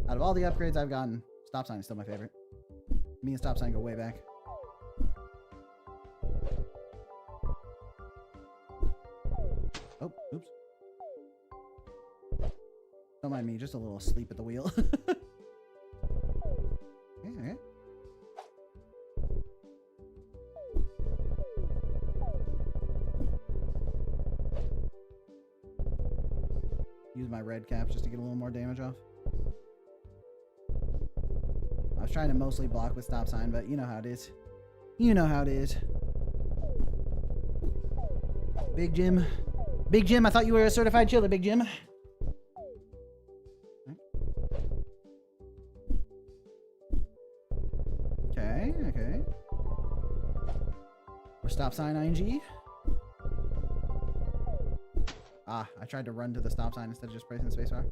Speaker 1: Out of all the upgrades I've gotten, stop sign is still my favorite. Me and stop sign go way back. Oh, oops. Don't mind me, just a little asleep at the wheel. Okay. Use my red caps just to get a little more damage off. I was trying to mostly block with stop sign, but you know how it is. You know how it is. Big Jim. Big Jim, I thought you were a certified chiller, Big Jim. Okay, okay. Or stop sign ING. Ah, I tried to run to the stop sign instead of just pressing spacebar.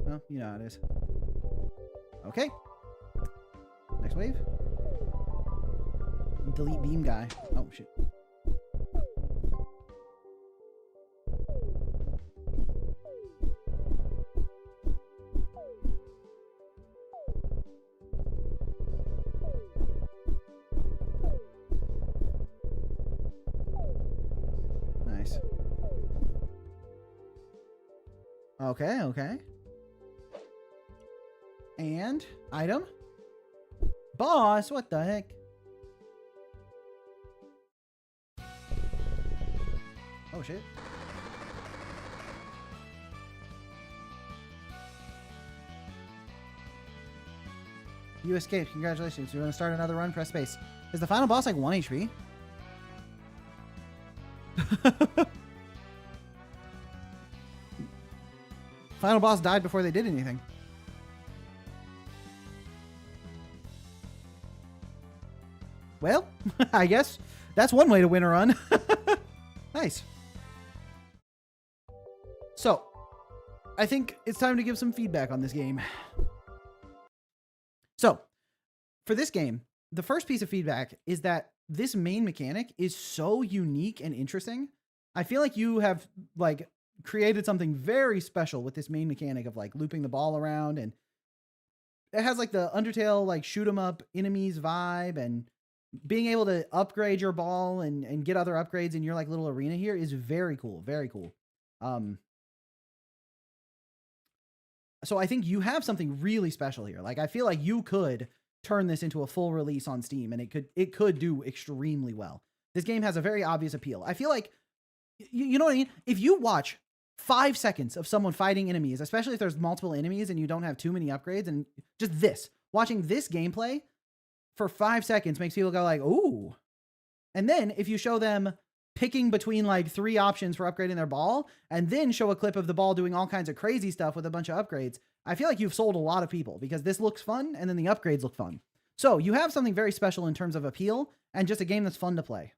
Speaker 1: Well, you know how it is. Okay. Next wave. Delete beam guy. Oh, shit. Nice. Okay, okay. And item. Boss, what the heck? Oh shit. You escaped. Congratulations. You're gonna start another run. Press space. Is the final boss like 1 HP? Final boss died before they did anything. Well, I guess that's one way to win a run. Nice. So, I think it's time to give some feedback on this game. So, for this game, the first piece of feedback is that this main mechanic is so unique and interesting. I feel like you have like created something very special with this main mechanic of like looping the ball around, and it has like the Undertale like shoot 'em up enemies vibe, and being able to upgrade your ball and get other upgrades in your like little arena here is very cool. Very cool. So I think you have something really special here. Like I feel like you could turn this into a full release on Steam and it could do extremely well. This game has a very obvious appeal. I feel like, you know what I mean? If you watch 5 seconds of someone fighting enemies, especially if there's multiple enemies and you don't have too many upgrades, and just watching this gameplay for 5 seconds makes people go like, ooh. And then if you show them picking between like 3 options for upgrading their ball, and then show a clip of the ball doing all kinds of crazy stuff with a bunch of upgrades, I feel like you've sold a lot of people because this looks fun and then the upgrades look fun. So you have something very special in terms of appeal and just a game that's fun to play.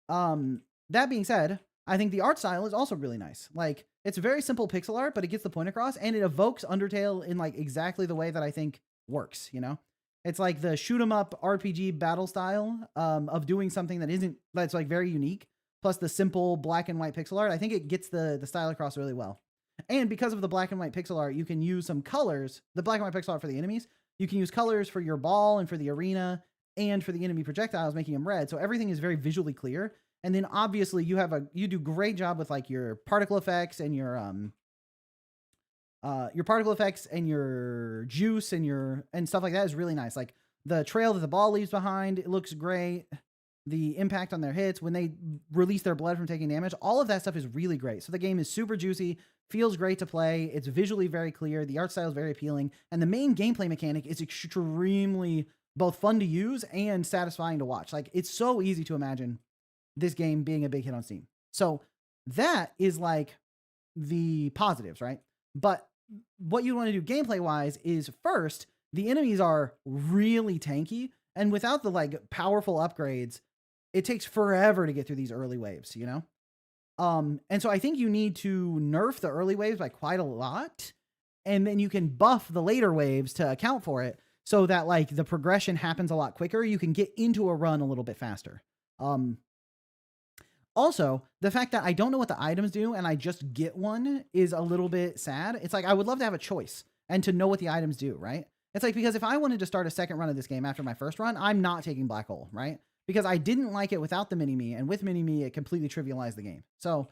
Speaker 1: That being said, I think the art style is also really nice. Like it's very simple pixel art, but it gets the point across and it evokes Undertale in like exactly the way that I think works, you know? It's like the shoot 'em up RPG battle style of doing something that's like very unique. Plus the simple black and white pixel art. I think it gets the style across really well. And because of the black and white pixel art, you can use some colors. The black and white pixel art for the enemies. You can use colors for your ball and for the arena and for the enemy projectiles, making them red. So everything is very visually clear. And then obviously you do great job with like your particle effects and your particle effects and your juice and stuff like that is really nice. Like the trail that the ball leaves behind, it looks great. The impact on their hits when they release their blood from taking damage, all of that stuff is really great. So the game is super juicy, feels great to play. It's visually very clear. The art style is very appealing. And the main gameplay mechanic is extremely both fun to use and satisfying to watch. Like, it's so easy to imagine this game being a big hit on Steam. So that is like the positives, right? But what you want to do gameplay wise is first, the enemies are really tanky. And without the like powerful upgrades, it takes forever to get through these early waves, you know? And so I think you need to nerf the early waves by quite a lot. And then you can buff the later waves to account for it so that like the progression happens a lot quicker. You can get into a run a little bit faster. Also, the fact that I don't know what the items do and I just get one is a little bit sad. It's like I would love to have a choice and to know what the items do, right? It's like, because if I wanted to start a second run of this game after my first run, I'm not taking Black Hole, right? Because I didn't like it without the mini-me, and with mini-me, it completely trivialized the game. So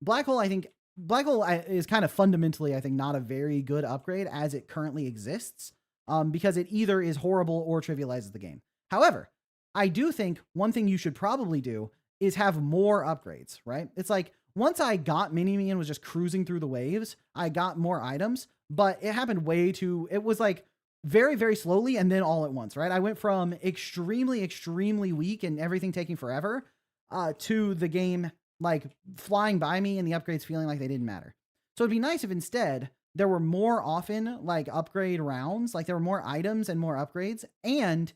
Speaker 1: Black Hole is kind of fundamentally, I think, not a very good upgrade as it currently exists, because it either is horrible or trivializes the game. However, I do think one thing you should probably do is have more upgrades, right? It's like, once I got mini-me and was just cruising through the waves, I got more items, but it happened it was like very, very slowly and then all at once, right? I went from extremely, extremely weak and everything taking forever to the game like flying by me and the upgrades feeling like they didn't matter. So it'd be nice if instead there were more often like upgrade rounds, like there were more items and more upgrades, and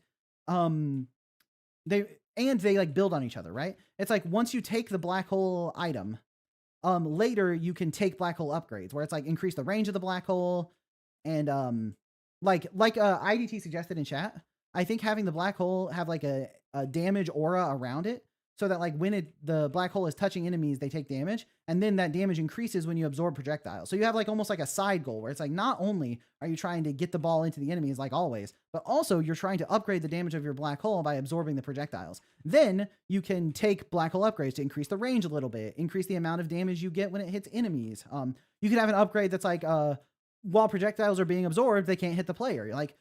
Speaker 1: they like build on each other, right? It's like once you take the Black Hole item, later you can take Black Hole upgrades where it's like increase the range of the Black Hole and like IDT suggested in chat, I think having the Black Hole have like a damage aura around it so that like when the Black Hole is touching enemies, they take damage, and then that damage increases when you absorb projectiles. So you have like almost like a side goal where it's like not only are you trying to get the ball into the enemies like always, but also you're trying to upgrade the damage of your Black Hole by absorbing the projectiles. Then you can take Black Hole upgrades to increase the range a little bit, increase the amount of damage you get when it hits enemies. You could have an upgrade that's like while projectiles are being absorbed, they can't hit the player. Like,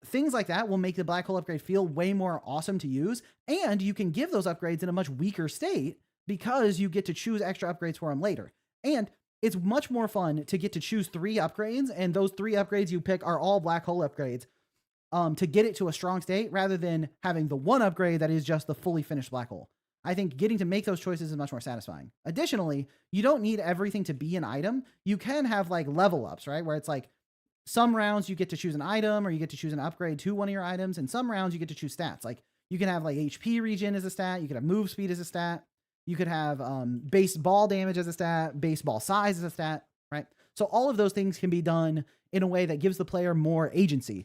Speaker 1: things like that will make the Black Hole upgrade feel way more awesome to use, and you can give those upgrades in a much weaker state because you get to choose extra upgrades for them later. And it's much more fun to get to choose 3 upgrades, and those 3 upgrades you pick are all Black Hole upgrades to get it to a strong state rather than having the one upgrade that is just the fully finished Black Hole. I think getting to make those choices is much more satisfying. Additionally, you don't need everything to be an item. You can have like level ups, right? Where it's like some rounds you get to choose an item or you get to choose an upgrade to one of your items. And some rounds you get to choose stats. Like you can have like HP regen as a stat. You could have move speed as a stat. You could have base ball damage as a stat, base ball size as a stat, right? So all of those things can be done in a way that gives the player more agency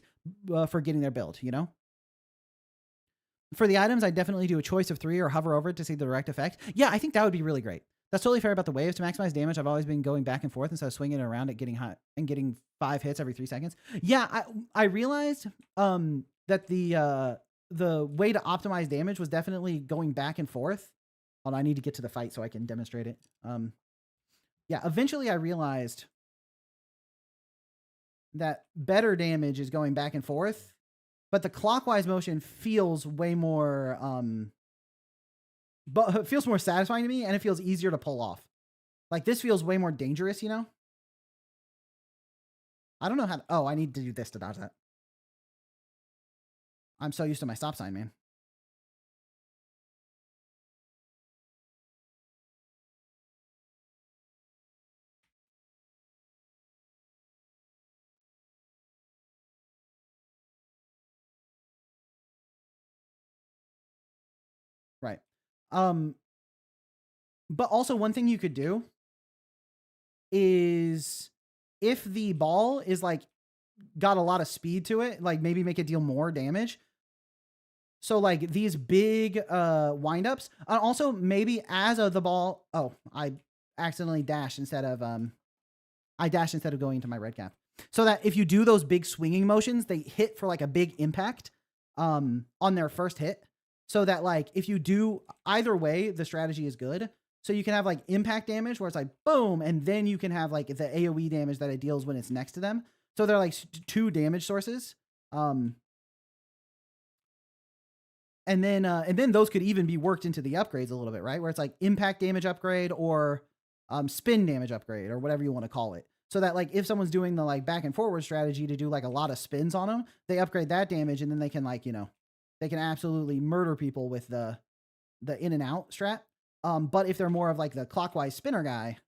Speaker 1: for getting their build, you know? For the items, I definitely do a choice of 3 or hover over it to see the direct effect. Yeah, I think that would be really great. That's totally fair about the waves. To maximize damage, I've always been going back and forth instead of swinging it around at getting hot and getting 5 hits every 3 seconds. Yeah, I realized that the way to optimize damage was definitely going back and forth. Hold on, I need to get to the fight so I can demonstrate it. Yeah, eventually I realized that better damage is going back and forth, but the clockwise motion feels way more but it feels more satisfying to me, and it feels easier to pull off. Like this feels way more dangerous, you know? I don't know how to, oh, I need to do this to dodge that. I'm so used to my stop sign, man. Right. But also one thing you could do is if the ball is like got a lot of speed to it, like maybe make it deal more damage. So like these big windups, also maybe as the ball, oh, I accidentally dashed instead of going into my red cap. So that if you do those big swinging motions, they hit for like a big impact on their first hit. So that like if you do either way, the strategy is good. So you can have like impact damage where it's like boom, and then you can have like the AoE damage that it deals when it's next to them. So they're like 2 damage sources. And then those could even be worked into the upgrades a little bit, right? Where it's like impact damage upgrade or spin damage upgrade or whatever you want to call it. So that like if someone's doing the like back and forward strategy to do like a lot of spins on them, they upgrade that damage and then they can like, they can absolutely murder people with the in and out strat. But if they're more of like the clockwise spinner guy,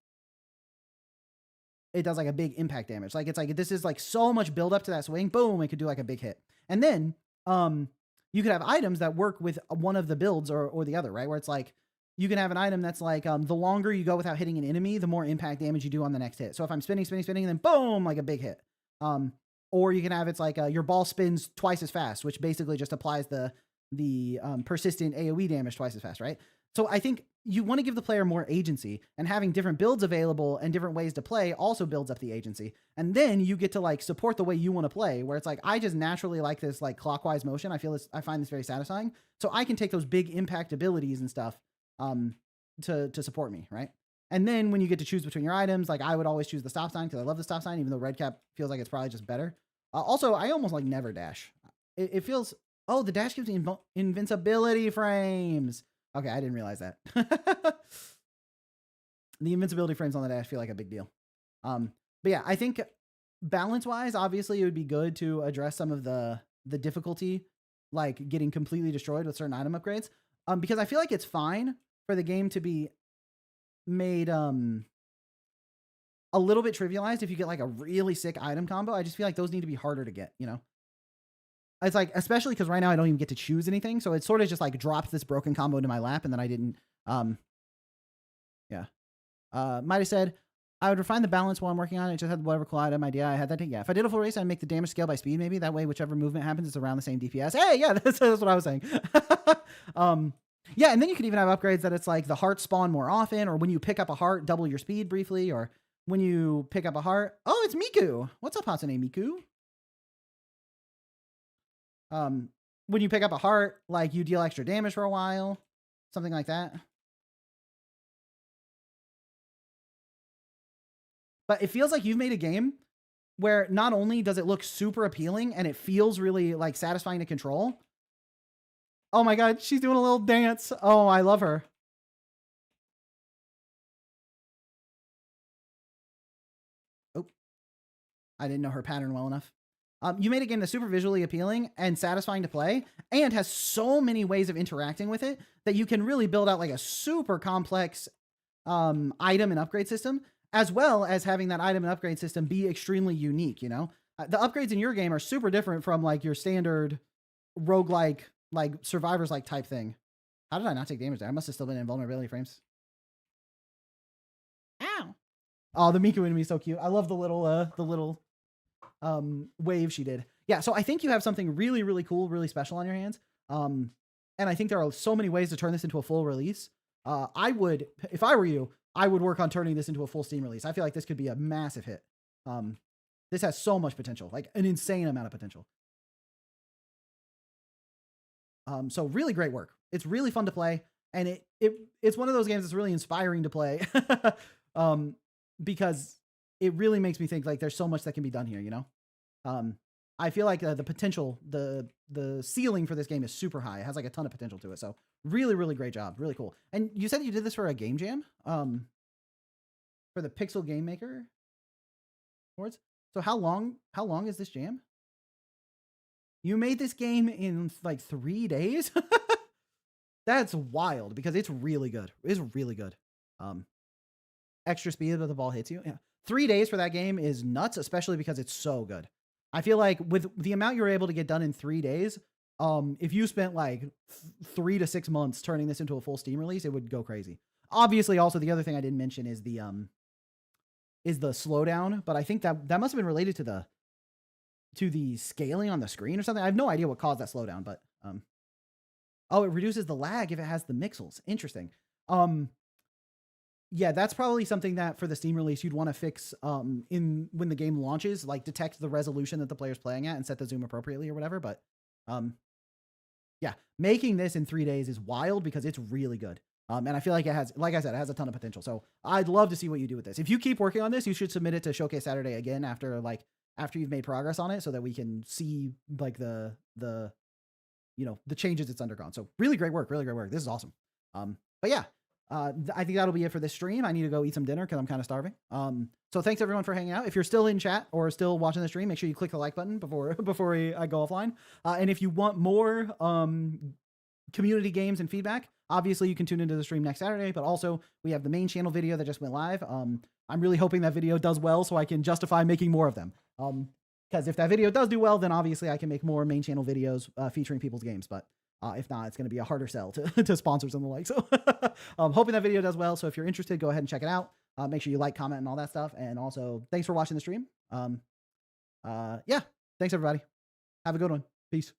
Speaker 1: it does like a big impact damage. Like it's like this is like so much build up to that swing, boom, it could do like a big hit. And then you could have items that work with one of the builds or the other, right? Where it's like you can have an item that's like the longer you go without hitting an enemy, the more impact damage you do on the next hit. So if I'm spinning, and then boom, like a big hit. Or you can have it's like your ball spins twice as fast, which basically just applies the persistent AoE damage twice as fast, right? So I think you want to give the player more agency, and having different builds available and different ways to play also builds up the agency. And then you get to like support the way you want to play, where it's like, I just naturally like this like clockwise motion. I find this very satisfying. So I can take those big impact abilities and stuff to support me, right? And then when you get to choose between your items, like I would always choose the stop sign because I love the stop sign, even though red cap feels like it's probably just better. Also, I almost like never dash. It feels, oh, the dash gives me invincibility frames. Okay, I didn't realize that. The invincibility frames on the dash feel like a big deal. But yeah, I think balance-wise, obviously it would be good to address some of the difficulty, like getting completely destroyed with certain item upgrades. Because I feel like it's fine for the game to be made a little bit trivialized if you get like a really sick item combo. I just feel like those need to be harder to get, It's like, especially because right now I don't even get to choose anything. So it sort of just like dropped this broken combo into my lap and then I didn't, yeah. Might have said, I would refine the balance while I'm working on it. Just had whatever cool item idea I had that day. Yeah, if I did a full race, I'd make the damage scale by speed maybe. That way, whichever movement happens, it's around the same DPS. Hey, yeah, that's what I was saying. Yeah, and then you could even have upgrades that it's like the hearts spawn more often, or when you pick up a heart, double your speed briefly, or when you pick up a heart. Oh, it's Miku. What's up, Hatsune Miku? When you pick up a heart, like you deal extra damage for a while, something like that. But it feels like you've made a game where not only does it look super appealing and it feels really like satisfying to control. Oh my God, she's doing a little dance. Oh, I love her. Oh, I didn't know her pattern well enough. You made a game that's super visually appealing and satisfying to play and has so many ways of interacting with it that you can really build out like a super complex item and upgrade system, as well as having that item and upgrade system be extremely unique, the upgrades in your game are super different from like your standard roguelike, like survivors like type thing. How did I not take damage there? I must have still been in vulnerability frames. Ow. Oh, the Miku enemy is so cute. I love the little wave she did. Yeah, so I think you have something really, really cool, really special on your hands. And I think there are so many ways to turn this into a full release. I would, if I were you, I would work on turning this into a full Steam release. I feel like this could be a massive hit. This has so much potential, like an insane amount of potential. So really great work. It's really fun to play, and it's one of those games that's really inspiring to play. Because it really makes me think like there's so much that can be done here, I feel like the potential, the ceiling for this game is super high. It has like a ton of potential to it. So really, really great job. Really cool. And you said you did this for a game jam, for the Pixel Game Maker Awards. So how long is this jam? You made this game in like 3 days? That's wild because it's really good. It's really good. Extra speed when the ball hits you. Yeah. 3 days for that game is nuts, especially because it's so good. I feel like with the amount you're able to get done in 3 days, if you spent like 3 to 6 months turning this into a full Steam release, it would go crazy. Obviously, also the other thing I didn't mention is the slowdown, but I think that must have been related to the scaling on the screen or something. I have no idea what caused that slowdown, but oh, it reduces the lag if it has the mixels. Interesting. Yeah, that's probably something that for the Steam release you'd want to fix when the game launches, like detect the resolution that the player's playing at and set the zoom appropriately or whatever. But yeah, making this in 3 days is wild because it's really good. And I feel like it has, like I said, it has a ton of potential. So I'd love to see what you do with this. If you keep working on this, you should submit it to Showcase Saturday again after you've made progress on it, so that we can see like the changes it's undergone. So really great work, really great work. This is awesome. But yeah. I think that'll be it for this stream. I need to go eat some dinner because I'm kind of starving. So thanks everyone for hanging out. If you're still in chat or still watching the stream, make sure you click the like button before I go offline. And if you want more community games and feedback, obviously you can tune into the stream next Saturday. But also we have the main channel video that just went live. I'm really hoping that video does well so I can justify making more of them. Because if that video does do well, then obviously I can make more main channel videos featuring people's games. But if not, it's going to be a harder sell to sponsors and the like. So hoping that video does well. So if you're interested, go ahead and check it out. Make sure you like, comment, and all that stuff. And also, thanks for watching the stream. Yeah, thanks everybody. Have a good one. Peace.